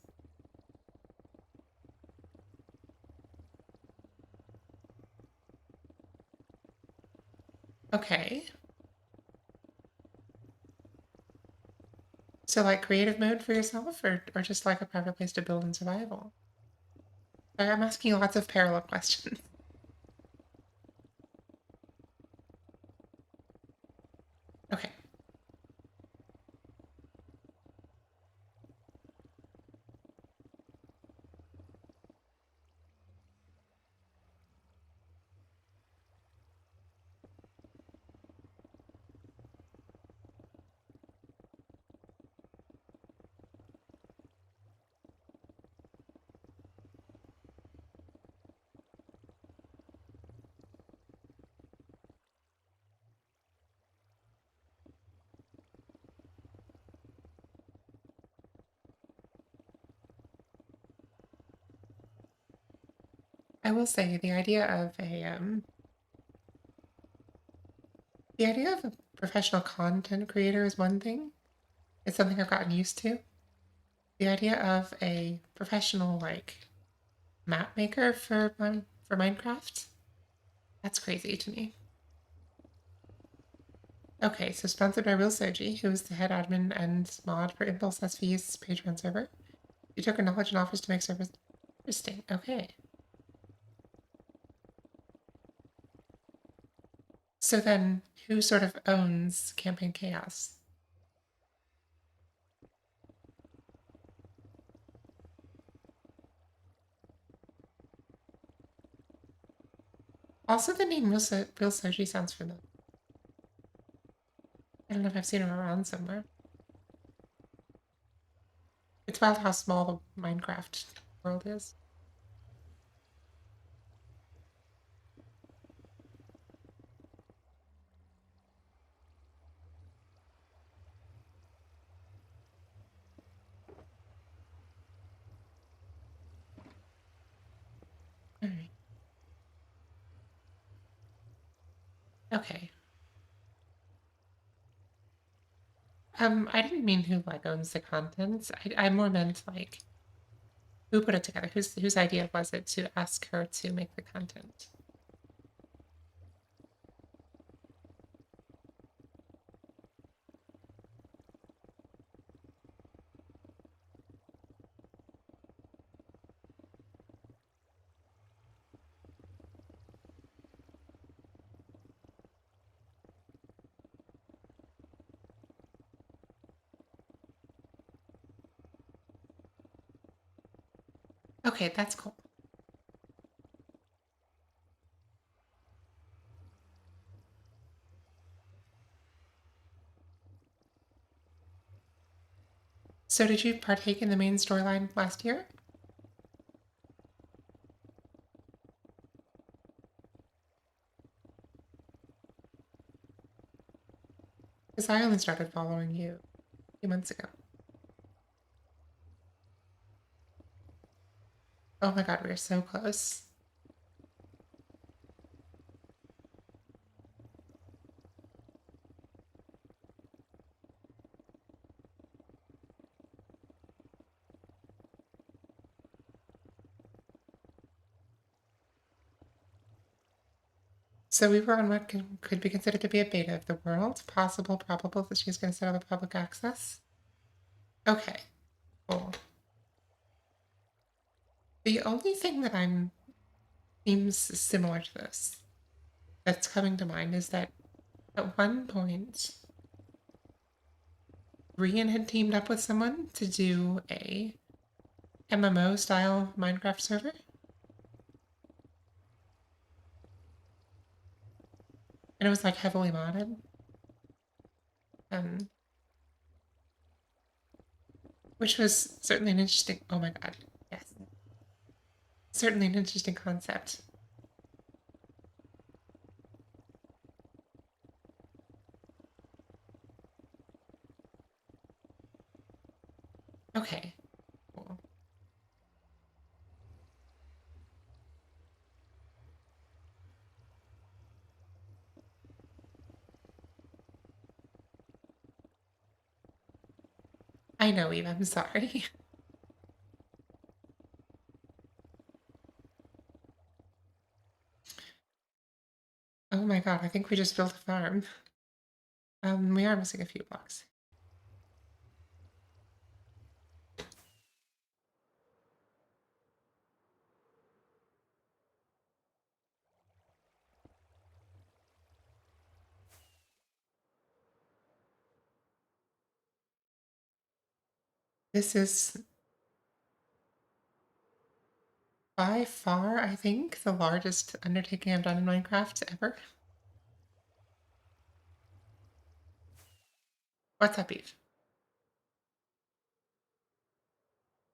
Okay. So, like, creative mode for yourself, or just like a private place to build and survival? Sorry, I'm asking lots of parallel questions. Okay. I will say the idea of a professional content creator is one thing. It's something I've gotten used to. The idea of a professional like map maker for Minecraft, that's crazy to me. Okay, so sponsored by Real Soji, who is the head admin and mod for Impulse SV's Patreon server. You took her knowledge and offers to make service interesting. Okay. So then who sort of owns Campaign Chaos? Also the name Real Soji sounds familiar. I don't know if I've seen him around somewhere. It's wild how small the Minecraft world is. Alright. Okay. I didn't mean who like owns the content. I more meant like who put it together? Whose idea was it to ask her to make the content? Okay, that's cool. So did you partake in the main storyline last year? Because I only started following you a few months ago. Oh my god, we are so close. So we were on what could be considered to be a beta of the world. Possible, probable that she's going to set up a public access. Okay, cool. The only thing that I'm seems similar to this that's coming to mind is that at one point, Rian had teamed up with someone to do a MMO style Minecraft server. And it was like heavily modded. Um, which was certainly an interesting. Oh my god, yes. certainly an interesting concept. Okay, cool. I know, Eve, I'm sorry. Oh my god, I think we just built a farm. We are missing a few blocks. This is by far, I think, the largest undertaking I've done in Minecraft ever. What's up, Eve?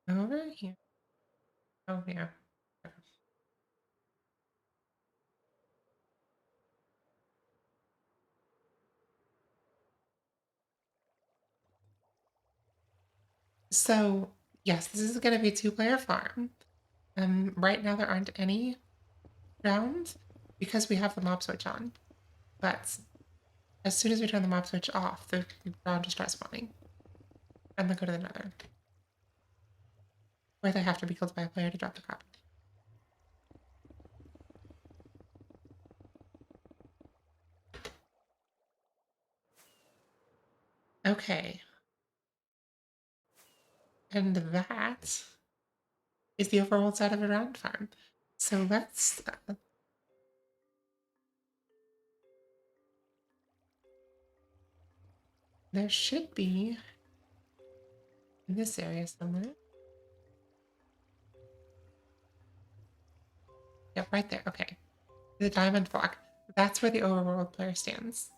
Over here. Oh, yeah. So, yes, this is going to be a two-player farm. Right now there aren't any rounds because we have the mob switch on. But as soon as we turn the mob switch off, the round just starts spawning. And then go to the nether, where they have to be killed by a player to drop the crop. Okay. And that is the overworld side of a round farm. So let's... there should be in this area somewhere. Yep, right there. Okay. The diamond block. That's where the overworld player stands.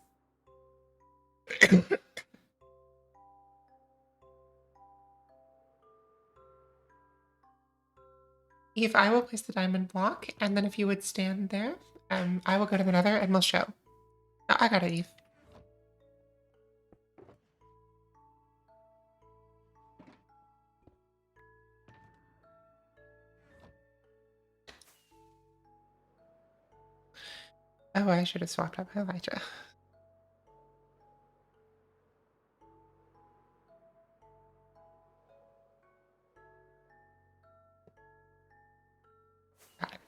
Eve, I will place the diamond block, and then if you would stand there, I will go to the nether and we'll show. Oh, I got it, Eve. Oh, I should have swapped out my Elijah. Got it.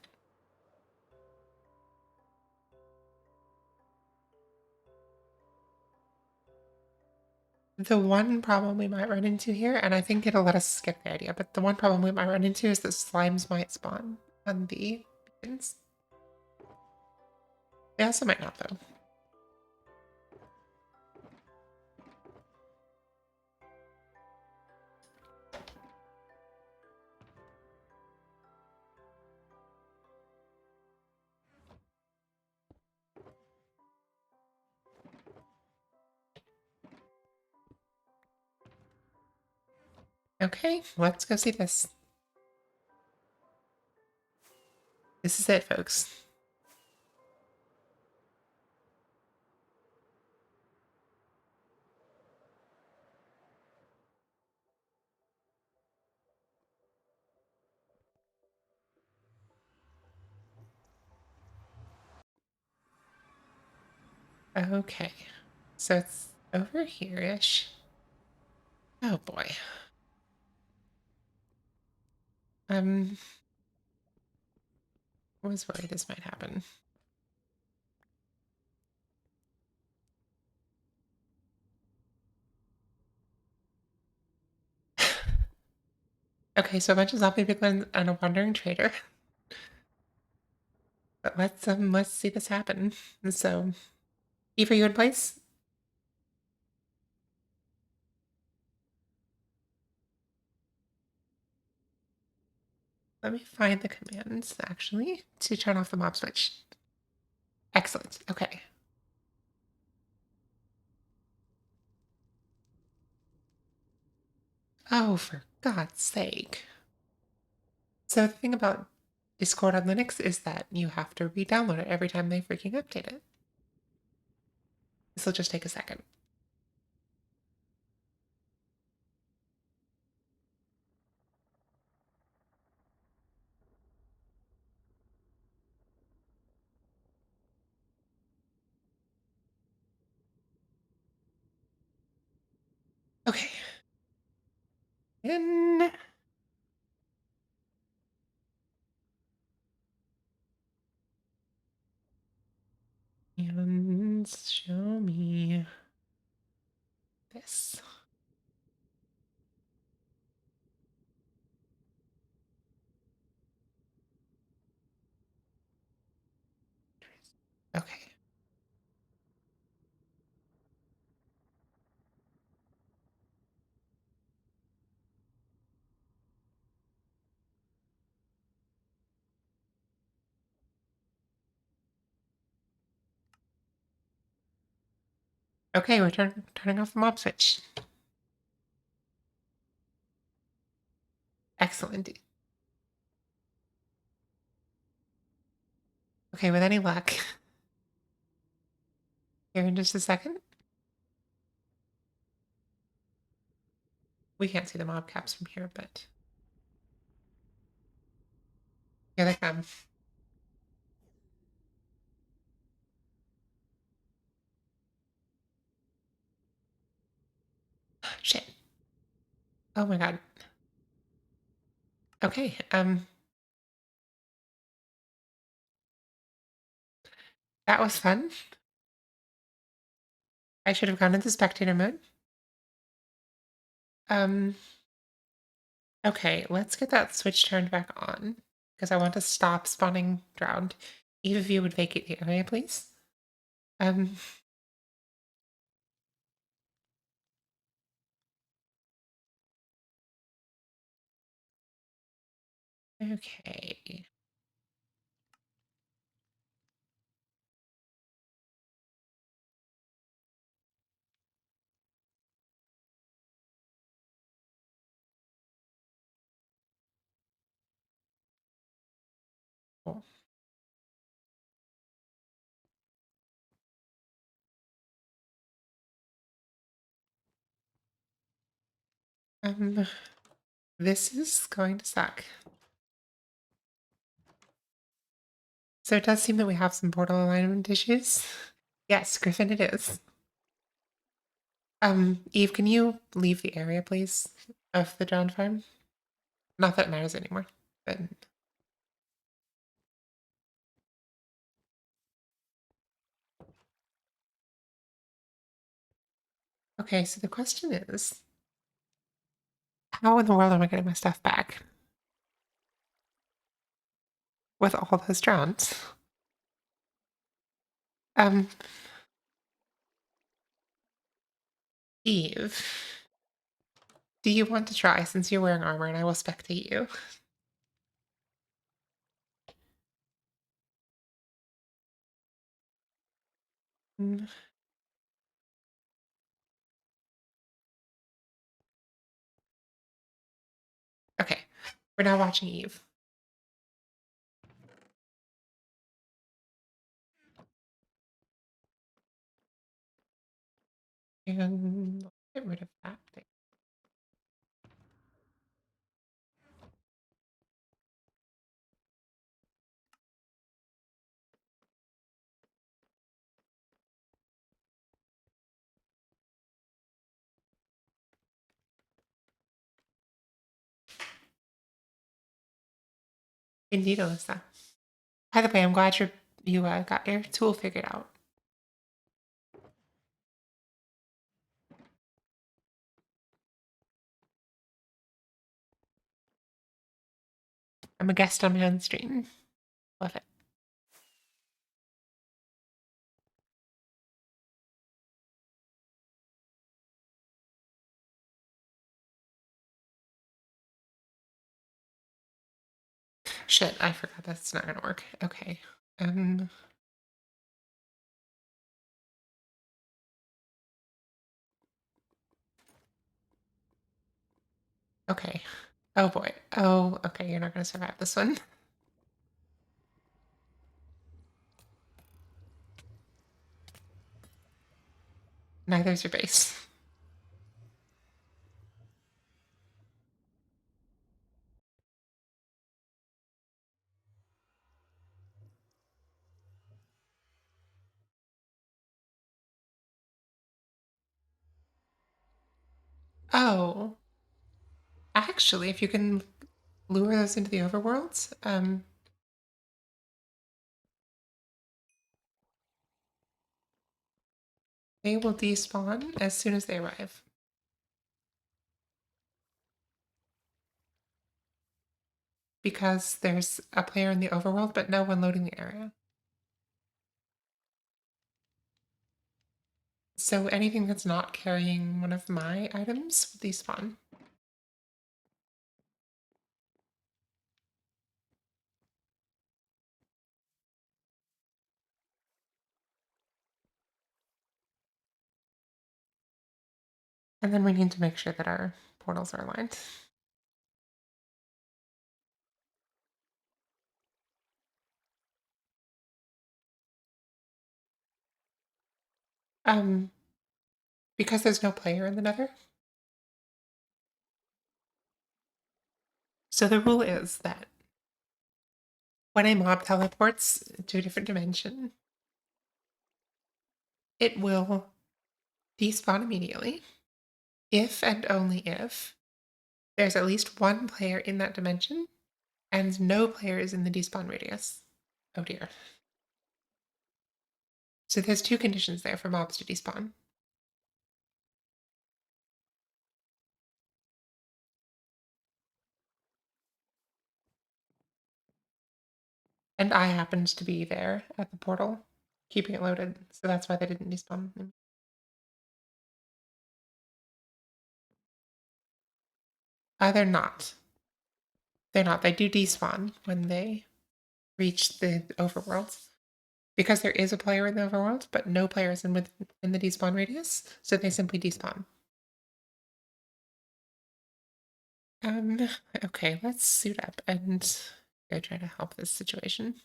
The one problem we might run into here, and I think it'll let us skip the idea, but the one problem we might run into is that slimes might spawn on the beacons. They also might not, though. Okay, let's go see this. This is it, folks. Okay, so it's over here-ish. Oh boy. Um, I was worried this might happen. Okay, so a bunch of zombie piglins and a wandering trader. But let's see this happen. So, Eve, are you in place? Let me find the commands actually to turn off the mob switch. Excellent. Okay. Oh, for God's sake. So the thing about Discord on Linux is that you have to re-download it every time they freaking update it. This will just take a second. Okay. In. And show me this. Okay. Okay, we're turning off the mob switch. Excellent. Okay, with any luck, here in just a second. We can't see the mob caps from here, but here they come. Shit. Oh my god. Okay, that was fun. I should have gone into spectator mode. Um, okay, let's get that switch turned back on because I want to stop spawning drowned. Either of you would vacate the area, please. Um, okay. Cool. Um, this is going to suck. So it does seem that we have some portal alignment issues. Yes, Griffin, it is. Eve, can you leave the area, please, of the drowned farm? Not that it matters anymore, but okay. So the question is, how in the world am I getting my stuff back with all those drowned? Um, Eve, do you want to try since you're wearing armor and I will spectate you? Mm, okay, we're now watching Eve. And get rid of that thing. Indeed, Alyssa. By the way, I'm glad you got your tool figured out. I'm a guest on my own stream. Love it. Shit, I forgot that's not gonna work. Okay. Um. Okay. Oh boy. Oh, okay. You're not gonna survive this one. Neither is your base. Oh, actually, if you can lure those into the overworlds, they will despawn as soon as they arrive. Because there's a player in the overworld, but no one loading the area. So anything that's not carrying one of my items will despawn. And then we need to make sure that our portals are aligned. Um, because there's no player in the Nether. So the rule is that when a mob teleports to a different dimension, it will despawn immediately if and only if there's at least one player in that dimension and no players in the despawn radius. Oh dear. So there's two conditions there for mobs to despawn. And I happened to be there at the portal, keeping it loaded, so that's why they didn't despawn. They're not. They're not. They do despawn when they reach the overworld. Because there is a player in the overworld, but no players in the despawn radius, so they simply despawn. Okay, let's suit up and go try to help this situation.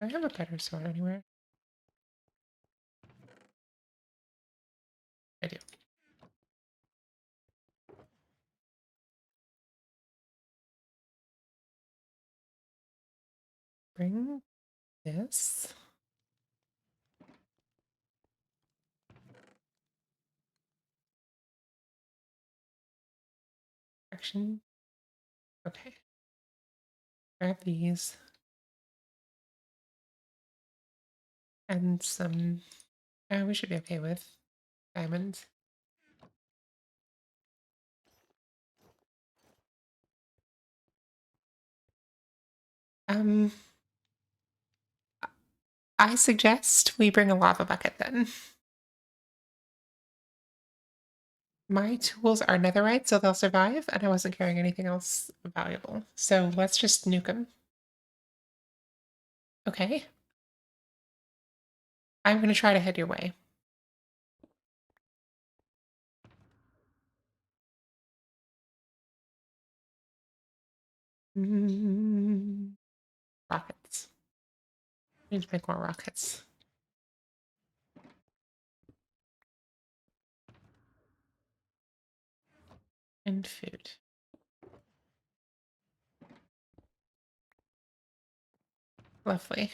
Do I have a better sword anywhere? I do. Bring this. Action. Okay. Grab these. And some. We should be okay with diamonds. Um, I suggest we bring a lava bucket then. My tools are netherite, so they'll survive, and I wasn't carrying anything else valuable. So let's just nuke them. Okay. I'm going to try to head your way. Rockets. Need to make more rockets. And food. Lovely.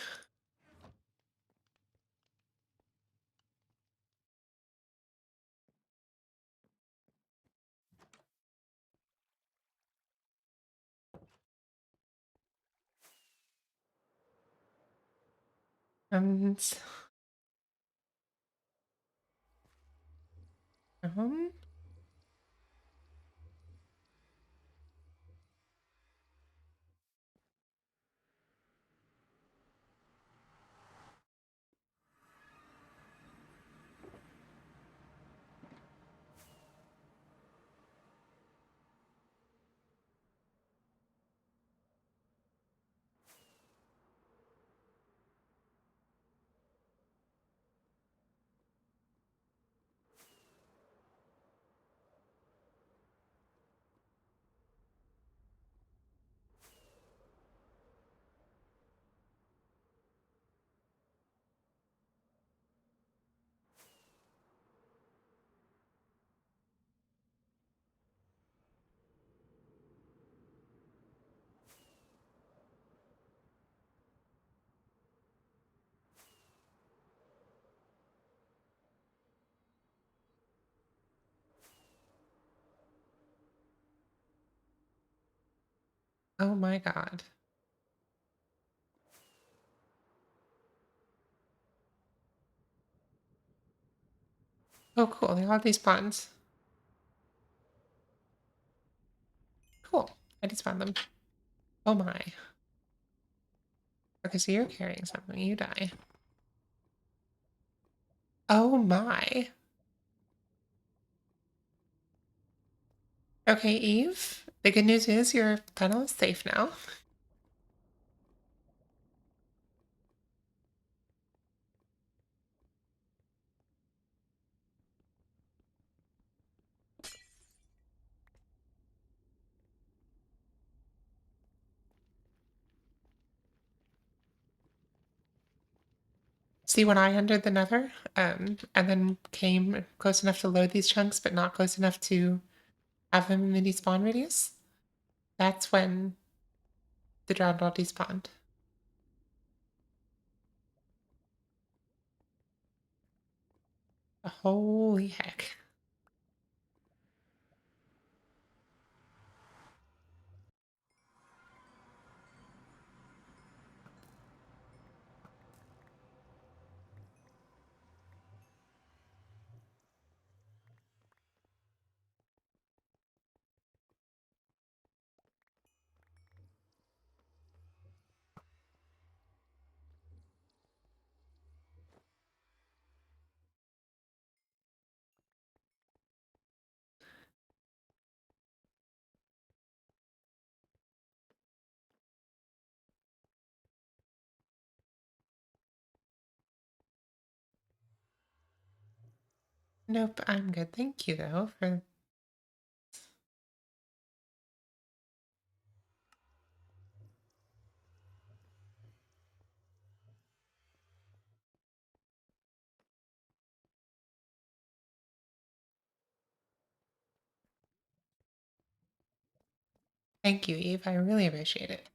And um, Oh my god. Oh, cool. They all have these spawns. Cool. I just found them. Oh my. Okay, so you're carrying something. You die. Oh my. Okay, Eve. The good news is your tunnel is safe now. See when I entered the nether, and then came close enough to load these chunks, but not close enough to have them in the despawn radius? That's when the drowned all despawned. Holy heck. Nope, I'm good. Thank you, though, for... Thank you, Eve. I really appreciate it.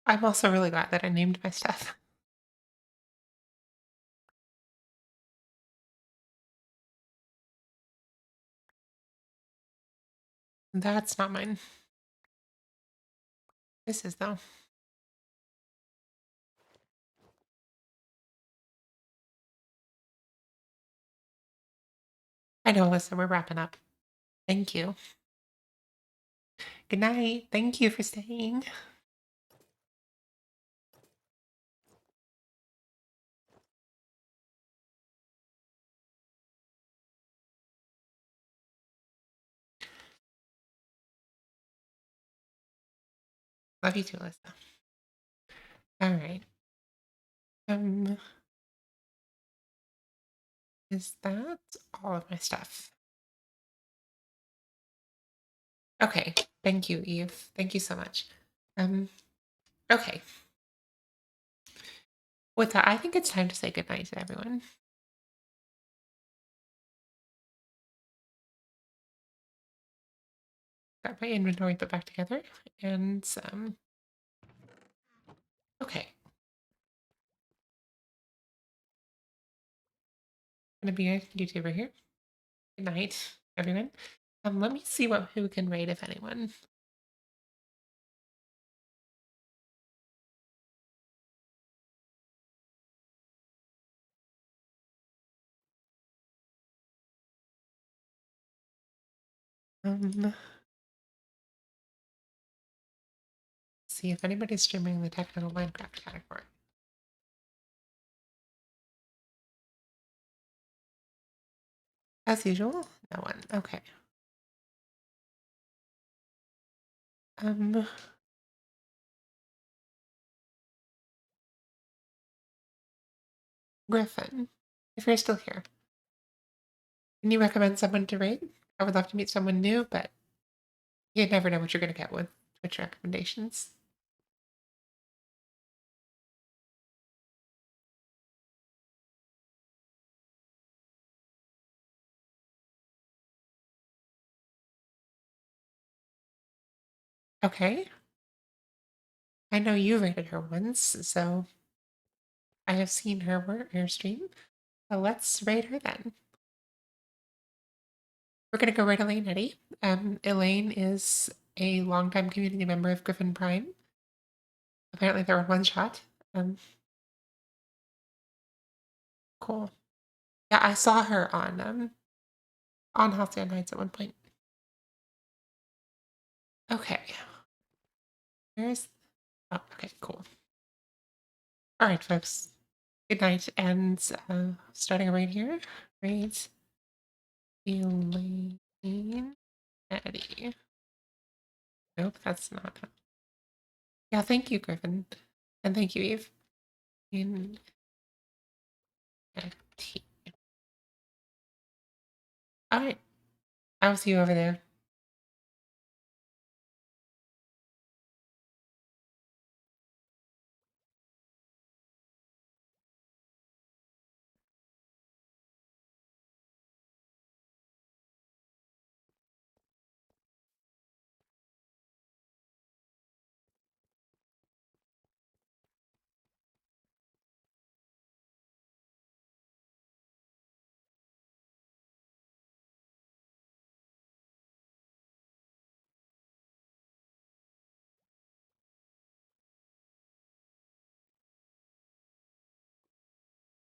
I'm also really glad that I named my stuff. That's not mine. This is, though. I know, Alyssa, we're wrapping up. Thank you. Good night. Thank you for staying. Love you too, Alyssa. All right. Um, is that all of my stuff? Okay. Thank you, Eve. Thank you so much. Um, okay. With that, I think it's time to say goodnight to everyone. Got my inventory put back together, and okay. Gonna be a YouTuber here. Good night, everyone. Let me see who can raid, if anyone. See if anybody's streaming the technical Minecraft category. As usual, no one. Okay. Um, Griffin, if you're still here, can you recommend someone to raid? I would love to meet someone new, but you never know what you're gonna get with Twitch recommendations. Okay. I know you rated her once, so I have seen her stream. Let's rate her then. We're gonna go right Elaine Eddy. Elaine is a longtime community member of Griffin Prime. Apparently they were one shot. Um, cool. Yeah, I saw her on Halcyon Nights at one point. Okay. Where's okay, cool. All right, folks. Good night. And starting right here. Rate Elaine Eddy. Nope, that's not. Yeah, thank you, Griffin. And thank you, Eve. In Eddy. All right. I'll see you over there.